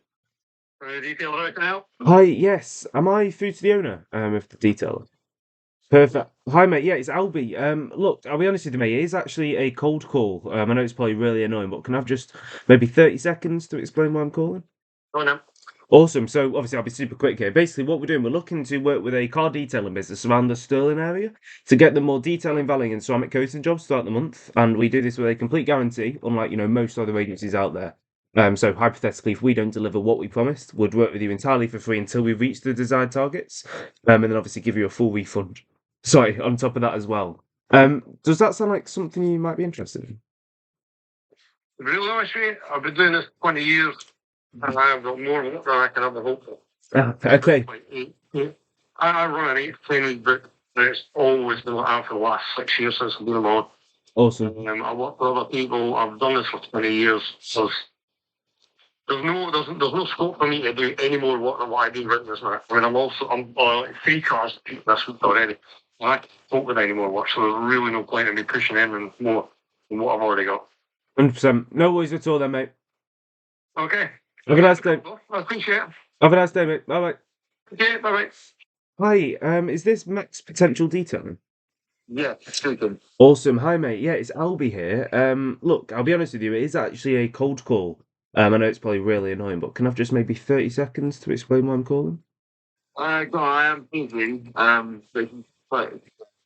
Detail right now. Hi, yes. Am I through to the owner of the detailer? Perfect. Hi, mate. Yeah, it's Albie. Look, I'll be honest with you, mate. It is actually a cold call. I know it's probably really annoying, but can I have just maybe 30 seconds to explain why I'm calling? Go on now. Awesome. So obviously I'll be super quick here. Basically what we're doing, we're looking to work with a car detailing business around the Stirling area to get them more detailing, valing and ceramic coating jobs throughout the month. And we do this with a complete guarantee, unlike, most other agencies out there. So hypothetically, if we don't deliver what we promised, we'd work with you entirely for free until we reach the desired targets. And then obviously give you a full refund. Sorry, on top of that as well. Does that sound like something you might be interested in? To be really honest with you, I've been doing this 20 years and I have got more work than I can ever hope for. Okay. I run an 8-10 book and it's always been like that for the last 6 years since I've been on. Awesome. I work for other people, I've done this for 20 years, so there's no scope for me to do any more work than what I do right this minute. I mean, I'm like 3 cars this week already. And I can't cope with any more work, so there's really no point in me pushing in more than what I've already got. 100%. No worries at all then, mate. Okay. Have a nice day. I appreciate it. Have a nice day, mate. Bye bye. Okay, bye-bye. Hi, is this Max Potential Detailing? Yeah, speaking. Awesome. Hi, mate. Yeah, it's Albie here. Look, I'll be honest with you, it is actually a cold call. I know it's probably really annoying, but can I have just maybe 30 seconds to explain why I'm calling? I am busy. But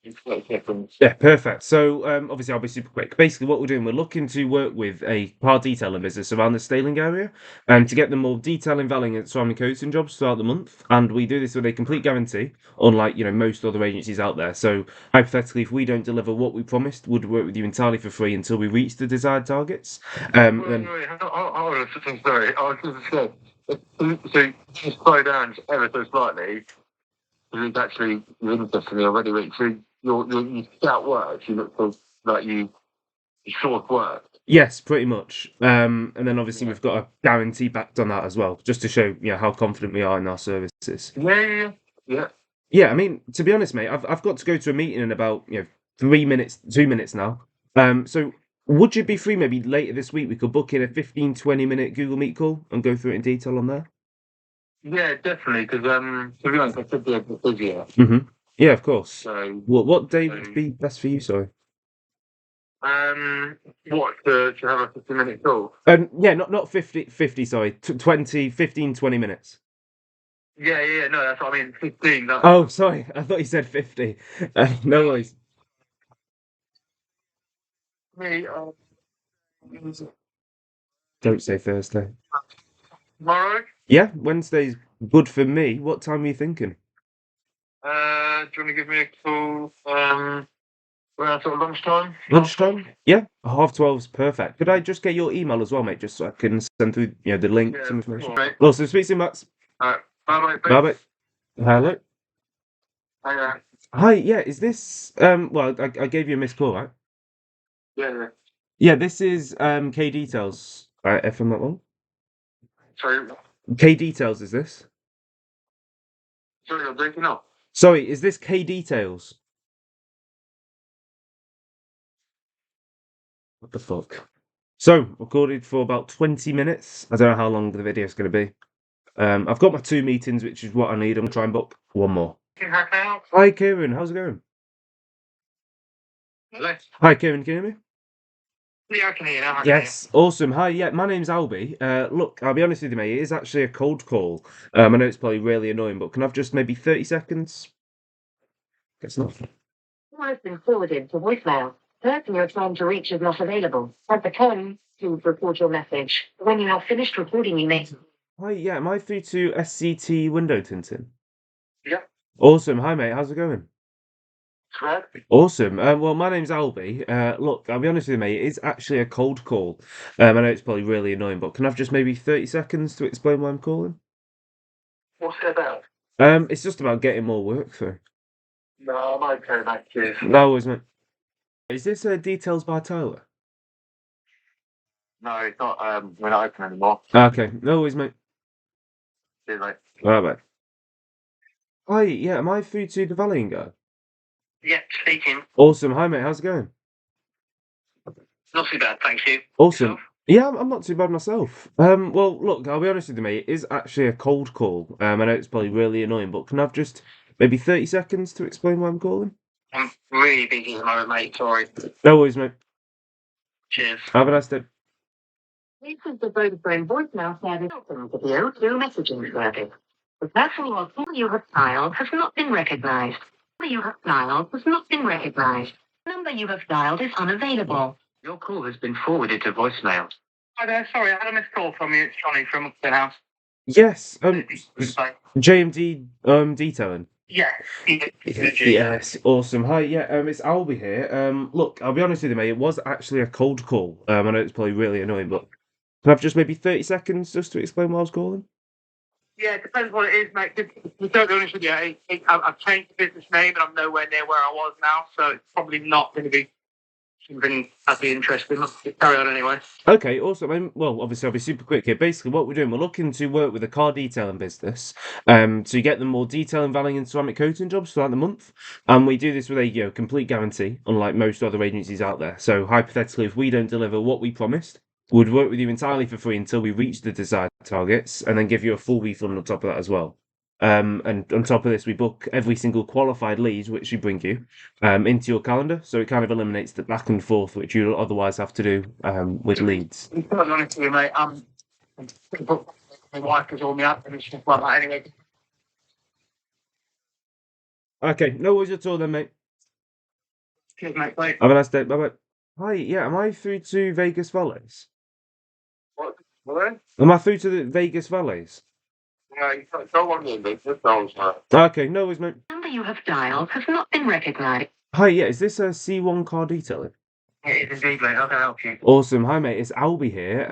it's quite different. Yeah, perfect. So, obviously, I'll be super quick. Basically, what we're doing, we're looking to work with a car detailing business around the Staling area, to get them more detailing, valing, and ceramic coating jobs throughout the month. And we do this with a complete guarantee, unlike most other agencies out there. So, hypothetically, if we don't deliver what we promised, we'd work with you entirely for free until we reach the desired targets. Then Wait, hold on, I'm sorry. I was going to say, so just slow down ever so slightly. Because it's actually interesting me already. Wait, so you start work, you look for like you short work. yes, pretty much. And then obviously we've got a guarantee backed on that as well, just to show how confident we are in our services. Yeah. Yeah, I mean, to be honest, mate, I've got to go to a meeting in about 2 minutes now. So would you be free maybe later this week? We could book in a 15, 20-minute Google Meet call and go through it in detail on there. Yeah, definitely. Because to be honest, I could be a bit busier. Yeah, of course. So What day would be best for you? Sorry. What, to have a 50-minute call? Yeah, not 50, sorry, 20, 15, 20 minutes. Yeah, no, that's what I mean, 15. That's Oh, sorry, I thought you said 50. No worries. me. Don't say Thursday. Tomorrow? Yeah, Wednesday's good for me. What time are you thinking? Do you want to give me a call, around sort of lunchtime? Lunchtime? Yeah, 12:30's perfect. Could I just get your email as well, mate, just so I can send through, the link, Yeah, some information? alright. Awesome, speak soon, Max. Bye-bye. Bye-bye. Hello? Hiya. Hi, yeah, is this, well, I gave you a missed call, right? Yeah. Yeah, this is, K Details, if I'm not wrong. Sorry, K Details, is this? you're breaking up. Sorry, is this K Details? What the fuck? So, recorded for about 20 minutes. I don't know how long the video's going to be. I've got my 2 meetings, which is what I need. I'm going to try and book one more. Hi, Kieran. How's it going? Hello? Hi, Kieran. Can you hear me? Yeah, I can hear you now. Yes. Awesome. Hi. Yeah, my name's Albie. Look, I'll be honest with you, mate. It is actually a cold call. I know it's probably really annoying, but can I have just maybe 30 seconds? Guess not. You have been forwarded to voicemail. The person you're trying to reach is not available. At the tone, please record your message. When you have finished recording, you may. Hi. Yeah, am I through to SCT window tinting? Yeah. Awesome. Hi, mate. How's it going? Correct. Awesome. Well, my name's Albie. Look, I'll be honest with you, mate. It is actually a cold call. I know it's probably really annoying, but can I have just maybe 30 seconds to explain why I'm calling? What's it about? It's just about getting more work through. No, I'm okay, mate. Cheers. No, isn't it? Is this Details by Tyler? No, it's not, we're not open anymore. Okay, no worries, mate. Cheers, mate. Bye. Hi, yeah, am I through to the Valiant guy? Yeah, speaking. Awesome. Hi, mate. How's it going? Not too bad, thank you. Awesome. Yourself? Yeah, I'm not too bad myself. Well, look, I'll be honest with you, mate. It is actually a cold call. I know it's probably really annoying, but can I have just maybe 30 seconds to explain why I'm calling? I'm really busy at the moment, mate. Sorry. No worries, mate. Cheers. Have a nice day. This is the Vodafone voicemail service. Welcome to the O2 messaging service. The person you have dialed has not been recognized. The number you have dialed has not been recognized. The number you have dialed is unavailable. Your call has been forwarded to voicemail. Hi there, sorry, I had a missed call from you. It's Johnny from Upton House. Yes, JMD detailing. Yeah. Yes, awesome. Hi, yeah, it's Albie here. Look, I'll be honest with you, mate. It was actually a cold call. I know it's probably really annoying, but can I have just maybe 30 seconds just to explain why I was calling? Yeah, it depends what it is, mate. To be totally honest with you, I've changed the business name and I'm nowhere near where I was now, so it's probably not going to be something I'd be interested in. Let's carry on anyway. Okay, awesome. Well, obviously, I'll be super quick here. Basically, what we're doing, we're looking to work with a car detailing business to get them more detailing, valeting, and ceramic coating jobs throughout the month. And we do this with a complete guarantee, unlike most other agencies out there. So, hypothetically, if we don't deliver what we promised, we'd work with you entirely for free until we reach the desired targets, and then give you a full refund on top of that as well. And on top of this, we book every single qualified lead which we bring you into your calendar, so it kind of eliminates the back and forth which you'd otherwise have to do with leads. To be totally honest with you, mate, my wife has all me up and stuff like that anyway. Okay, no worries at all then, mate. Cheers, mate. Bye. Have a nice day. Bye. Hi, yeah, am I through to Vegas Valleys? What? Am I through to the Vegas Valleys? Yeah, you don't want me in business, don't you? Okay, no worries, mate. The number you have dialed has not been recognized. Hi, yeah, is this a C1 car detailing? It is indeed, mate. How can I help you? Awesome. Hi, mate. It's Albie here.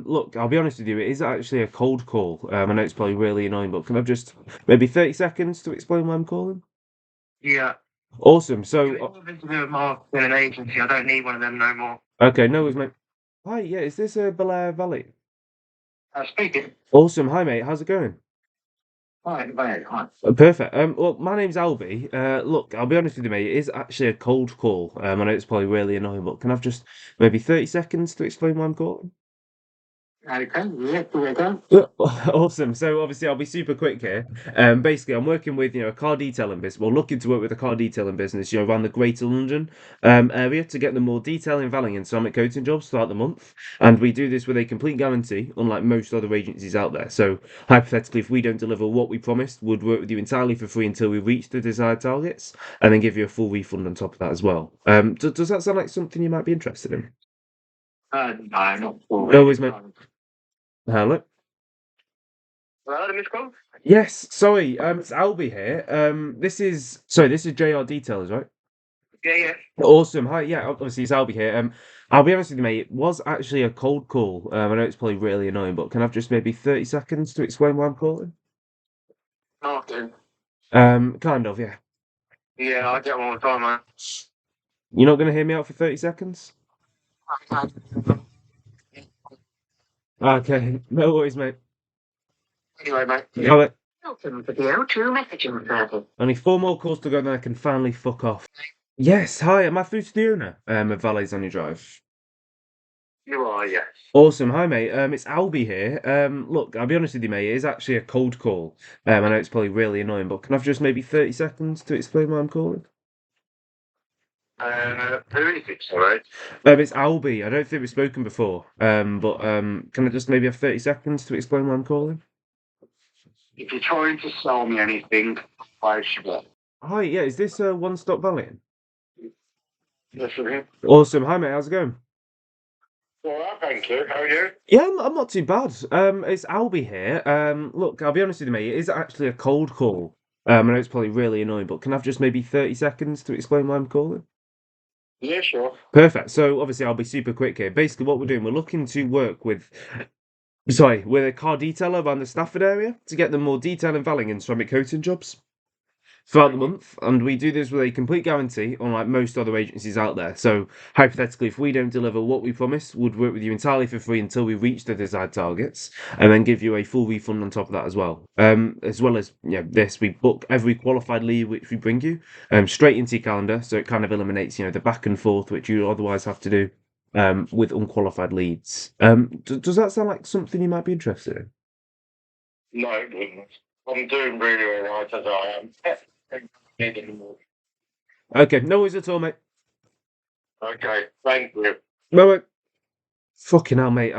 Look, I'll be honest with you. It is actually a cold call. I know it's probably really annoying, but can I have just maybe 30 seconds to explain why I'm calling? Yeah. Awesome. It's So, nothing to do with marketing and agency. I don't need one of them no more. okay, no worries, mate. Hi, yeah, is this Belair Valley? Speaking. Awesome. Hi, mate. How's it going? Hi. Perfect. Well, my name's Albie. Look, I'll be honest with you, mate. It is actually a cold call. I know it's probably really annoying, but can I have just maybe 30 seconds to explain why I'm calling? Okay, yeah, here we go. Yeah, awesome. So obviously I'll be super quick here. Basically I'm working with, a car detailing business, well looking to work with a car detailing business, around the Greater London area to get them more detailing, valing and ceramic coating jobs throughout the month. And we do this with a complete guarantee, unlike most other agencies out there. So hypothetically, if we don't deliver what we promised, we'd work with you entirely for free until we reach the desired targets, and then give you a full refund on top of that as well. Does that sound like something you might be interested in? No, not for No worries, mate. Hello? Hello, Miss Cole? Yes, sorry, it's Albie here. This is JR Detailers, right? Yeah. Awesome. Hi, yeah, obviously it's Albie here. I'll be honest with you, mate. It was actually a cold call. I know it's probably really annoying, but can I have just maybe 30 seconds to explain why I'm calling? Okay. Kind of, yeah. Yeah, I get one all the time, man. You're not gonna hear me out for 30 seconds? Okay, no worries, mate. Anyway, mate. All right, Welcome to the O2 messaging service. only 4 more calls to go, then I can finally fuck off. Yes, hi, am I through to the owner? Of Valets on your drive. You are, yes. Awesome. Hi, mate. It's Albie here. Look, I'll be honest with you, mate. It is actually a cold call. I know it's probably really annoying, but can I have just maybe 30 seconds to explain why I'm calling? Who is it, sorry? It's Albie. I don't think we've spoken before. But can I just maybe have 30 seconds to explain why I'm calling? If you're trying to sell me anything, why should I? Hi, yeah. Is this One Stop Valiant? Yes, sir. Awesome. Hi, mate. How's it going? All right, thank you. How are you? Yeah, I'm not too bad. It's Albie here. Look, I'll be honest with you, mate. It is actually a cold call. I know it's probably really annoying, but can I have just maybe 30 seconds to explain why I'm calling? Yeah, sure. Perfect. So obviously I'll be super quick here. Basically what we're doing, we're looking to work with a car detailer around the Stafford area to get them more detail and valing and ceramic coating jobs throughout the month, and we do this with a complete guarantee, unlike most other agencies out there. So hypothetically, if we don't deliver what we promised, we'd work with you entirely for free until we reach the desired targets, and then give you a full refund on top of that as well. As well as this, we book every qualified lead which we bring you straight into your calendar, so it kind of eliminates the back and forth which you otherwise have to do with unqualified leads. Does that sound like something you might be interested in? No, it wouldn't. I'm doing really all right as I am. Need anymore. Okay, no worries at all, mate. Okay, thank you. Bye. Fucking hell, mate.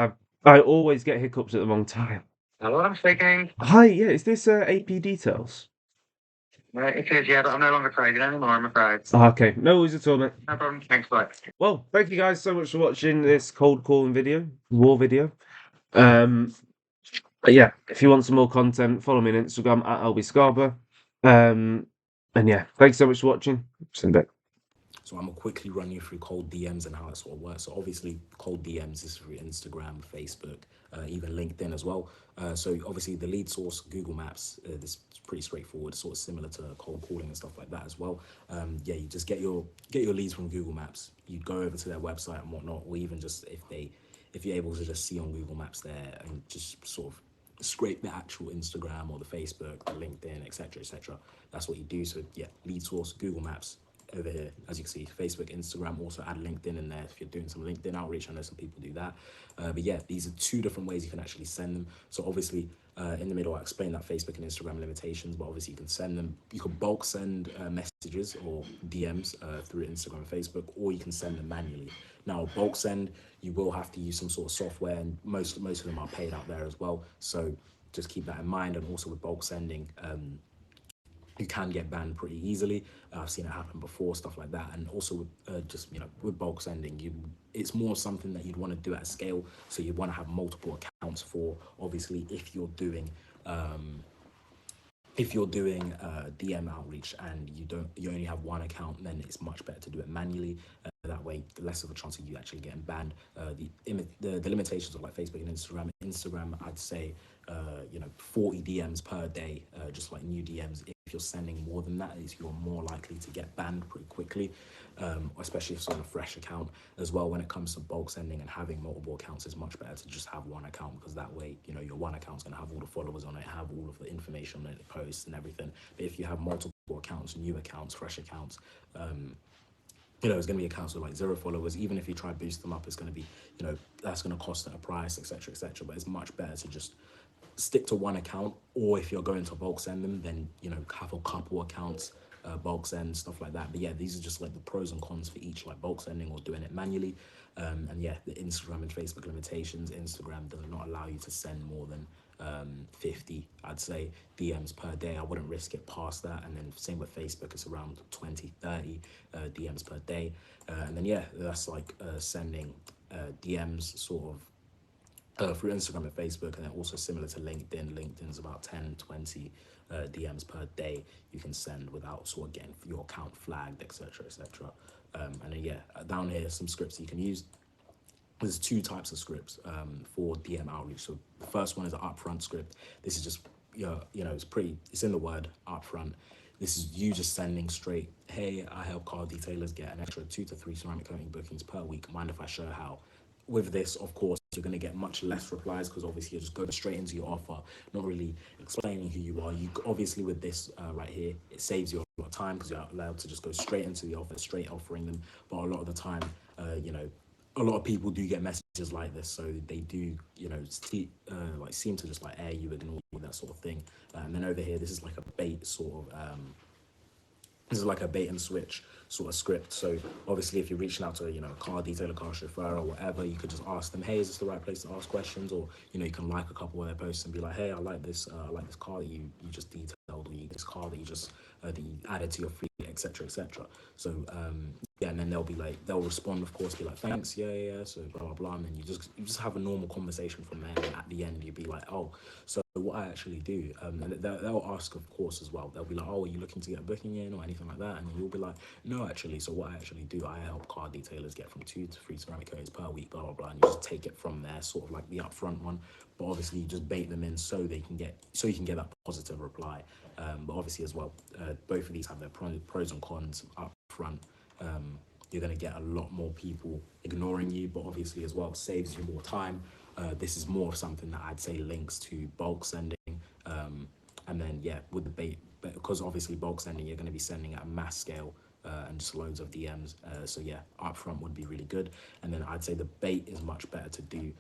I always get hiccups at the wrong time. Hello, I'm speaking. Hi, yeah, is this AP Details? It is, yeah, but I'm no longer trading anymore, I'm afraid. Okay, no worries at all, mate. No problem. Thanks, bye. Well, thank you guys so much for watching this cold calling war video. Yeah, if you want some more content, follow me on Instagram at AlbieScarborough. And yeah, thanks so much for watching. See you in a bit. So I'm gonna quickly run you through cold DMs and how it sort of works. So obviously cold DMs is through Instagram, Facebook, even LinkedIn as well. So obviously the lead source, Google Maps, this is pretty straightforward, sort of similar to cold calling and stuff like that as well. Yeah, you just get your leads from Google Maps. You'd go over to their website and whatnot, or even just if you're able to just see on Google Maps there and just sort of scrape the actual Instagram or the Facebook, the LinkedIn, etc., etc. That's what you do. So yeah, lead source, Google Maps. Over here, as you can see, Facebook, Instagram, also add LinkedIn in there if you're doing some LinkedIn outreach. I know some people do that, but yeah, these are two different ways you can actually send them. So obviously in the middle I explained that Facebook and Instagram limitations, but obviously you can send them, you can bulk send messages or DMs through Instagram and Facebook, or you can send them manually. Now bulk send, you will have to use some sort of software, and most of them are paid out there as well, so just keep that in mind. And also with bulk sending, you can get banned pretty easily. I've seen it happen before, stuff like that. And also with just with bulk sending, it's more something that you'd want to do at a scale. So you want to have multiple accounts for. Obviously, if you're doing DM outreach and you only have one account, then it's much better to do it manually. That way, less of a chance of you actually getting banned. The limitations of like Facebook and Instagram. Instagram, I'd say 40 DMs per day, just like new DMs. If you're sending more than that, you're more likely to get banned pretty quickly, especially if it's on a fresh account. As well, when it comes to bulk sending and having multiple accounts, it's much better to just have one account, because that way, your one account's going to have all the followers on it, have all of the information on it, posts and everything. But if you have multiple accounts, new accounts, fresh accounts, it's going to be accounts with like 0 followers. Even if you try to boost them up, it's going to be, that's going to cost at a price, etc., etc. But it's much better to just stick to one account, or if you're going to bulk send them, then have a couple accounts, bulk send, stuff like that. But yeah, these are just like the pros and cons for each, like bulk sending or doing it manually. And yeah, the Instagram and Facebook limitations. Instagram does not allow you to send more than 50, I'd say, DMs per day. I wouldn't risk it past that. And then same with Facebook, it's around 20, 30 DMs per day. And then yeah, that's like sending DMs sort of through Instagram and Facebook, and then also similar to LinkedIn. LinkedIn's about 10, 20 DMs per day you can send without sort of getting your account flagged, etc., etc. And then yeah, down here some scripts you can use. There's 2 types of scripts for DM outreach. So the first one is an upfront script. This is just it's in the word upfront. This is you just sending straight, hey, I help car detailers get an extra 2 to 3 ceramic coating bookings per week. Mind if I show how? With this, of course, you're going to get much less replies because obviously you're just going straight into your offer, not really explaining who you are. You obviously, with this right here, it saves you a lot of time because you're allowed to just go straight into the offer, straight offering them. But a lot of the time, a lot of people do get messages like this, so they do, seem to just like air you, ignore you, that sort of thing. And then over here, this is like a bait sort of. This is like a bait and switch sort of script. So obviously, if you're reaching out to a car detailer, car chauffeur, or whatever, you could just ask them, hey, is this the right place to ask questions? Or you can like a couple of their posts and be like, hey, I like this car that you just detailed, or this car that you just that you added to your feed, etc., etc. So yeah, and then they'll respond, of course, be like, thanks, yeah, so blah blah blah, and then you just have a normal conversation from there. And at the end, you'd be like, oh, so what I actually do, and they'll ask, of course, as well. They'll be like, oh, are you looking to get a booking in or anything like that? And you'll be like, no, actually. So what I actually do, I help car detailers get from 2 to 3 ceramic coatings per week, blah blah blah, and you just take it from there, sort of like the upfront one. But obviously, you just bait them in so you can get that positive reply. But obviously, as well, both of these have their pros and cons up front. You're going to get a lot more people ignoring you, but obviously as well saves you more time. This is more of something that I'd say links to bulk sending. And then yeah, with the bait, because obviously bulk sending, you're going to be sending at a mass scale and just loads of DMs. So yeah, upfront would be really good. And then I'd say the bait is much better to do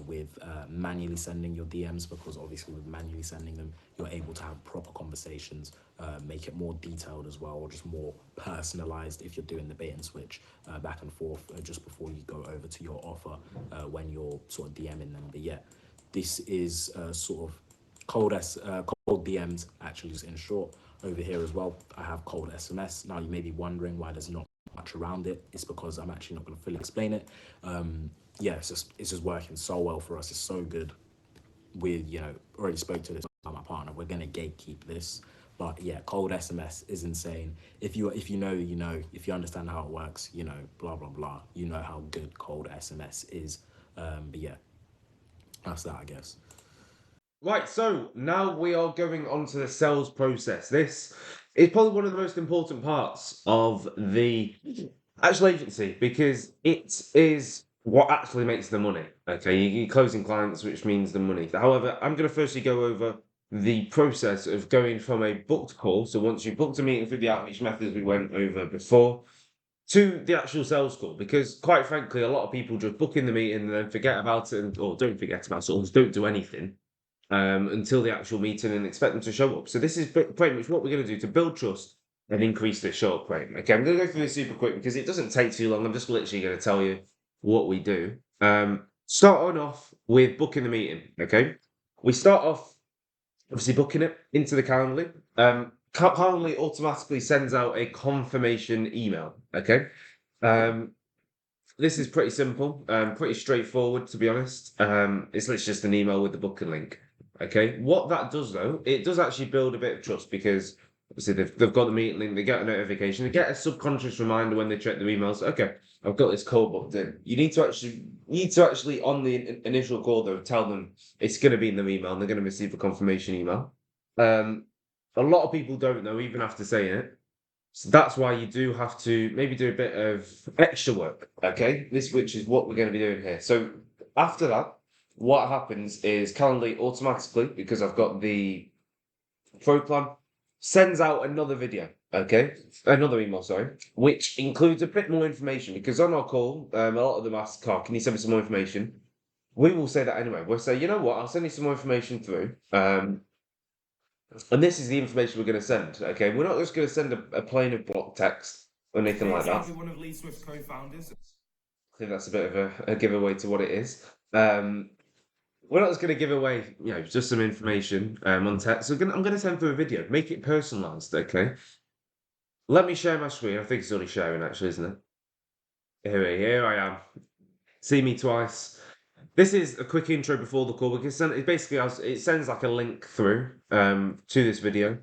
with manually sending your DMs, because obviously with manually sending them, you're able to have proper conversations, make it more detailed as well, or just more personalized if you're doing the bait and switch back and forth just before you go over to your offer when you're sort of DMing them. But yeah, this is sort of cold DMs, actually, just in short. Over here as well, I have cold SMS. Now you may be wondering why there's not much around it. It's because I'm actually not going to fully explain it. Yeah, it's just working so well for us. It's so good. We already spoke to this about my partner. We're going to gatekeep this. But yeah, cold SMS is insane. If you know, if you understand how it works, blah blah blah, you know how good cold SMS is. But yeah, that's that, I guess. Right, so now we are going on to the sales process. This is probably one of the most important parts of the actual agency, because it is what actually makes the money. Okay, you're closing clients, which means the money. However, I'm going to firstly go over the process of going from a booked call. So once you've booked a meeting through the outreach methods we went over before, to the actual sales call, because quite frankly, a lot of people just book in the meeting and then forget about it, or don't forget about it, or just don't do anything until the actual meeting and expect them to show up. So this is pretty much what we're going to do to build trust and increase the show up rate. Okay, I'm going to go through this super quick because it doesn't take too long. I'm just literally going to tell you what we do. Starting off with booking the meeting. Okay, we start off obviously booking it into the Calendly. Calendly automatically sends out a confirmation email. Okay. This is pretty simple, pretty straightforward, to be honest. It's literally just an email with the booking link. Okay, what that does though, it does actually build a bit of trust, because obviously they've got the meeting link, they get a notification, they get a subconscious reminder when they check their emails. Okay, I've got this call booked in. You need to actually on the initial call though tell them it's going to be in their email and they're going to receive a confirmation email. A lot of people don't know even after saying it. So that's why you do have to maybe do a bit of extra work, okay? Which is what we're going to be doing here. So after that, what happens is Calendly automatically, because I've got the pro plan, sends out another video, Okay, another email, sorry, which includes a bit more information because on our call, a lot of them ask, Carl, can you send me some more information? We will say that anyway. We'll say, you know what, I'll send you some more information through. And this is the information we're going to send. Okay, we're not just going to send a plain of block text or anything like that. One of Lee Swift's co-founders. I think that's a bit of a giveaway to what it is. We're not just going to give away, just some information on text. I'm going to send through a video, make it personalised. Okay. Let me share my screen. I think it's only sharing, actually, isn't it? Here I am. See me twice. This is a quick intro before the call because it basically it sends like a link through to this video,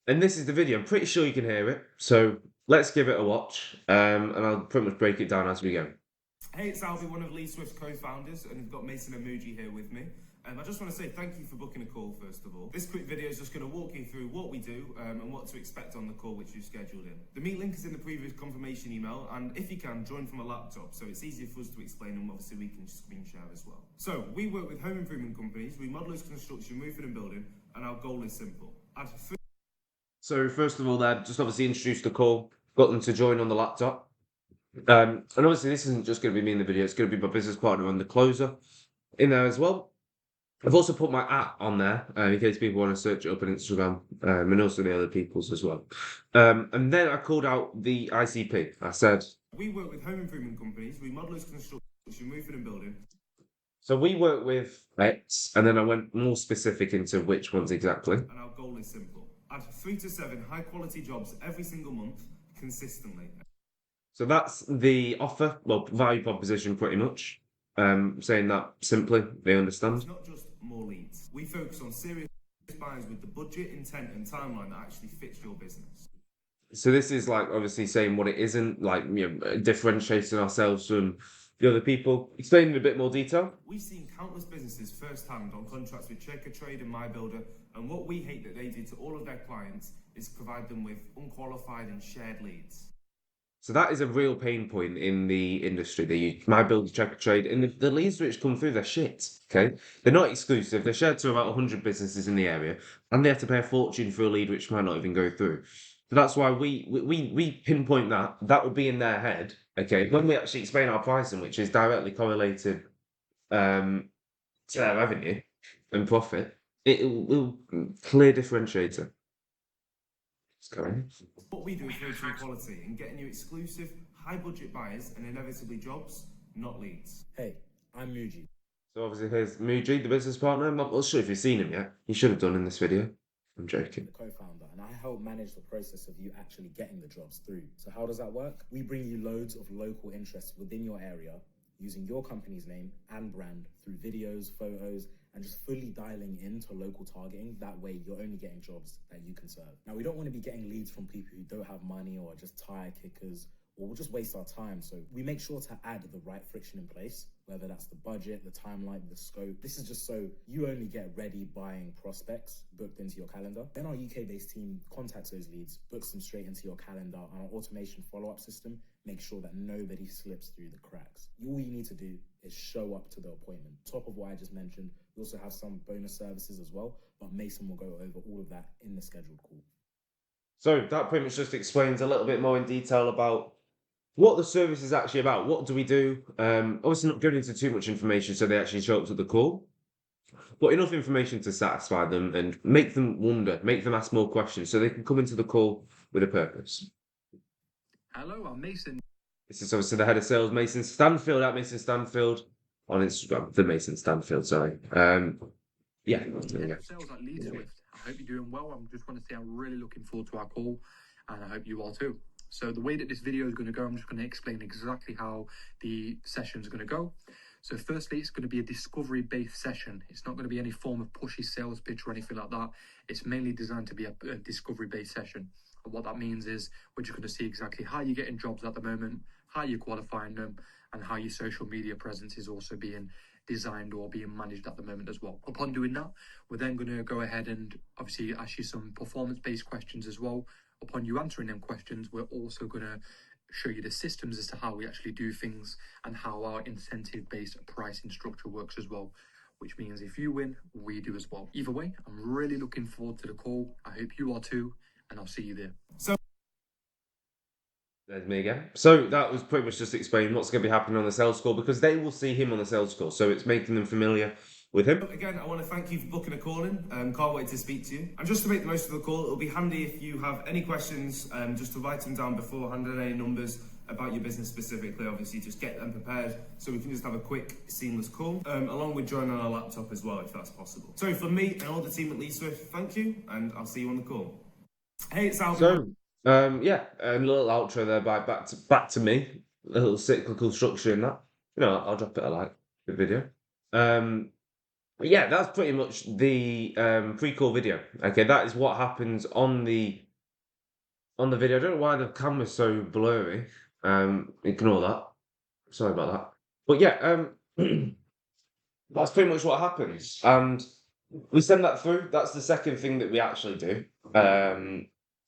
and this is the video. I'm pretty sure you can hear it. So let's give it a watch, and I'll pretty much break it down as we go. Hey, it's Albie, one of Lee Swift's co-founders, and we've got Mason here with me. I just want to say thank you for booking a call, first of all. This quick video is just going to walk you through what we do and what to expect on the call which you've scheduled in. The meet link is in the previous confirmation email, and if you can, join from a laptop, so it's easier for us to explain, and obviously we can screen share as well. So, we work with home improvement companies, remodelers, construction, roofing and building, and our goal is simple. So first of all, just obviously introduced the call, got them to join on the laptop. And obviously this isn't just going to be me in the video, it's going to be my business partner and the closer in there as well. I've also put my app on there in case people want to search it up on Instagram and also the other people's as well. And then I called out the ICP. I said, we work with home improvement companies, remodelers, construction, roofing and building. So we work with X, and then I went more specific into which ones exactly. And our goal is simple. Add 3 to 7 high quality jobs every single month, consistently. So that's the offer, well, value proposition pretty much. Saying that simply, they understand. It's not just more leads. We focus on serious buyers with the budget, intent and timeline that actually fits your business. So this is like obviously saying what it isn't, like differentiating ourselves from the other people. Explaining in a bit more detail. We've seen countless businesses firsthand on contracts with Checker Trade and My Builder, and what we hate that they do to all of their clients is provide them with unqualified and shared leads. So that is a real pain point in the industry. They use My Builder, Checker Trade, and the leads which come through, they're shit. Okay, they're not exclusive. They're shared to about 100 businesses in the area, and they have to pay a fortune for a lead which might not even go through. So that's why we pinpoint that. That would be in their head. Okay, when we actually explain our pricing, which is directly correlated to their revenue and profit, it will clear differentiator. What we do is raising quality and getting you exclusive, high-budget buyers and inevitably jobs, not leads. Hey, I'm Muji. So obviously here's Muji, the business partner. I'm not sure if you've seen him yet. He should have done in this video. I'm joking. The co-founder, and I help manage the process of you actually getting the jobs through. So how does that work? We bring you loads of local interests within your area using your company's name and brand through videos, photos, and just fully dialing into local targeting. That way you're only getting jobs that you can serve. Now, we don't want to be getting leads from people who don't have money or are just tire kickers, or we'll just waste our time. So we make sure to add the right friction in place, whether that's the budget, the timeline, the scope. This is just so you only get ready buying prospects booked into your calendar. Then our UK-based team contacts those leads, books them straight into your calendar, and our automation follow-up system makes sure that nobody slips through the cracks. All you need to do is show up to the appointment. Top of what I just mentioned, we also have some bonus services as well, but Mason will go over all of that in the scheduled call. So that pretty much just explains a little bit more in detail about what the service is actually about. What do we do? Obviously not going into too much information so they actually show up to the call, but enough information to satisfy them and make them wonder, make them ask more questions so they can come into the call with a purpose. Hello, I'm Mason. This is obviously the head of sales, Mason Stanfield, at Mason Stanfield on Instagram, the Mason Stanfield, sorry. Yeah, there we go. Sales at Lee Swift. I hope you're doing well. I just want to say I'm really looking forward to our call, and I hope you are too. So the way that this video is going to go, I'm just going to explain exactly how the session is going to go. So firstly, it's going to be a discovery-based session. It's not going to be any form of pushy sales pitch or anything like that. It's mainly designed to be a discovery-based session. And what that means is we're just going to see exactly how you're getting jobs at the moment, how you're qualifying them, and how your social media presence is also being designed or being managed at the moment as well. Upon doing that, we're then going to go ahead and obviously ask you some performance-based questions as well. Upon you answering them questions, we're also going to show you the systems as to how we actually do things and how our incentive-based pricing structure works as well, which means if you win, we do as well. Either way, I'm really looking forward to the call. I hope you are too, and I'll see you there. There's me again. So that was pretty much just explaining what's going to be happening on the sales call, because they will see him on the sales call. So it's making them familiar with him. Again, I want to thank you for booking a call in. Can't wait to speak to you. And just to make the most of the call, it'll be handy if you have any questions, just to write them down beforehand, and any numbers about your business specifically. Obviously, just get them prepared so we can just have a quick, seamless call, along with joining on our laptop as well, if that's possible. So from me and all the team at Lee Swift, thank you, and I'll see you on the call. Hey, it's Albie. So yeah, a little outro there by back to me. A little cyclical structure in that. You know, I'll drop it a like the video. Yeah, that's pretty much the pre-call video. Okay, that is what happens on the video. I don't know why the camera's so blurry. Ignore that. Sorry about that. But yeah, that's pretty much what happens. And we send that through. That's the second thing that we actually do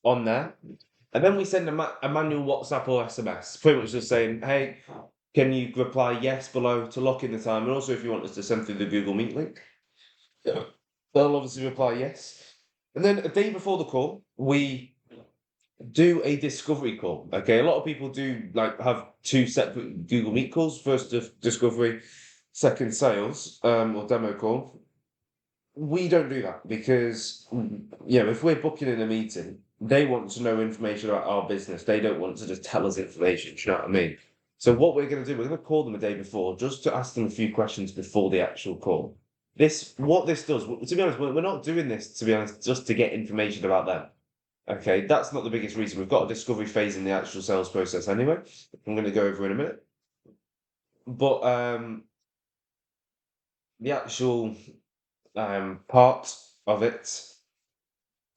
on there. And then we send a manual WhatsApp or SMS, pretty much just saying, hey, can you reply yes below to lock in the time? And also if you want us to send through the Google Meet link, they'll obviously reply yes. And then a day before the call, we do a discovery call. Okay, a lot of people do like have two separate Google Meet calls. First discovery, second sales or demo call. We don't do that because, you know, if we're booking in a meeting, they want to know information about our business. They don't want to just tell us information. Do you know what I mean? So what we're going to do, we're going to call them a day before just to ask them a few questions before the actual call. What this does, to be honest, we're not doing this, to be honest, just to get information about them. Okay, that's not the biggest reason. We've got a discovery phase in the actual sales process anyway. I'm going to go over in a minute. But the actual part of it,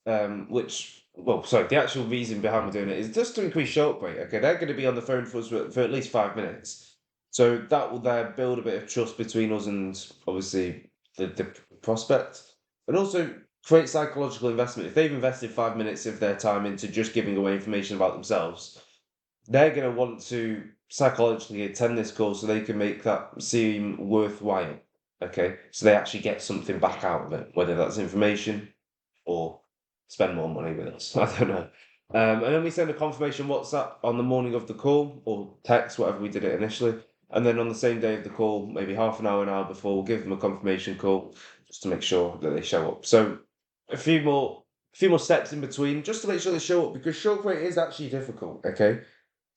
the actual reason behind me doing it is just to increase show-up rate. Okay, they're going to be on the phone for us for at least 5 minutes. So that will there build a bit of trust between us and obviously the prospect. And also create psychological investment. If they've invested 5 minutes of their time into just giving away information about themselves, they're going to want to psychologically attend this call so they can make that seem worthwhile. Okay, so they actually get something back out of it, whether that's information or spend more money with us. I don't know. And then we send a confirmation WhatsApp on the morning of the call, or text, whatever we did it initially. And then on the same day of the call, maybe half an hour before, we'll give them a confirmation call just to make sure that they show up. So a few more steps in between just to make sure they show up, because show up rate is actually difficult. Okay,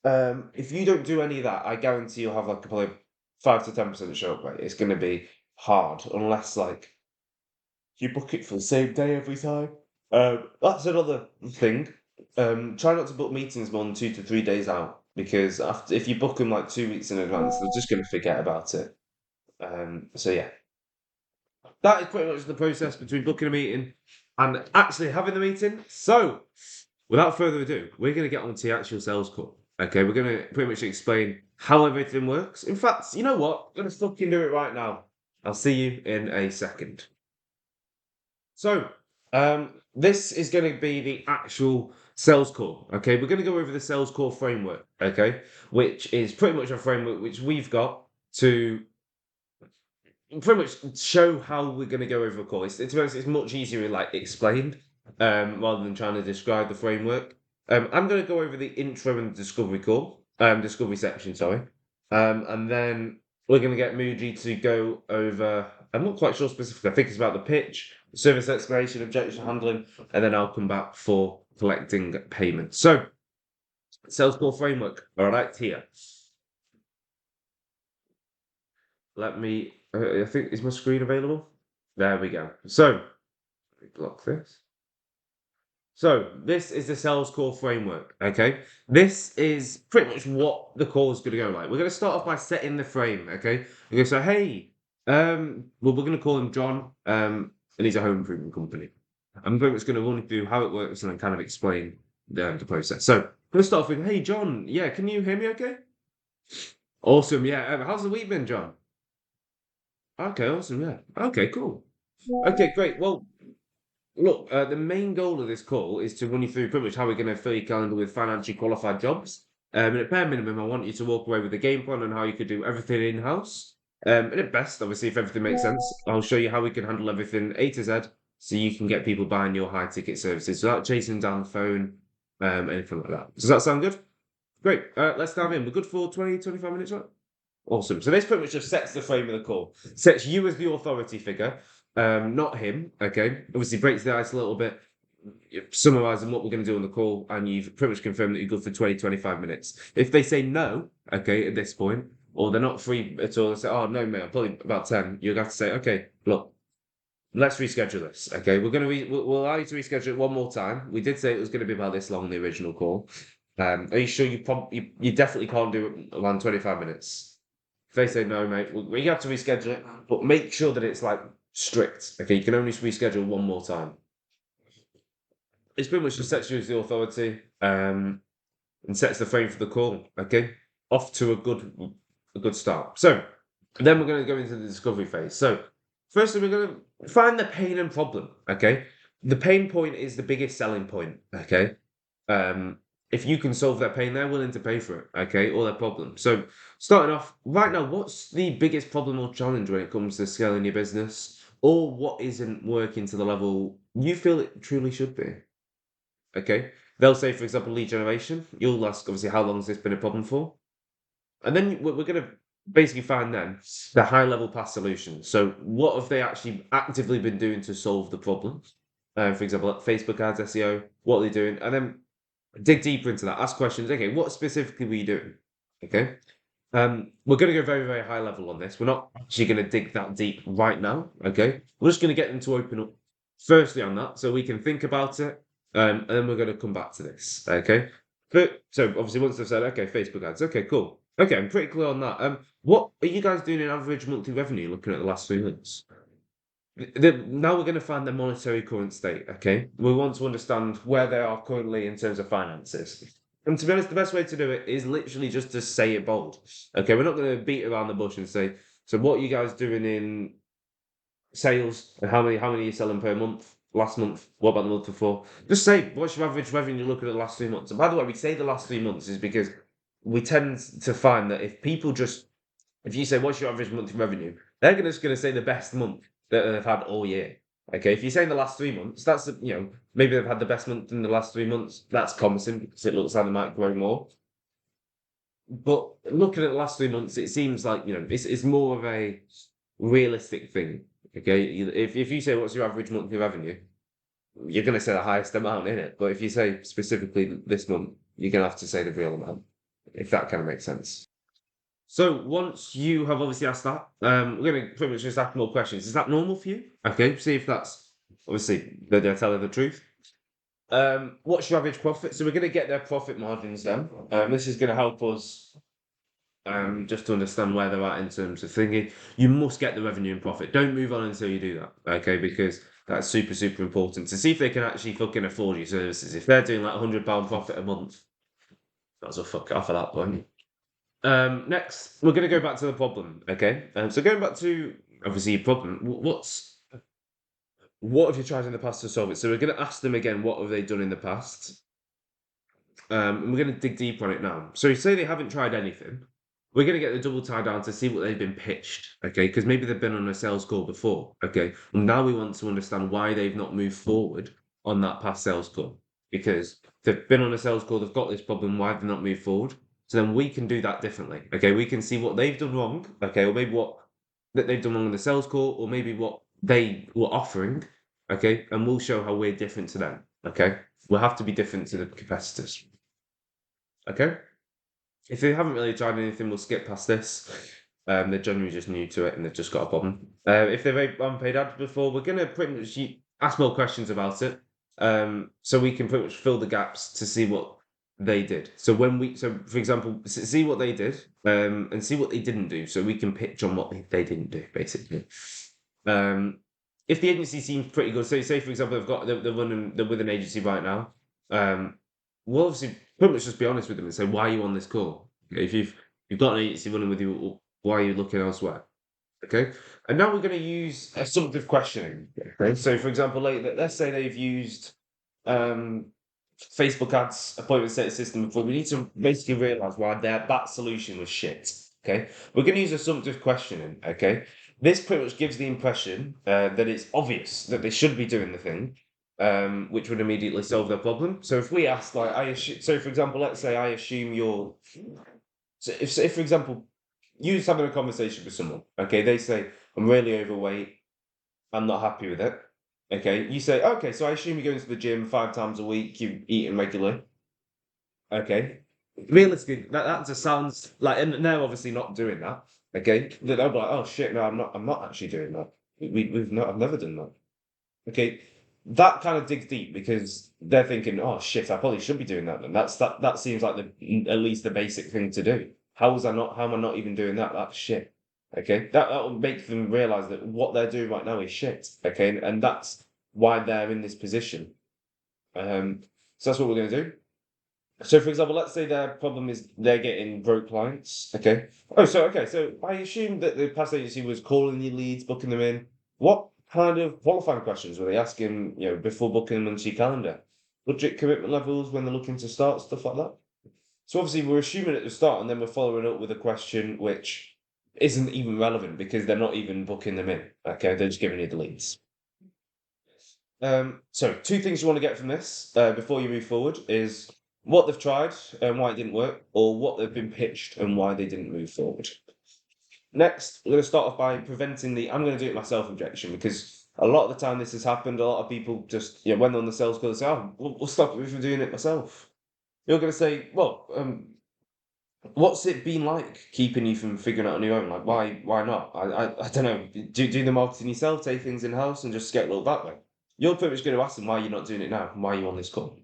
if you don't do any of that, I guarantee you'll have like probably 5 to 10% show up rate. It's going to be hard unless like you book it for the same day every time. That's another thing. Try not to book meetings more than 2 to 3 days out, because if you book them like 2 weeks in advance, they're just going to forget about it. So yeah, that is pretty much the process between booking a meeting and actually having the meeting. So without further ado, we're going to get on to the actual sales call. Okay, we're going to pretty much explain how everything works. In fact, you know what? I'm going to fucking do it right now. I'll see you in a second. So, this is going to be the actual sales call. Okay, we're going to go over the sales call framework. Okay, which is pretty much a framework which we've got to pretty much show how we're going to go over a call. To be honest, it's much easier like explained rather than trying to describe the framework. I'm going to go over the intro and discovery call, discovery section, sorry, and then we're going to get Muji to go over. I'm not quite sure specifically. I think it's about the pitch, service explanation, objection handling, and then I'll come back for collecting payment. So, sales call framework, right here. Let me. I think is my screen available? There we go. So, let me block this. So, this is the sales call framework, okay? This is pretty much what the call is going to go like. We're going to start off by setting the frame, okay? We're going to say, hey, well, we're going to call him John, and he's a home improvement company. I'm pretty much going to run you through how it works and then kind of explain the process. So, I'm going to start off with, hey, John, yeah, can you hear me okay? Awesome, yeah. How's the week been, John? Okay, awesome, yeah. Okay, cool. Okay, great. Well, look, the main goal of this call is to run you through pretty much how we're going to fill your calendar with financially qualified jobs. And at bare minimum, I want you to walk away with a game plan on how you could do everything in-house. And at best, obviously, if everything makes sense, I'll show you how we can handle everything A to Z so you can get people buying your high ticket services without chasing down the phone, anything like that. Does that sound good? Great. Let's dive in. We're good for 20, 25 minutes, right? Awesome. So this pretty much just sets the frame of the call. Sets you as the authority figure, not him. Okay. Obviously breaks the ice a little bit, summarizing what we're going to do on the call, and you've pretty much confirmed that you're good for 20, 25 minutes. If they say no, okay, at this point, or they're not free at all, they say, oh, no, mate, I'm probably about 10, you'll have to say, okay, look, let's reschedule this. Okay, we're going to we'll allow you to reschedule it one more time. We did say it was going to be about this long, the original call. Are you sure you definitely can't do it around 25 minutes? If they say no, mate, we have to reschedule it, but make sure that it's like strict. Okay, you can only reschedule one more time. It's pretty much just sets you as the authority, and sets the frame for the call. Okay, off to a good start. So then we're going to go into the discovery phase. So firstly, we're going to find the pain and problem. Okay, the pain point is the biggest selling point. Okay, if you can solve their pain, they're willing to pay for it. Okay, or their problem. So starting off right now, what's the biggest problem or challenge when it comes to scaling your business, or what isn't working to the level you feel it truly should be? Okay, they'll say, for example, lead generation. You'll ask, obviously, how long has this been a problem for? And then we're going to basically find then the high-level past solutions. So what have they actually actively been doing to solve the problem? For example, like Facebook ads, SEO, what are they doing? And then dig deeper into that. Ask questions. Okay, what specifically were you doing? Okay. We're going to go very, very high level on this. We're not actually going to dig that deep right now. Okay. We're just going to get them to open up firstly on that so we can think about it. And then we're going to come back to this. Okay. But so obviously once they've said, okay, Facebook ads. Okay, cool. Okay, I'm pretty clear on that. What are you guys doing in average monthly revenue looking at the last 3 months? Now we're going to find the monetary current state, okay? We want to understand where they are currently in terms of finances. And to be honest, the best way to do it is literally just to say it bold. Okay, we're not going to beat around the bush and say, so what are you guys doing in sales? And how many are you selling per month? Last month? What about the month before? Just say, what's your average revenue looking at the last 3 months? And by the way, we say the last 3 months is because we tend to find that if you say, what's your average monthly revenue? They're just going to say the best month that they've had all year. Okay, if you say in the last 3 months, that's, maybe they've had the best month in the last 3 months. That's promising because it looks like they might grow more. But looking at the last 3 months, it seems like, it's more of a realistic thing. Okay, if you say, what's your average monthly revenue? You're going to say the highest amount in it. But if you say specifically this month, you're going to have to say the real amount, if that kind of makes sense. So once you have obviously asked that, we're going to pretty much just ask more questions. Is that normal for you? Okay, see if that's obviously they're telling the truth. What's your average profit? So we're going to get their profit margins then. This is going to help us just to understand where they're at in terms of thinking. You must get the revenue and profit. Don't move on until you do that, okay? Because that's super, super important to see if they can actually fucking afford your services. If they're doing like £100 profit a month, that's a fuck off at that point. Next, we're going to go back to the problem, okay? So going back to, obviously, your problem, what have you tried in the past to solve it? So we're going to ask them again, what have they done in the past? And we're going to dig deeper on it now. So you say they haven't tried anything. We're going to get the double tie down to see what they've been pitched, okay? Because maybe they've been on a sales call before, okay? And now we want to understand why they've not moved forward on that past sales call. Because they've been on a sales call, they've got this problem, why have they not moved forward? So then we can do that differently, okay? We can see what they've done wrong, okay? Or maybe what that they've done wrong in the sales call, or maybe what they were offering, okay? And we'll show how we're different to them, okay? We'll have to be different to the competitors, okay? If they haven't really tried anything, we'll skip past this. They're generally just new to it and they've just got a problem. If they've unpaid ads before, we're going to pretty much ask more questions about it, so we can pretty much fill the gaps to see what they did. So for example, see what they did, and see what they didn't do, so we can pitch on what they didn't do, basically. If the agency seems pretty good, so say for example they're with an agency right now, we'll obviously pretty much just be honest with them and say, why are you on this call? Okay, if you've got an agency running with you, why are you looking elsewhere? Okay, and now we're going to use assumptive questioning. Okay, so for example, let's say they've used Facebook ads appointment set system before. We need to basically realize why that solution was shit. Okay, we're going to use assumptive questioning. Okay, this pretty much gives the impression that it's obvious that they should be doing the thing, which would immediately solve their problem. So if we ask, like, so for example, let's say I assume you're, so if for example, you're having a conversation with someone, okay, they say, I'm really overweight, I'm not happy with it. Okay, you say, okay, so I assume you're going to the gym 5 times a week, you're eating regularly. Okay, realistically, that just sounds like, and they're obviously not doing that. Okay, they'll be like, oh shit, no, I'm not actually doing that. I've never done that. Okay, that kind of digs deep because they're thinking, oh shit, I probably should be doing that. Then that seems like at least the basic thing to do. How am I not even doing that? That's shit. Okay, that will make them realize that what they're doing right now is shit. Okay, and that's why they're in this position. So that's what we're going to do. So, for example, let's say their problem is they're getting broke clients. Okay. So I assume that the past agency was calling you leads, booking them in. What kind of qualifying questions were they asking, before booking them onto your calendar? Budget commitment levels when they're looking to start, stuff like that. So obviously we're assuming at the start and then we're following up with a question which isn't even relevant because they're not even booking them in. Okay, they're just giving you the leads. So 2 things you want to get from this before you move forward is what they've tried and why it didn't work, or what they've been pitched and why they didn't move forward. Next, we're going to start off by preventing the I'm going to do it myself objection, because a lot of the time this has happened. A lot of people just, when they're on the sales call, they say, oh, we'll stop me from doing it myself. You're going to say, well, what's it been like keeping you from figuring out on your own? Like, why not? I don't know. Do the marketing yourself, take things in-house and just get a little that way. You're pretty much going to ask them why you're not doing it now, and why are you on this call.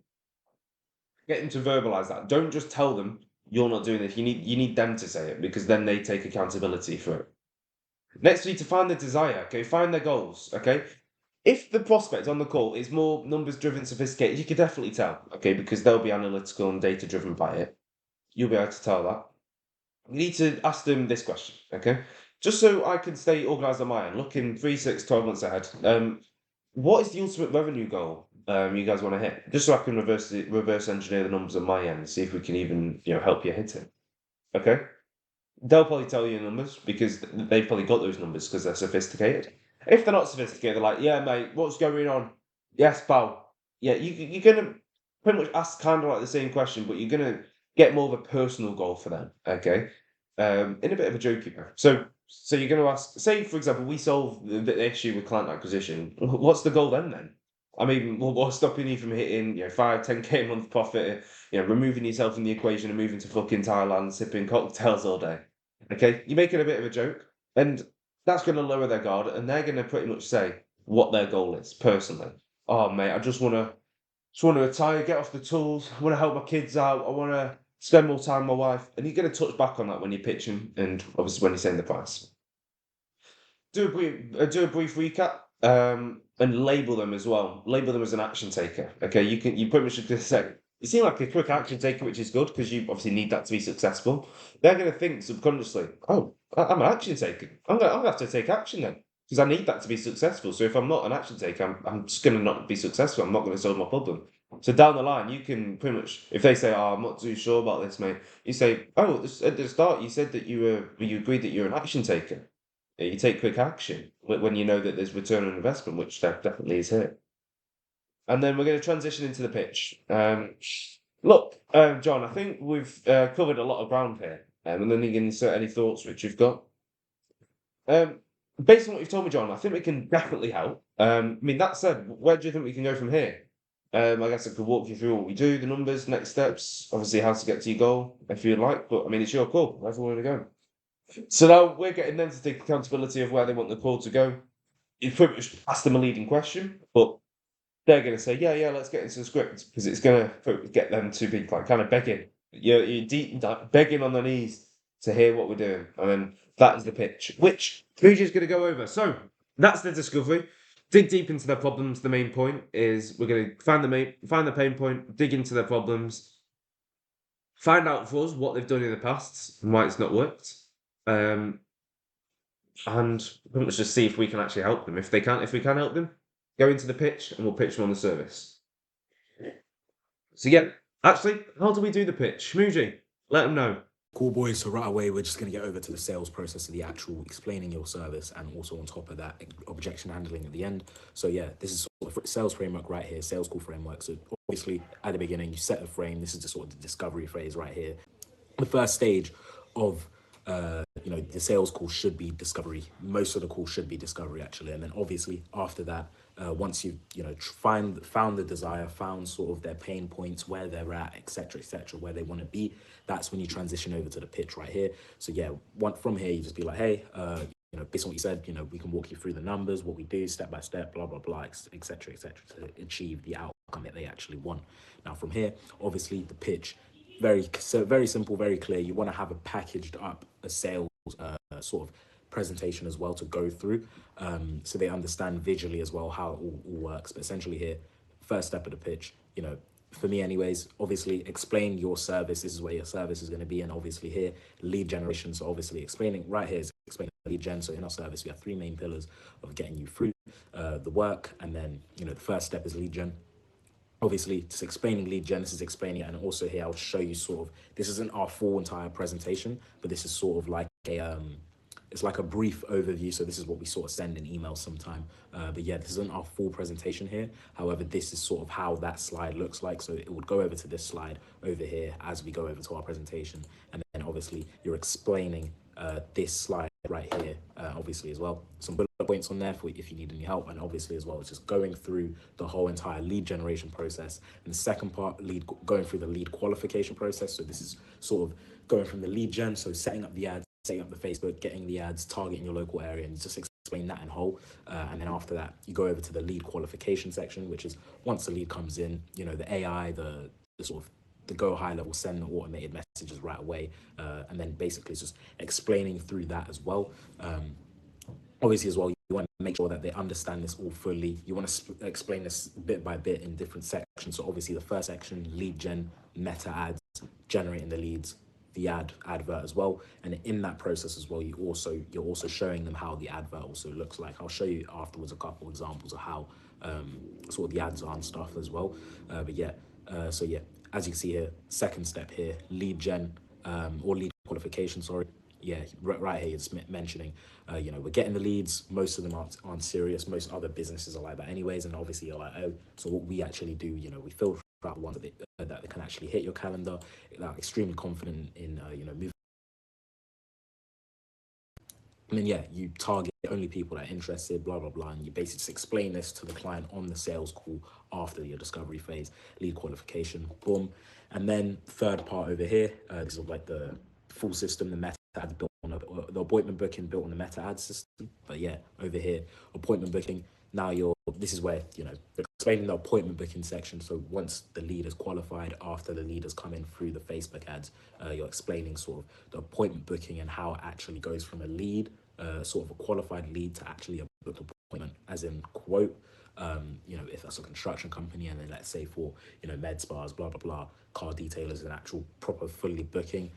Get them to verbalize that. Don't just tell them you're not doing this. You need them to say it, because then they take accountability for it. Next, we need to find the desire. Okay, find their goals. Okay, if the prospect on the call is more numbers driven, sophisticated, you can definitely tell. Okay, because they'll be analytical and data driven by it. You'll be able to tell that. You need to ask them this question. Okay, just so I can stay organized on my end, looking 3, 6, 12 months ahead. What is the ultimate revenue goal you guys want to hit? Just so I can reverse engineer the numbers on my end, see if we can even help you hit it. Okay, they'll probably tell you numbers because they've probably got those numbers because they're sophisticated. If they're not sophisticated, they're like, yeah, mate, what's going on? Yes, pal. Yeah, you're gonna pretty much ask kind of like the same question, but you're gonna get more of a personal goal for them. Okay, in a bit of a jokey way. So you're going to ask, say, for example, we solve the issue with client acquisition. What's the goal then? I mean, what's stopping you from hitting 5, 10K a month profit, removing yourself from the equation and moving to fucking Thailand, sipping cocktails all day? Okay, you're making a bit of a joke, and that's going to lower their guard, and they're going to pretty much say what their goal is personally. Oh, mate, I just want to retire, get off the tools. I want to help my kids out. I want to spend more time with my wife. And you're going to touch back on that when you're pitching, and obviously when you're saying the price. Do a brief recap, and label them as well. Label them as an action taker. Okay, you pretty much just say, you seem like a quick action taker, which is good because you obviously need that to be successful. They're going to think subconsciously, oh, I'm an action taker. I'm going to have to take action then, because I need that to be successful. So if I'm not an action taker, I'm just going to not be successful. I'm not going to solve my problem. So down the line, you can pretty much, if they say, oh, I'm not too sure about this, mate, you say, oh, at the start, you said that you agreed that you're an action taker. You take quick action when you know that there's return on investment, which there definitely is here. And then we're going to transition into the pitch. Look, John, I think we've covered a lot of ground here. And then you can insert any thoughts which you've got. Based on what you've told me, John, I think we can definitely help. I mean, that said, where do you think we can go from here? I guess I could walk you through what we do, the numbers, next steps, obviously how to get to your goal, if you'd like. But I mean, it's your call. Wherever we want to go. So now we're getting them to take accountability of where they want the call to go. You pretty much ask them a leading question, but they're going to say, yeah, let's get into the script, because it's going to get them to be like kind of begging. You're deep, begging on their knees to hear what we're doing. And then that is the pitch, which Muji's going to go over. So that's the discovery. Dig deep into their problems. The main point is we're going to find the pain point, dig into their problems, find out for us what they've done in the past and why it's not worked. And pretty much just see if we can actually help them. If we can help them, go into the pitch and we'll pitch them on the service. So yeah, actually, how do we do the pitch? Muji, let them know. Cool, boys. So right away, we're just going to get over to the sales process of the actual explaining your service, and also on top of that, objection handling at the end. So yeah, this is sort of sales framework right here, sales call framework. So obviously at the beginning, you set the frame. This is the sort of the discovery phase right here. The first stage of the sales call should be discovery. Most of the call should be discovery, actually. And then obviously after that, once you've found the desire, found sort of their pain points, where they're at, etc., where they want to be, that's when you transition over to the pitch right here. So yeah, from here you just be like, hey, based on what you said, we can walk you through the numbers, what we do step by step, blah blah blah, etc., to achieve the outcome that they actually want. Now from here, obviously the pitch, very simple, very clear. You want to have a packaged up a sales sort of presentation as well to go through, so they understand visually as well how it all works. But essentially here, first step of the pitch, for me anyways, obviously explain your service. This is where your service is going to be. And obviously here, lead generation. So obviously explaining right here is explaining lead gen. So in our service, we have 3 main pillars of getting you through the work. And then, the first step is lead gen. Obviously, just explaining lead gen, this is explaining it. And also here, I'll show you sort of, this isn't our full entire presentation, but this is sort of like a, it's like a brief overview. So this is what we sort of send in emails sometime. But yeah, this isn't our full presentation here. However, this is sort of how that slide looks like. So it would go over to this slide over here as we go over to our presentation. And then obviously you're explaining this slide right here, obviously as well. Some bullet points on there for if you need any help. And obviously as well, it's just going through the whole entire lead generation process. And the second part, going through the lead qualification process. So this is sort of going from the lead gen, so setting up the ads, setting up the Facebook, getting the ads, targeting your local area, and just explain that in whole. And then after that, you go over to the lead qualification section, which is once the lead comes in, the AI, the sort of the go high level, send the automated messages right away. And then basically it's just explaining through that as well. Obviously as well, you want to make sure that they understand this all fully. You want to explain this bit by bit in different sections. So obviously the first section, lead gen, meta ads, generating the leads, the advert as well. And in that process as well, you're also showing them how the advert also looks like. I'll show you afterwards a couple examples of how sort of the ads are and stuff as well. But yeah, so yeah, as you can see here, second step here, lead gen or lead qualification, sorry. Yeah, right here, it's mentioning, we're getting the leads. Most of them aren't serious. Most other businesses are like that anyways. And obviously you're like, oh, so what we actually do, we filter out the ones that they can actually hit your calendar, like extremely confident in, moving. And then, yeah, you target only people that are interested, blah, blah, blah. And you basically just explain this to the client on the sales call after your discovery phase, lead qualification, boom. And then third part over here, this is like the full system, the meta ads built on the appointment booking built on the meta ad system. But yeah, over here, appointment booking. Now this is where, explaining the appointment booking section. So once the lead is qualified, after the lead has come in through the Facebook ads, you're explaining sort of the appointment booking and how it actually goes from a lead, sort of a qualified lead, to actually a booked appointment, as in quote, if that's a construction company, and then let's say for, med spas, blah, blah, blah, car detailers, an actual proper fully booking.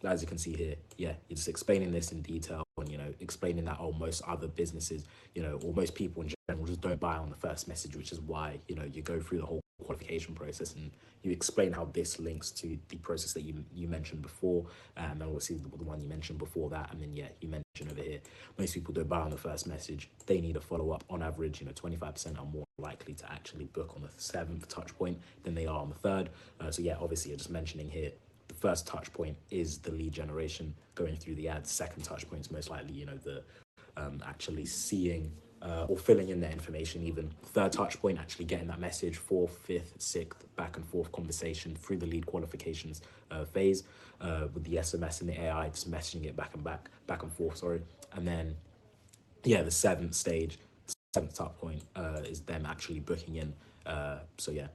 As you can see here, yeah, you're just explaining this in detail, and explaining that most other businesses, or most people in general just don't buy on the first message, which is why you go through the whole qualification process, and you explain how this links to the process that you mentioned before, and obviously the one you mentioned before that. And then yeah, you mentioned over here, most people don't buy on the first message. They need a follow-up. On average, 25% are more likely to actually book on the 7th touch point than they are on the 3rd. So yeah, obviously you're just mentioning here, the first touch point is the lead generation, going through the ads. Second touch point is most likely, the actually seeing or filling in their information. Even third touch point, actually getting that message. 4th, 5th, 6th, back and forth conversation through the lead qualifications phase with the SMS and the AI, just messaging it back and forth, sorry. And then yeah, the 7th stage, 7th touch point is them actually booking in. So yeah.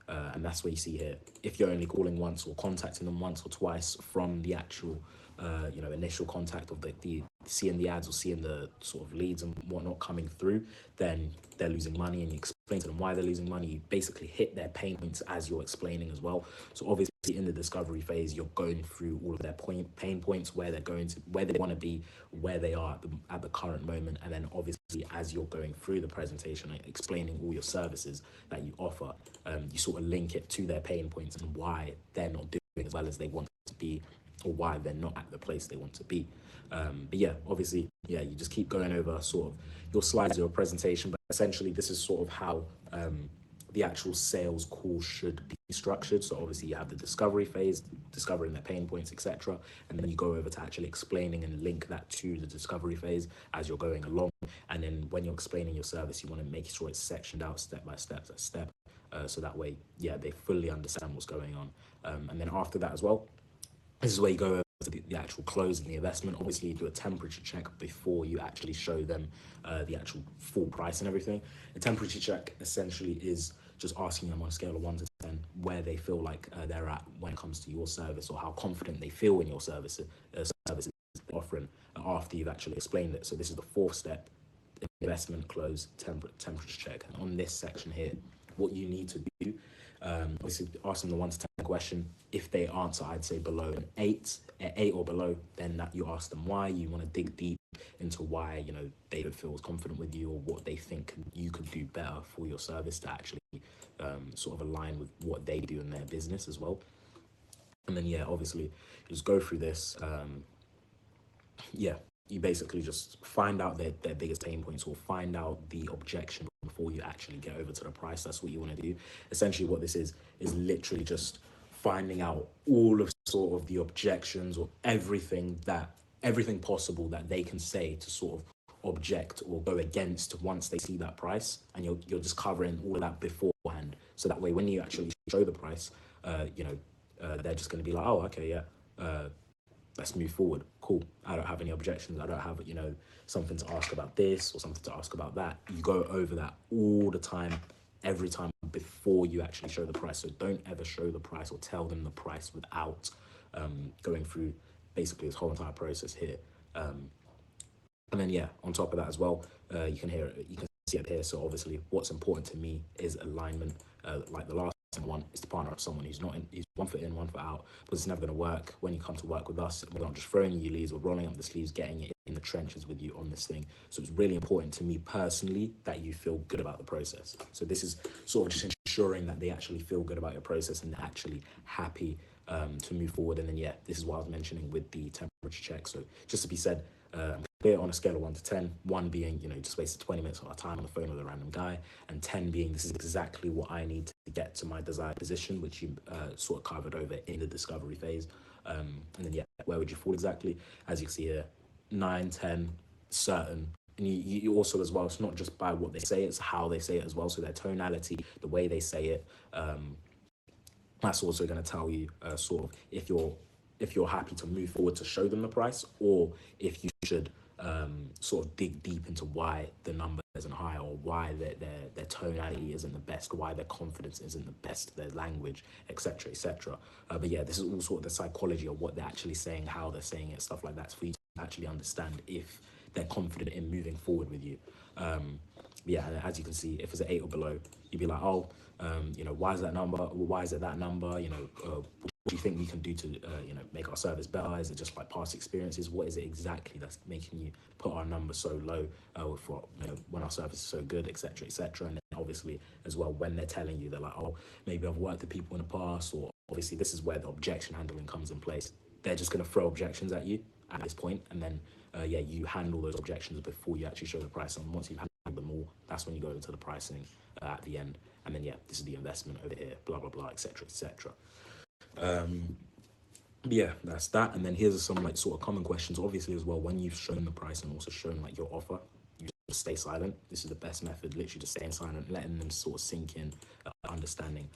And that's what you see here. If you're only calling once or contacting them once or twice from the actual, initial contact of the seeing the ads or seeing the sort of leads and whatnot coming through, then they're losing money, and you explain to them why they're losing money. You basically hit their pain points as you're explaining as well. So obviously in the discovery phase, you're going through all of their pain points, where they're going to, where they want to be, where they are at the current moment. And then obviously as you're going through the presentation, explaining all your services that you offer, you sort of link it to their pain points and why they're not doing as well as they want to be or why they're not at the place they want to be. But yeah, obviously, yeah, you just keep going over sort of your slides, your presentation, but essentially this is sort of how the actual sales call should be structured. So obviously you have the discovery phase, discovering their pain points, etc. And then you go over to actually explaining and link that to the discovery phase as you're going along. And then when you're explaining your service, you want to make sure it's sectioned out step by step, so that way, yeah, they fully understand what's going on. And then after that as well, this is where you go over to the actual close and the investment. Obviously, you do a temperature check before you actually show them the actual full price and everything. A temperature check essentially is just asking them on a scale of 1 to 10 where they feel like they're at when it comes to your service, or how confident they feel in your services offering after you've actually explained it. So this is the 4th step: investment, close, temperature check. And on this section here, what you need to do, obviously ask them the 1 to 10 question. If they answer, I'd say below an 8 or below, then that you ask them why. You want to dig deep into why, you know, they don't feel as confident with you, or what they think you could do better for your service to actually sort of align with what they do in their business as well. And then, yeah, obviously just go through this. Yeah, you basically just find out their biggest pain points, or find out the objection before you actually get over to the price. That's what you want to do. Essentially what this is literally just finding out all of sort of the objections, or everything possible that they can say to sort of object or go against once they see that price. And you're just covering all of that beforehand, so that way when you actually show the price, they're just going to be like, oh, okay, yeah, let's move forward. Cool. I don't have any objections. I don't have, you know, something to ask about this or something to ask about that. You go over that all the time, every time before you actually show the price. So don't ever show the price or tell them the price without going through basically this whole entire process here. And then, yeah, on top of that as well, you can see it here. So obviously what's important to me is alignment. Like the last one is to partner up someone who's he's 1 foot in, 1 foot out, because it's never going to work. When you come to work with us, we're not just throwing you leads, we're rolling up the sleeves, getting it in the trenches with you on this thing. So it's really important to me personally that you feel good about the process. So this is sort of just ensuring that they actually feel good about your process and they're actually happy to move forward. And then, yeah, this is what I was mentioning with the temperature check. So just to be said, clear on a scale of 1 to 10, 1 being, you know, just wasted 20 minutes of our time on the phone with a random guy, and 10 being, this is exactly what I need to get to my desired position, which you sort of covered over in the discovery phase. And then, yeah, where would you fall exactly? As you can see here, 9, 10, certain. And you also as well, it's not just by what they say, it's how they say it as well. So their tonality, the way they say it, that's also going to tell you sort of if you're happy to move forward to show them the price, or if you should sort of dig deep into why the number isn't high, or why their tonality isn't the best, why their confidence isn't the best, their language, etc., etc. But yeah, this is all sort of the psychology of what they're actually saying, how they're saying it, stuff like that, for you to actually understand if they're confident in moving forward with you. Yeah, as you can see, if it's an 8 or below, you'd be like, oh, you know, why is that number? Why is it that number? You know, what do you think we can do to, you know, make our service better? Is it just like past experiences? What is it exactly that's making you put our number so low for, you know, when our service is so good, etc., etc. And then obviously as well, when they're telling you, they're like, oh, maybe I've worked with people in the past, or obviously this is where the objection handling comes in place. They're just going to throw objections at you at this point, and then yeah, you handle those objections before you actually show the price. And once you've handled them all, that's when you go into the pricing at the end. And then, yeah, this is the investment over here, blah, blah, blah, etc., etc. Yeah, that's that. And then here's some like sort of common questions, obviously, as well. When you've shown the price and also shown like your offer, you just stay silent. This is the best method, literally just staying silent, letting them sort of sink in, understanding,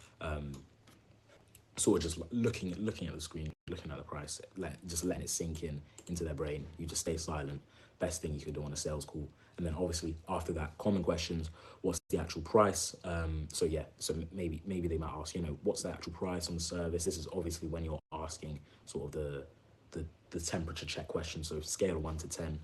sort of just looking at the screen, looking at the price, just letting it sink in into their brain. You just stay silent. Best thing you could do on a sales call. And then obviously after that, common questions, what's the actual price? So yeah, so maybe they might ask, you know, what's the actual price on the service? This is obviously when you're asking sort of the temperature check question. So scale of 1 to 10,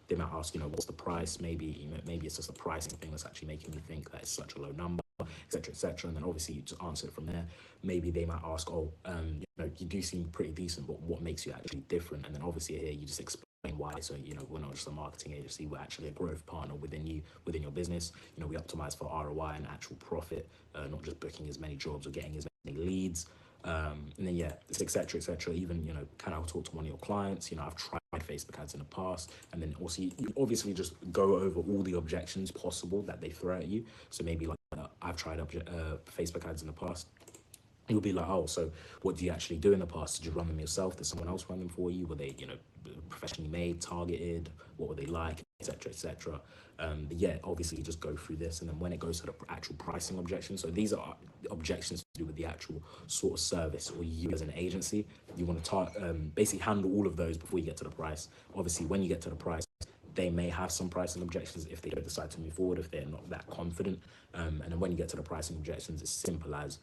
they might ask, you know, what's the price? Maybe, you know, maybe it's just a pricing thing that's actually making you think that it's such a low number, etc., etc. And then obviously you just answer it from there. Maybe they might ask, oh, you know, you do seem pretty decent, but what makes you actually different? And then obviously here you just explain why. So, you know, we're not just a marketing agency, we're actually a growth partner within your business. You know, we optimize for ROI and actual profit, not just booking as many jobs or getting as many leads. And then yeah, it's etc etc. Even, you know, can I talk to one of your clients? You know, I've tried Facebook ads in the past. And then also you obviously just go over all the objections possible that they throw at you. So maybe like I've tried Facebook ads in the past. You'll be like, oh, so what do you actually do in the past? Did you run them yourself? Did someone else run them for you? Were they, you know, professionally made, targeted? What were they like, etc etc. But yeah, obviously you just go through this, and then when it goes to the actual pricing objections, so these are objections to do with the actual sort of service or you as an agency, you want to basically handle all of those before you get to the price. Obviously when you get to the price, they may have some pricing objections if they don't decide to move forward, if they're not that confident. And then when you get to the pricing objections, it's simple as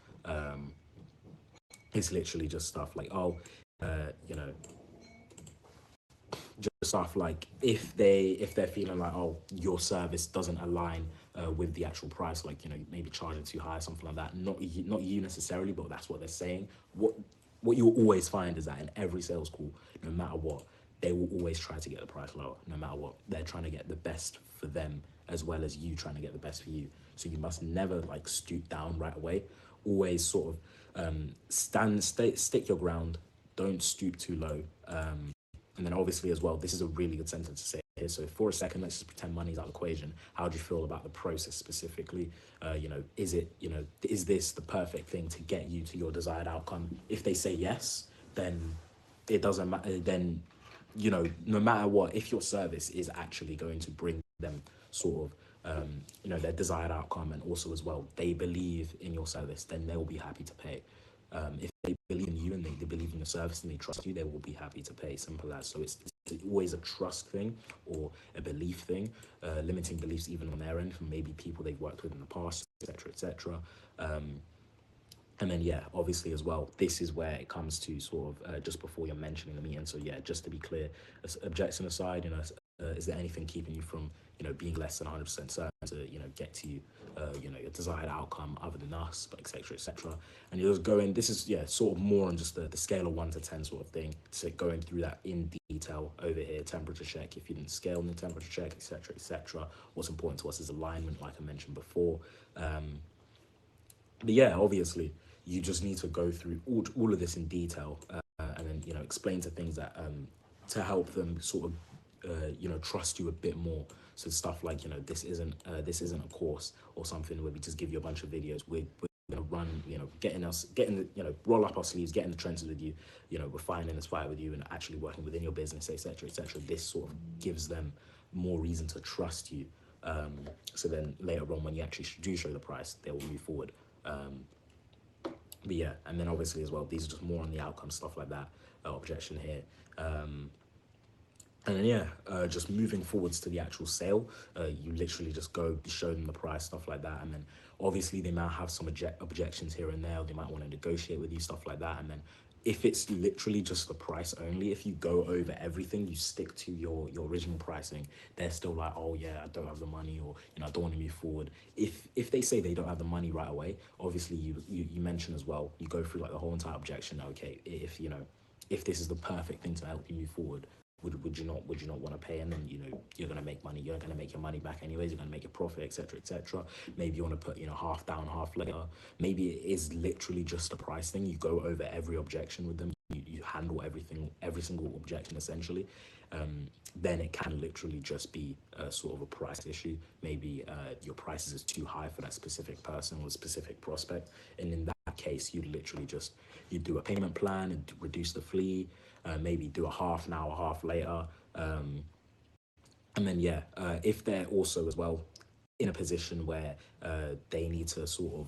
it's literally just stuff like, oh, you know, just stuff like if they're feeling like, oh, your service doesn't align with the actual price, like, you know, maybe charging too high, something like that. Not you necessarily, but that's what they're saying. What you'll always find is that in every sales call, no matter what, they will always try to get the price lower. No matter what, they're trying to get the best for them as well as you trying to get the best for you. So you must never like stoop down right away. Always sort of stick your ground. Don't stoop too low. And then obviously as well, this is a really good sentence to say here. So for a second, let's just pretend money's out of the equation. How do you feel about the process specifically? You know, is this the perfect thing to get you to your desired outcome? If they say yes, then it doesn't matter. Then, you know, no matter what, if your service is actually going to bring them sort of, you know, their desired outcome, and also as well, they believe in your service, then they'll be happy to pay. If they believe in you and they believe in your service and they trust you, they will be happy to pay. Simple as. So it's always a trust thing or a belief thing, limiting beliefs even on their end from maybe people they've worked with in the past, etc etc. And then yeah, obviously as well, this is where it comes to sort of just before you're mentioning the meeting. So yeah, just to be clear, objection aside, you know, is there anything keeping you from, you know, being less than 100% certain to, you know, get to you know, your desired outcome other than us, but etc etc. And you're just going, this is yeah, sort of more on just the scale of 1 to 10 sort of thing. So going through that in detail over here, temperature check. If you didn't scale in the temperature check, etc etc. What's important to us is alignment, like I mentioned before. But yeah, obviously you just need to go through all of this in detail, and then, you know, explain to things that to help them sort of you know, trust you a bit more. So stuff like, you know, this isn't a course or something where we just give you a bunch of videos. We're gonna run, you know, getting the, you know, roll up our sleeves, get in the trenches with you, you know, we're fighting this fight with you and actually working within your business, etc etc. This sort of gives them more reason to trust you. So then later on, when you actually do show the price, they will move forward. But yeah, and then obviously as well, these are just more on the outcome, stuff like that. Objection here. And then yeah, just moving forwards to the actual sale, you literally just go show them the price, stuff like that. And then obviously they might have some objections here and there, or they might want to negotiate with you, stuff like that. And then if it's literally just the price only, if you go over everything, you stick to your original pricing, they're still like, oh yeah, I don't have the money, or, you know, I don't want to move forward. If they say they don't have the money right away, obviously you mention as well, you go through like the whole entire objection. Okay, if, you know, if this is the perfect thing to help you move forward, would you not want to pay? And then, you know, you're going to make money, you're going to make your money back anyways, you're going to make a profit, etc etc. Maybe you want to put, you know, half down, half later. Maybe it is literally just a price thing. You go over every objection with them, you handle every single objection essentially. Then it can literally just be a sort of a price issue. Maybe your prices is too high for that specific person or specific prospect, and in that case, you literally just, you do a payment plan and reduce the fee. Maybe do a half now, a half later. And then yeah, if they're also as well in a position where they need to sort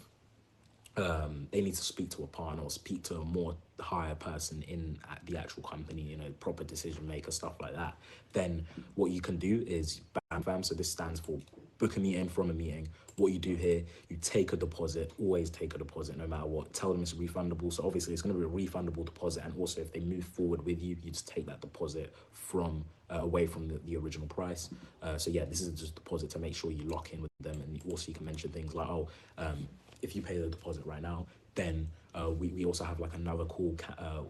of they need to speak to a partner or speak to a more higher person in the actual company, you know, proper decision maker, stuff like that, then what you can do is BAM. So this stands for book a meeting from a meeting. What you do here, you take a deposit, always take a deposit no matter what. Tell them it's refundable. So obviously it's going to be a refundable deposit, and also if they move forward with you, you just take that deposit from away from the original price. So yeah, this is just a deposit to make sure you lock in with them. And also you can mention things like, oh, if you pay the deposit right now, then we also have like another call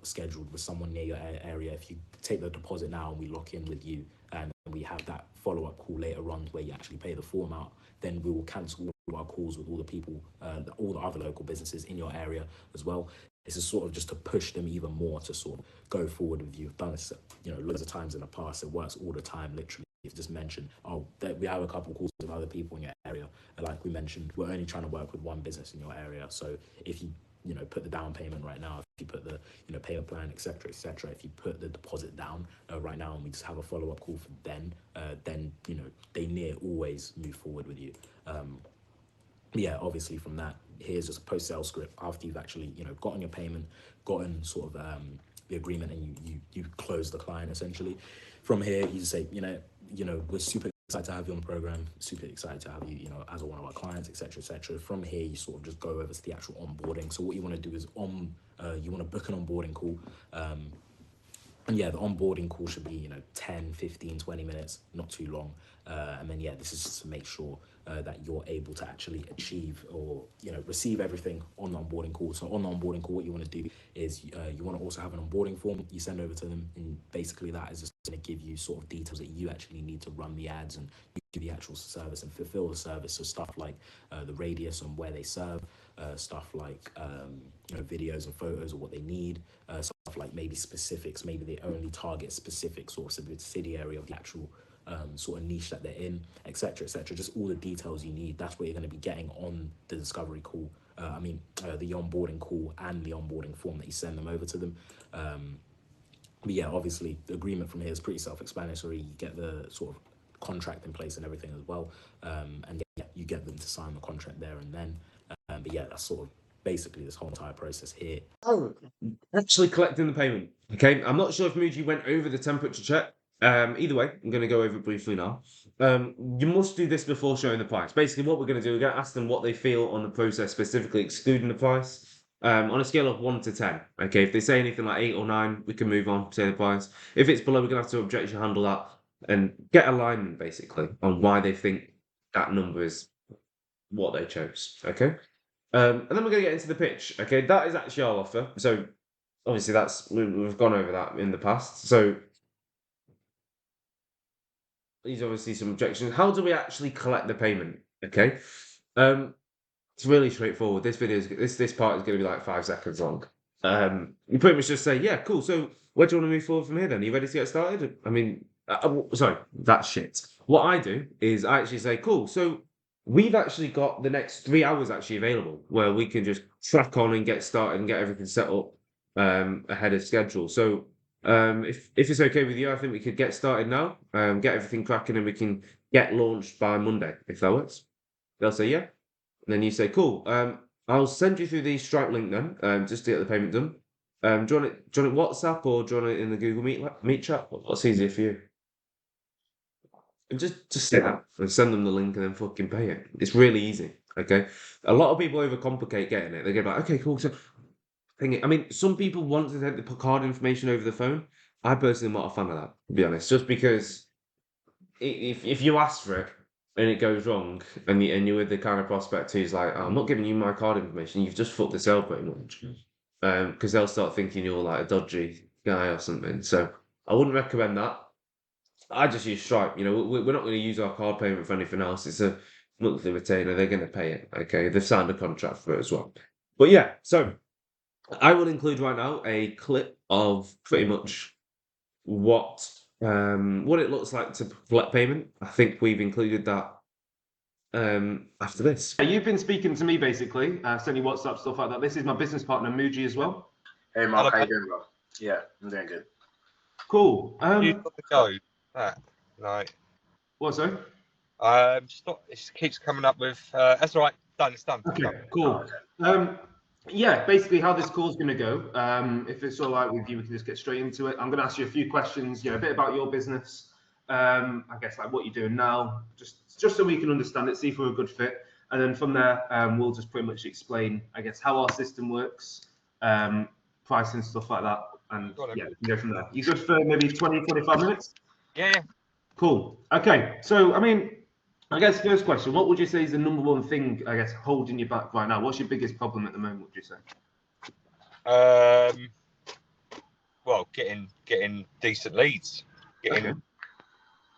scheduled with someone near your area. If you take the deposit now and we lock in with you, and we have that follow-up call later on where you actually pay the full amount, then we will cancel all our calls with all the people, all the other local businesses in your area as well. This is sort of just to push them even more to sort of go forward with you. You've done this, loads of times in the past. It works all the time, literally. You've just mentioned, we have a couple of calls with other people in your area. And like we mentioned, we're only trying to work with one business in your area. So if you, put the down payment right now, if you put the, payment plan, etc., if you put the deposit down right now and we just have a follow-up call for then, they near always move forward with you. Yeah, obviously from that, here's just a post-sale script after you've actually, gotten your payment, gotten sort of the agreement, and you close the client essentially. From here, you just say, we're super excited to have you on the program, super excited to have you, as one of our clients, etc., etc. From here, you sort of just go over to the actual onboarding. So what you want to do is you want to book an onboarding call. And yeah, the onboarding call should be, 10, 15, 20 minutes, not too long. And then, yeah, this is just to make sure that you're able to actually achieve or, receive everything on the onboarding call. So on the onboarding call, what you want to do is you want to also have an onboarding form you send over to them. And basically that is just going to give you sort of details that you actually need to run the ads and do the actual service and fulfill the service. So stuff like the radius on where they serve, stuff like, videos and photos of what they need, stuff like maybe specifics, maybe they only target specific sort of subsidiary of the actual sort of niche that they're in, etc., etc. Just all the details you need. That's what you're going to be getting on the discovery call. The onboarding call and the onboarding form that you send them over to them. But yeah, obviously the agreement from here is pretty self-explanatory. You get the sort of contract in place and everything as well. And yeah, you get them to sign the contract there and then. But yeah, that's sort of basically this whole entire process here. Oh, actually collecting the payment. Okay, I'm not sure if Muji went over the temperature check. Either way, I'm going to go over it briefly now. You must do this before showing the price. Basically, what we're going to do, we're going to ask them what they feel on the process, specifically excluding the price. On a scale of 1 to 10. Okay, if they say anything like 8 or 9, we can move on, say the price. If it's below, we're going to have to objection handle that and get alignment, basically, on why they think that number is what they chose. Okay? And then we're going to get into the pitch. Okay, that is actually our offer. So obviously we've gone over that in the past. So these are obviously some objections. How do we actually collect the payment? Okay, it's really straightforward. This part is going to be like 5 seconds long. You pretty much just say, yeah, cool. So where do you want to move forward from here? Then are you ready to get started? I mean, sorry, that's shit. What I do is I actually say, cool. So we've actually got the next 3 hours actually available where we can just track on and get started and get everything set up ahead of schedule. So if it's okay with you, I think we could get started now, get everything cracking, and we can get launched by Monday, if that works. They'll say yeah. And then you say, cool. I'll send you through the Stripe link then, just to get the payment done. Do you want it WhatsApp or do you want it in the Google Meet chat? What's easier for you? And just say that and send them the link and then fucking pay it. It's really easy. Okay. A lot of people overcomplicate getting it. They get like, okay, cool. So, I mean, some people want to take the card information over the phone. I personally am not a fan of that, to be honest. Just because if you ask for it and it goes wrong, and you're with the kind of prospect who's like, oh, I'm not giving you my card information. You've just fucked the sale pretty much. Because they'll start thinking you're like a dodgy guy or something. So I wouldn't recommend that. I just use Stripe. We're not going to use our card payment for anything else. It's a monthly retainer. They're going to pay it. Okay, they've signed a contract for it as well. But yeah, so I will include right now a clip of pretty much what it looks like to collect payment. I think we've included that after this. You've been speaking to me basically, sending WhatsApp stuff like that. This is my business partner Muji as well. Hey Mark, how you doing, bro? Yeah, I'm doing good. Cool. You got to go. Like, What, sorry? It keeps coming up with. That's all right. Done. It's done. Okay, cool. Yeah, basically how this call's going to go. If it's all right with you, we can just get straight into it. I'm going to ask you a few questions. A bit about your business. I guess like what you're doing now, just so we can understand it, see if we're a good fit, and then from there, we'll just pretty much explain, I guess, how our system works, pricing, stuff like that, and yeah, we can go from there. You good for maybe 20, 25 minutes? Yeah. Cool. Okay, so I mean, I guess first question, what would you say is the number one thing, I guess, holding you back right now? What's your biggest problem at the moment, would you say? Well, getting decent leads.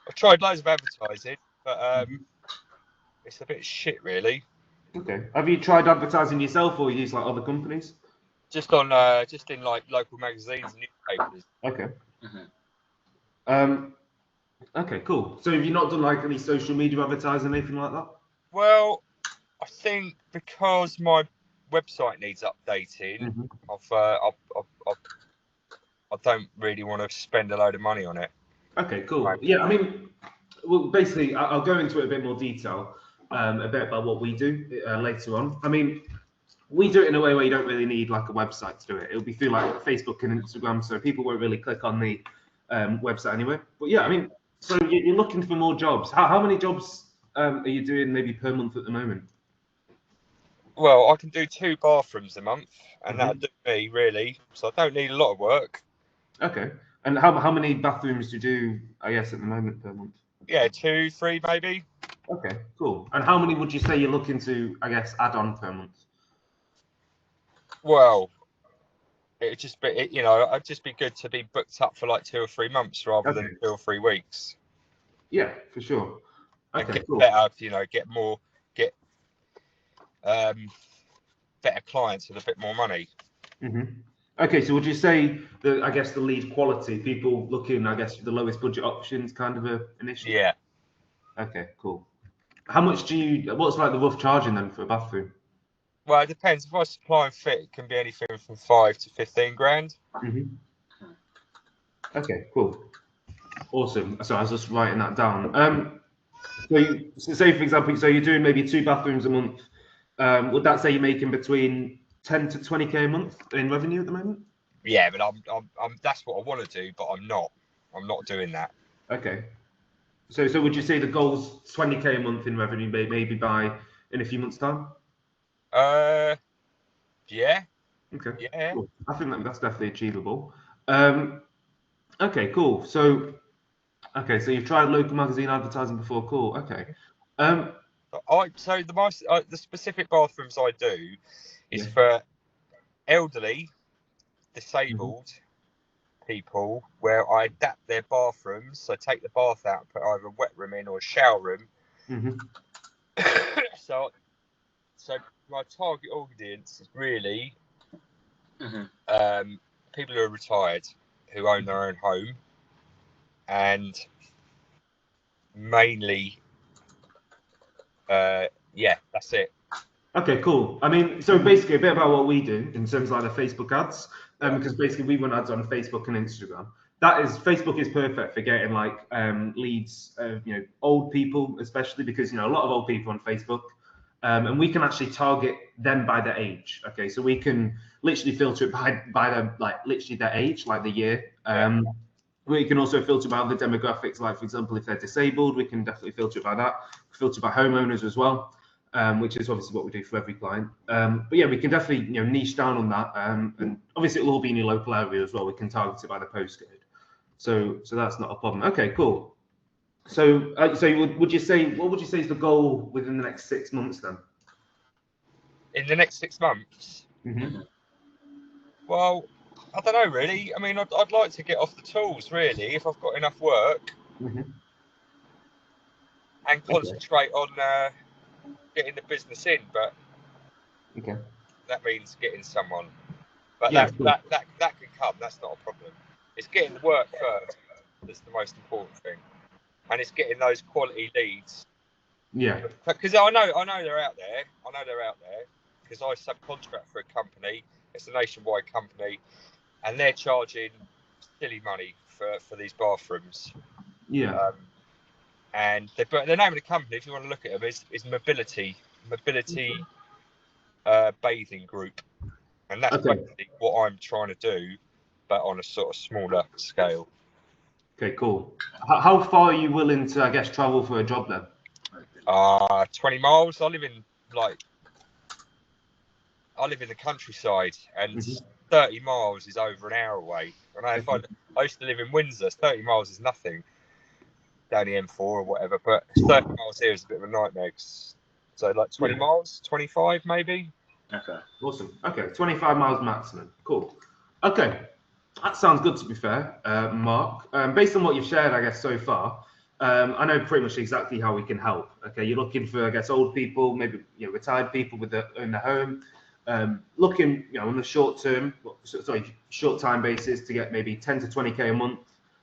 I've tried loads of advertising, but it's a bit shit, really. Okay. Have you tried advertising yourself or use like other companies? Just in like local magazines and newspapers. Okay. Mhm. Okay, cool. So have you not done like any social media advertising, anything like that? Well, I think because my website needs updating, I don't really want to spend a load of money on it. Okay, cool. Right. Yeah, I mean, well, basically, I'll go into it a bit more detail, a bit about what we do later on. I mean, we do it in a way where you don't really need like a website to do it. It'll be through like Facebook and Instagram, so people won't really click on the website anyway. But yeah, I mean, so you're looking for more jobs. How many jobs are you doing maybe per month at the moment? Well, I can do 2 bathrooms a month, and that'll do me really. So I don't need a lot of work. Okay. And how many bathrooms do you do, I guess, at the moment per month? Yeah, 2, 3 maybe. Okay, cool. And how many would you say you're looking to, I guess, add on per month? Well, it'd just be, it'd just be good to be booked up for like 2 or 3 months rather than 2 or 3 weeks. Yeah, for sure. And Okay, get cool. better, get better clients with a bit more money. Okay, so would you say that, I guess, the lead quality, people looking, I guess, for the lowest budget options, kind of an issue? Yeah. Okay, cool. How much what's like the rough charging then for a bathroom? Well, it depends. If I supply and fit, it can be anything from 5 to 15 grand. Okay, cool. Awesome. So I was just writing that down. So say, for example, so you're doing maybe 2 bathrooms a month. Would that say you're making between 10 to 20k a month in revenue at the moment? Yeah, but I'm that's what I want to do, but I'm not doing that. Okay. So would you say the goal's 20k a month in revenue, maybe in a few months' time? Yeah. Okay. Yeah. Cool. I think that's definitely achievable. Okay, cool. So you've tried local magazine advertising before. Cool. Okay. So the specific bathrooms I do is for elderly, disabled people, where I adapt their bathrooms. So take the bath out and put either a wet room in or a shower room. So my target audience is really people who are retired, who own their own home, and mainly, that's it. Okay, cool. I mean, so basically a bit about what we do in terms of like the Facebook ads, because basically we run ads on Facebook and Instagram. Facebook is perfect for getting like leads of old people, especially because a lot of old people on Facebook, and we can actually target them by their age. Okay, so we can literally filter it by their literally their age, like the year. We can also filter by other demographics, like for example, if they're disabled, we can definitely filter it by that. Filter by homeowners as well. Which is obviously what we do for every client. But yeah, we can definitely niche down on that, and obviously it'll all be in your local area as well. We can target it by the postcode, so that's not a problem. Okay, cool. So what would you say is the goal within the next 6 months then? In the next 6 months? Well, I don't know really. I mean, I'd like to get off the tools really if I've got enough work, and concentrate on getting the business in, but that means getting someone. But that can come. That's not a problem. It's getting the work first that's the most important thing, and it's getting those quality leads. Yeah. Because I know they're out there. Because I subcontract for a company. It's a nationwide company, and they're charging silly money for these bathrooms. Yeah. And the name of the company, if you want to look at them, is Mobility Bathing Group, and that's basically what I'm trying to do, but on a sort of smaller scale. Okay, cool. How far are you willing to, I guess, travel for a job then? 20 miles. I live in the countryside, and 30 miles is over an hour away. And I used to live in Windsor. 30 miles is nothing down the M4 or whatever, but 30 miles here is a bit of a nightmare. So like 20 miles, 25 maybe. Okay, awesome. Okay, 25 miles maximum. Cool. Okay, that sounds good to be fair, Mark. Based on what you've shared, I guess, so far, I know pretty much exactly how we can help. Okay, you're looking for, I guess, old people, maybe retired people with own their home, looking on the short time basis to get maybe 10 to 20k a month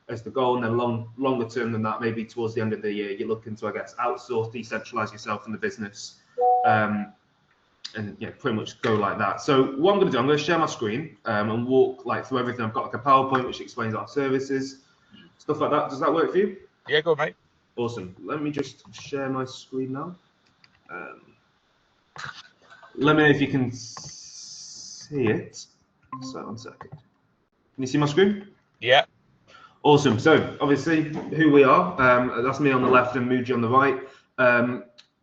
as the goal, and then longer term than that, maybe towards the end of the year, you're looking to, I guess, outsource, decentralize yourself in the business, and pretty much go like that. So what I'm going to do, I'm going to share my screen and walk through everything. I've got like a PowerPoint which explains our services, stuff like that. Does that work for you? Yeah, go on, mate. Awesome. Let me just share my screen now. Let me know if you can see it. So 1 second. Can you see my screen? Yeah. Awesome. So obviously who we are, that's me on the left and Muji on the right.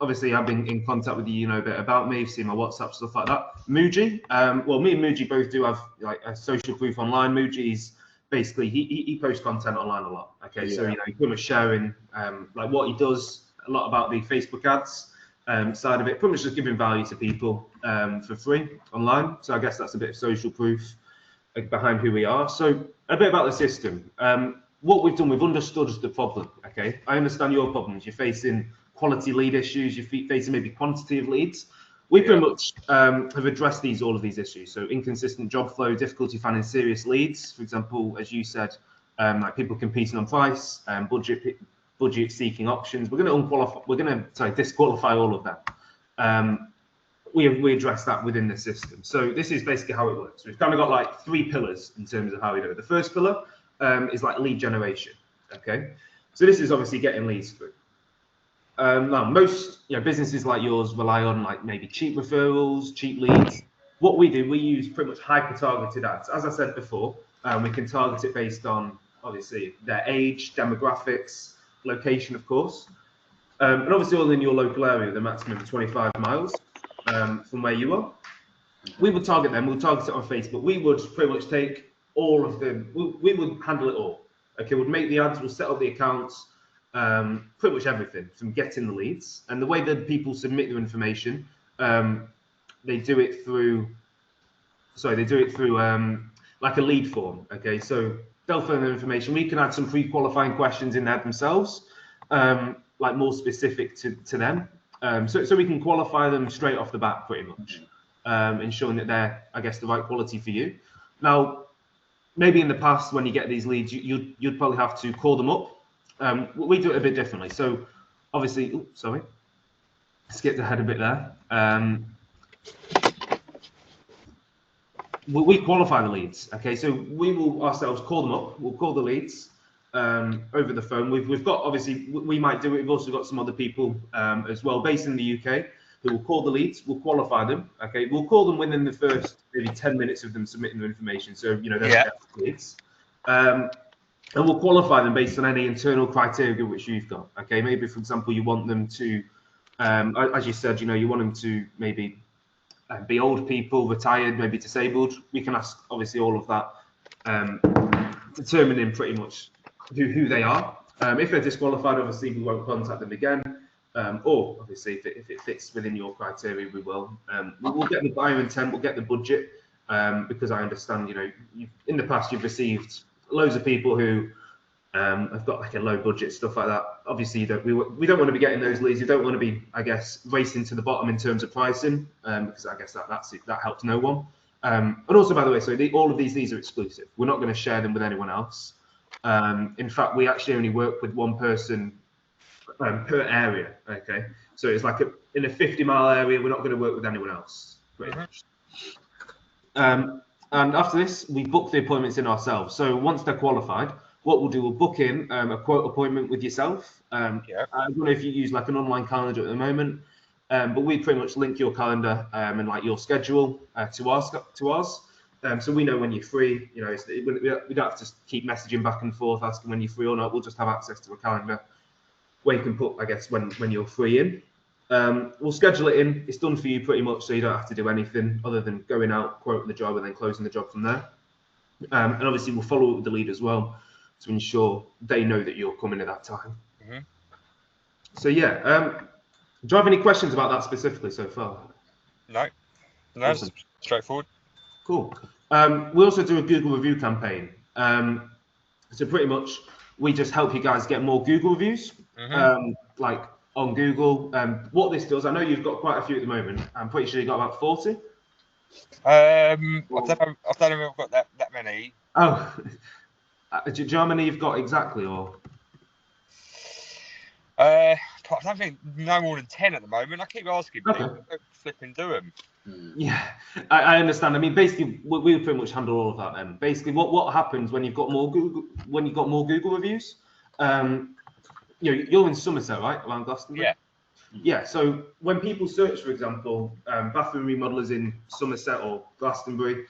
Obviously I've been in contact with you, you know a bit about me, you've seen my WhatsApp, stuff like that. Muji, well, me and Muji both do have like a social proof online. Muji's basically, he posts content online a lot. Okay, so he's pretty much sharing like what he does, a lot about the Facebook ads side of it, pretty much just giving value to people for free online. So I guess that's a bit of social proof behind who we are. So a bit about the system. What we've done, we've understood the problem. Okay, I understand your problems. You're facing quality lead issues. You're facing maybe quantity of leads. We pretty much have addressed all of these issues. So inconsistent job flow, difficulty finding serious leads. For example, as you said, like people competing on price, budget seeking options. We're going to disqualify all of them. We address that within the system. So this is basically how it works. We've kind of got like 3 pillars in terms of how we do it. The first pillar is like lead generation. Okay, so this is obviously getting leads through. Now most businesses like yours rely on like maybe cheap referrals, cheap leads. What we do, we use pretty much hyper targeted ads. As I said before, we can target it based on obviously their age, demographics, location, of course, and obviously all in your local area, the maximum of 25 miles from where you are. We would target them. We'll target it on Facebook. We would pretty much take all of them. We would handle it all. Okay, we'd make the ads. We'll set up the accounts. Pretty much everything from getting the leads, and the way that people submit their information, they do it through like a lead form. Okay, so they'll fill in their information. We can add some pre-qualifying questions in there themselves, like more specific to them, so we can qualify them straight off the bat pretty much, ensuring that they're, I guess, the right quality for you. Now, maybe in the past when you get these leads, you'd probably have to call them up. We do it a bit differently. So obviously, skipped ahead a bit there. We qualify the leads. Okay, so we will ourselves call them up. We'll call the leads over the phone. We've got, obviously, we might do it. We've also got some other people as well based in the UK who will call the leads. We'll qualify them. Okay, we'll call them within the first maybe 10 minutes of them submitting their information. So they're leads. And we'll qualify them based on any internal criteria which you've got. Okay, maybe for example, you want them to, as you said, you want them to maybe be old people, retired, maybe disabled. We can ask obviously all of that, determining pretty much who they are. If they're disqualified, obviously we won't contact them again. Or obviously if it fits within your criteria, we will. We'll get the buyer intent, we'll get the budget, because I understand, in the past you've received loads of people who have got like a low budget, stuff like that. Obviously, we don't want to be getting those leads. You don't want to be, I guess, racing to the bottom in terms of pricing, because I guess that helps no one. And also, by the way, so all of these leads are exclusive. We're not going to share them with anyone else. In fact, we actually only work with one person per area. Okay, so it's like in a 50-mile area, we're not going to work with anyone else. Pretty much. And after this, we book the appointments in ourselves. So once they're qualified, what we'll do, we'll book in a quote appointment with yourself. I don't know if you use like an online calendar at the moment, but we pretty much link your calendar and like your schedule to ours. So we know when you're free. We don't have to keep messaging back and forth asking when you're free or not. We'll just have access to a calendar where you can put, I guess, when you're free in. We'll schedule it in. It's done for you pretty much, so you don't have to do anything other than going out, quoting the job, and then closing the job from there. And obviously, we'll follow up with the lead as well to ensure they know that you're coming at that time. So yeah, do you have any questions about that specifically so far? No, awesome. It's straightforward. Cool. We also do a Google review campaign. So pretty much we just help you guys get more Google reviews, like on Google. What this does, I know you've got quite a few at the moment. I'm pretty sure you've got about 40. I don't know if I've got that many. Oh, do you know how many you've got exactly, or? I don't think no more than 10 at the moment. I keep asking people, don't flipping do them. Yeah, I understand. I mean, basically, we pretty much handle all of that. Then, basically, what happens when you've got more Google reviews? You're in Somerset, right, around Glastonbury? Yeah. Yeah. So when people search, for example, bathroom remodelers in Somerset or Glastonbury,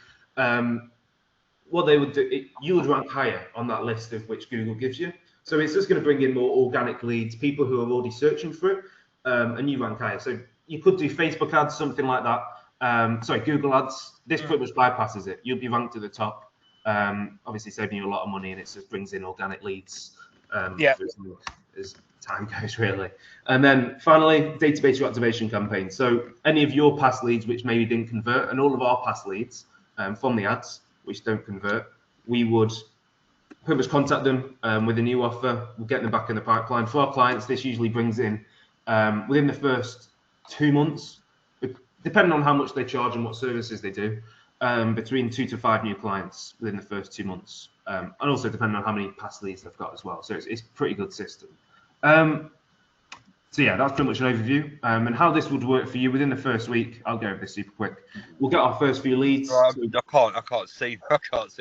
what they would do, you would rank higher on that list of which Google gives you. So it's just going to bring in more organic leads, people who are already searching for it, and you rank higher. So you could do Facebook ads, something like that. Google ads. This pretty much bypasses it. You'll be ranked at the top. Obviously saving you a lot of money, and it just brings in organic leads. As time goes, really. And then finally, database reactivation campaign. So any of your past leads which maybe didn't convert, and all of our past leads from the ads which don't convert, we would pretty much contact them with a new offer. We'll get them back in the pipeline. For our clients, this usually brings in, within the first 2 months, depending on how much they charge and what services they do, between 2 to 5 new clients within the first 2 months. And also depending on how many past leads they've got as well. So it's a pretty good system. So yeah, that's pretty much an overview. And how this would work for you within the first week, I'll go over this super quick. We'll get our first few leads. I can't see.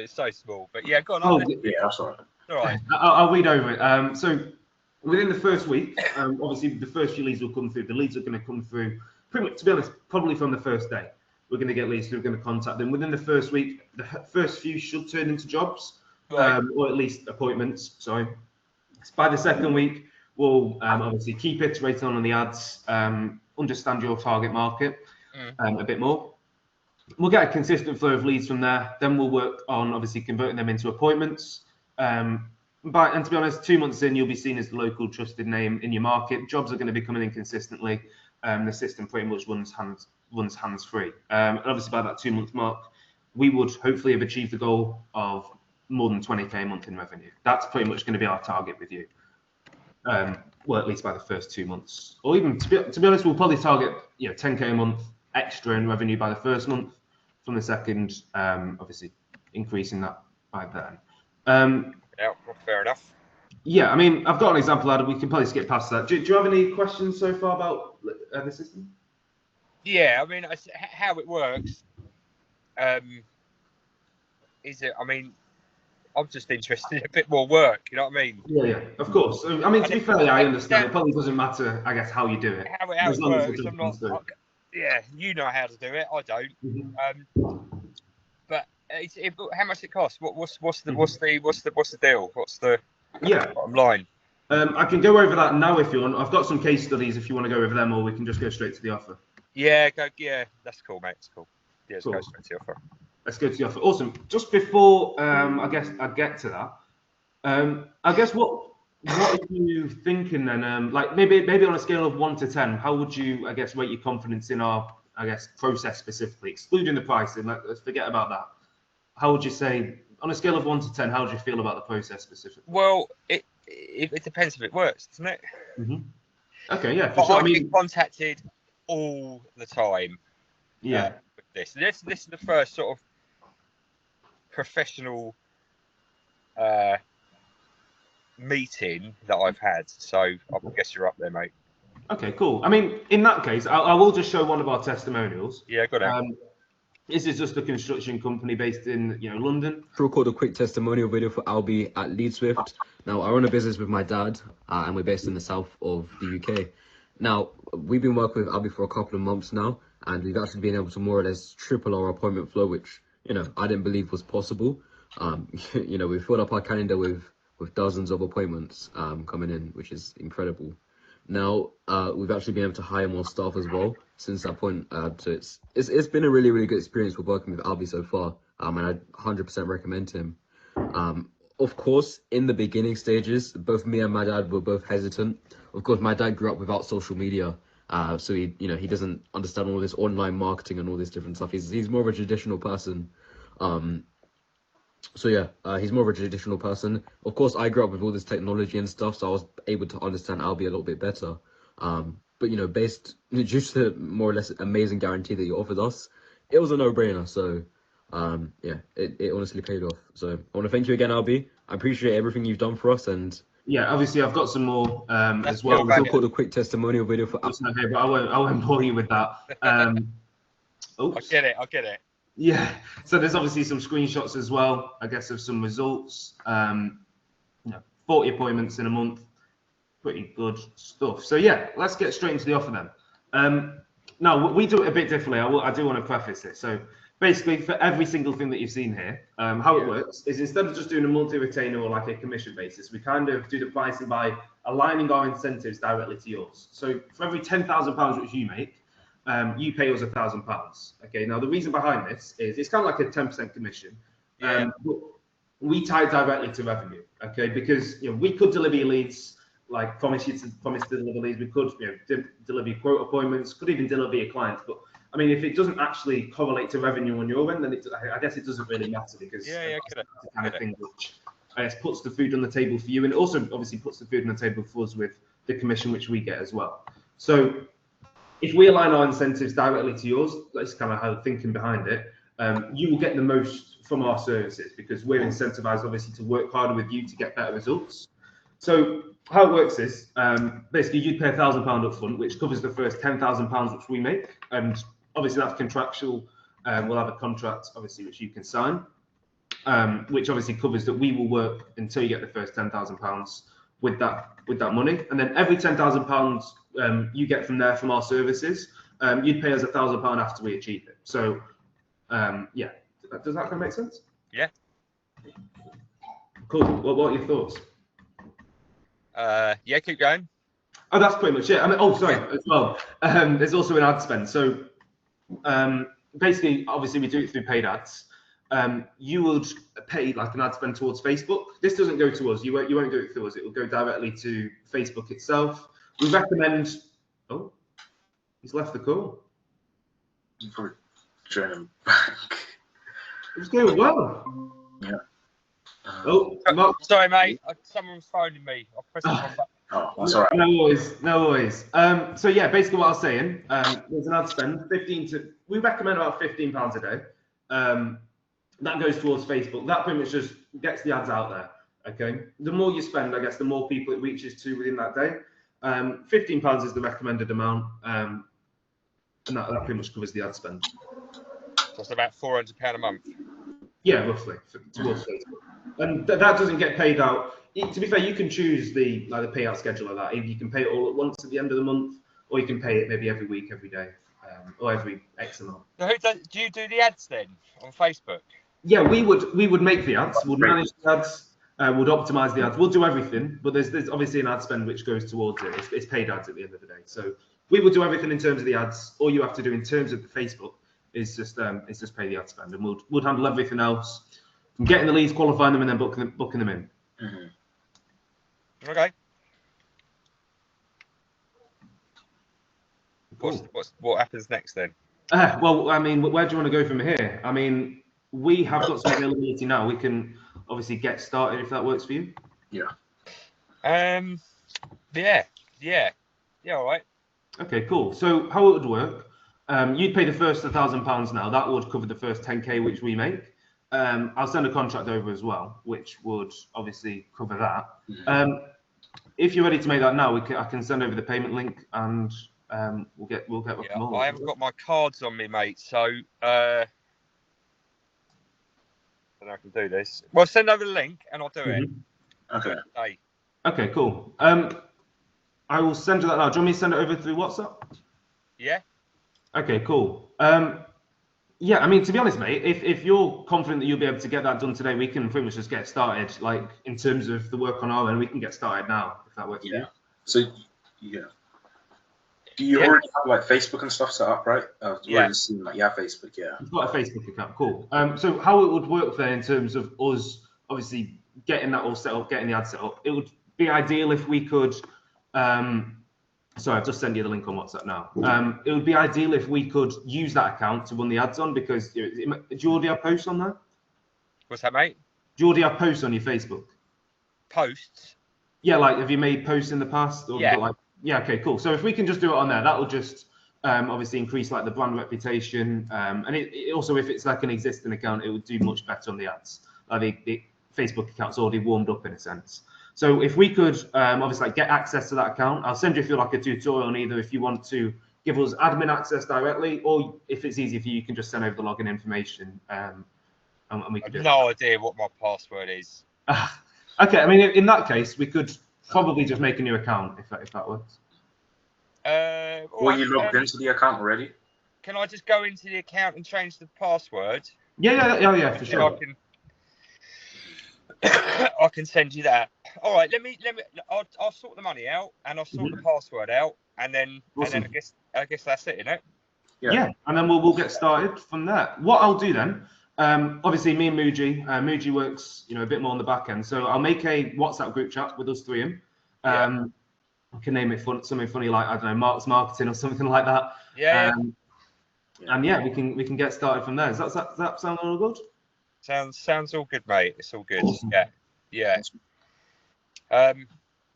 It's so small. But yeah, go on. Yeah, that's all right. All right. I'll read over it. So within the first week, obviously the first few leads will come through. The leads are going to come through pretty much, to be honest, probably from the first day. We're going to get leads, so we're going to contact them. Within the first week, the first few should turn into jobs, or at least appointments. Sorry. By the second week, we'll obviously keep iterating on the ads, understand your target market a bit more. We'll get a consistent flow of leads from there. Then we'll work on obviously converting them into appointments. And to be honest, 2 months in, you'll be seen as the local trusted name in your market. Jobs are going to be coming in consistently. The system pretty much runs hands-free. And obviously by that 2 month mark, we would hopefully have achieved the goal of more than 20k a month in revenue. That's pretty much going to be our target with you. Well, at least by the first 2 months, or even to be honest, we'll probably target 10k a month extra in revenue by the first month. From the second, obviously increasing that by then. Yeah, fair enough. Yeah, I mean, I've got an example, Adam. We can probably skip past that. Do you have any questions so far about the system? Yeah, I mean, how it works. Is it? I mean, I'm just interested in a bit more work. You know what I mean? Yeah, of course. I mean, to be fair, I understand. It probably doesn't matter, I guess, how you do it. How it works. I'm not. You know how to do it. I don't. But how much it costs? What's the deal? What's the bottom line? I can go over that now if you want. I've got some case studies if you want to go over them, or we can just go straight to the offer. Yeah, that's cool, mate. It's cool. Yeah, let's go straight to the offer. Let's go to the offer. Awesome. Just before I guess I get to that, I guess what are you thinking then? Like maybe on a scale of 1 to 10, how would you rate your confidence in our process specifically, excluding the pricing? Let's forget about that. How would you say on a scale of 1 to 10? How would you feel about the process specifically? Well, it depends if it works, doesn't it? Okay, yeah. But I get contacted all the time. Yeah. This is the first sort of professional meeting that I've had, so I guess you're up there, mate. Okay, cool. I mean, in that case, I will just show one of our testimonials. Yeah, got it. This is just a construction company based in London. To record a quick testimonial video for Albie at Lead Swift. Now, I run a business with my dad, and we're based in the south of the UK. Now, we've been working with Albie for a couple of months now, and we've actually been able to more or less triple our appointment flow, which I didn't believe was possible. We filled up our calendar with dozens of appointments coming in, which is incredible. Now we've actually been able to hire more staff as well since that point. So it's been a really, really good experience with working with Albie so far, and I 100% recommend him. Of course, in the beginning stages, both me and my dad were both hesitant. Of course, my dad grew up without social media, so he doesn't understand all this online marketing and all this different stuff. He's more of a traditional person. So yeah, he's more of a traditional person. Of course, I grew up with all this technology and stuff, so I was able to understand Albie a little bit better. But you know, based due to the more or less amazing guarantee that you offered us, it was a no-brainer. So yeah, it honestly paid off. So I want to thank you again, Albie. I appreciate everything you've done for us, and yeah, obviously I've got some more as yeah, well. we still called a quick testimonial video for. It's not here, but I won't bore you with that. Oops. I get it. Yeah, so there's obviously some screenshots as well, I guess, of some results. 40 appointments in a month, pretty good stuff. So yeah, let's get straight into the offer then. Now, we do it a bit differently. I do want to preface this. So basically, for every single thing that you've seen here, how it works is instead of just doing a multi-retainer or like a commission basis, we kind of do the pricing by aligning our incentives directly to yours. So for every £10,000 which you make, you pay us £1,000. Okay. Now the reason behind this is it's kind of like a 10% commission. But we tie it directly to revenue. Okay, because we could deliver your leads, like promise to deliver leads. We could deliver your quote appointments, could even deliver your clients. But I mean, if it doesn't actually correlate to revenue on your end, then I guess it doesn't really matter because it's the kind of thing which puts the food on the table for you, and it also obviously puts the food on the table for us with the commission which we get as well. So if we align our incentives directly to yours, that's kind of how the thinking behind it. You will get the most from our services because we're incentivized obviously to work harder with you to get better results. So how it works is basically you'd pay £1,000 up front, which covers the first £10,000 which we make, and obviously that's contractual. We'll have a contract obviously which you can sign, which obviously covers that we will work until you get the first £10,000 with that money, and then every £10,000 you get from there from our services, you'd pay us £1,000 after we achieve it. So yeah, does that kind of make sense? Yeah. Cool. What are your thoughts? Yeah, keep going. Oh, that's pretty much it. I mean, oh, sorry, as well. There's also an ad spend. So basically, obviously, we do it through paid ads. You would pay like an ad spend towards Facebook. This doesn't go to us. You won't do it through us. It will go directly to Facebook itself. We recommend. Oh, he's left the call. For joining back. It's going well. Yeah. Oh, Mark. Sorry, mate. Someone's phoning me. I'll press the wrong button. Oh, that's all right. No worries. So yeah, basically what I was saying, there's an ad spend, we recommend about £15 a day. That goes towards Facebook. That pretty much just gets the ads out there. Okay. The more you spend, I guess, the more people it reaches to within that day. £15 is the recommended amount, and that pretty much covers the ad spend. So it's about £400 a month. Yeah, roughly towards Facebook, and that doesn't get paid out. To be fair, you can choose the payout schedule of that. You can pay it all at once at the end of the month, or you can pay it maybe every week, every day, or every X amount. So do you do the ads then on Facebook? Yeah, we would make the ads, we'd manage the ads, would optimize the ads, we'll do everything. But there's obviously an ad spend which goes towards it. It's paid ads at the end of the day. So we would do everything in terms of the ads. All you have to do in terms of the Facebook is just pay the ad spend, and we'll handle everything else from getting the leads, qualifying them, and then booking them in. Mm-hmm. Okay. Cool. What happens next then? Well, I mean, where do you want to go from here? I mean, we have got some availability now. We can obviously get started if that works for you. Yeah. Yeah. All right. Okay, cool. So how it would work? You'd pay the first £1,000 now. That would cover the first 10K which we make. I'll send a contract over as well, which would obviously cover that. Mm-hmm. If you're ready to make that now, I can send over the payment link, and we'll get. Yeah, I haven't got my cards on me, mate. So I don't know if I can do this. Well, send over the link, and I'll do it. Okay. Okay, cool. I will send you that now. Do you want me to send it over through WhatsApp? Yeah. Okay, cool. Yeah, I mean, to be honest, mate, if you're confident that you'll be able to get that done today, we can pretty much just get started. Like, in terms of the work on our end, we can get started now, if that works for you. So, yeah. Do you already have, like, Facebook and stuff set up, right? Yeah. Seen, like, Facebook, yeah. You've got a Facebook account, cool. So how it would work then in terms of us, obviously, getting that all set up, getting the ad set up, it would be ideal if we could... Sorry, I've just sent you the link on WhatsApp now. It would be ideal if we could use that account to run the ads on, because do you already have posts on there? What's that, mate? Do you already have posts on your Facebook? Posts? Yeah, like have you made posts in the past? Or Yeah. like, yeah, okay, cool. So if we can just do it on there, that will just obviously increase like the brand reputation. And it also, if it's like an existing account, it would do much better on the ads. The Facebook account's already warmed up in a sense. So if we could obviously like get access to that account, I'll send you through like a tutorial on either if you want to give us admin access directly, or if it's easier for you, you can just send over the login information. And we can I've do it. no idea what my password is. Okay, I mean, in that case, we could probably just make a new account if that works. Or you logged into the account already? Can I just go into the account and change the password? Yeah, for sure. I can send you that. All right, I'll sort the money out and I'll sort the password out, and then Awesome. I guess that's it, isn't it? Yeah, and then we'll get started from there. What I'll do then, obviously me and Muji works, a bit more on the back end. So I'll make a WhatsApp group chat with us three in. I can name it something funny like, I don't know, Mark's Marketing or something like that. And yeah, we can get started from there. Does that sound all good? Sounds all good, mate. It's all good. Awesome. Yeah.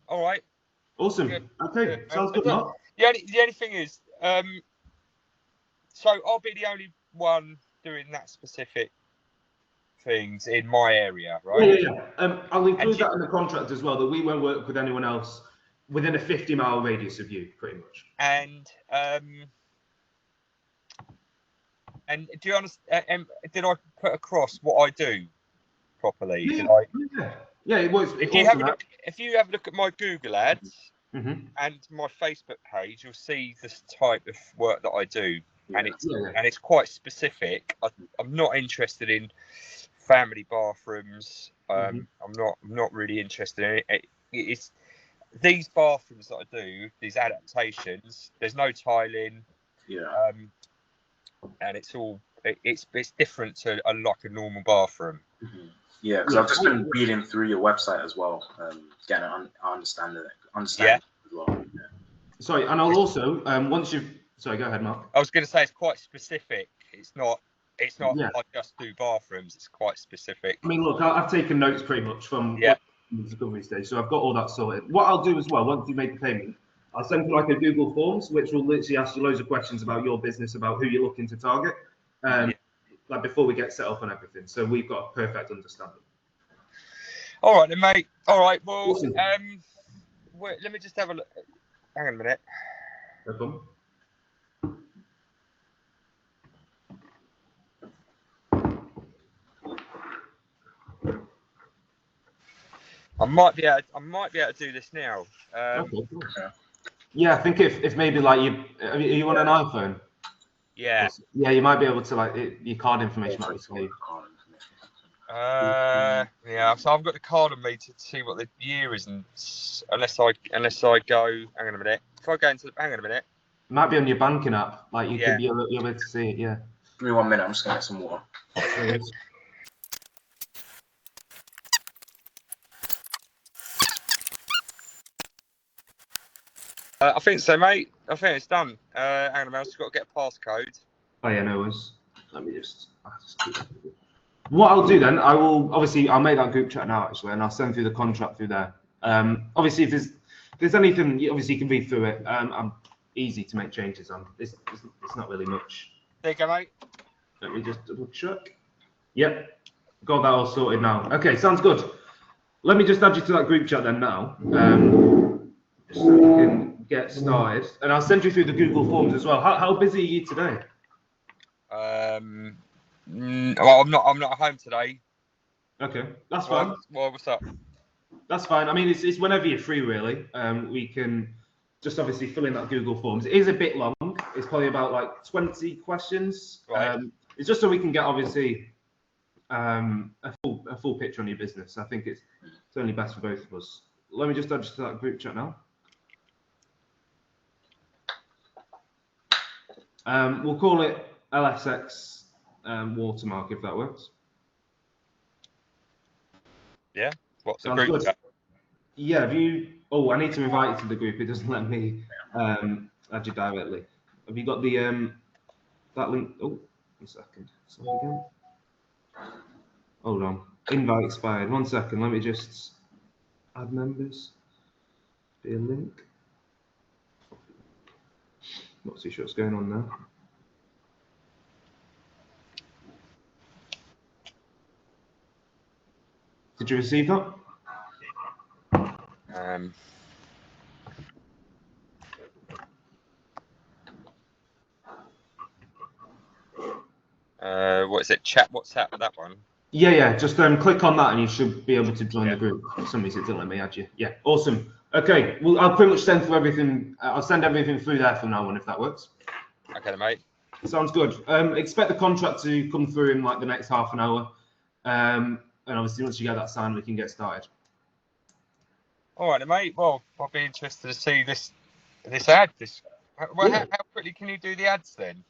All right. Awesome. Good. Okay. Sounds good, Mark. The only thing is, so I'll be the only one doing that specific things in my area, right? Yeah. I'll include that in the contract as well, that we won't work with anyone else within a 50-mile radius of you, pretty much. And do you understand? Did I put across what I do properly? Yeah, it was. If you have a look at my Google ads and my Facebook page, you'll see this type of work that I do, and it's quite specific. I'm not interested in family bathrooms. I'm not really interested in it. It's these bathrooms that I do, these adaptations. There's no tiling. And it's different to like a normal bathroom. Yeah, because I've just been reading through your website as well, getting an understanding as well. Yeah. Sorry, and I'll also sorry, go ahead, Mark. I was going to say it's quite specific. It's not I just do bathrooms. It's quite specific. I mean, look, I've taken notes pretty much from the discovery stage, so I've got all that sorted. What I'll do as well, once you make the payment, I'll send you like a Google Forms, which will literally ask you loads of questions about your business, about who you're looking to target, like before we get set up and everything. So we've got a perfect understanding. All right, then, mate. All right. Well, awesome. Wait, let me just have a look. Hang on a minute. No problem. I might be able to do this now. Okay, cool. Yeah, I think if maybe like are you on an iPhone? Yeah. Yeah, you might be able to like your card information might be saved. Yeah. So I've got the card on me to see what the year is, and unless I go. Hang on a minute. If I go into hang on a minute. It might be on your banking app. Like you'll be able to see it. Yeah. Give me 1 minute. I'm just gonna get some water. I think so, mate. I think it's done. Hang on a minute. I've just got to get a passcode. Oh yeah, no worries. Let me just keep it. What I'll do then, I'll make that group chat now actually, and I'll send through the contract through there. Obviously, if there's anything, obviously you can read through it. I'm easy to make changes on. It's not really much. There you go, mate. Let me just double check. Yep, got that all sorted now. Okay, sounds good. Let me just add you to that group chat then now, so we can get started. And I'll send you through the Google Forms as well. How busy are you today? Well, I'm not at home today. Okay, that's fine. Well, what's up? That's fine. I mean, it's whenever you're free, really. We can just obviously fill in that Google Forms. It is a bit long. It's probably about like 20 questions. Right. It's just so we can get obviously a full picture on your business. I think it's only best for both of us. Let me just add you to that group chat now. We'll call it LSX watermark if that works. Yeah. What's the Sounds group good. chat? Yeah. Have you? Oh, I need to invite you to the group. It doesn't let me add you directly. Have you got the that link? Oh, 1 second. Sorry again. Hold on. invite expired. 1 second. Let me just add members. Be a link. Not too sure what's going on now. Did you receive that? What is it? Chat WhatsApp, that one? Yeah. Just click on that and you should be able to join the group. For some reason it didn't let me add you. Yeah, awesome. Okay, well, I'll pretty much send through everything. I'll send everything through there from now on, if that works. Okay, mate. Sounds good. Expect the contract to come through in like the next half an hour. And obviously, once you get that signed, we can get started. All right, mate. Well, I'll be interested to see this ad. How quickly can you do the ads then?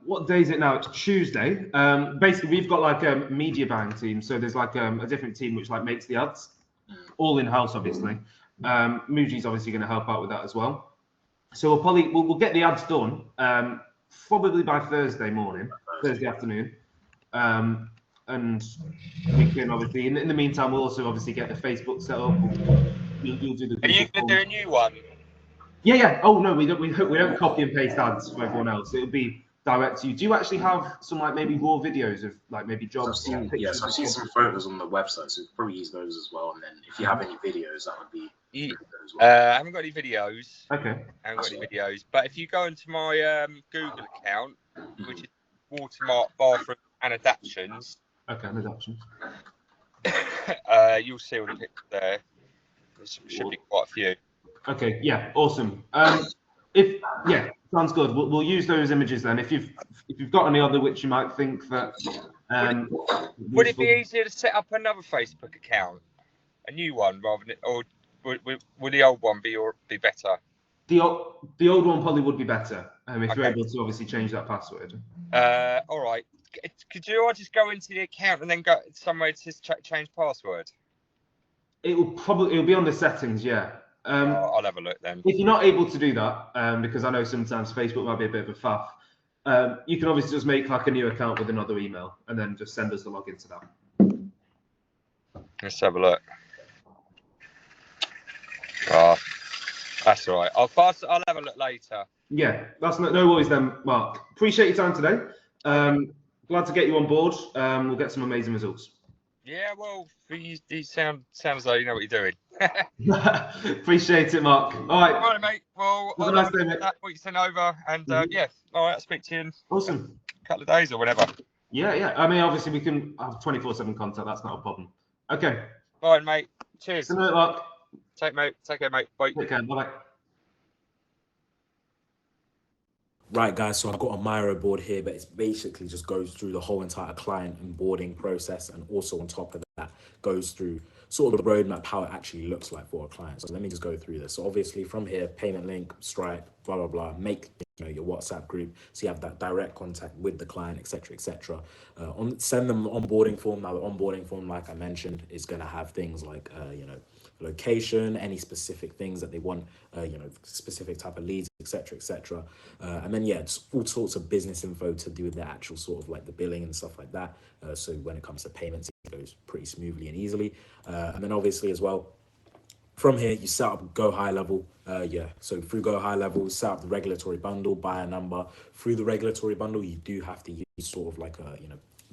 What day is it now? It's Tuesday. Basically, we've got like a media buying team. So there's like a different team which like makes the ads, all in house, obviously. Muji's obviously going to help out with that as well. So we'll get the ads done probably by Thursday morning, Thursday afternoon. And we can obviously, in the meantime, we'll also obviously get the Facebook set up. You'll do the. Are you going to do a new one? Yeah. Oh no, we don't copy and paste ads for everyone else. It'll be direct to you. Do you actually have some like maybe raw videos of like maybe jobs? Yes, I've seen some photos on the website, so probably use those as well. And then if you have any videos, that would be good as well. I haven't got any videos. Okay. I haven't got any videos, but if you go into my Google account, which is Watermark Bathroom and Adaptions. Okay, adaptions. You'll see all the pictures there. There should be quite a few. Okay, yeah, awesome. Sounds good. We'll use those images then. If you've got any other which you might think that would it be easier to set up another Facebook account, a new one, rather than, or would the old one be better? The old one probably would be better if you're able to obviously change that password. All right. Could you just go into the account and then go somewhere to change password? It'll be on the settings, yeah. I'll have a look then. If you're not able to do that, because I know sometimes Facebook might be a bit of a faff, you can obviously just make like a new account with another email and then just send us the login to that. Let's have a look. Oh, that's all right. I'll have a look later. Yeah, that's no worries then, Mark. Appreciate your time today. Glad to get you on board. We'll get some amazing results. Yeah, well, you sounds like you know what you're doing. Appreciate it, Mark. All right. All right, mate. Well, have a nice day, mate. What you sent over, and yeah, all right. I'll speak to you in awesome. A couple of days or whatever. Yeah. I mean, obviously, we can have 24/7 contact. That's not a problem. Okay. All right, mate. Cheers. Good night, Mark. Take care, mate. Bye. Take care. Bye. Right, guys, so I've got a Miro board here, but it basically just goes through the whole entire client onboarding process, and also on top of that goes through sort of the roadmap, how it actually looks like for a client. So let me just go through this. So obviously from here, payment link, Stripe, blah, blah, blah, make your WhatsApp group so you have that direct contact with the client, etc., etc. Send them the onboarding form. Now the onboarding form, like I mentioned, is going to have things like location, any specific things that they want, specific type of leads, etc., etc. And then it's all sorts of business info to do with the actual sort of like the billing and stuff like that. So when it comes to payments, it goes pretty smoothly and easily. And then obviously as well, from here you set up Go High Level. So through Go High Level, set up the regulatory bundle, buy a number. Through the regulatory bundle, you do have to use sort of like a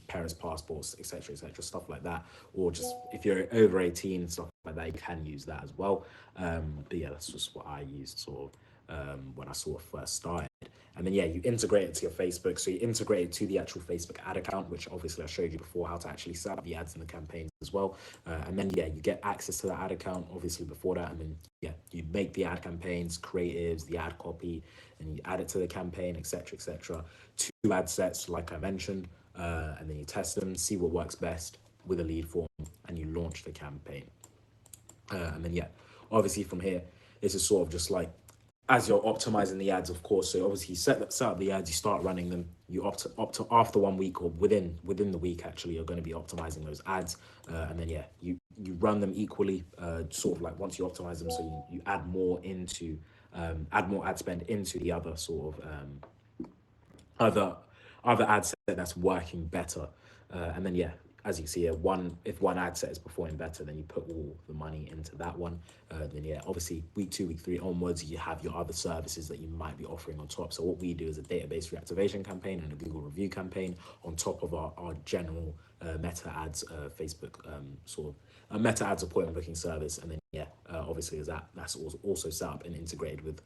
parents' passports, etc., stuff like that, or just if you're over 18 stuff like that, you can use that as well. But yeah, that's just what I used sort of when I sort of first started. And then you integrate it to your Facebook. So you integrate it to the actual Facebook ad account, which obviously I showed you before how to actually set up the ads and the campaigns as well. And then you get access to that ad account obviously before that, and then you make the ad campaigns, creatives, the ad copy, and you add it to the campaign, etc., 2 ad sets like I mentioned. And then you test them, see what works best with a lead form, and you launch the campaign. And then obviously from here, this is sort of just like as you're optimizing the ads, of course. So obviously you set up the ads, you start running them. You opt after 1 week, or within the week actually, you're going to be optimizing those ads. And then you run them equally, sort of like once you optimize them, so you add more into add more ad spend into the other sort of other ad set that's working better. And then as you see here, if one ad set is performing better, then you put all the money into that one. Then yeah, obviously week 2, week 3 onwards, you have your other services that you might be offering on top. So what we do is a database reactivation campaign and a Google review campaign on top of our general meta ads, Facebook sort of meta ads appointment booking service. And then yeah, obviously is that's also set up and integrated with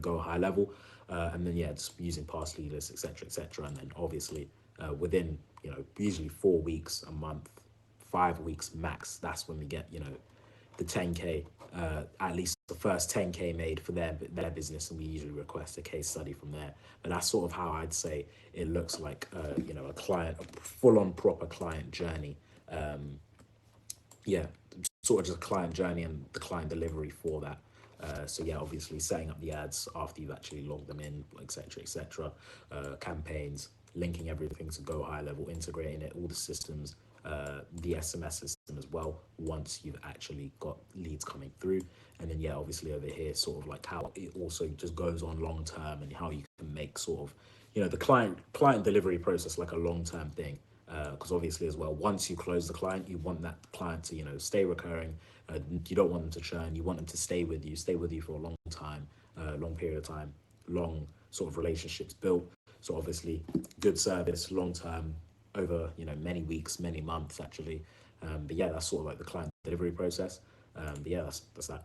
Go High Level, and then yeah, just using past leaders, etc. And then obviously within usually 4 weeks, a month, 5 weeks max, that's when we get the 10K, at least the first 10K made for their business, and we usually request a case study from there. But that's sort of how I'd say it looks like a client, a full-on proper client journey. Yeah, sort of just a client journey and the client delivery for that. So yeah, obviously setting up the ads after you've actually logged them in, etc. Campaigns, linking everything to Go High Level, integrating it, all the systems, the SMS system as well, once you've actually got leads coming through. And then yeah, obviously over here, sort of like how it also just goes on long term, and how you can make sort of the client delivery process like a long-term thing. Because obviously as well, once you close the client, you want that client to stay recurring. You don't want them to churn. You want them to stay with you for a long time, long period of time, long sort of relationships built. So obviously good service, long term, over many weeks, many months actually. But yeah, that's sort of like the client delivery process. But yeah, that's that.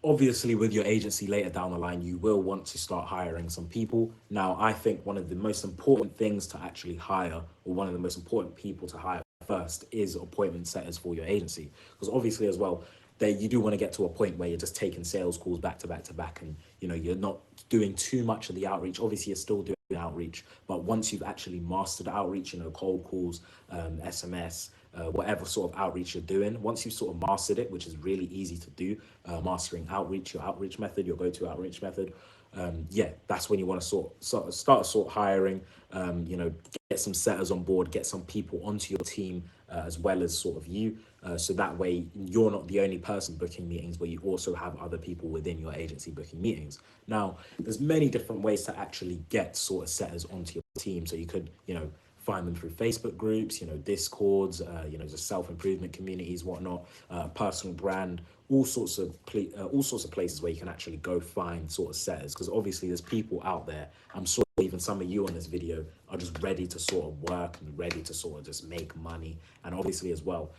Obviously, with your agency later down the line, you will want to start hiring some people. Now, I think one of the most important things to actually hire, or one of the most important people to hire first, is appointment setters for your agency. Because obviously as well, you do want to get to a point where you're just taking sales calls back to back to back, and you're not doing too much of the outreach. Obviously, you're still doing outreach, but once you've actually mastered outreach, cold calls, SMS, whatever sort of outreach you're doing, once you've sort of mastered it, which is really easy to do, mastering outreach, your outreach method, your go-to outreach method, yeah, that's when you want to start hiring, get some setters on board, get some people onto your team, as well as sort of you, so that way you're not the only person booking meetings, but you also have other people within your agency booking meetings. Now, there's many different ways to actually get sort of setters onto your team. So you could, find them through Facebook groups, Discords, just self-improvement communities, whatnot, personal brand, all sorts of places where you can actually go find sort of setters. Because obviously there's people out there, I'm sure even some of you on this video are just ready to sort of work and ready to sort of just make money. And obviously as well,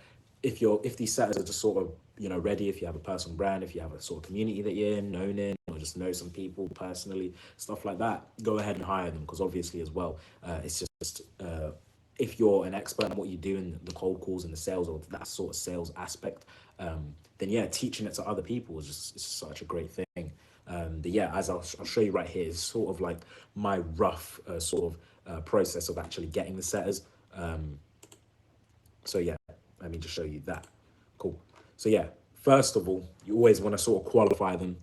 if these setters are just sort of ready, if you have a personal brand, if you have a sort of community that you're known in, or just know some people personally, stuff like that, go ahead and hire them. Because obviously as well, it's just if you're an expert in what you do in the cold calls and the sales, or that sort of sales aspect, then yeah, teaching it to other people is just such a great thing. But yeah, as I'll show you right here, is sort of like my rough sort of process of actually getting the setters. So yeah, let me just show you that. Cool. So yeah, first of all, you always want to sort of qualify them,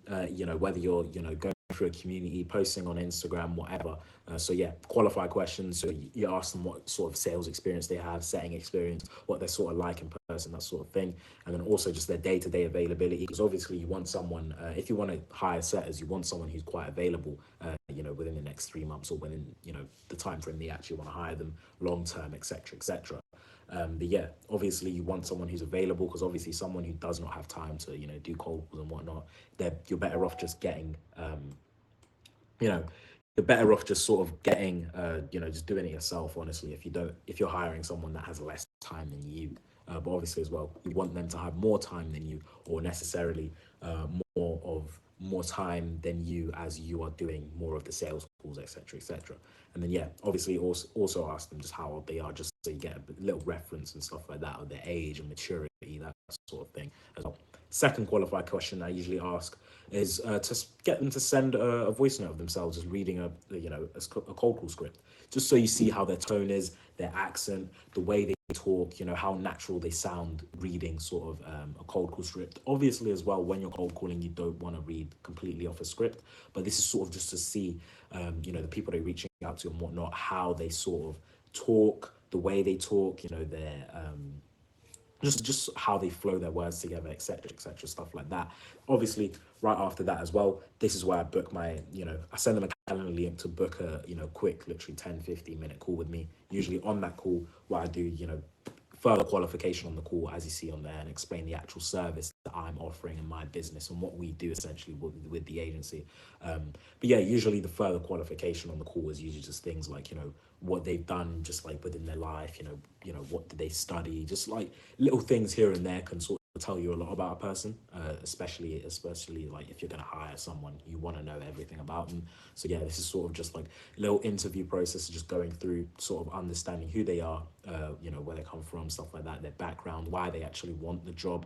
whether you're, going through a community, posting on Instagram, whatever. So yeah, qualify questions. So you ask them what sort of sales experience they have, setting experience, what they're sort of like in person, that sort of thing. And then also just their day-to-day availability, because obviously you want someone, if you want to hire setters, you want someone who's quite available, within the next 3 months, or within, the time frame they actually want to hire them, long-term, etc. But yeah, obviously you want someone who's available, because obviously someone who does not have time to, do cold calls and whatnot, you're better off just getting, you're better off just sort of getting, just doing it yourself, honestly, if you're hiring someone that has less time than you. But obviously as well, you want them to have more time than you, or necessarily more time than you, as you are doing more of the sales calls, etc. And then yeah, obviously also ask them just how old they are, just so you get a little reference and stuff like that, of their age and maturity, that sort of thing as well. Second qualified question I usually ask is to get them to send a voice note of themselves just reading a cold call script, just so you see how their tone is, their accent, the way they talk, how natural they sound reading sort of a cold call script. Obviously as well, when you're cold calling, you don't want to read completely off a script, but this is sort of just to see the people they're reaching out to and whatnot, how they sort of talk, the way they talk, their just how they flow their words together, etc, stuff like that. Obviously right after that as well, this is where I book my, I send them a calendar link to book a quick, literally 10-15 minute call with me. Usually on that call, what I do, further qualification on the call, as you see on there, and explain the actual service that I'm offering in my business and what we do essentially with the agency. But yeah, usually the further qualification on the call is usually just things like, you know, what they've done just like within their life, you know, what did they study, just like little things here and there can sort of tell you a lot about a person, especially like if you're going to hire someone, you want to know everything about them. So yeah, this is sort of just like a little interview process, just going through sort of understanding who they are, you know, where they come from, stuff like that, their background, why they actually want the job,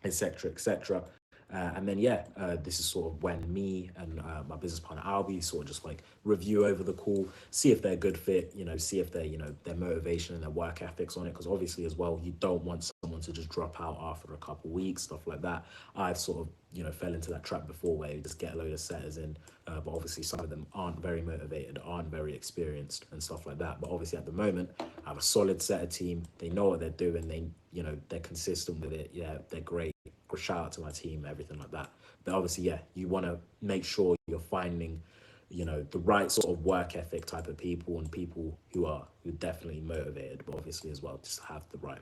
etc., etc. And then yeah, this is sort of when me and my business partner Albie sort of just like review over the call, see if they're a good fit, you know, see if they're, you know, their motivation and their work ethics on it, because obviously as well, you don't want someone to just drop out after a couple weeks, stuff like that. I've sort of, you know, fell into that trap before where you just get a load of setters in, but obviously some of them aren't very motivated, aren't very experienced and stuff like that. But obviously at the moment, I have a solid setter team. They know what they're doing. They, you know, they're consistent with it. Yeah, they're great. Shout out to my team, everything like that. But obviously, yeah, you want to make sure you're finding, you know, the right sort of work ethic type of people, and people who are definitely motivated, but obviously as well just have the right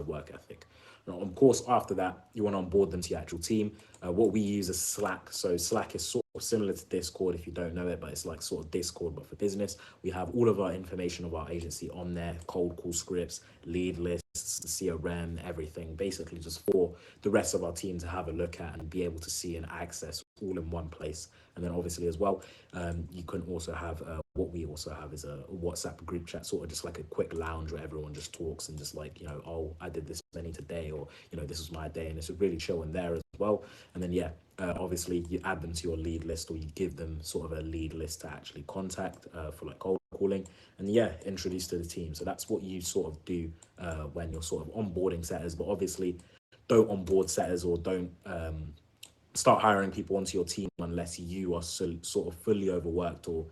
work ethic. Now, of course, after that, you want to onboard them to your actual team. What we use is Slack. So Slack is sort of similar to Discord if you don't know it, but it's like sort of Discord but for business. We have all of our information of our agency on there: cold call scripts, lead lists, CRM, everything, basically just for the rest of our team to have a look at and be able to see and access all in one place. And then obviously as well, you can also have what we also have is a WhatsApp group chat, sort of just like a quick lounge where everyone just talks and just like, you know, oh, I did this many today, or, you know, this was my day, and it's really chill in there as well. And then yeah, obviously you add them to your lead list, or you give them sort of a lead list to actually contact for like cold calling, and yeah, introduce to the team. So that's what you sort of do when you're sort of onboarding setters. But obviously don't onboard setters, or don't start hiring people onto your team unless you are sort of fully overworked, or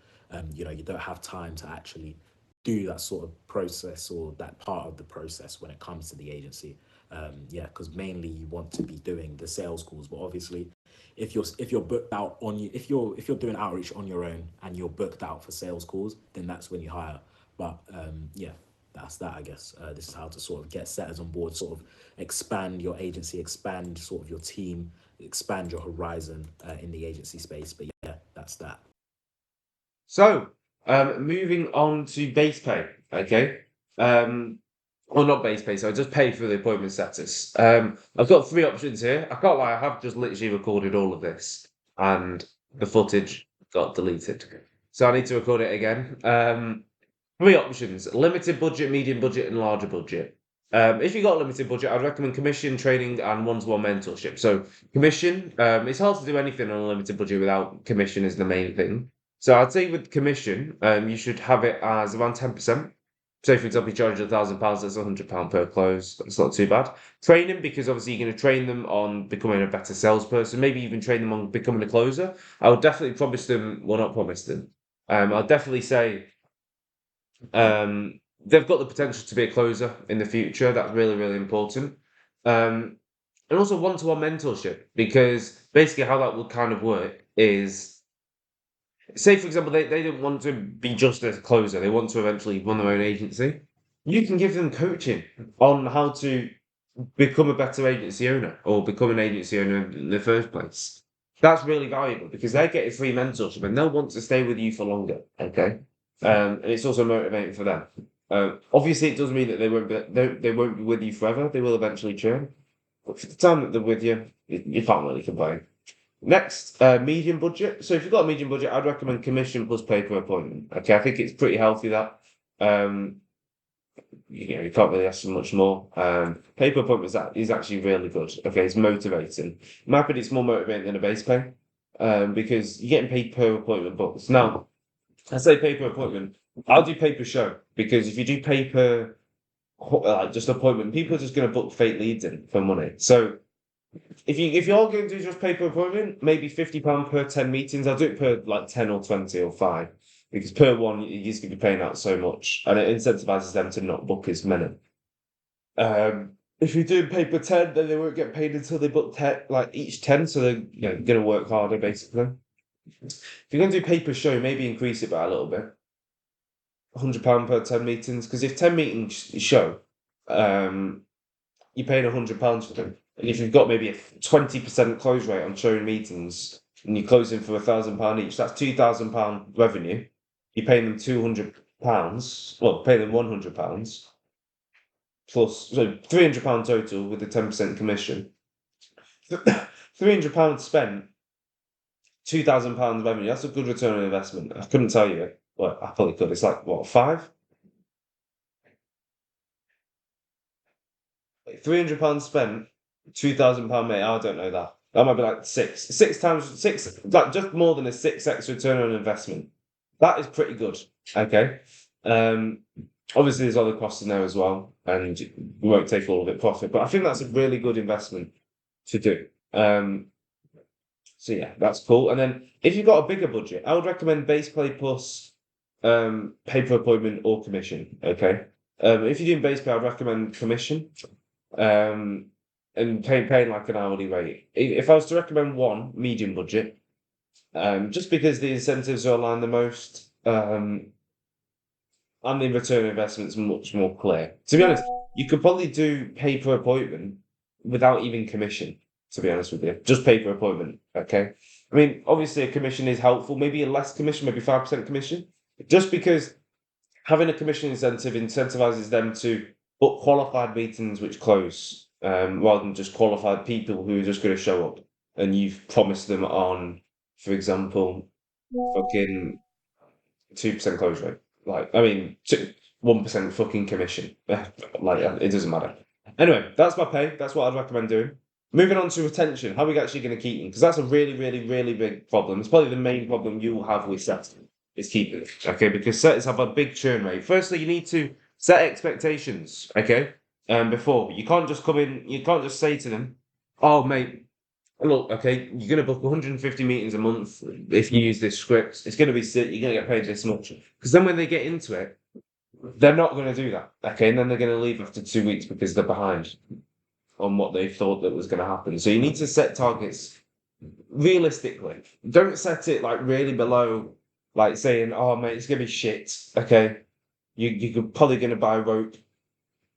you know, you don't have time to actually do that sort of process or that part of the process when it comes to the agency. Yeah, because mainly you want to be doing the sales calls. But obviously if you're booked out on you, if you're doing outreach on your own and you're booked out for sales calls, then that's when you hire. But yeah, that's that, I guess. This is how to sort of get setters on board, sort of expand your agency, expand sort of your team, expand your horizon in the agency space. But yeah, that's that. So, moving on to base pay, okay? Well, not base pay, so I just pay for the appointment status. I've got three options here. I can't lie, I have just literally recorded all of this, and the footage got deleted. So I need to record it again. Three options: limited budget, medium budget, and larger budget. If you've got a limited budget, I'd recommend commission, training, and one-to-one mentorship. So commission, it's hard to do anything on a limited budget without commission is the main thing. So I'd say with commission, you should have it as around 10%. Say, for example, you charge £1,000, that's £100 per close. That's not too bad. Training, because obviously you're going to train them on becoming a better salesperson, maybe even train them on becoming a closer. I would definitely promise them, well, not promise them. I'll definitely say they've got the potential to be a closer in the future. That's really, really important. And also one-to-one mentorship, because basically how that would kind of work is, say, for example, they don't want to be just a closer. They want to eventually run their own agency. You can give them coaching on how to become a better agency owner, or become an agency owner in the first place. That's really valuable because they're getting free mentorship and they'll want to stay with you for longer, okay? And it's also motivating for them. Obviously, it doesn't mean that they won't be with you forever. They will eventually churn. But for the time that they're with you, you can't really complain. Next, medium budget. So if you've got a medium budget, I'd recommend commission plus pay per appointment. Okay, I think it's pretty healthy that. You can't really ask for much more. Pay per appointment is actually really good. Okay, it's motivating. In my opinion, it's more motivating than a base pay, because you're getting paid per appointment books. Now, I say pay per appointment. I'll do pay per show, because if you do pay per just appointment, people are just going to book fake leads in for money. So if you're going to do just pay per appointment, maybe £50 per 10 meetings. I'll do it per like 10 or 20 or 5, because per one you're just going to be paying out so much, and it incentivizes them to not book as many. If you do pay per 10, then they won't get paid until they book 10, like each 10, so they're going to work harder basically. If you're going to do pay per show, maybe increase it by a little bit. £100 per 10 meetings, because if 10 meetings show, you're paying £100 for them. And if you've got maybe a 20% close rate on showing meetings and you're closing for £1,000 each, that's £2,000 revenue. You're paying them £200, well, paying them £100 plus, so £300 total with the 10% commission. £300 spent, £2,000 revenue. That's a good return on investment. I couldn't tell you it, but I probably could. It's like, what, 5? Like £300 spent, £2,000 made. I don't know that. That might be like six times six, like just more than a 6x return on investment. That is pretty good. Okay. Obviously there's other costs in there as well, and we won't take all of it profit, but I think that's a really good investment to do. So yeah, that's cool. And then if you've got a bigger budget, I would recommend base pay plus pay per appointment or commission. Okay. If you're doing base pay, I'd recommend commission. And paying like an hourly rate. If I was to recommend one, medium budget, just because the incentives are aligned the most, and the return on investment's much more clear. To be honest, you could probably do pay per appointment without even commission, to be honest with you. Just pay per appointment, okay? I mean, obviously a commission is helpful, maybe a less commission, maybe 5% commission, just because having a commission incentive incentivizes them to book qualified meetings which close, rather than just qualified people who are just going to show up and you've promised them on, for example, fucking 2% close rate. Like, I mean, 1% fucking commission. Like, it doesn't matter. Anyway, that's my pay. That's what I'd recommend doing. Moving on to retention. How are we actually going to keep them? Because that's a really, really, really big problem. It's probably the main problem you will have with setters, is keeping it. Okay, because setters have a big churn rate. Firstly, you need to set expectations. Okay, before you can't just come in. You can't just say to them, "Oh, mate, look, okay, you're going to book 150 meetings a month if you use this script. It's going to be sick. You're going to get paid this much." Because then when they get into it, they're not going to do that. Okay, and then they're going to leave after 2 weeks because they're behind on what they thought that was going to happen. So you need to set targets realistically. Don't set it like really below, like saying, "Oh, mate, it's going to be shit." Okay, you're probably going to buy rope.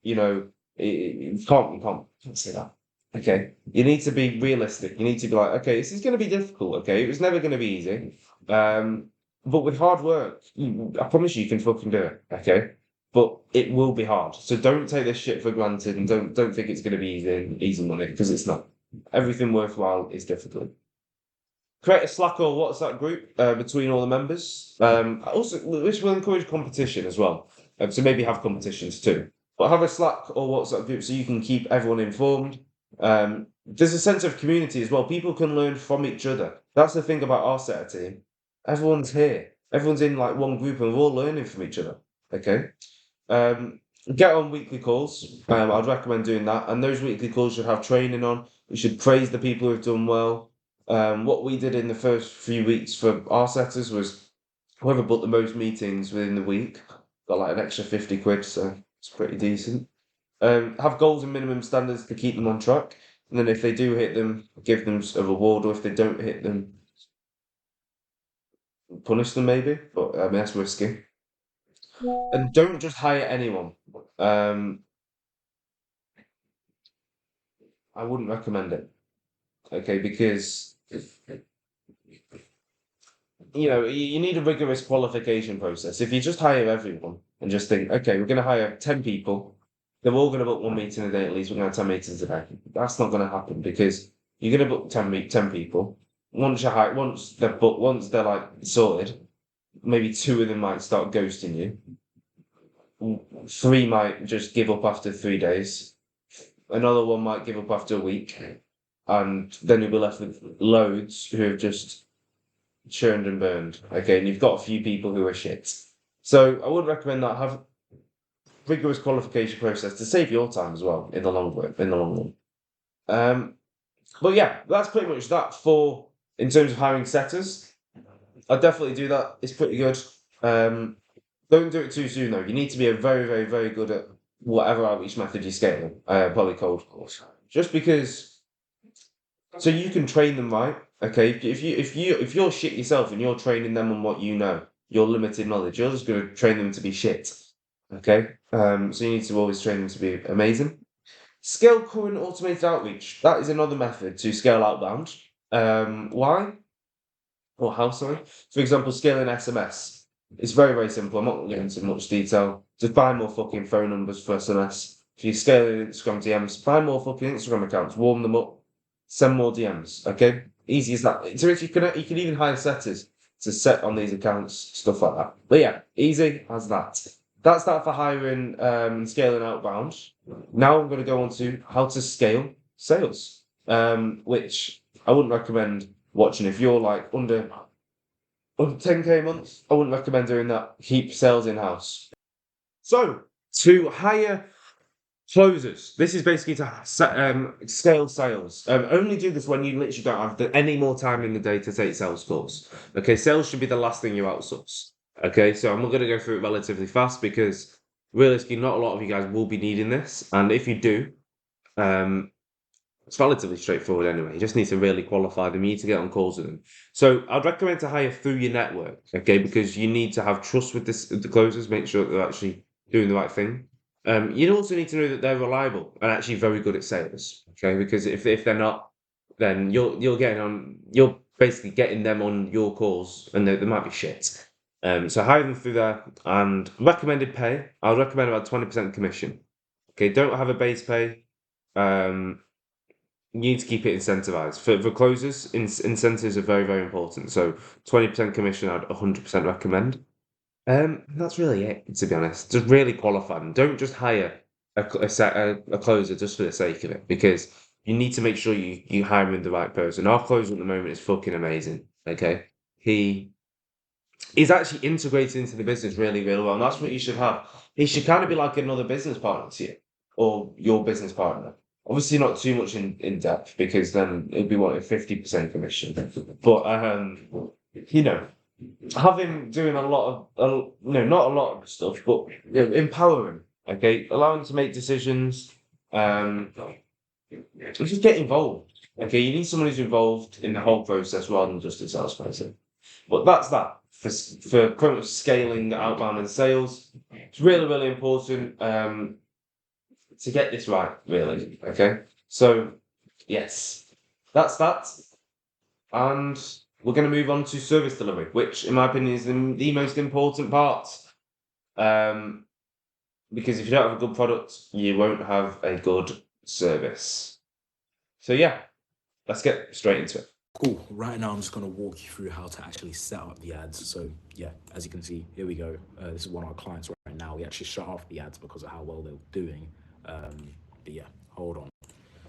You know, you can't say that. Okay, you need to be realistic. You need to be like, okay, this is going to be difficult. Okay, it was never going to be easy. But with hard work, I promise you can fucking do it. Okay, but it will be hard. So don't take this shit for granted, and don't think it's going to be easy money, because it's not. Everything worthwhile is difficult. Create a Slack or WhatsApp group between all the members. Also, which will encourage competition as well. So maybe have competitions too. But have a Slack or WhatsApp group so you can keep everyone informed. There's a sense of community as well. People can learn from each other. That's the thing about our setter team. Everyone's here. Everyone's in like one group and we're all learning from each other. Okay. Get on weekly calls. I'd recommend doing that. And those weekly calls should have training on. We should praise the people who've done well. What we did in the first few weeks for our setters was whoever booked the most meetings within the week got like an extra 50 quid, so it's pretty decent. Have goals and minimum standards to keep them on track. And then if they do hit them, give them a reward, or if they don't hit them, punish them maybe. But I mean, that's risky. And don't just hire anyone. I wouldn't recommend it. Okay, because you need a rigorous qualification process. If you just hire everyone and just think, okay, we're going to hire 10 people, they're all going to book one meeting a day at least. We're going to have 10 meetings a day. That's not going to happen, because you're going to book 10 people. Once they're like sorted, maybe 2 of them might start ghosting you. 3 might just give up after 3 days. Another one might give up after a week. And then you'll be left with loads who have just churned and burned. Okay, and you've got a few people who are shit. So I would recommend that. Have rigorous qualification process to save your time as well in the long run. But yeah, that's pretty much that for in terms of hiring setters. I'd definitely do that. It's pretty good. Don't do it too soon though. You need to be a very, very, very good at whatever outreach method you're scaling. Probably cold calls. Just because, so you can train them right. Okay, if you're shit yourself and you're training them on what you know, your limited knowledge. You're just going to train them to be shit. Okay? So you need to always train them to be amazing. Scale current automated outreach. That is another method to scale outbound. Why? Or how, sorry? For example, scaling SMS. It's very, very simple. I'm not going to go into much detail. Just buy more fucking phone numbers for SMS. If you're scaling Instagram DMs, buy more fucking Instagram accounts, warm them up, send more DMs. Okay? Easy as that. So you can even hire setters to set on these accounts, stuff like that. But yeah, easy as that. That's that for hiring scaling outbound. Now I'm going to go on to how to scale sales, which I wouldn't recommend watching if you're like under 10k a month. I wouldn't recommend doing that. Keep sales in house. So to hire closers, this is basically to scale sales. Only do this when you literally don't have any more time in the day to take sales calls. Okay, sales should be the last thing you outsource. Okay, so I'm not going to go through it relatively fast because realistically, not a lot of you guys will be needing this, and if you do, it's relatively straightforward anyway. You just need to really qualify them. You need to get on calls with them. So I'd recommend to hire through your network, okay? Because you need to have trust with the closers, make sure that they're actually doing the right thing. You also need to know that they're reliable and actually very good at sales, okay? Because if they're not, then you're basically getting them on your calls, and they might be shit. So hire them through there, and recommended pay. I would recommend about 20% commission. Okay, don't have a base pay. You need to keep it incentivized. For closers, incentives are very, very important. So 20% commission, I'd 100% recommend. That's really it, to be honest. Just really qualify them. Don't just hire a closer just for the sake of it, because you need to make sure you hire him the right person. Our closer at the moment is fucking amazing. Okay, he's actually integrated into the business really, really well, and that's what you should have. He should kind of be like another business partner to you, or your business partner. Obviously, not too much in depth, because then it'd be what, a 50% commission. But have him doing a lot of not a lot of stuff, but empower him. Okay, allow him to make decisions. Just get involved. Okay, you need someone who's involved in the whole process rather than just a salesperson. But that's that for kind of scaling outbound and sales. It's really, really important to get this right, really. Okay, so yes, that's that, and we're going to move on to service delivery, which, in my opinion, is the most important part. Because if you don't have a good product, you won't have a good service. So yeah, let's get straight into it. Cool. Right now, I'm just going to walk you through how to actually set up the ads. So yeah, as you can see, here we go. This is one of our clients right now. We actually shut off the ads because of how well they're doing. But yeah, hold on.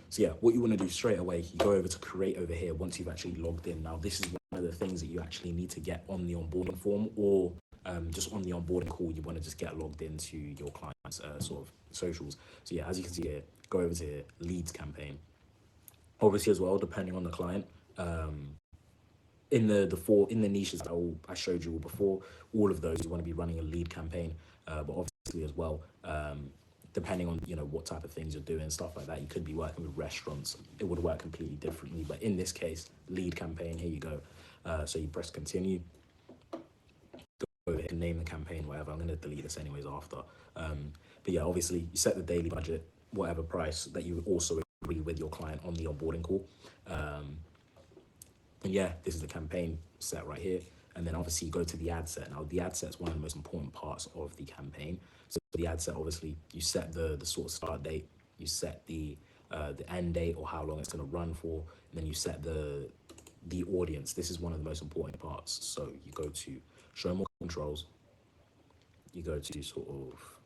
So yeah, what you want to do straight away, you go over to create over here once you've actually logged in. Now, this is one of the things that you actually need to get on the onboarding form, or just on the onboarding call, you want to just get logged into your client's sort of socials. So yeah, as you can see here, go over to leads campaign. Obviously as well, depending on the client, in the niches that I showed you before, all of those you want to be running a lead campaign, but obviously as well, depending on what type of things you're doing, stuff like that, you could be working with restaurants, it would work completely differently. But in this case, lead campaign, here you go. So you press continue, go over here, name the campaign, whatever. I'm going to delete this anyways after. But yeah, obviously you set the daily budget, whatever price that you also agree with your client on the onboarding call. And yeah, this is the campaign set right here. And then obviously you go to the ad set. Now the ad set is one of the most important parts of the campaign. So the ad set, obviously you set the sort of start date, you set the end date, or how long it's going to run for, and then you set the audience. This is one of the most important parts. So you go to show more controls, you go to sort of,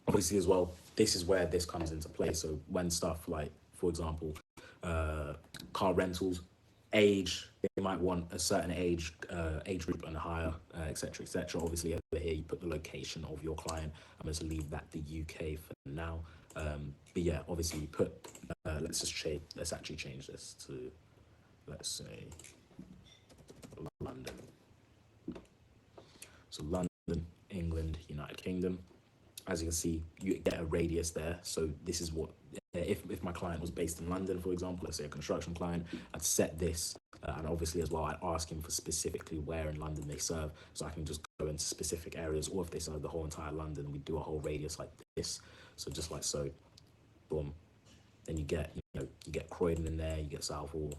obviously as well, this is where this comes into play. So when stuff like, for example, car rentals, age, they might want a certain age group and higher, etc., etc. Obviously over here you put the location of your client. I'm going to leave that the UK for now. But yeah, obviously you put let's actually change this to, let's say, London. So London, England, United Kingdom. as you can see, you get a radius there. So this is what, if my client was based in London, for example, let's say a construction client, I'd set this, and obviously as well, I'd ask him for specifically where in London they serve, so I can just go into specific areas, or if they serve the whole entire London, we do a whole radius like this. So just like so, boom. Then you get, you get Croydon in there, you get Southall,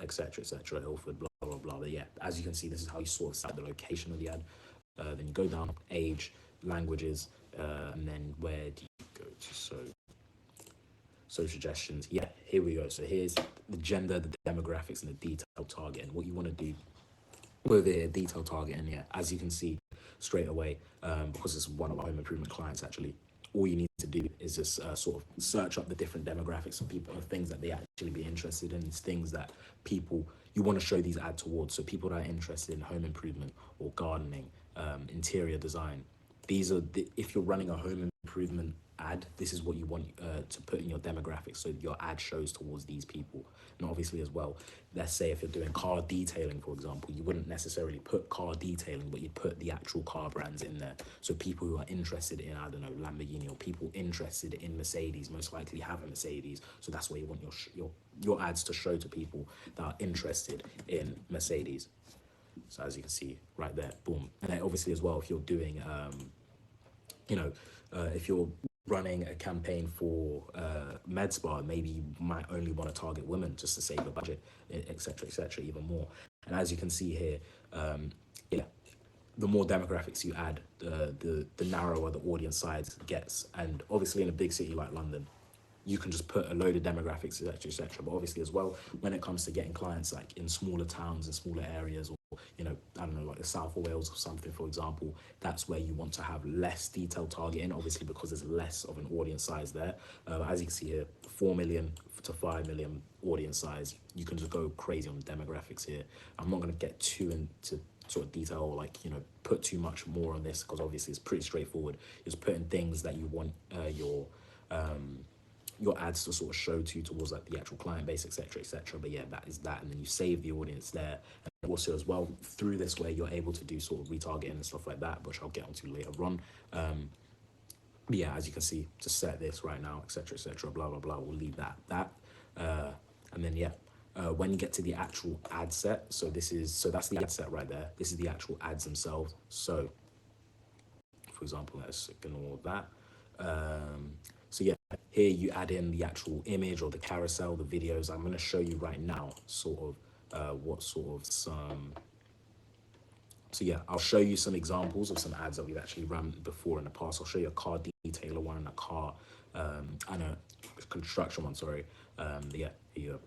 etc., Ilford, blah, blah, blah. But yeah, as you can see, this is how you sort of set the location of the ad. Then you go down, age, languages, and then where do you go to? So suggestions. Yeah, here we go. So here's the gender, the demographics, and the detailed targeting. What you want to do with the detailed targeting, yeah, as you can see straight away, because it's one of our home improvement clients actually, all you need to do is just sort of search up the different demographics of people, of things that they actually be interested in. It's things that people, you want to show these ads towards. So people that are interested in home improvement or gardening, interior design. These are, if you're running a home improvement ad, this is what you want to put in your demographics, so your ad shows towards these people. And obviously as well, let's say if you're doing car detailing, for example, you wouldn't necessarily put car detailing, but you'd put the actual car brands in there. So people who are interested in, I don't know, Lamborghini, or people interested in Mercedes most likely have a Mercedes. So that's where you want your ads to show to people that are interested in Mercedes. So as you can see right there, boom. And then obviously as well, if you're doing, if you're running a campaign for med spa, maybe you might only want to target women just to save the budget, etc., even more. And as you can see here, the more demographics you add, the narrower the audience size gets. And obviously in a big city like London, you can just put a load of demographics, etc. But obviously as well, when it comes to getting clients like in smaller towns and smaller areas, or I don't know, like the south of Wales or something, for example, that's where you want to have less detailed targeting, obviously because there's less of an audience size there. As you can see here, 4 million to 5 million audience size. You can just go crazy on the demographics here. I'm not going to get too into sort of detail, or like, put too much more on this, because obviously it's pretty straightforward. You're just putting things that you want your ads to sort of show towards like the actual client base, etc. But yeah, that is that. And then you save the audience there. And also as well, through this way, you're able to do sort of retargeting and stuff like that, which I'll get onto later on. But yeah, as you can see, to set this right now, etc., blah, blah, blah, we'll leave that. And then yeah, when you get to the actual ad set, so that's the ad set right there. This is the actual ads themselves. So for example, let's ignore that. So yeah, here you add in the actual image or the carousel, the videos. I'm going to show you right now sort of what sort of some. So yeah, I'll show you some examples of some ads that we've actually run before in the past. I'll show you a car detailer one and a car, and a construction one, sorry. Yeah, you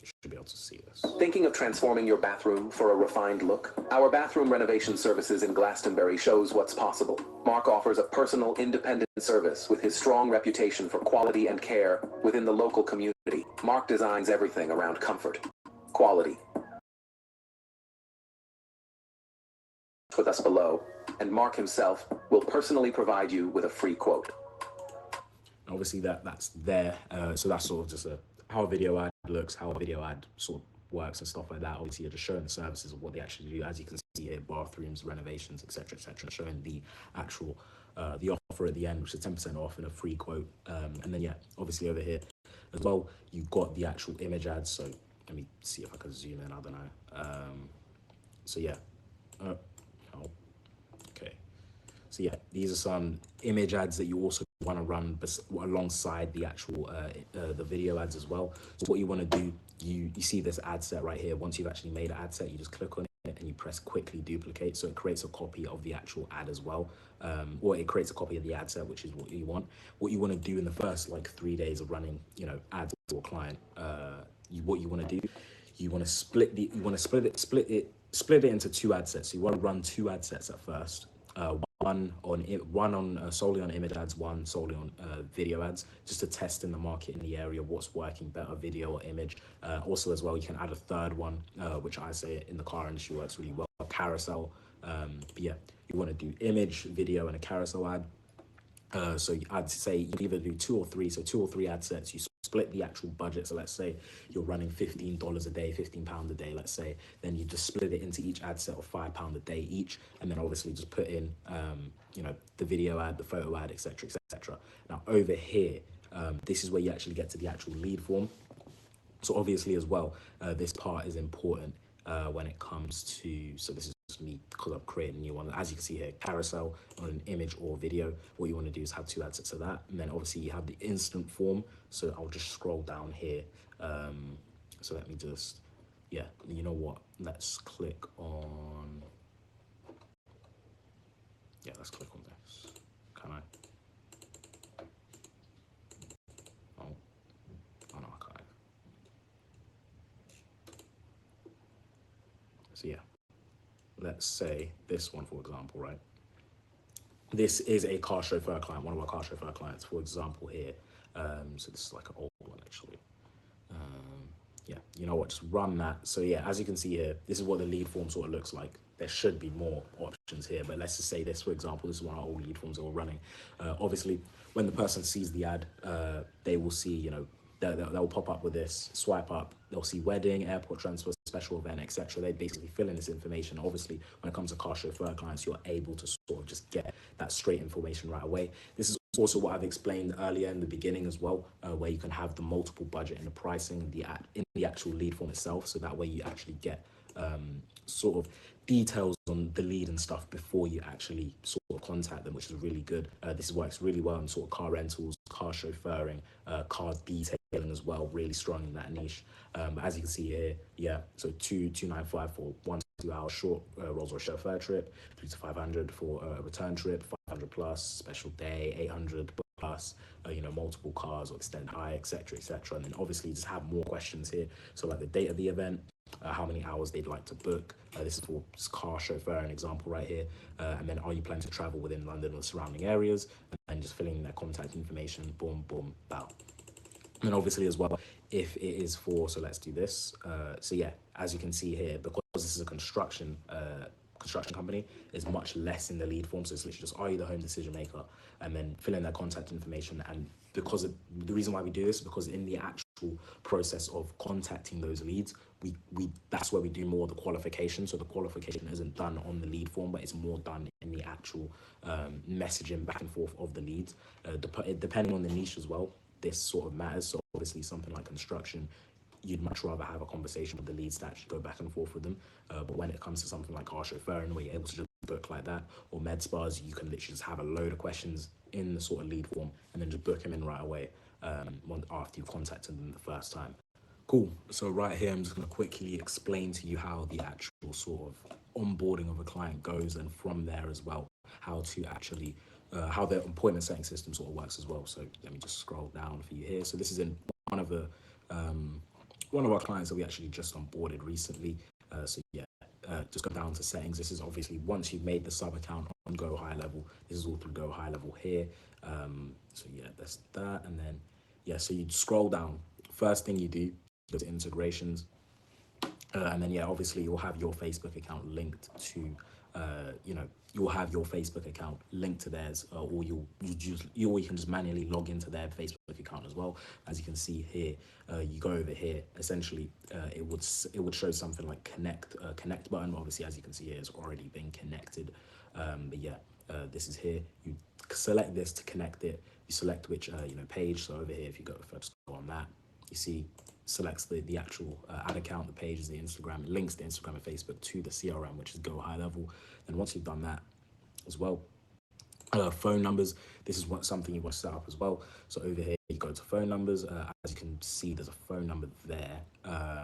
should be able to see this. Thinking of transforming your bathroom for a refined look? Our bathroom renovation services in Glastonbury shows what's possible. Mark offers a personal, independent service with his strong reputation for quality and care within the local community. Mark designs everything around comfort, quality. With us below, and Mark himself will personally provide you with a free quote. Obviously that's there, so that's sort of just how a video ad looks, how a video ad sort of works and stuff like that. Obviously you're just showing the services of what they actually do. As you can see here, bathrooms, renovations, etc., showing the actual the offer at the end, which is 10% off and a free quote. And then yeah, obviously over here as well, you've got the actual image ads. So let me see if I can zoom in, I don't know. So yeah, okay. So yeah, these are some image ads that you also want to run alongside the actual the video ads as well. So what you want to do, you see this ad set right here. Once you've actually made an ad set, you just click on it and you press quickly duplicate, so it creates a copy of the actual ad as well, or it creates a copy of the ad set, which is what you want. What you want to do in the first like 3 days of running ads for a client, what you want to do, you want to split it into 2 ad sets. So you want to run 2 ad sets at first. One on solely on image ads, one solely on video ads, just to test in the market in the area what's working better, video or image. Also as well, you can add a third one, which I say in the car industry works really well, a carousel. But yeah, you want to do image, video, and a carousel ad. So I'd say you either do 2 or 3. So 2 or 3 ad sets, you split the actual budget. So let's say you're running $15 a day, £15 a day, let's say, then you just split it into each ad set of £5 a day each. And then obviously just put in, you know, the video ad, the photo ad, etc., etc. Now over here, this is where you actually get to the actual lead form. So obviously as well, this part is important when it comes to, so this is just me because I've created a new one. As you can see here, carousel on an image or video. What you want to do is have 2 ad sets of that. And then obviously you have the instant form. So I'll just scroll down here. So let me just, yeah, you know what? Let's click on, yeah, let's click on this. Can I? Oh no, I can't. So yeah, let's say this one, for example, right? This is a car chauffeur client, one of our car chauffeur clients, for example, here. So this is like an old one, actually. Yeah, you know what, just run that. So yeah, as you can see here, this is what the lead form sort of looks like. There should be more options here, but let's just say this, for example, this is one of our old lead forms that we're running. Obviously, when the person sees the ad, they will see, you know, they'll pop up with this, swipe up, they'll see wedding, airport transfer, special event, etc. They basically fill in this information. Obviously, when it comes to car chauffeur clients, you're able to sort of just get that straight information right away. This is also what I've explained earlier in the beginning as well, where you can have the multiple budget and the pricing in the actual lead form itself. So that way you actually get sort of details on the lead and stuff before you actually sort of contact them, which is really good. This works really well in sort of car rentals, car chauffeuring, car detailing as well, really strong in that niche. But as you can see here, yeah, so 295 for 1 to 2 hour short Rolls Royce chauffeur trip, 3 to 500 for a return trip, 500 plus special day, 800 plus, you know, multiple cars or extend high, etc., etc. And then obviously just have more questions here. So like the date of the event, how many hours they'd like to book. This is for car chauffeur, an example right here. And then are you planning to travel within London or surrounding areas? And just filling in their contact information, boom, boom, bow. And obviously as well, if it is for, so let's do this. So yeah, as you can see here, because this is a construction company, is much less in the lead form. So it's literally just, are you the home decision maker? And then fill in their contact information. And because the reason why we do this, because in the actual process of contacting those leads, that's where we do more of the qualification. So the qualification isn't done on the lead form, but it's more done in the actual messaging back and forth of the leads. Depending on the niche as well, this sort of matters. So obviously something like construction, you'd much rather have a conversation with the leads to actually go back and forth with them. But when it comes to something like car chauffeuring, where you're able to just book like that, or med spas, you can literally just have a load of questions in the sort of lead form and then just book them in right away after you've contacted them the first time. Cool. So right here, I'm just going to quickly explain to you how the actual sort of onboarding of a client goes, and from there as well, how to actually how the appointment setting system sort of works as well. So let me just scroll down for you here. So this is in one of our clients that we actually just onboarded recently. So yeah, just go down to settings. This is obviously once you've made the sub account on Go High Level. This is all through Go High Level here. So yeah, that's that. And then yeah, so you scroll down. First thing you do, go to integrations. And then yeah, obviously you'll have your Facebook account linked to, you know, you'll have your Facebook account linked to theirs, or you can just manually log into their Facebook account as well. As you can see here, you go over here. Essentially, it would show something like connect button. Obviously, as you can see here, it's already been connected. But yeah, this is here. You select this to connect it. You select which you know, page. So over here, if you first go on that, you see selects the actual ad account, the page is the Instagram, it links the Instagram and Facebook to the CRM, which is Go High Level. And once you've done that as well, phone numbers, this is something you want to set up as well. So over here, you go to phone numbers. As you can see, there's a phone number there.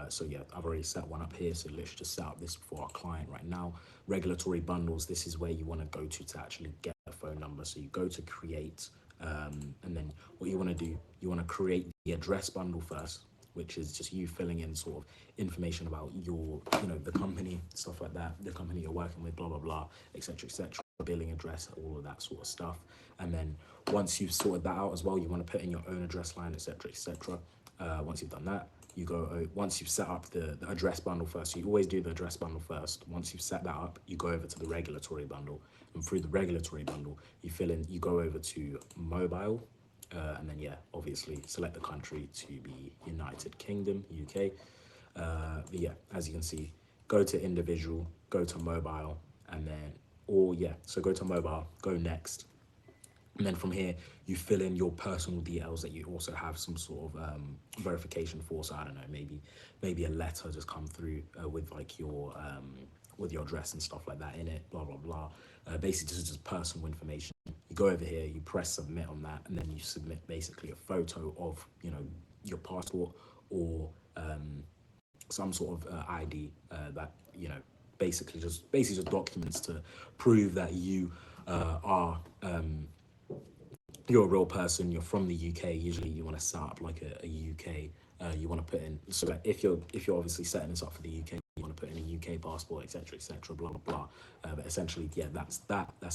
So yeah, I've already set one up here. So let's just set up this for our client right now. Regulatory bundles, this is where you want to go to actually get a phone number. So you go to create, and then what you want to do, you want to create the address bundle first, which is just you filling in sort of information about your, you know, the company, stuff like that, the company you're working with, blah, blah, blah, etc., billing address, all of that sort of stuff. And then once you've sorted that out as well, you want to put in your own address line, etc., etc. Once you've done that, you go, once you've set up the address bundle first, so you always do the address bundle first. Once you've set that up, you go over to the regulatory bundle, and through the regulatory bundle, you go over to mobile, and then yeah, obviously select the country to be United Kingdom, UK. But yeah, as you can see, go to individual, go to mobile, and then, so go to mobile, go next. And then from here, you fill in your personal details that you also have some sort of verification for. So I don't know, maybe a letter just come through with like your address and stuff like that in it, blah, blah, blah. Basically just personal information. You go over here, you press submit on that, and then you submit basically a photo of, you know, your passport or some sort of ID that, you know, basically just documents to prove that you are you're a real person, you're from the UK. Usually you want to set up like a UK, you want to put in, so that if you're obviously setting this up for the UK, you want to put in a UK passport, etc, blah, blah, blah. But essentially, yeah, that's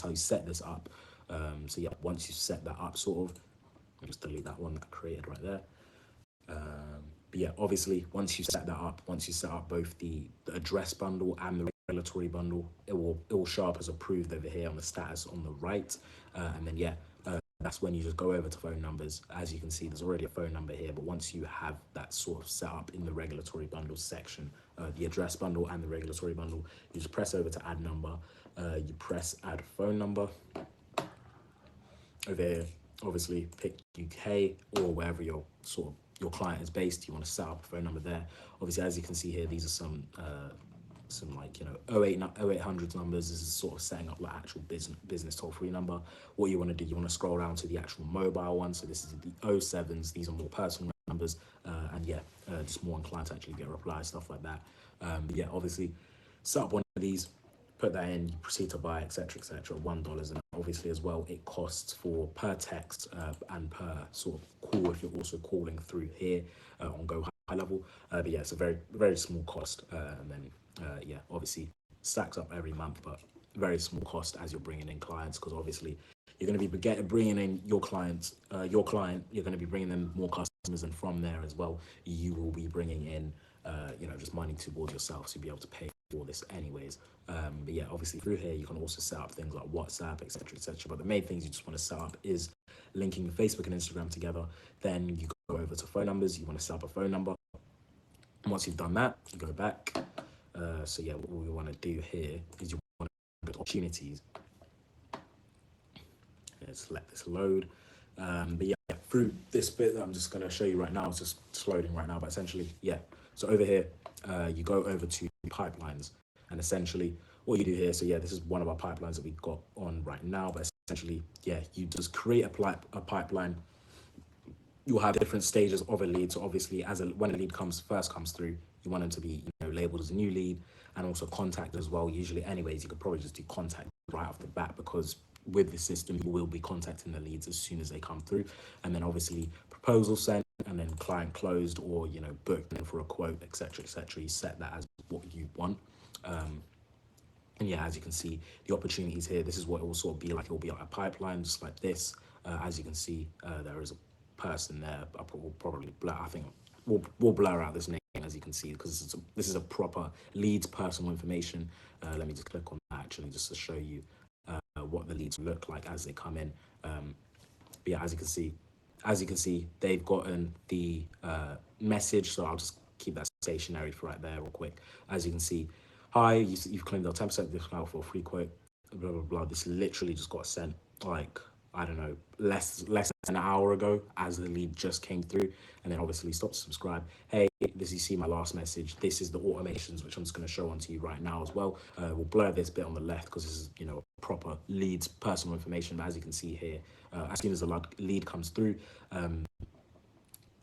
how you set this up. So yeah, once you set that up, sort of, I'll just delete that one that I created right there. But yeah, obviously, once you set that up, once you set up both the address bundle and the regulatory bundle, it will show up as approved over here on the status on the right. And then yeah, that's when you just go over to phone numbers. As you can see, there's already a phone number here, but once you have that sort of set up in the regulatory bundle section, the address bundle and the regulatory bundle, you just press over to add number. You press add phone number. Over here, obviously pick UK or wherever your client is based. You want to set up a phone number there. Obviously, as you can see here, these are some like, you know, 0800 numbers. This is sort of setting up like actual business toll-free number. What you want to do, you want to scroll down to the actual mobile one. So this is the 07s. These are more personal numbers, and yeah, just more inclined to actually get replies, stuff like that. But yeah, obviously set up one of these, put that in, you proceed to buy, etc, $1. And obviously as well, it costs for per text and per sort of call if you're also calling through here on Go High Level. But yeah, it's a very, very small cost. And then yeah, obviously stacks up every month, but very small cost as you're bringing in clients, because obviously you're going to be bringing in your client, you're going to be bringing them more customers, and from there as well, you will be bringing in, you know, just money towards yourself to be able to pay for this anyways. But yeah, obviously through here, you can also set up things like WhatsApp, etc, but the main things you just want to set up is linking Facebook and Instagram together. Then you go over to phone numbers. You want to set up a phone number. And once you've done that, you go back. So yeah, what we want to do here is you want to go to opportunities. Let's let this load. But yeah, through this bit that I'm just going to show you right now, it's just loading right now, but essentially, yeah. So over here, you go over to pipelines, and essentially what you do here, so yeah, this is one of our pipelines that we've got on right now, but essentially, yeah, you just create a pipeline. You'll have different stages of a lead. So obviously, when a lead first comes through, you want them to be, you know, labeled as a new lead, and also contact as well. Usually anyways, you could probably just do contact right off the bat, because with the system, you will be contacting the leads as soon as they come through. And then obviously proposal sent, and then client closed, or, you know, booked in for a quote, etc. You set that as what you want. And yeah, as you can see, the opportunities here, this is what it will sort of be like. It will be like a pipeline, just like this. As you can see, there is a person there. We'll probably blur, I think we'll blur out this name, as you can see, because this is a proper leads personal information. Let me just click on that actually, just to show you what the leads look like as they come in. But yeah, as you can see, they've gotten the message. So I'll just keep that stationary for right there real quick. As you can see, hi, you've claimed a 10% discount for a free quote, blah, blah, blah. This literally just got sent like, I don't know, less than an hour ago, as the lead just came through. And then obviously stop to subscribe. Hey, you see my last message. This is the automations, which I'm just going to show on to you right now as well. We'll blur this bit on the left, because this is, you know, proper leads personal information. But as you can see here, as soon as the lead comes through, yeah,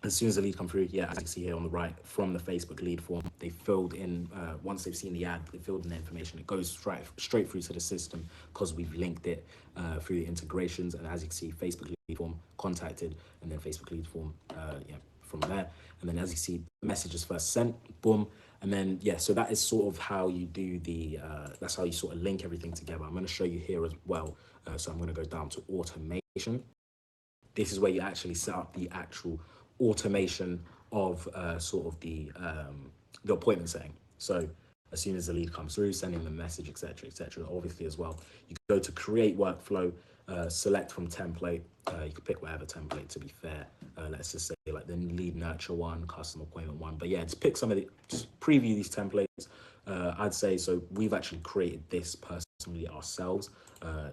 as you can see here on the right, from the Facebook lead form, they filled in, once they've seen the ad, they filled in the information. It goes straight through to the system, because we've linked it through the integrations. And as you can see, Facebook lead form contacted, and then Facebook lead form, yeah, from there. And then as you see, messages first sent, boom. And then, yeah, so that is sort of how you do the, that's how you sort of link everything together. I'm going to show you here as well. So I'm going to go down to automation. This is where you actually set up the actual automation of sort of the appointment setting. So as soon as the lead comes through, sending them a message, etc., etc. Obviously, as well, you go to create workflow, select from template. You can pick whatever template. To be fair, let's just say like the lead nurture one, custom appointment one. But yeah, just pick some of the, just preview these templates. I'd say so. We've actually created this personally ourselves.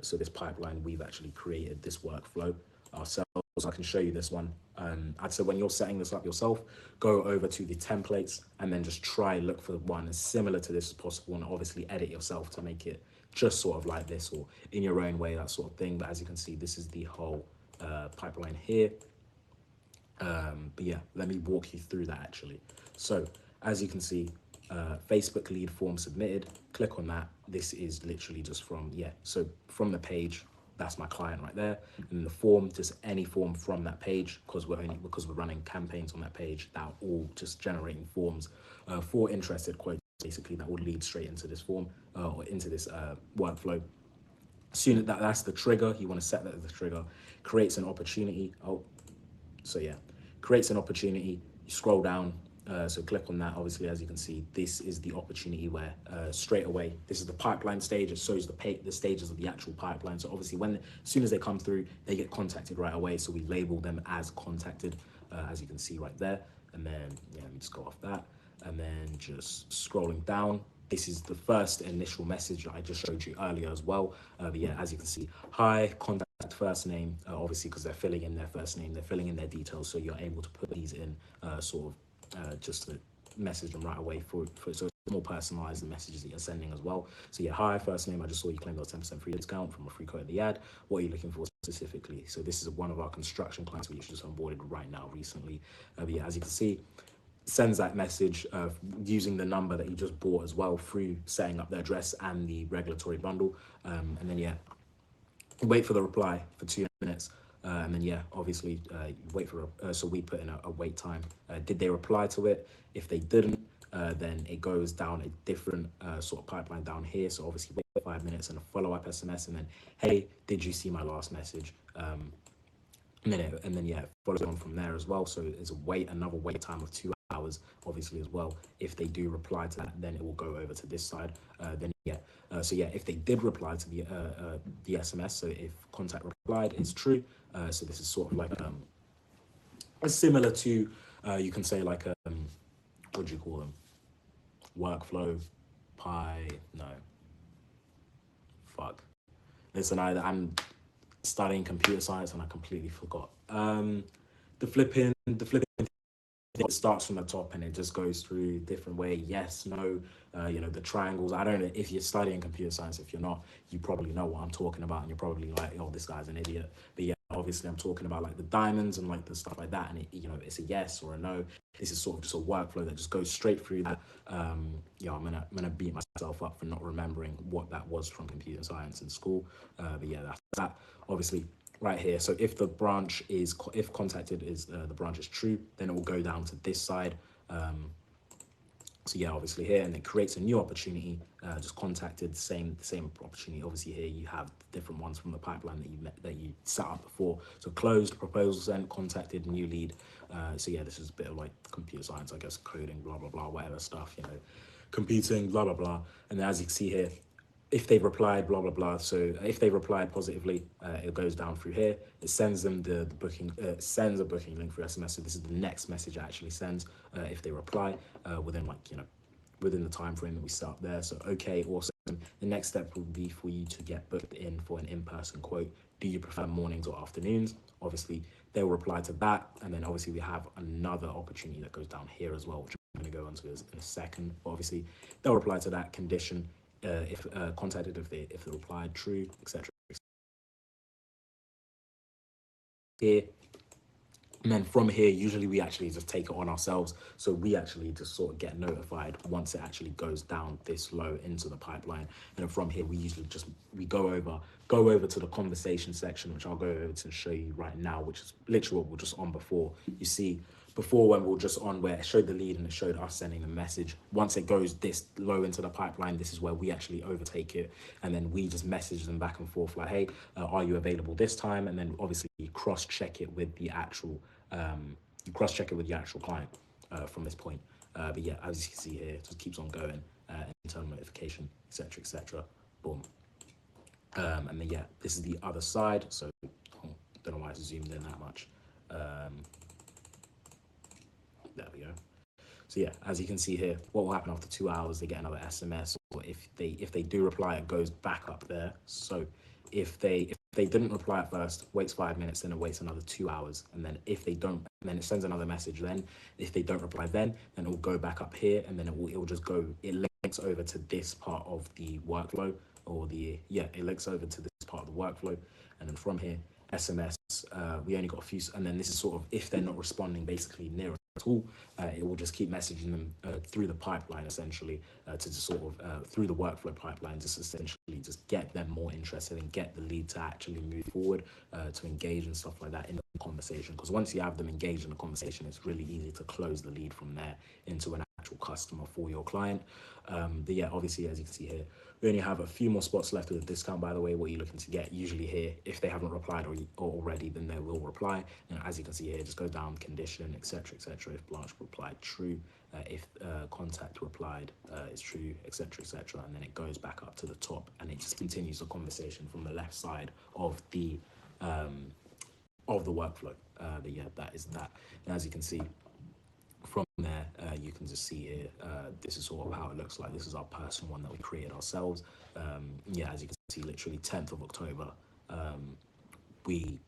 So this pipeline, we've actually created this workflow ourselves. I can show you this one. I'd say when you're setting this up yourself, go over to the templates and then just try look for one as similar to this as possible, and obviously edit yourself to make it just sort of like this or in your own way, that sort of thing. But as you can see, this is the whole pipeline here. But yeah, let me walk you through that actually. So as you can see, Facebook lead form submitted, click on that. This is literally just from, so from the page, that's my client right there. And the form, just any form from that page, because we're running campaigns on that page, that are all just generating forms for interested quotes, basically, that will lead straight into this form or into this workflow. Soon as that's the trigger, you want to set that as the trigger, creates an opportunity. Creates an opportunity. You scroll down, so click on that. Obviously, as you can see, this is the opportunity where straight away, this is the pipeline stage. It shows the stages of the actual pipeline. So obviously, as soon as they come through, they get contacted right away. So we label them as contacted, as you can see right there. And then let me just go off that. And then just scrolling down, this is the first initial message that I just showed you earlier as well. But yeah, as you can see, hi, contact first name, obviously because they're filling in their first name, they're filling in their details, so you're able to put these in just to message them right away so it's more personalized, the messages that you're sending as well. So yeah, hi, first name, I just saw you claimed a 10% free discount from a free code of the ad. What are you looking for specifically? So this is one of our construction clients we just onboarded right now recently. But yeah, as you can see, sends that message using the number that you just bought as well through setting up the address and the regulatory bundle. And then yeah, wait for the reply for 2 minutes. And then yeah, obviously wait for so we put in a wait time. Did they reply to it? If they didn't, then it goes down a different sort of pipeline down here. So obviously wait 5 minutes and a follow-up SMS, and then hey, did you see my last message? And then yeah, it follows on from there as well. So there's another wait time of 2 hours, obviously, as well. If they do reply to that, then it will go over to this side. So yeah, if they did reply to the SMS, so if contact replied, it's true. So this is sort of like similar to you can say like what do you call them? Workflow, Listen, I'm studying computer science and I completely forgot. The flipping it starts from the top and it just goes through different way. Yes, no, the triangles. I don't know if you're studying computer science. If you're not, you probably know what I'm talking about, and you're probably like, oh, this guy's an idiot. But yeah, obviously I'm talking about like the diamonds and like the stuff like that, and it, it's a yes or a no. This is sort of just a workflow that just goes straight through that. I'm gonna beat myself up for not remembering what that was from computer science in school. But yeah, that's that. Obviously, right here. So if the branch is, if contacted is the branch is true, then it will go down to this side. So yeah, obviously here, and it creates a new opportunity, just contacted, same opportunity. Obviously here you have different ones from the pipeline that you set up before. So closed, proposal sent, contacted, new lead. So yeah, this is a bit of like computer science, I guess, coding, blah, blah, blah, whatever stuff, computing, blah, blah, blah. And then as you can see here, if they replied, blah, blah, blah. So if they replied positively, it goes down through here. It sends them the booking, sends a booking link through SMS. So this is the next message it actually sends if they reply within within the time frame that we set up there. So okay, awesome. The next step will be for you to get booked in for an in-person quote. Do you prefer mornings or afternoons? Obviously, they'll reply to that. And then obviously we have another opportunity that goes down here as well, which I'm going to go into in a second. But obviously, they'll reply to that condition. If contacted, if they replied true, etc. Here, and then from here, usually we actually just take it on ourselves. So we actually just sort of get notified once it actually goes down this low into the pipeline. And then from here, we usually go over to the conversation section, which I'll go over to show you right now, which is literally what we're just on before. You see, before when we were just on where it showed the lead and it showed us sending the message. Once it goes this low into the pipeline, this is where we actually overtake it. And then we just message them back and forth like, hey, are you available this time? And then obviously cross-check it with the actual cross-check it with the actual client from this point. But yeah, as you can see here, it just keeps on going, internal notification, etc. Boom. And then yeah, this is the other side. So don't know why it's zoomed in that much. There we go. So yeah, as you can see here, what will happen after 2 hours? They get another SMS, or if they do reply, it goes back up there. So if they didn't reply at first, waits 5 minutes, then it waits another 2 hours, and then if they don't, then it sends another message. Then if they don't reply, then it will go back up here, and then it will just go. It links over to this part of the workflow, or it links over to this part of the workflow, and then from here, SMS. We only got a few, and then this is sort of if they're not responding basically near at all, it will just keep messaging them through the pipeline essentially, to just sort of through the workflow pipeline, just essentially just get them more interested and get the lead to actually move forward, to engage and stuff like that in the conversation. Because once you have them engaged in the conversation, it's really easy to close the lead from there into an actual customer for your client. But yeah, obviously, as you can see here, we only have a few more spots left with a discount. By the way, what you're looking to get usually here, if they haven't replied or already, then they will reply. And as you can see here, it just goes down condition, etc. If Blanche replied, true. If contact replied, is true, etc. And then it goes back up to the top, and it just continues the conversation from the left side of the workflow. But yeah, that is that. And as you can see, from there, you can just see here, this is sort of how it looks like. This is our personal one that we created ourselves. Yeah, as you can see, literally 10th of October, we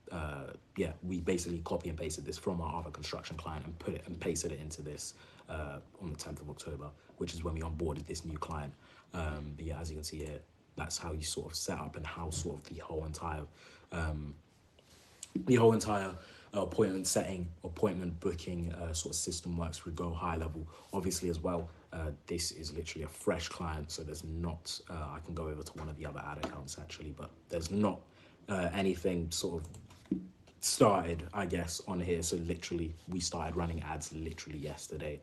basically copy and pasted this from our other construction client and put it and pasted it into this on the 10th of October, which is when we onboarded this new client. But yeah, as you can see here, that's how you sort of set up and how sort of the whole entire appointment booking sort of system works through Go High Level. Obviously as well, this is literally a fresh client, so there's not, I can go over to one of the other ad accounts actually, but there's not anything sort of started, I guess, on here. So literally, we started running ads literally yesterday.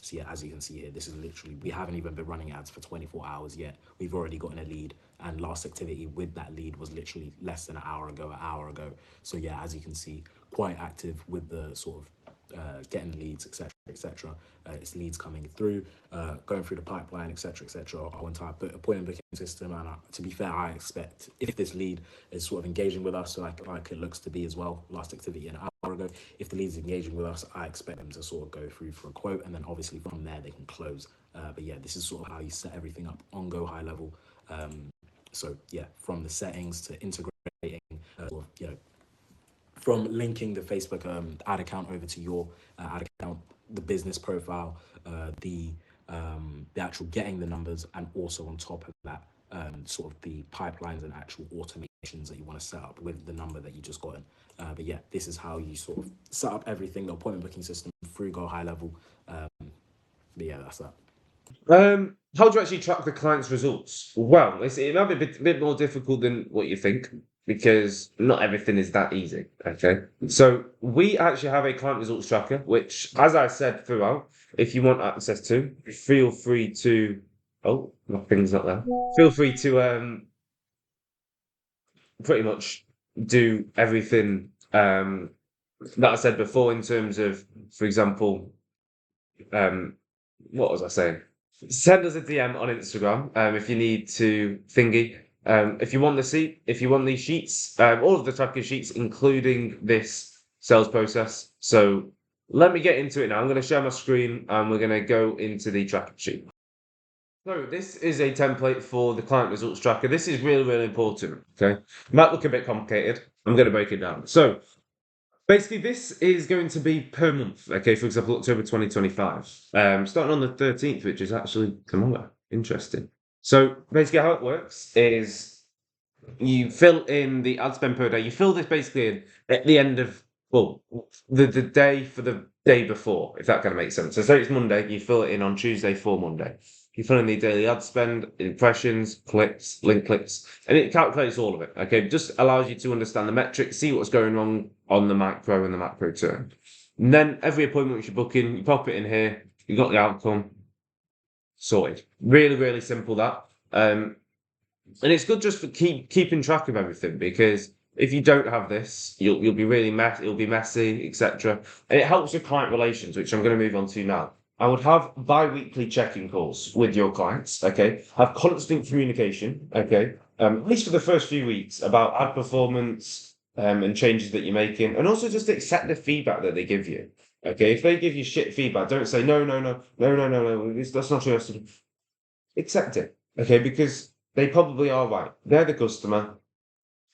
So yeah, as you can see here, this is literally, we haven't even been running ads for 24 hours yet. We've already gotten a lead, and last activity with that lead was literally less than an hour ago. So yeah, as you can see, quite active with the sort of getting leads, etc. It's leads coming through, going through the pipeline, etc. Our entire appointment booking system. And to be fair, I expect if this lead is sort of engaging with us, like it looks to be as well, last activity an hour ago, if the lead's engaging with us, I expect them to sort of go through for a quote, and then obviously from there they can close. But yeah, this is sort of how you set everything up on Go High Level. So yeah, from the settings to integrating, sort of, you know, from linking the Facebook ad account over to your ad account, the business profile, the actual getting the numbers, and also on top of that, sort of the pipelines and actual automations that you want to set up with the number that you just got in. But yeah, this is how you sort of set up everything, the appointment booking system through Go High Level. But yeah, that's that. How do you actually track the client's results? Well, it might be a bit more difficult than what you think, because not everything is that easy, okay? So we actually have a client results tracker, which, as I said throughout, if you want access to, feel free to... Oh, my thing's not there. Feel free to pretty much do everything that I said before in terms of, for example, what was I saying? Send us a DM on Instagram if you need to thingy. If you want these sheets, all of the tracker sheets, including this sales process. So let me get into it now. I'm going to share my screen and we're going to go into the tracker sheet. So this is a template for the client results tracker. This is really, really important. Okay, it might look a bit complicated. I'm going to break it down. So basically, this is going to be per month. Okay, for example, October 2025. Starting on the 13th, which is actually tomorrow. Interesting. So basically, how it works is you fill in the ad spend per day. You fill this basically in at the end of, well, the day for the day before, if that kind of makes sense. So say it's Monday, you fill it in on Tuesday for Monday. You fill in the daily ad spend, impressions, clicks, link clicks, and it calculates all of it. Okay, it just allows you to understand the metrics, see what's going on the macro and the macro term. And then every appointment which you book in, you pop it in here, you got the outcome, sorted. Really, really simple that. And it's good just for keeping track of everything, because if you don't have this, you'll be really it'll be messy, etc. And it helps with client relations, which I'm going to move on to now. I would have bi-weekly check-in calls with your clients, okay? Have constant communication, okay? At least for the first few weeks about ad performance and changes that you're making, and also just accept the feedback that they give you, okay? If they give you shit feedback, don't say, no, that's not true. Accept it, okay? Because they probably are right. They're the customer.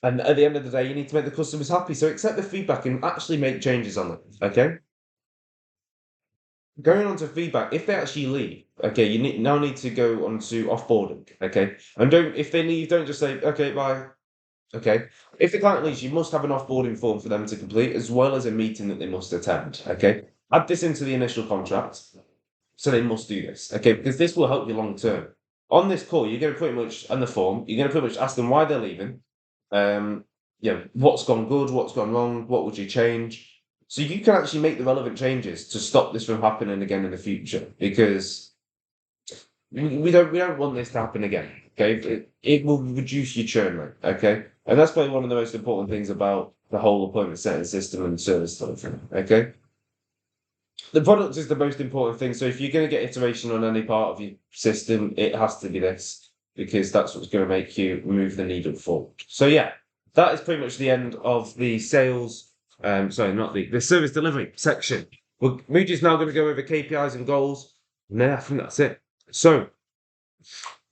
And at the end of the day, you need to make the customers happy. So accept the feedback and actually make changes on it, okay? Going on to feedback, if they actually leave, okay, you now need to go on to offboarding, okay? And if they leave, don't just say, okay, bye, okay? If the client leaves, you must have an offboarding form for them to complete, as well as a meeting that they must attend, okay? Add this into the initial contract, so they must do this, okay? Because this will help you long term. On this call, you're going to pretty much, on the form, you're going to pretty much ask them why they're leaving, what's gone good, what's gone wrong, what would you change? So you can actually make the relevant changes to stop this from happening again in the future, because we don't want this to happen again. Okay, it will reduce your churn rate. Okay, and that's probably one of the most important things about the whole appointment setting system and service delivery. Okay, the product is the most important thing. So if you're going to get iteration on any part of your system, it has to be this, because that's what's going to make you move the needle forward. So yeah, that is pretty much the end of the sales. Sorry, not the service delivery section. Well, Muji's now going to go over KPIs and goals. And then I think that's it. So,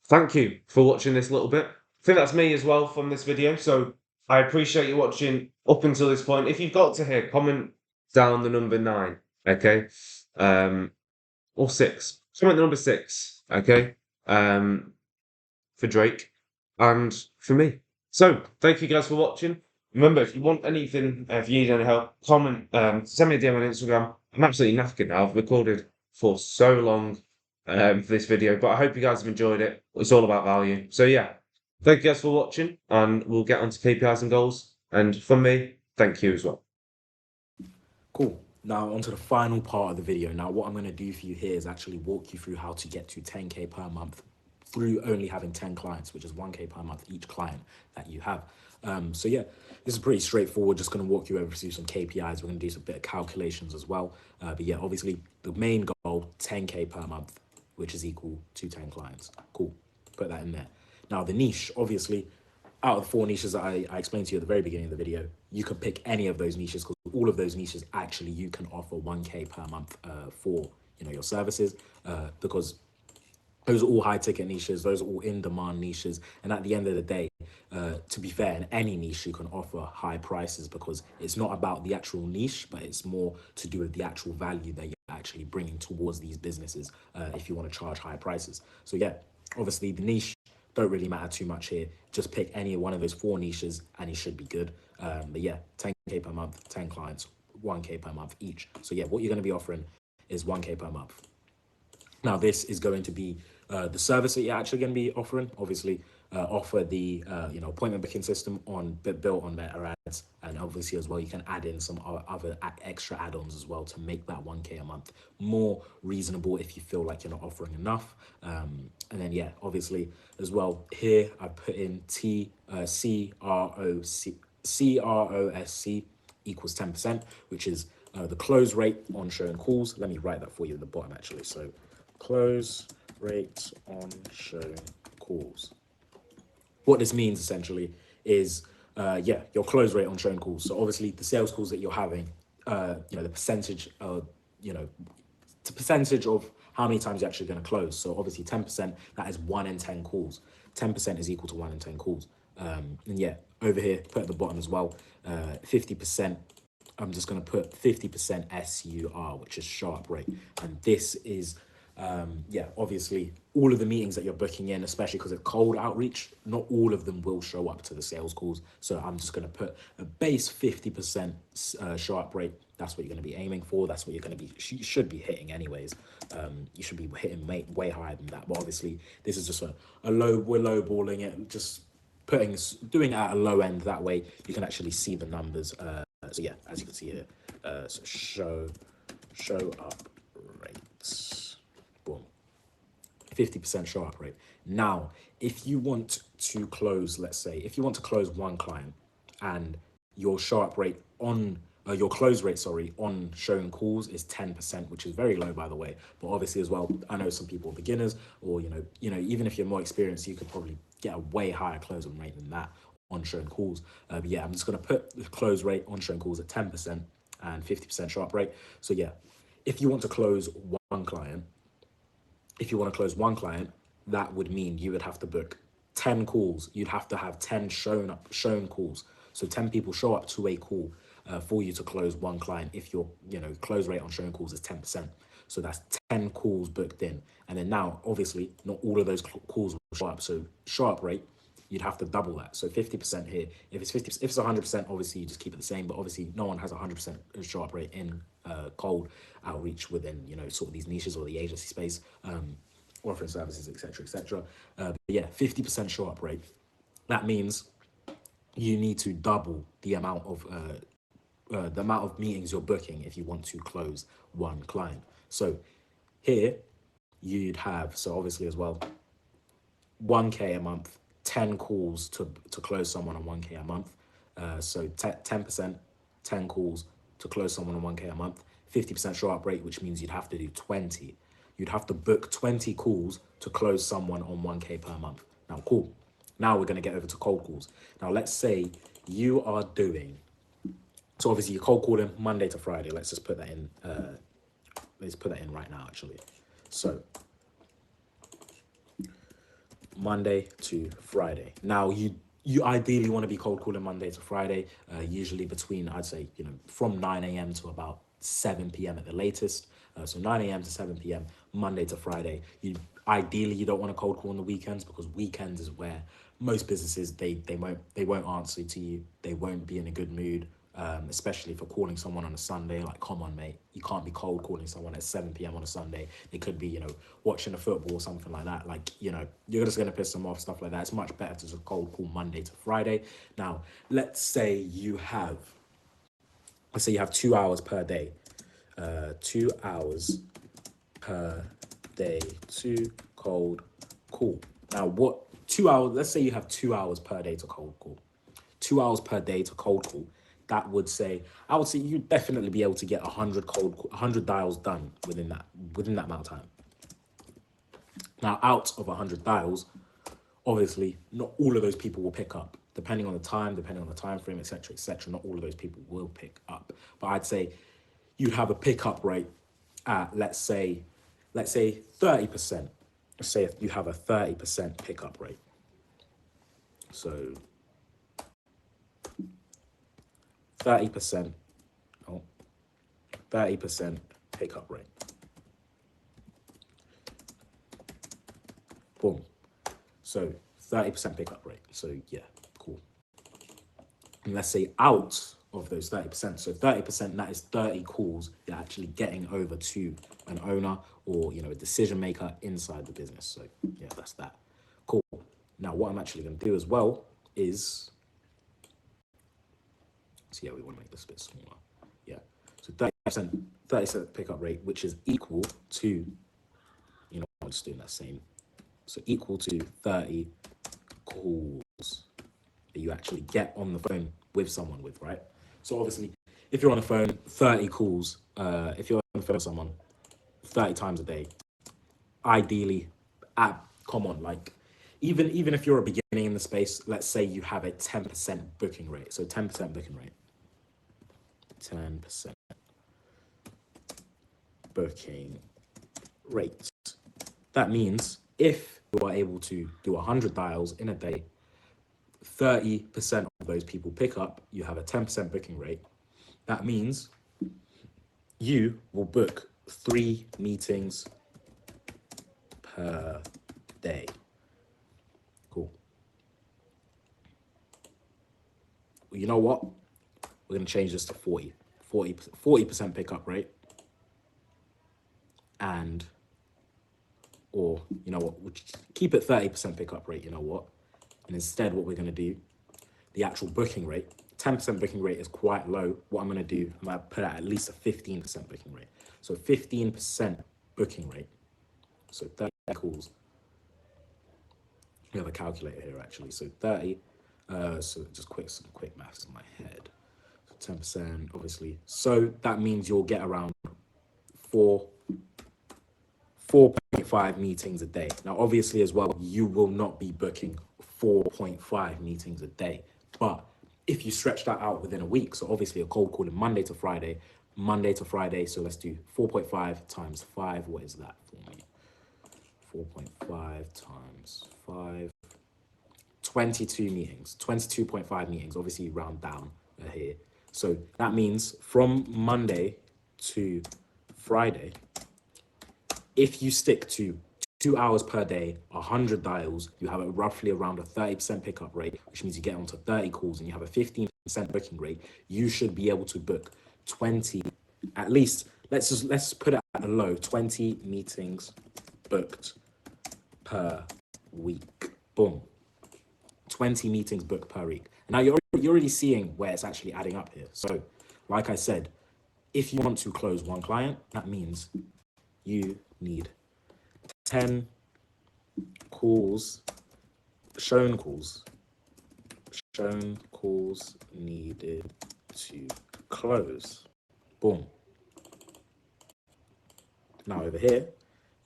thank you for watching this little bit. I think that's me as well from this video. So, I appreciate you watching up until this point. If you've got to here, comment down the number 9, okay? Or 6. Comment the number 6, okay? For Drake and for me. So, thank you guys for watching. Remember, if you want anything, if you need any help, comment, send me a DM on Instagram. I'm absolutely knackered now. I've recorded for so long for this video, but I hope you guys have enjoyed it. It's all about value. So yeah, thank you guys for watching, and we'll get on to KPIs and goals. And from me, thank you as well. Cool. Now onto the final part of the video. Now what I'm going to do for you here is actually walk you through how to get to 10K per month through only having 10 clients, which is 1K per month each client that you have. So yeah, this is pretty straightforward. Just going to walk you over through some KPIs. We're going to do some bit of calculations as well. But yeah, obviously the main goal, 10K per month, which is equal to 10 clients. Cool. Put that in there. Now the niche, obviously, out of the 4 niches that I explained to you at the very beginning of the video, you can pick any of those niches, because all of those niches actually you can offer 1K per month for your services, because those are all high ticket niches, those are all in demand niches, and at the end of the day, to be fair, in any niche you can offer high prices, because it's not about the actual niche, but it's more to do with the actual value that you're actually bringing towards these businesses if you want to charge high prices. So yeah, obviously the niche don't really matter too much here. Just pick any one of those 4 niches and it should be good. But yeah, 10K per month, 10 clients, 1K per month each. So yeah, what you're going to be offering is 1K per month. Now this is going to be the service that you're actually going to be offering. Obviously, offer the appointment booking system built on Meta Ads, and obviously as well you can add in some other extra add-ons as well to make that 1K a month more reasonable if you feel like you're not offering enough. And then yeah, obviously as well here I put in CROSC equals 10%, which is the close rate on shown calls. Let me write that for you at the bottom actually. So close rate on shown calls. What this means essentially is your close rate on shown calls. So obviously the sales calls that you're having, the percentage of the percentage of how many times you're actually going to close. So obviously 10%, that is 1 in 10 calls. 10% is equal to 1 in 10 calls. And yeah, over here, put at the bottom as well, 50%. I'm just going to put 50% SUR, which is sharp rate. And this is, obviously all of the meetings that you're booking in, especially because of cold outreach, not all of them will show up to the sales calls. So I'm just going to put a base 50% sharp rate. That's what you're going to be aiming for. That's what you're going to be, you should be hitting anyways. You should be hitting way higher than that. But obviously this is just we're lowballing it, just doing it at a low end. That way you can actually see the numbers. So yeah, as you can see here, so show up rates, boom, 50% show up rate. Now, if you want to close, let's say, if you want to close 1 client, and your show up rate on your close rate, sorry, on showing calls is 10%, which is very low, by the way. But obviously as well, I know some people are beginners, or even if you're more experienced, you could probably get a way higher closing rate than that on showing calls. But yeah, I'm just going to put the close rate on showing calls at 10% and 50% show up rate. So yeah, if you want to close one client, that would mean you would have to book 10 calls. You'd have to have 10 shown calls. So 10 people show up to a call for you to close one client if your close rate on shown calls is 10%. So that's 10 calls booked in. And then now, obviously, not all of those calls will show up. So show up rate, you'd have to double that. So 50% here. If it's 50%, if it's 100%, obviously you just keep it the same. But obviously, no one has 100% show up rate in cold outreach within sort of these niches or the agency space, offering services, etc., etc. But yeah, 50% show up rate. That means you need to double the amount of meetings you're booking if you want to close one client. So here you'd have, so obviously as well, 1K a month, 10 calls to close someone on 1K a month. So 10%, 10 calls to close someone on 1K a month, 50% show up rate, which means you'd have to do 20. You'd have to book 20 calls to close someone on 1K per month. Now, cool. Now we're going to get over to cold calls. Now, let's say you are doing, so obviously you're cold calling Monday to Friday. Let's just put that in. Let's put that in right now, actually. So Monday to Friday. Now, you ideally want to be cold calling Monday to Friday, usually between, I'd say, from 9 a.m. to about 7 p.m. at the latest. So 9 a.m. to 7 p.m. Monday to Friday. Ideally you don't want to cold call on the weekends, because weekends is where most businesses they won't answer to you. They won't be in a good mood, especially for calling someone on a Sunday. Like, come on, mate, you can't be cold calling someone at 7 p.m. on a Sunday. They could be watching a football or something like that. Like, you're just gonna piss them off, stuff like that. It's much better to just cold call Monday to Friday. Now, let's say you have 2 hours per day. 2 hours per day to cold call. Now, what 2 hours? Let's say you have 2 hours per day to cold call. 2 hours per day to cold call. That would say, I would say you'd definitely be able to get 100 dials done within that amount of time. Now, out of 100 dials, obviously, not all of those people will pick up. Depending on the time, depending on the time frame, etc., etc. Not all of those people will pick up. But I'd say you'd have a pickup rate at, let's say 30%. Let's say if you have a 30% pickup rate. So 30% pickup rate. Boom. So 30% pickup rate. So yeah, cool. And let's say out of those 30%, so 30%, that is 30 calls you're actually getting over to an owner or a decision maker inside the business. So yeah, that's that. Cool. Now what I'm actually going to do as well is, so yeah, we want to make this a bit smaller. Yeah, so 30% pickup rate, which is equal to, I'm just doing that same. So equal to 30 calls that you actually get on the phone with someone with, right? So obviously, if you're on the phone, 30 calls, if you're on the phone with someone 30 times a day, ideally, even if you're a beginning in the space, let's say you have a 10% booking rate. So 10% booking rate. 10% booking rate. That means if you are able to do 100 dials in a day, 30% of those people pick up, you have a 10% booking rate. That means you will book 3 meetings per day. Cool. Well, you know what? We're going to change this to 40% pickup rate. Or you know what, we'll keep it 30% pickup rate, you know what? And instead what we're going to do, the actual booking rate, 10% booking rate is quite low. What I'm going to do, I'm going to put at least a 15% booking rate. So 15% booking rate. So 30 calls. We have a calculator here actually. So 30 So just some quick maths in my head. So 10%, obviously. So that means you'll get around 4.5 meetings a day. Now, obviously, as well, you will not be booking 4.5 meetings a day. But if you stretch that out within a week, so obviously a cold calling Monday to Friday, so let's do 4.5 times 5. What is that for me? 4.5 times 5. 22 meetings, 22.5 meetings. Obviously, round down here. So that means from Monday to Friday, if you stick to 2 hours per day, 100 dials, you have roughly around a 30% pickup rate, which means you get onto 30 calls and you have a 15% booking rate. You should be able to book 20, at least, let's put it at a low, 20 meetings booked per week. Boom. 20 meetings booked per week. Now you're already seeing where it's actually adding up here. So, like I said, if you want to close one client, that means you need 10 calls, shown calls needed to close. Boom. Now over here,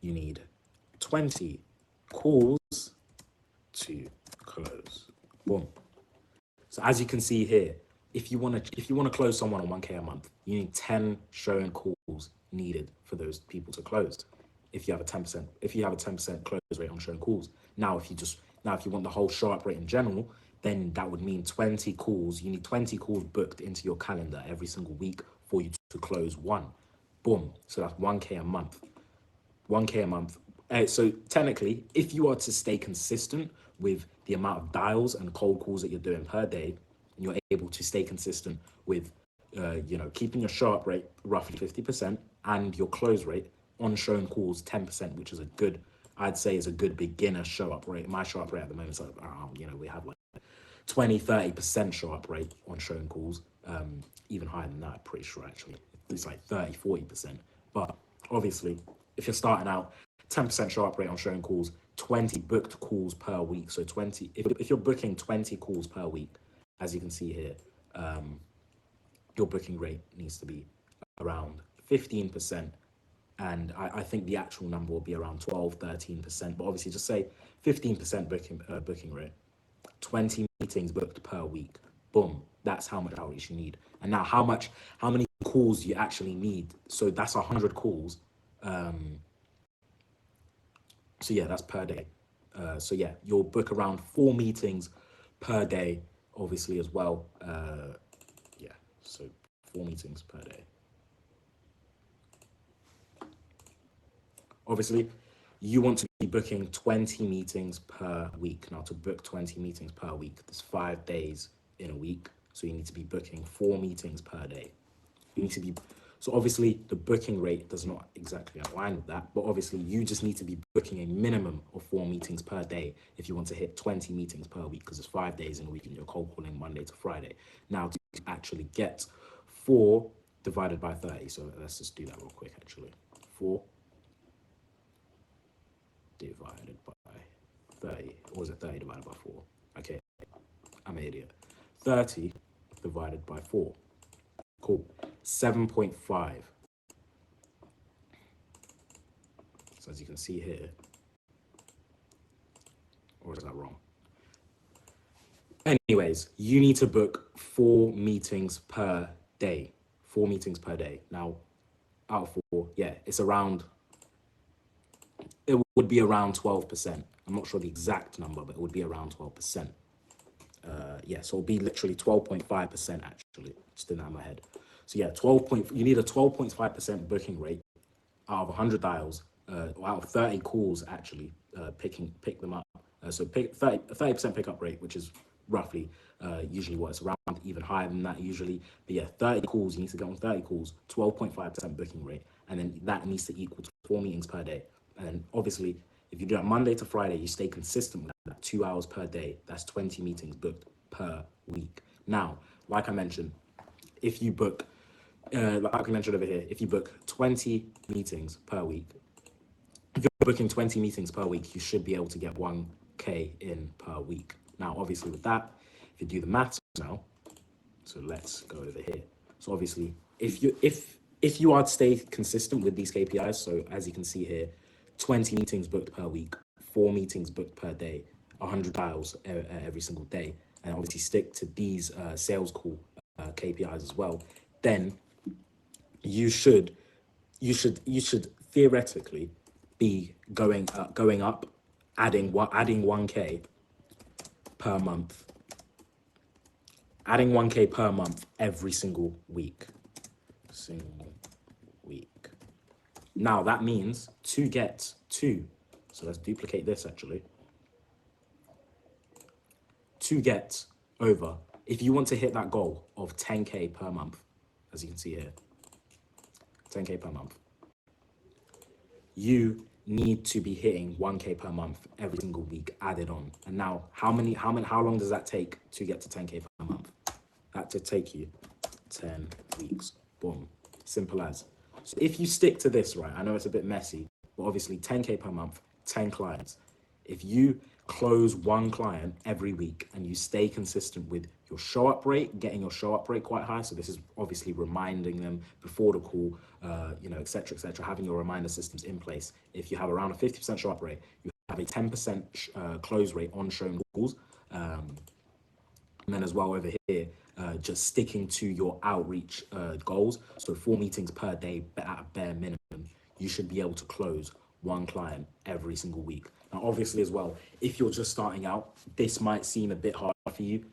you need 20 calls to close. Boom. So as you can see here, if you want to close someone on 1K a month, you need 10 shown calls needed for those people to close. If you have a 10% close rate on shown calls. Now if you want the whole show up rate in general, then that would mean 20 calls. You need 20 calls booked into your calendar every single week for you to close one. Boom. So that's 1K a month. 1K a month. So technically, if you are to stay consistent with the amount of dials and cold calls that you're doing per day, and you're able to stay consistent with, keeping your show up rate roughly 50% and your close rate on shown calls 10%, which is I'd say is a good beginner show up rate. My show up rate at the moment is around, we have like 20-30% show up rate on shown calls, even higher than that, I'm pretty sure actually. It's like 30-40%. But obviously, if you're starting out, 10% show up rate on shown calls, 20 booked calls per week. So 20, if you're booking 20 calls per week, as you can see here, your booking rate needs to be around 15%. And I think the actual number will be around 12-13%. But obviously, just say 15% booking rate, 20 meetings booked per week. Boom. That's how much outreach you need. And now how many calls you actually need. So that's 100 calls. So yeah, that's per day. So yeah, you'll book around 4 meetings per day, obviously as well. Yeah, so 4 meetings per day. Obviously, you want to be booking 20 meetings per week. Now, to book 20 meetings per week, there's 5 days in a week. So you need to be booking 4 meetings per day. So obviously, the booking rate does not exactly align with that. But obviously, you just need to be booking a minimum of 4 meetings per day if you want to hit 20 meetings per week, because there's 5 days in a week and you're cold calling Monday to Friday. Now, to actually get 4 divided by 30. So let's just do that real quick, actually. 4 divided by 30, or was it 30 divided by 4? Okay, I'm an idiot. 30 divided by 4. Cool. 7.5. So as you can see here, or is that wrong? Anyways, you need to book 4 meetings per day. 4 meetings per day. Now, out of 4, yeah, it would be around 12%. I'm not sure the exact number, but it would be around 12%. Yeah, so it'll be literally 12.5% actually. Just did that in my head. So yeah, you need a 12.5% booking rate out of 100 dials, or out of 30 calls actually, pick them up. So pick 30% pickup rate, which is roughly usually what it's around, even higher than that usually. But yeah, 30 calls, you need to get on 30 calls, 12.5% booking rate, and then that needs to equal to 4 meetings per day. And obviously, if you do that Monday to Friday, you stay consistent with that 2 hours per day. That's 20 meetings booked per week. Now, like I mentioned, if you book, like I mentioned over here, if you book 20 meetings per week, if you're booking 20 meetings per week, you should be able to get 1K in per week. Now, obviously with that, if If you do the maths now, so let's go over here. So obviously, if you are to stay consistent with these KPIs, so as you can see here, 20 meetings booked per week, 4 meetings booked per day, 100 dials every single day, and obviously stick to these sales call KPIs as well, then you should theoretically be going up, adding 1K per month. Adding 1K per month every single week. Now that means to get to, so let's duplicate this actually. To get over, if you want to hit that goal of 10K per month, as you can see here, 10K per month, you need to be hitting 1K per month every single week added on. And now how long does that take to get to 10K per month? That to take you 10 weeks. Boom. Simple as. So if you stick to this, right, I know it's a bit messy, but obviously 10K per month, 10 clients. If you close 1 client every week and you stay consistent with your show up rate, getting your show up rate quite high. So this is obviously reminding them before the call, et cetera, having your reminder systems in place. If you have around a 50% show up rate, you have a 10% close rate on shown calls. And then as well over here, just sticking to your outreach goals. So 4 meetings per day at a bare minimum, you should be able to close 1 client every single week. Now, obviously as well, if you're just starting out, this might seem a bit hard for you,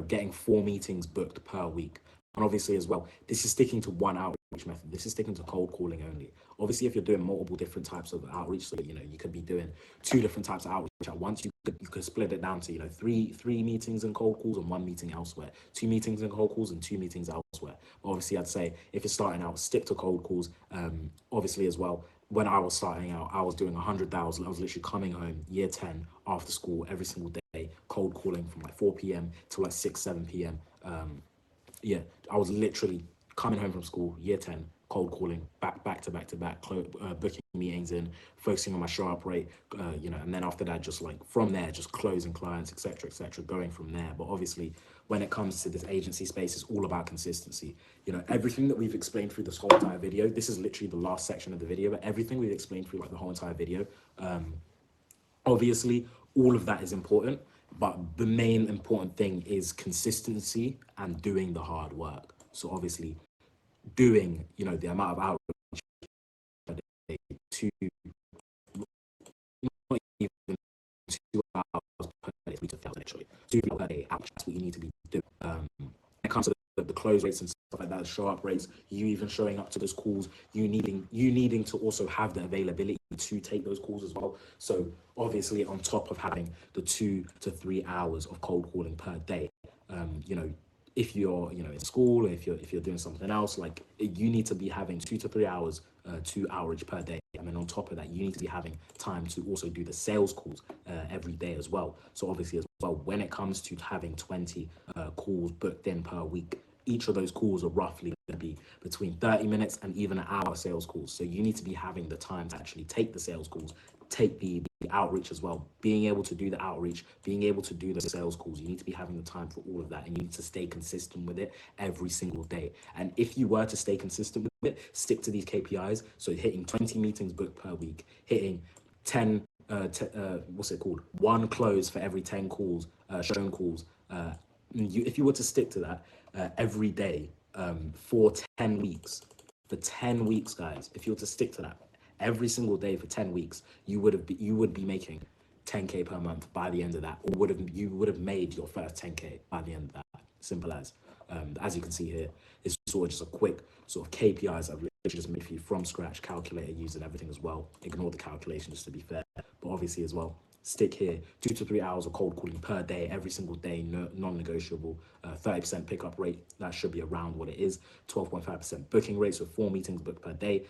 getting 4 meetings booked per week. And obviously as well, this is sticking to one outreach method. This is sticking to cold calling only. Obviously, if you're doing multiple different types of outreach, so you could be doing 2 different types of outreach at once. You could split it down to 3 meetings and cold calls and 1 meeting elsewhere. 2 meetings and cold calls and 2 meetings elsewhere. But obviously, I'd say if you're starting out, stick to cold calls. Obviously as well, when I was starting out, I was doing 100 dials. I was literally coming home year 10 after school every single day, cold calling from 4 p.m. to 6, 7 p.m. I was literally coming home from school, year 10, cold calling, back to back, booking meetings in, focusing on my show up rate, and then after that, just from there, just closing clients, etc., going from there. But obviously, when it comes to this agency space, it's all about consistency. Everything that we've explained through this whole entire video, this is literally the last section of the video, but everything we've explained through the whole entire video, obviously, all of that is important. But the main important thing is consistency and doing the hard work. So obviously doing, the amount of outreach to not even 2 hours per day, 3,000 actually. 2 hours per day outreach, that's what you need to be doing. When it comes to the close rates and stuff like that, show up rates, you even showing up to those calls, you needing to also have the availability to take those calls as well. So obviously on top of having the 2 to 3 hours of cold calling per day, if you're in school, if you're doing something else, you need to be having 2 to 3 hours to outreach per day. And then on top of that, you need to be having time to also do the sales calls every day as well. So obviously as well, when it comes to having 20 calls booked in per week, each of those calls are roughly going to be between 30 minutes and even an hour sales calls. So you need to be having the time to actually take the sales calls, take the outreach as well, being able to do the outreach, being able to do the sales calls. You need to be having the time for all of that, and you need to stay consistent with it every single day. And if you were to stay consistent with it, stick to these KPIs. So hitting 20 meetings booked per week, hitting 10, 1 close for every 10 calls, shown calls. If you were to stick to that every day for 10 weeks, guys, if you were to stick to that every single day for 10 weeks, you would be making 10K per month by the end of that, or you would have made your first 10K by the end of that. Simple as. As you can see here, it's sort of just a quick sort of KPIs I've literally just made for you from scratch, calculator using everything as well. Ignore the calculation just to be fair, but obviously as well, stick here, 2 to 3 hours of cold calling per day, every single day, non-negotiable, 30% pickup rate, that should be around what it is, 12.5% booking rate, so 4 meetings booked per day.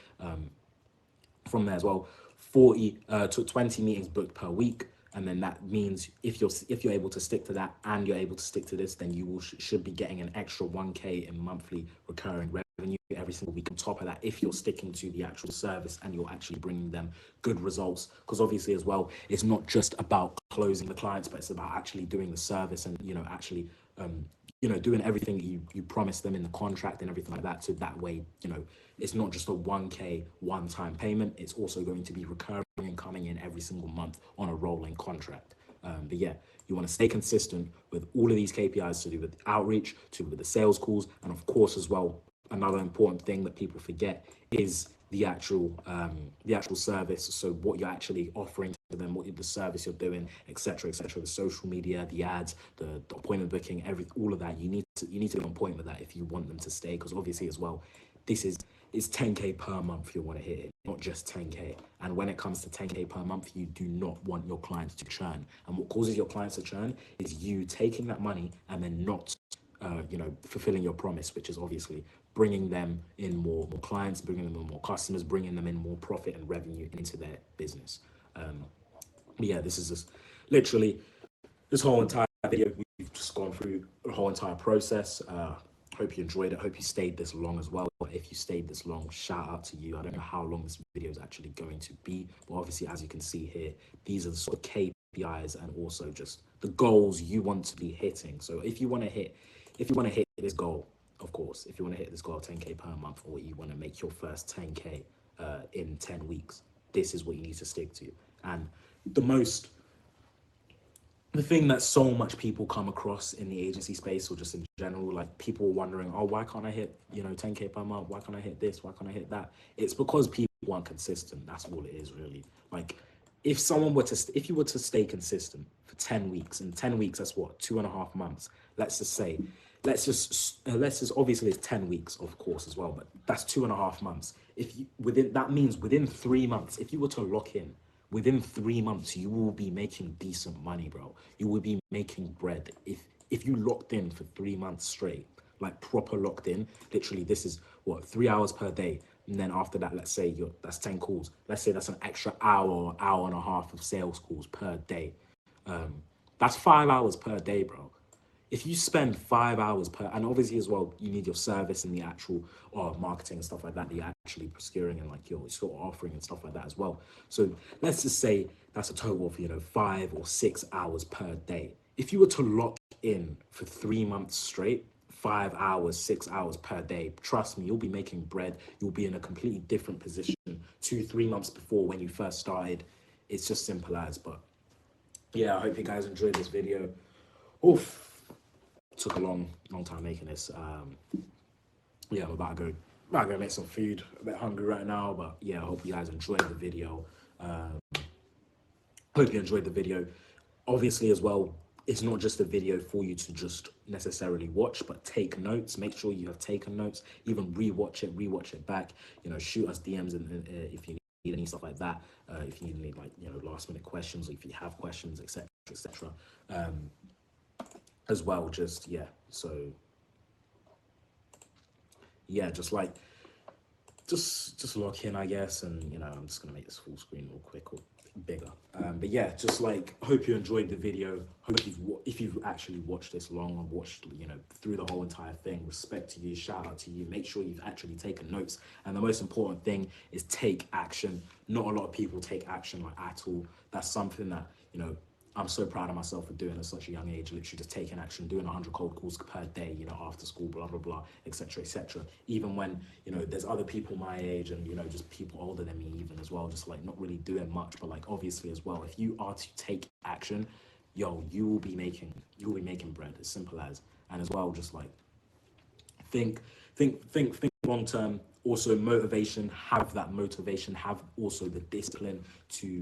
From there as well, 40 to 20 meetings booked per week. And then that means if you're able to stick to that and you're able to stick to this, then you should be getting an extra 1K in monthly recurring revenue every single week. On top of that, if you're sticking to the actual service and you're actually bringing them good results, because obviously as well, it's not just about closing the clients, but it's about actually doing the service and, actually, doing everything you promised them in the contract and everything like that. So that way, it's not just a 1K one-time payment. It's also going to be recurring and coming in every single month on a rolling contract. But yeah, you want to stay consistent with all of these KPIs to do with outreach, to do with the sales calls, and of course as well, another important thing that people forget is the actual service. So what you're actually offering to them, the service you're doing, etc., etc. The social media, the ads, the appointment booking, all of that. You need to be on point with that if you want them to stay, because obviously as well, it's 10K per month you want to hit it, not just 10K. And when it comes to 10K per month, you do not want your clients to churn. And what causes your clients to churn is you taking that money and then not fulfilling your promise, which is obviously bringing them in more clients, bringing them in more customers, bringing them in more profit and revenue into their business. But yeah, this is just literally this whole entire video. We've just gone through the whole entire process. Hope you enjoyed it. Hope you stayed this long as well. If you stayed this long, shout out to you. I don't know how long this video is actually going to be, but obviously, as you can see here, these are the sort of KPIs and also just the goals you want to be hitting. So if you want to hit this goal, of course, if you want to hit this goal of 10K per month, or you want to make your first 10K in 10 weeks, this is what you need to stick to. And the thing that so much people come across in the agency space, or just in general, like people wondering, oh, why can't I hit 10K per month? Why can't I hit this? Why can't I hit that? It's because people aren't consistent. That's all it is, really. Like if you were to stay consistent for 10 weeks, and 10 weeks, that's what, 2.5 months. Let's just obviously it's 10 weeks, of course, as well, but that's 2.5 months. That means within 3 months, if you were to lock in, within 3 months, you will be making decent money, bro. You will be making bread. If you locked in for 3 months straight, like proper locked in, literally this is what, 3 hours per day. And then after that, let's say that's 10 calls. Let's say that's an extra hour or hour and a half of sales calls per day. That's 5 hours per day, bro. If you spend 5 hours per, and obviously as well, you need your service and the actual marketing and stuff like that you're actually procuring and like your sort of offering and stuff like that as well. So let's just say that's a total of 5 or 6 hours per day. If you were to lock in for 3 months straight, 5 hours, 6 hours per day, trust me, you'll be making bread. You'll be in a completely different position 2-3 months before when you first started. It's just simple as. But yeah, I hope you guys enjoyed this video. Oof. Took a long time making this. Yeah, I'm about to go make some food. A bit hungry right now, but yeah, I hope you guys enjoyed the video. Hope you enjoyed the video. Obviously as well, it's not just a video for you to just necessarily watch, but take notes. Make sure you have taken notes. Even rewatch it back. Shoot us DMs and if you need any stuff like that. If you need like last minute questions, or if you have questions, etc., etc. As well, just yeah. So yeah, just lock in, I guess, and I'm just gonna make this full screen real quick or bigger. But yeah, just hope you enjoyed the video. Hope if you've actually watched this long and watched through the whole entire thing, respect to you, shout out to you. Make sure you've actually taken notes, and the most important thing is take action. Not a lot of people take action at all. That's something that I'm so proud of myself for doing at such a young age, literally just taking action, doing 100 cold calls per day, after school, blah, blah, blah, etc., etc. Even when, there's other people my age and, just people older than me even as well, just not really doing much, but obviously as well, if you are to take action, you will be making bread, as simple as. And as well, just think long term. Also motivation, have that motivation, have also the discipline to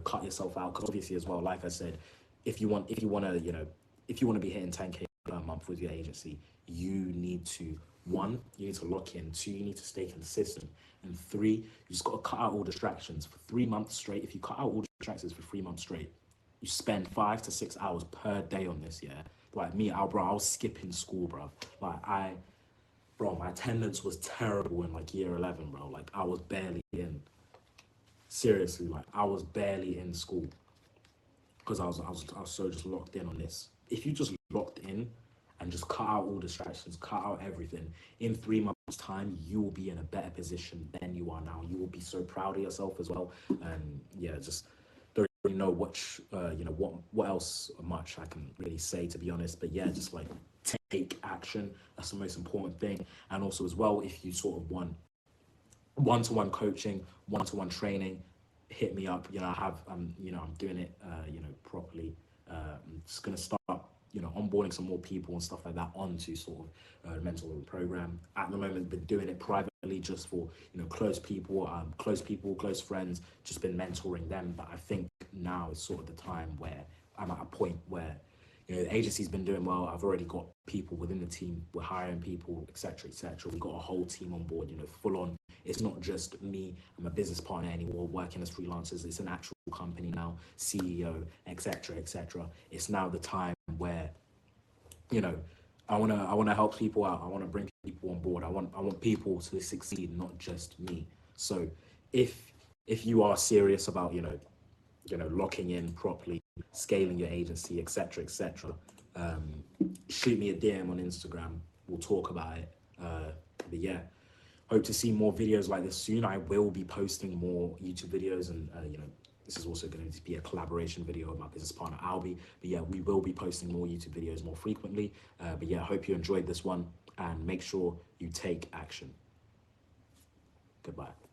cut yourself out, because obviously as well, like I said, if you want to be hitting 10K per month with your agency, you need to, 1, you need to lock in, 2, you need to stay consistent, and 3, you just got to cut out all distractions for 3 months straight. If you cut out all distractions for 3 months straight, you spend 5 to 6 hours per day on this. Like me, I was skipping school, bro. Bro, my attendance was terrible in year 11, bro. I was barely in. Seriously, I was barely in school because I was so just locked in on this. If you just locked in and just cut out all distractions, cut out everything, in 3 months' time, you will be in a better position than you are now. You will be so proud of yourself as well. And yeah, just the really know what else much I can really say, to be honest. But yeah, just like take action. That's the most important thing. And also as well, if you sort of want one-to-one coaching, one-to-one training, hit me up. I have I'm doing it properly. I'm just gonna start onboarding some more people and stuff like that onto sort of mental program. At the moment, been doing it privately just for close people, close friends, just been mentoring them. But I think now is sort of the time where I'm at a point where the agency's been doing well. I've already got people within the team. We're hiring people, etc., etc. We've got a whole team on board, full on. It's not just me and my business partner anymore working as freelancers. It's an actual company now, CEO, etc., etc. It's now the time where, I wanna help people out. I wanna bring people on board. I want people to succeed, not just me. So if you are serious about locking in properly, scaling your agency, etc., etc., shoot me a DM on Instagram. We'll talk about it. But yeah, hope to see more videos like this soon. I will be posting more YouTube videos, and this is also going to be a collaboration video with my business partner Albie. But yeah, we will be posting more YouTube videos more frequently. But yeah, hope you enjoyed this one, and make sure you take action. Goodbye.